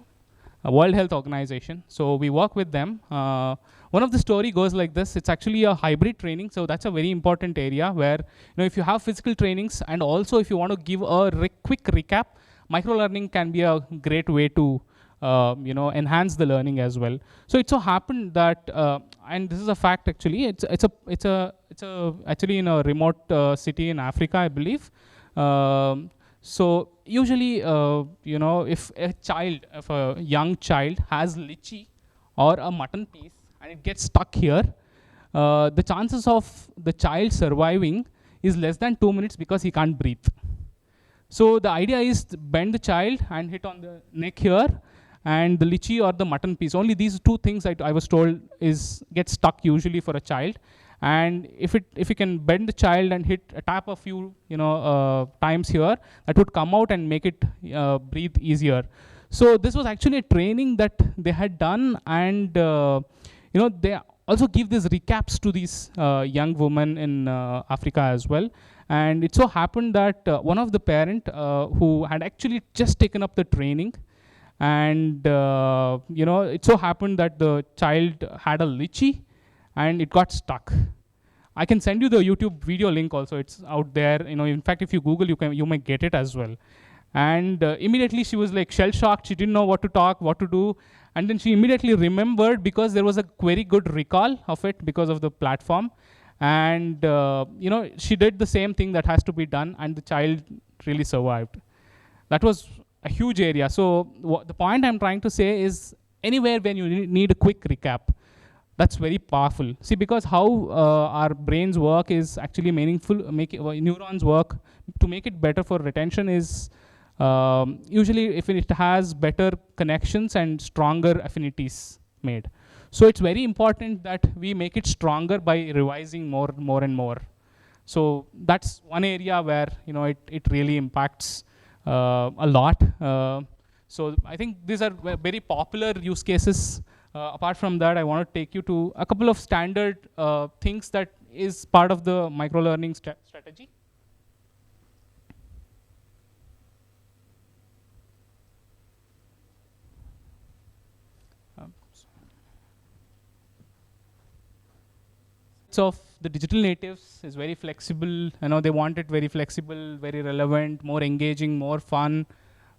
World Health Organization. So we work with them. One of the story goes like this. It's actually a hybrid training. So that's a very important area where, if you have physical trainings, and also if you want to give a quick recap, microlearning can be a great way to enhance the learning as well. So it so happened that, and this is a fact actually, it's actually in a remote city in Africa, I believe. So usually, if a young child has lychee or a mutton piece and it gets stuck here, the chances of the child surviving is less than 2 minutes because he can't breathe. So the idea is to bend the child and hit on the neck here, and the lychee or the mutton piece. Only these two things I was told get stuck usually for a child. And if you can bend the child and tap a few times here, that would come out and make it breathe easier. So this was actually a training that they had done, and they also give these recaps to these young women in Africa as well. And it so happened that one of the parent who had actually just taken up the training, and it so happened that the child had a lychee and it got stuck. I can send you the YouTube video link also. It's out there. In fact, if you Google, you might get it as well. And immediately she was like shell-shocked. She didn't know what to talk, what to do. And then she immediately remembered, because there was a very good recall of it because of the platform. And she did the same thing that has to be done, and the child really survived. That was a huge area. So the point I'm trying to say is, anywhere when you need a quick recap, that's very powerful. See, because how our brains work is actually meaningful. Neurons work to make it better for retention is usually if it has better connections and stronger affinities made. So it's very important that we make it stronger by revising more and more. So that's one area where it really impacts a lot. So I think these are very popular use cases. Apart from that, I want to take you to a couple of standard things that is part of the microlearning strategy. Of the digital natives is very flexible. They want it very flexible, very relevant, more engaging, more fun,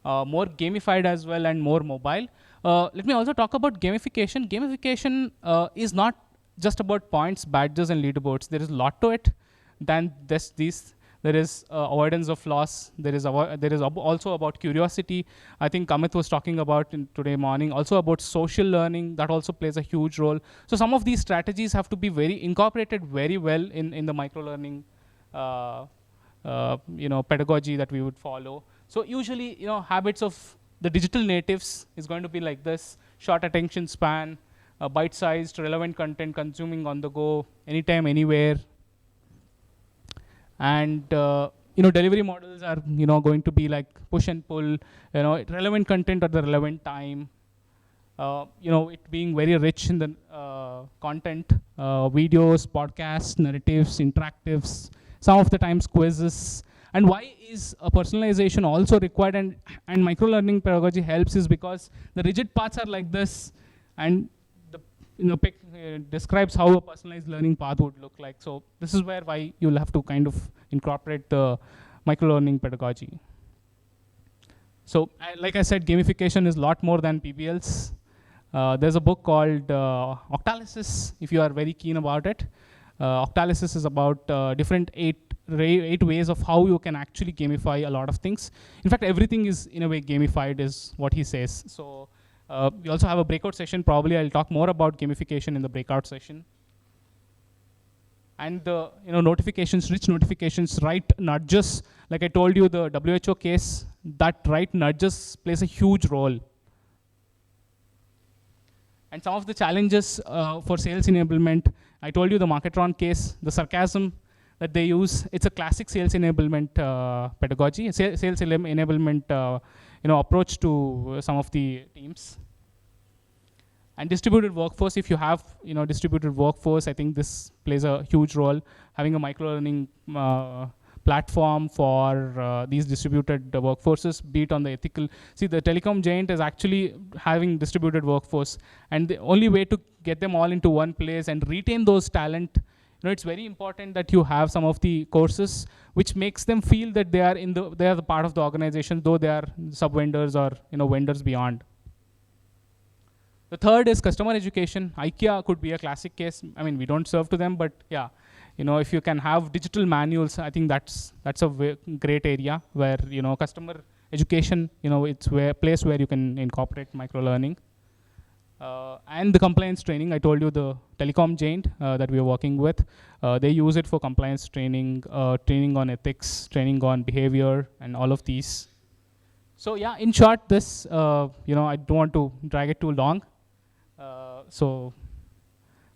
more gamified as well, and more mobile. Let me also talk about gamification. Gamification is not just about points, badges, and leaderboards. There is a lot to it than these. There is avoidance of loss. There is also about curiosity. I think Amit was talking about today morning, also about social learning. That also plays a huge role. So some of these strategies have to be incorporated very well in the microlearning pedagogy that we would follow. So usually, habits of the digital natives is going to be like this: short attention span, bite-sized, relevant content consuming on the go, anytime, anywhere. And delivery models are going to be like push and pull, relevant content at the relevant time. it being very rich in the content, videos, podcasts, narratives, interactives, some of the times quizzes. And why is a personalization also required, and microlearning pedagogy helps is because the rigid paths are like this, and the pic describes how a personalized learning path would look like. So this is why you'll have to kind of incorporate the microlearning pedagogy. So like I said, gamification is a lot more than PBLs. There's a book called Octalysis, if you are very keen about it. Octalysis is about different eight ways of how you can actually gamify a lot of things. In fact, everything is in a way gamified is what he says. So we also have a breakout session. Probably I'll talk more about gamification in the breakout session. And the notifications, rich notifications, right nudges. Like I told you, the WHO case, that right nudges plays a huge role. And some of the challenges for sales enablement, I told you the Marketron case, the sarcasm that they use, it's a classic sales enablement pedagogy, sales enablement approach to some of the teams. And distributed workforce, if you have distributed workforce, I think this plays a huge role. Having a microlearning platform for these distributed workforces, be it on the ethical. See, the telecom giant is actually having distributed workforce, and the only way to get them all into one place and retain those talent, it's very important that you have some of the courses which makes them feel that they are the part of the organization, though they are sub-vendors or vendors beyond. The third is customer education. IKEA could be a classic case. I mean, we don't serve to them, but yeah, if you can have digital manuals, I think that's a great area where customer education, it's a place where you can incorporate microlearning. And the compliance training, I told you the telecom giant that we are working with, they use it for compliance training, training on ethics, training on behavior, and all of these. So yeah, in short, this, I don't want to drag it too long. So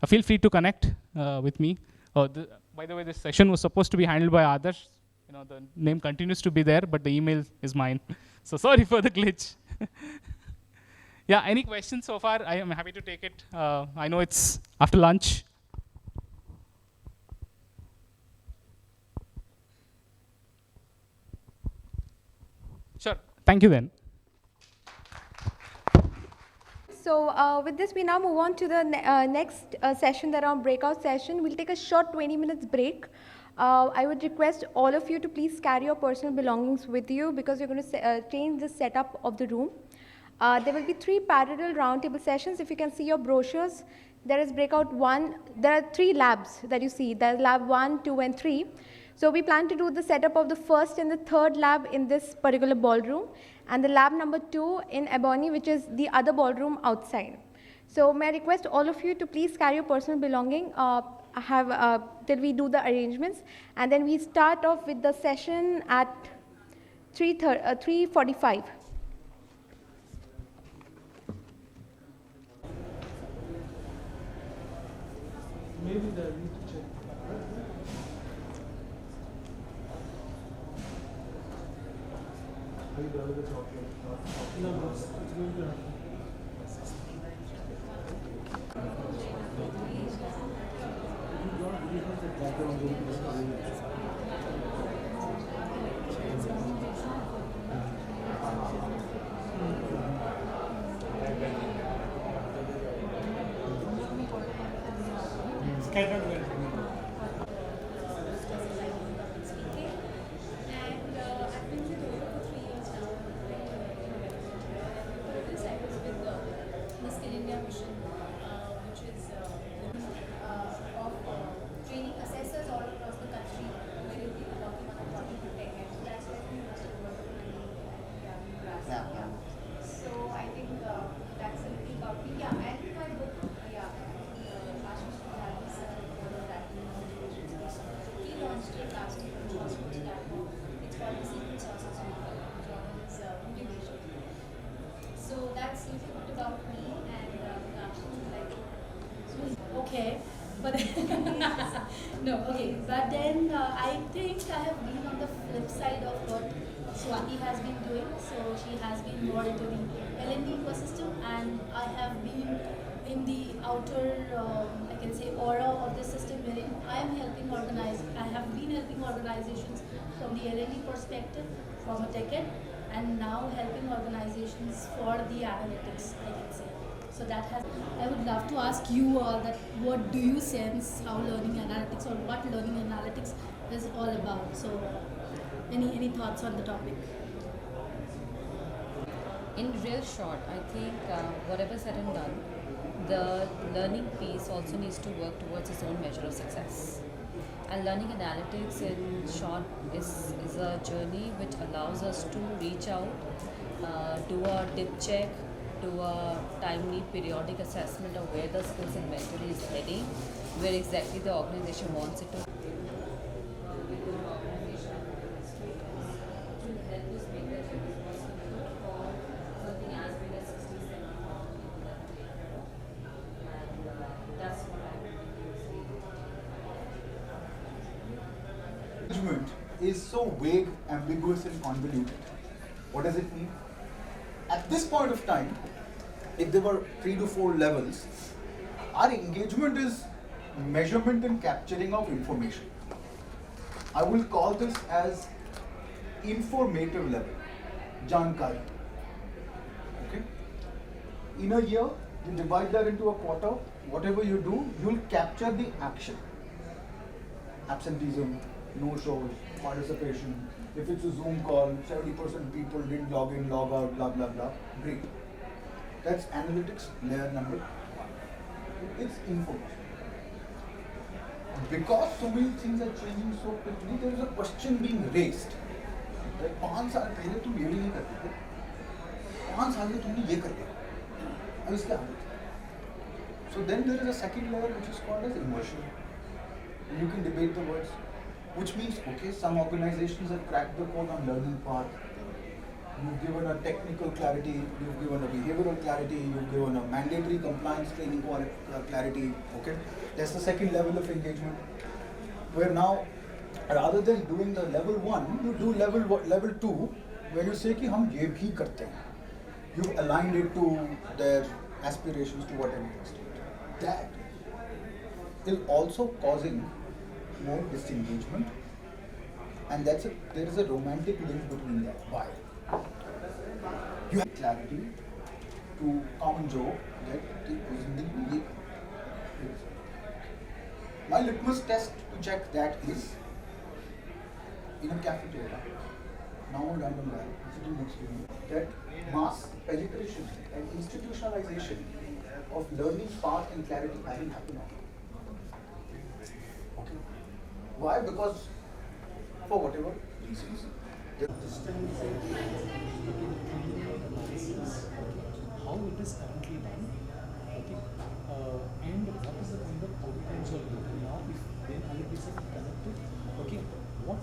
feel free to connect with me. By the way, this session was supposed to be handled by others. The name continues to be there, but the email is mine. So sorry for the glitch. Yeah, any questions so far? I am happy to take it. I know it's after lunch. Sure, thank you then. So with this, we now move on to the next session, that our breakout session. We'll take a short 20 minutes break. I would request all of you to please carry your personal belongings with you, because you're going to change the setup of the room. There will be 3 parallel roundtable sessions. If you can see your brochures, there is breakout 1. There are 3 labs that you see. There's lab 1, 2, and 3. So we plan to do the setup of the first and the third lab in this particular ballroom, and the lab number 2 in Ebony, which is the other ballroom outside. So may I request all of you to please carry your personal belonging till we do the arrangements, and then we start off with the session at 3:45. Maybe they need to check. Are you done with the chocolate? No, it's going to happen. But no, okay. But then I think I have been on the flip side of what Swati has been doing. So she has been more into the L&D ecosystem, and I have been in the outer, I can say, aura of the system wherein I am helping organize. I have been helping organizations from the L&D perspective, from a tech end, and now helping organizations for the analytics, I can say. So that has, I would love to ask you all that what do you sense how learning analytics or what learning analytics is all about? So any thoughts on the topic? In real short, I think whatever said and done, the learning piece also needs to work towards its own measure of success. And learning analytics in short is a journey which allows us to reach out, do a dip check, do a timely periodic assessment of where the skills inventory is heading, where exactly the organization wants it to. Engagement is so vague, ambiguous, and convoluted. What does it mean? At this point of time, if there were 3 to 4 levels, our engagement is measurement and capturing of information. I will call this as informative level, jankari. Okay? In a year, you divide that into a quarter. Whatever you do, you'll capture the action. Absenteeism, no shows, participation. If it's a Zoom call, 70% people didn't log in, log out, blah, blah, blah. Great. That's analytics layer number 1. It's information. Because so many things are changing so quickly, there is a question being raised. Like, 5 साल पहले तुम ये भी नहीं करते थे, 5 साल में तुमने ये कर दिया, अब इसके आगे. So then there is a second layer which is called as immersion. And you can debate the words, which means, okay, some organizations have cracked the code on learning part. You've given a technical clarity, you've given a behavioral clarity, you've given a mandatory compliance training clarity, okay? That's the second level of engagement. Where now, rather than doing the level 1, you do level 2, where you say कि हम ये भी करते हैं. You've aligned it to their aspirations to whatever extent. That is also causing more disengagement, and there is a romantic link between that. Why? You have clarity to common Joe that my litmus test to check that is in a cafeteria, now a random guy sitting next to me, that mass penetration and institutionalization of learning path and clarity hasn't happened. Okay. Why? Because for whatever reasons. How it is currently done, okay, and what is the kind of outcomes you're looking now, if then analytics are connected, okay, what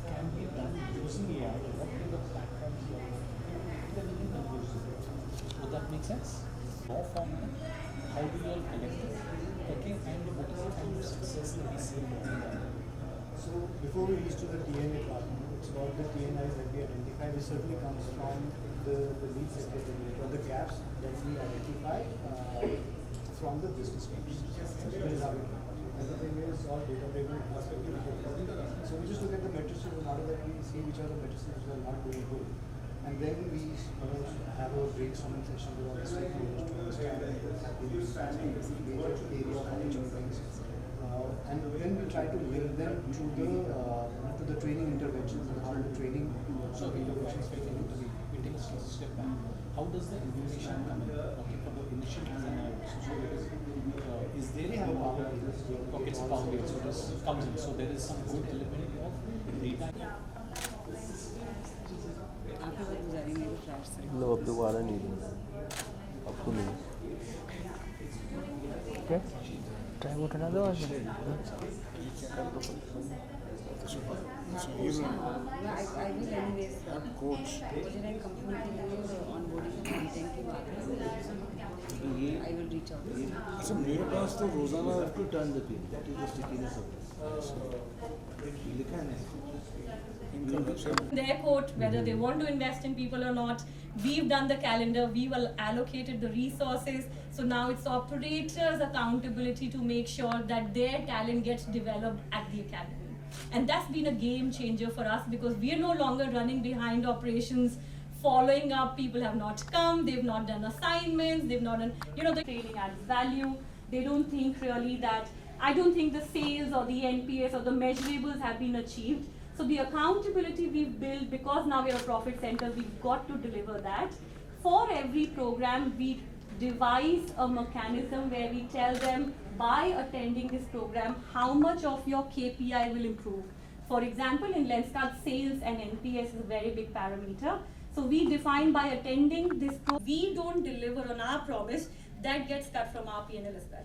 can be done using AI, what kind of platforms you are using, then you can use it. Would that make sense? Raw format, how do you all collect it, okay, and what is the kind of success that we see in that? So before we reach to the TNA part, it's about the TNIs that we identify, which certainly comes from the lead secretary, or the gaps that we identify from the business needs. That is how we do it. Everything is all data-driven perspective. So we just look at the metrics in order that we see which are the metrics which are not doing good. And then we have a brainstorming session with all the stakeholders to understand the major area of opportunities. And then we try to link them to the training interventions and how the training interventions fit into the. We take a step back. How does the information come in? Okay, from the initial design out. So is there a power? Okay, it's power based. So this comes in. So there is some good element of data. लो अब दोबारा नहीं दूँगा आपको नहीं Okay. Try out another one. I will anyways coach. मुझे ना company के लिए onboarding content की बात है. I will reach out. अच्छा मेरे पास तो रोजाना I have to turn the page. That is the stickiness of this. लिखा है ना. Their quote, whether they want to invest in people or not. We've done the calendar, we've allocated the resources. So now it's operators' accountability to make sure that their talent gets developed at the academy. And that's been a game changer for us because we are no longer running behind operations, following up. People have not come, they've not done assignments, they've not done, the training adds value. They don't think really that, I don't think the sales or the NPS or the measurables have been achieved. So the accountability we've built, because now we're a profit center, we've got to deliver that. For every program, we devise a mechanism where we tell them by attending this program, how much of your KPI will improve. For example, in Lenskart, sales and NPS is a very big parameter. So we define by attending this program, we don't deliver on our promise, that gets cut from our P&L as well.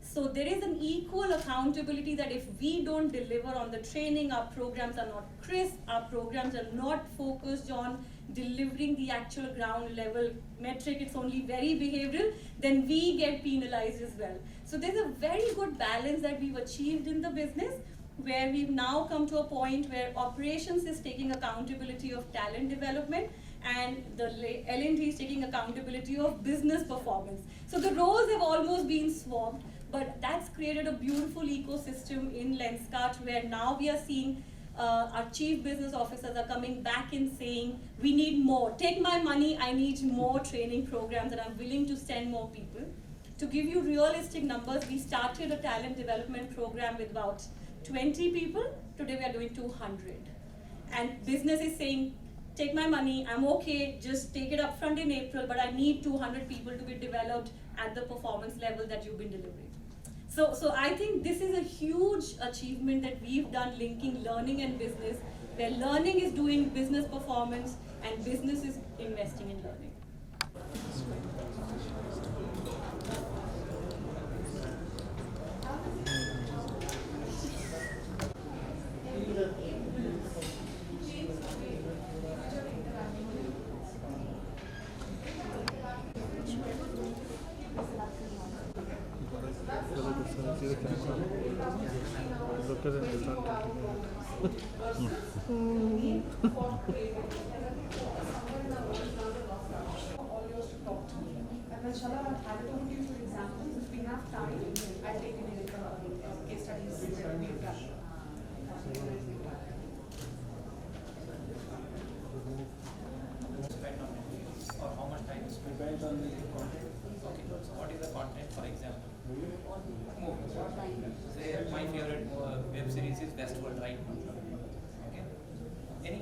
So there is an equal accountability that if we don't deliver on the training, our programs are not crisp, our programs are not focused on delivering the actual ground level metric, it's only very behavioral, then we get penalized as well. So there's a very good balance that we've achieved in the business, where we've now come to a point where operations is taking accountability of talent development and the L&D is taking accountability of business performance. So the roles have almost been swapped, but that's created a beautiful ecosystem in Lenskart where now we are seeing our chief business officers are coming back and saying, we need more. Take my money, I need more training programs and I'm willing to send more people. To give you realistic numbers, we started a talent development program with about 20 people. Today we are doing 200. And business is saying, take my money, I'm okay, just take it up front in April, but I need 200 people to be developed at the performance level that you've been delivering. So I think this is a huge achievement that we've done, linking learning and business, where learning is doing business performance and business is investing in learning.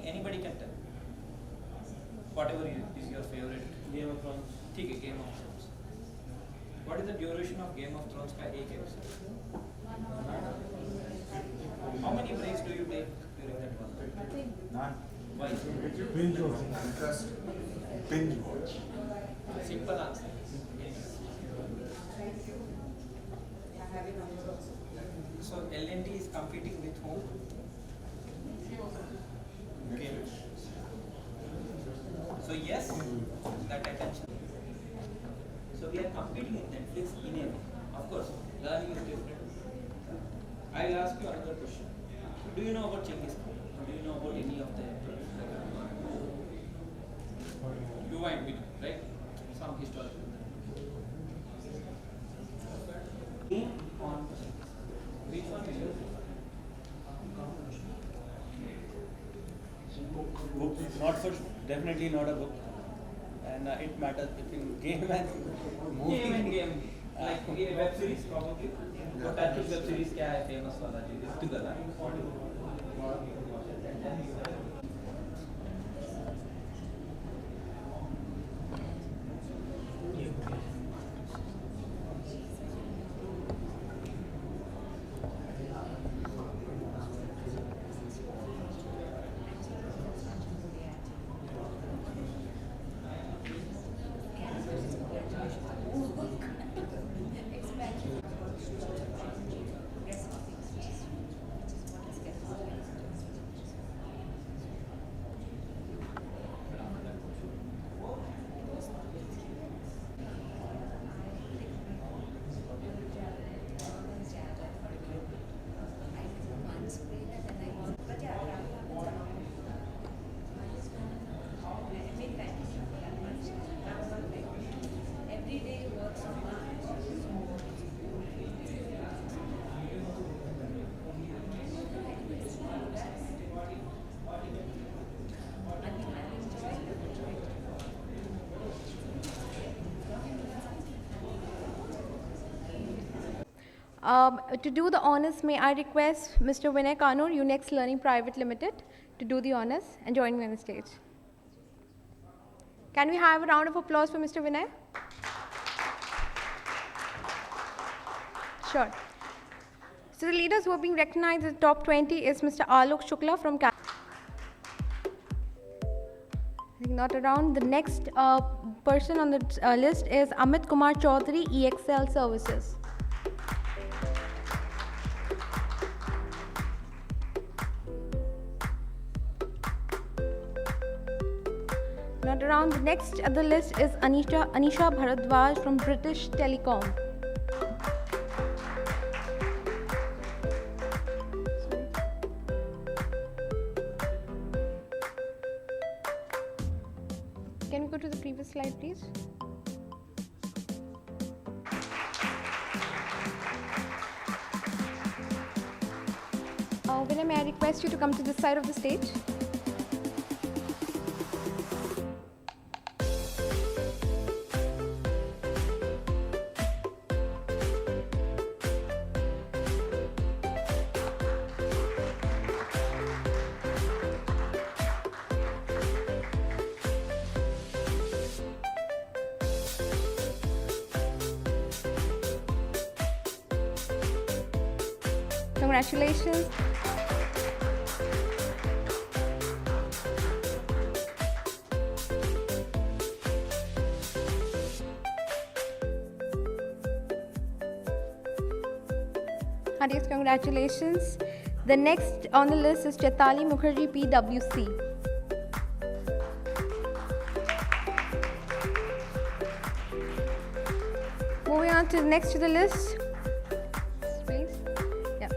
Anybody can tell. Whatever is your favorite. Game of Thrones. Take a Game of Thrones. What is the duration of Game of Thrones by 8 episodes? How many breaks do you take during that one? None. Why? Binge watch. Binge watch. Simple answer. So L&D is competing with whom? Okay. So yes, that attention. So we are competing with Netflix in a, of course, learning is different. I will ask you another question. Do you know about Genghis Khan? Do you know about any of the emperors? You might be, right? Some historical. On which one will you? Book, not for definitely not a book, and it matters between game and movie. Game and game, like web series probably. What type of web series क्या है famous वाला जो together? To do the honors, may I request Mr. Vinay Kanur, Unix Learning Private Limited, to do the honors and join me on the stage. Can we have a round of applause for Mr. Vinay? Sure. So the leaders who are being recognized in the top 20 is Mr. Alok Shukla from not around. The next person on the list is Amit Kumar Chaudhary, EXL Services. Not around. The next on the list is Anisha Bharadwaj from British Telecom. Can we go to the previous slide, please? Vinay, may I request you to come to this side of the stage? Congratulations. Hardest congratulations. The next on the list is Chaitali Mukherjee, PwC. Moving on to the next to the list. Please. Yeah.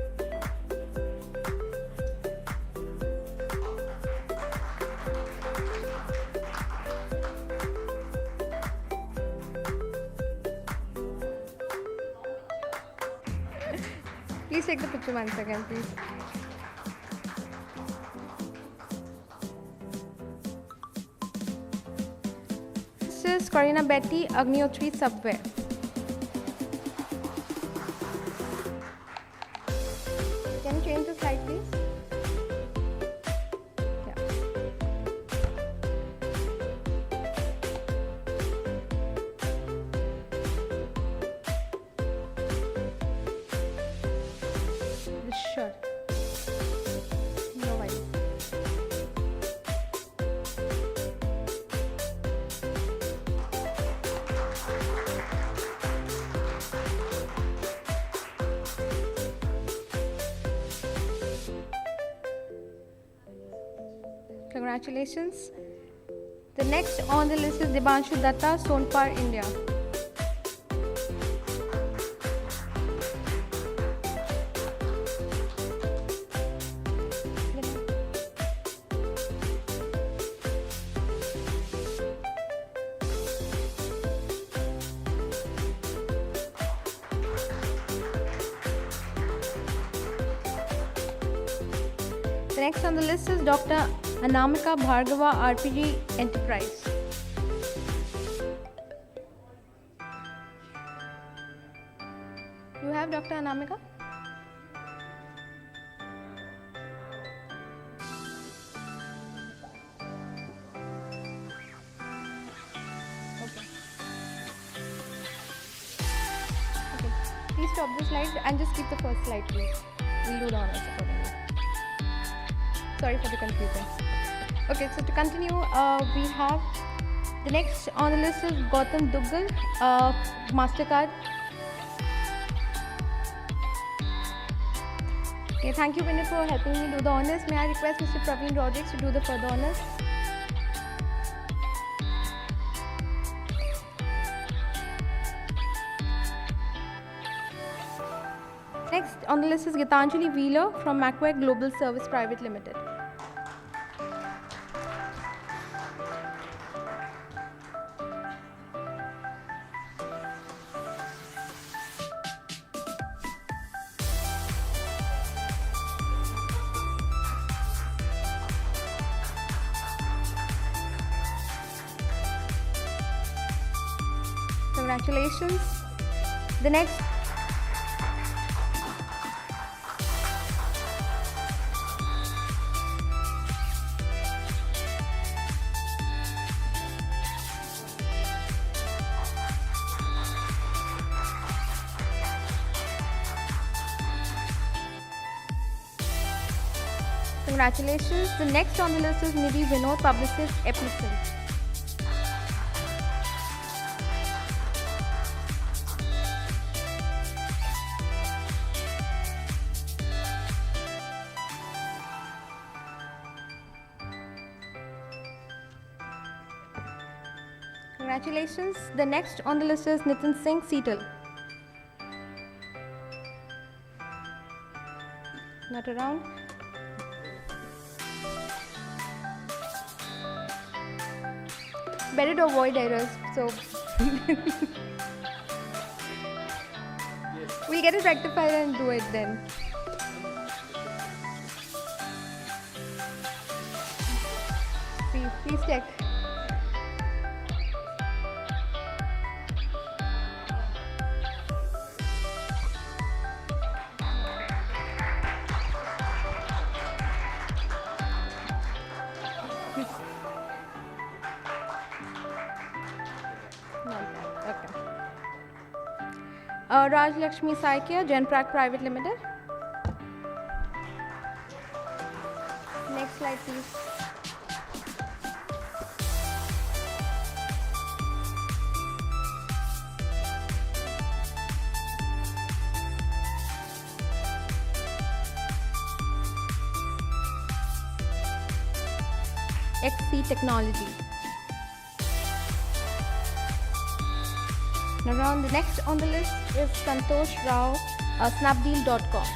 Please take the picture once again, please. This is Karina Betty, Agnihotri Subway. Can you change the slide, please? Sure. No worries. Congratulations. The next on the list is Debanshu Datta, Sonpar, India. The next on the list is Dr. Anamika Bhargava, RPG Enterprise. You have Dr. Anamika? Okay. Please stop the slide and just keep the first slide, please. We'll do the honors accordingly. Sorry for the confusion. Okay, so to continue, we have the next on the list is Gautam Duggal, MasterCard. Okay, thank you, Vinay, for helping me do the honors. May I request Mr. Praveen Rodrigues to do the further honors? Next on the list is Gitanjali Wheeler from Macquarie Global Service Private Limited. Congratulations. The next Congratulations. The next on the list is Nidhi Vinod, publicist, Epicel. Congratulations. The next on the list is Nitin Singh, Seatal. Not around. Better to avoid errors, so we'll get it rectified and do it then. See, please check. Raj Lakshmi Saikya, Genprac Private Limited. Next slide, please. XC Technology. Now, the next on the list is Santosh Rao, Snapdeal.com.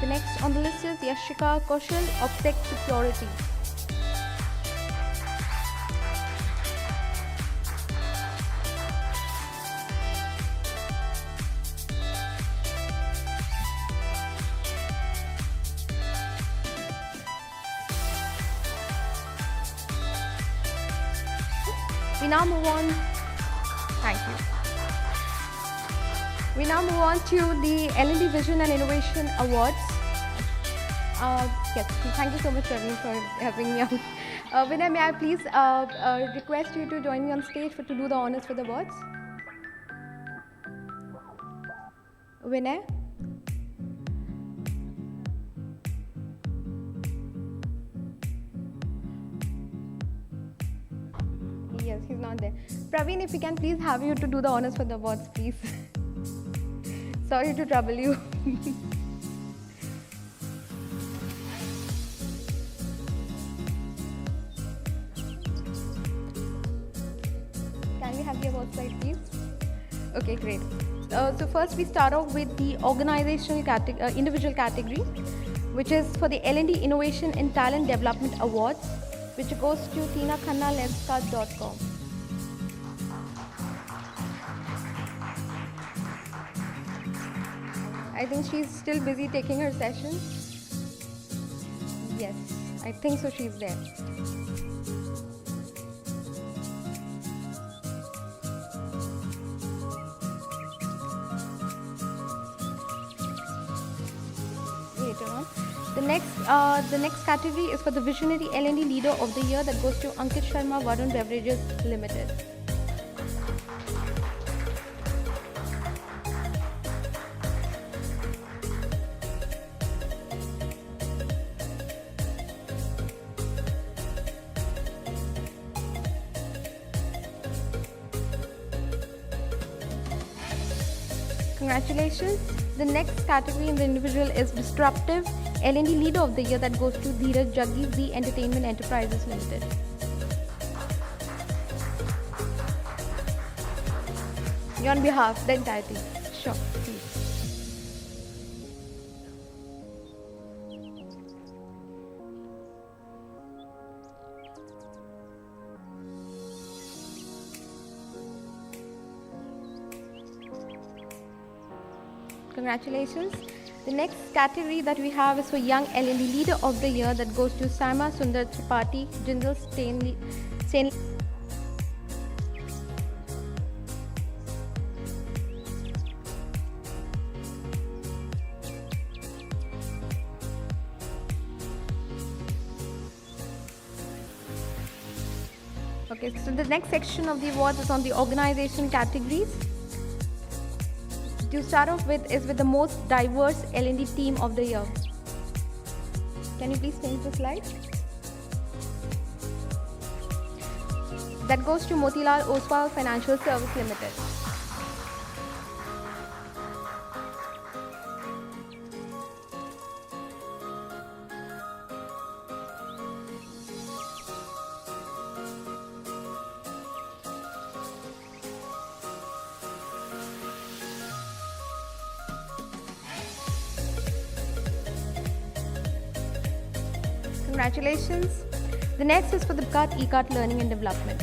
The next on the list is Yashika Kaushal, Optech Security. We now move on. Thank you. We now move on to the L&D Vision and Innovation Awards. Yes, thank you so much, Praveen, for having me on. Vinay, may I please request you to join me on stage to do the honors for the awards? Vinay? Yes, he's not there. Praveen, if we can please have you to do the honors for the awards, please. Sorry to trouble you. Can we have the award slide, please? Okay, great. So first we start off with the organizational individual category, which is for the L&D Innovation and Talent Development Awards, which goes to Tina Khanna, Lenskart.com. I think she's still busy taking her session. Yes, I think so, she's there. Later on. The next category is for the Visionary L&D Leader of the Year, that goes to Ankit Sharma, Varun Beverages Limited. Congratulations. The next category in the individual is Disruptive L&D Leader of the Year, that goes to Dheeraj Jaggi, Z Entertainment Enterprises Limited. On behalf of the entire team. Sure, please. Congratulations. The next category that we have is for Young L&D Leader of the Year, that goes to Saima Sundar Tripathi, Jindal Stainley. Okay, so the next section of the awards is on the organization categories. to start off with is with the most diverse L&D team of the year. Can you please change the slide? That goes to Motilal Oswal Financial Service Limited. Congratulations. The next is for the e-cart learning and development.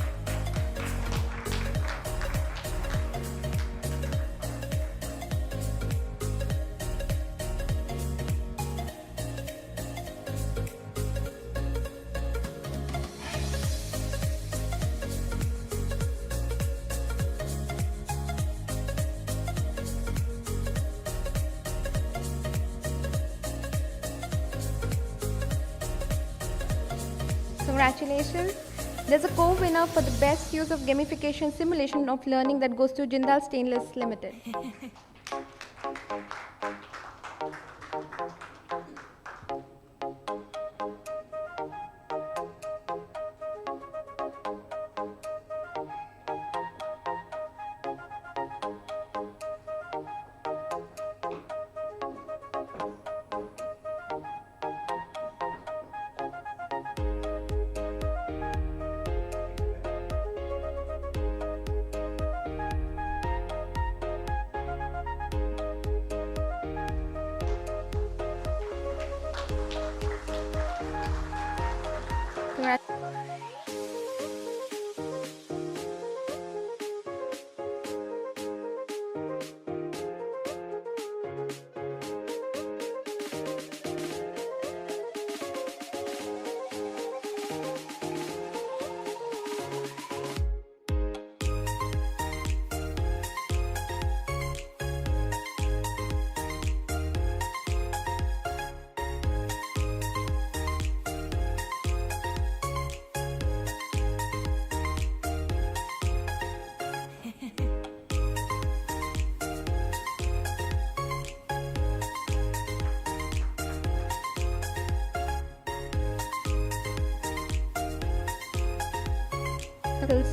Congratulations. There's a co-winner for the best use of gamification simulation of learning that goes to Jindal Stainless Limited.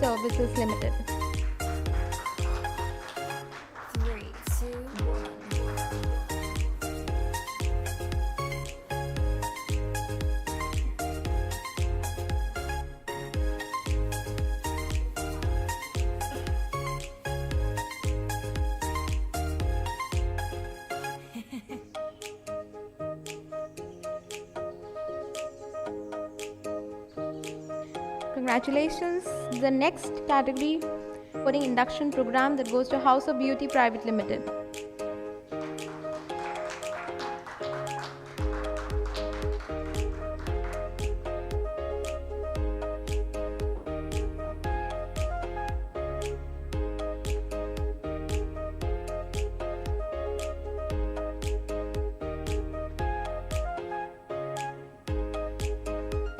Services Limited. 3, 2, 1. Congratulations. The next category coding induction program that goes to House of Beauty Private Limited.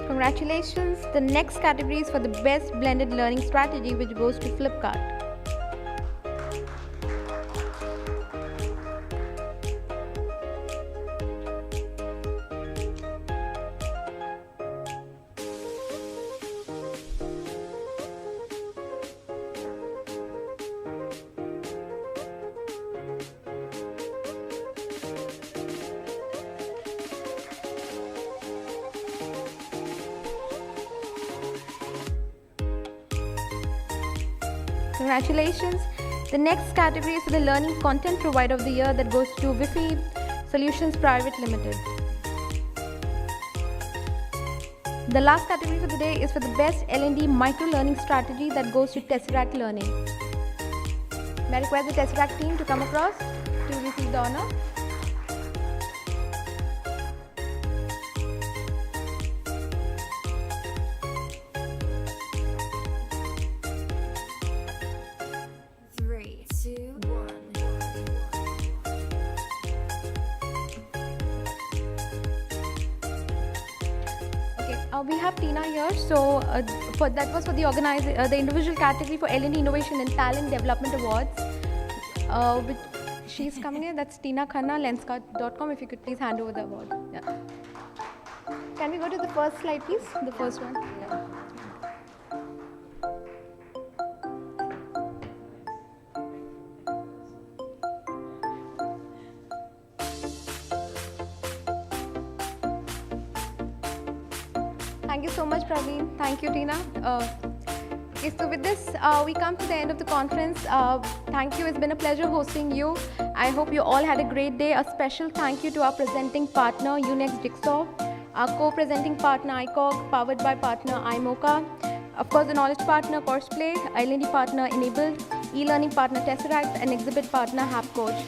Congratulations. The next category is for the best blended learning strategy, which goes to Flipkart. Congratulations. The next category is for the Learning Content Provider of the Year that goes to Wi-Fi Solutions Private Limited. The last category for the day is for the best L&D Microlearning Strategy that goes to Tesseract Learning. May I request the Tesseract team to come across to receive the honor. We have Tina here. So that was for the individual category for L&D Innovation and Talent Development Awards, she's coming in. That's Tina Khanna, lenska.com. If you could please hand over the award. Yeah. Can we go to the first slide, please? The first one. Yeah. Thank you so much, Praveen. Thank you, Tina. Okay, so with this, we come to the end of the conference. Thank you. It's been a pleasure hosting you. I hope you all had a great day. A special thank you to our presenting partner, Unix Jigsaw, our co-presenting partner, ICOG, powered by partner, iMocha. Of course, the knowledge partner, Courseplay, L&D partner, Enabled, e-learning partner, Tesseract, and exhibit partner, HapCoach.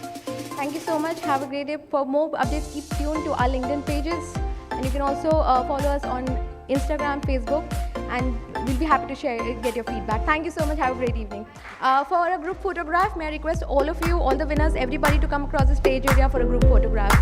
Thank you so much. Have a great day. For more updates, keep tuned to our LinkedIn pages. And you can also follow us on Instagram, Facebook, and we'll be happy to get your feedback. Thank you so much. Have a great evening. For a group photograph, may I request all of you, all the winners, everybody to come across the stage area for a group photograph.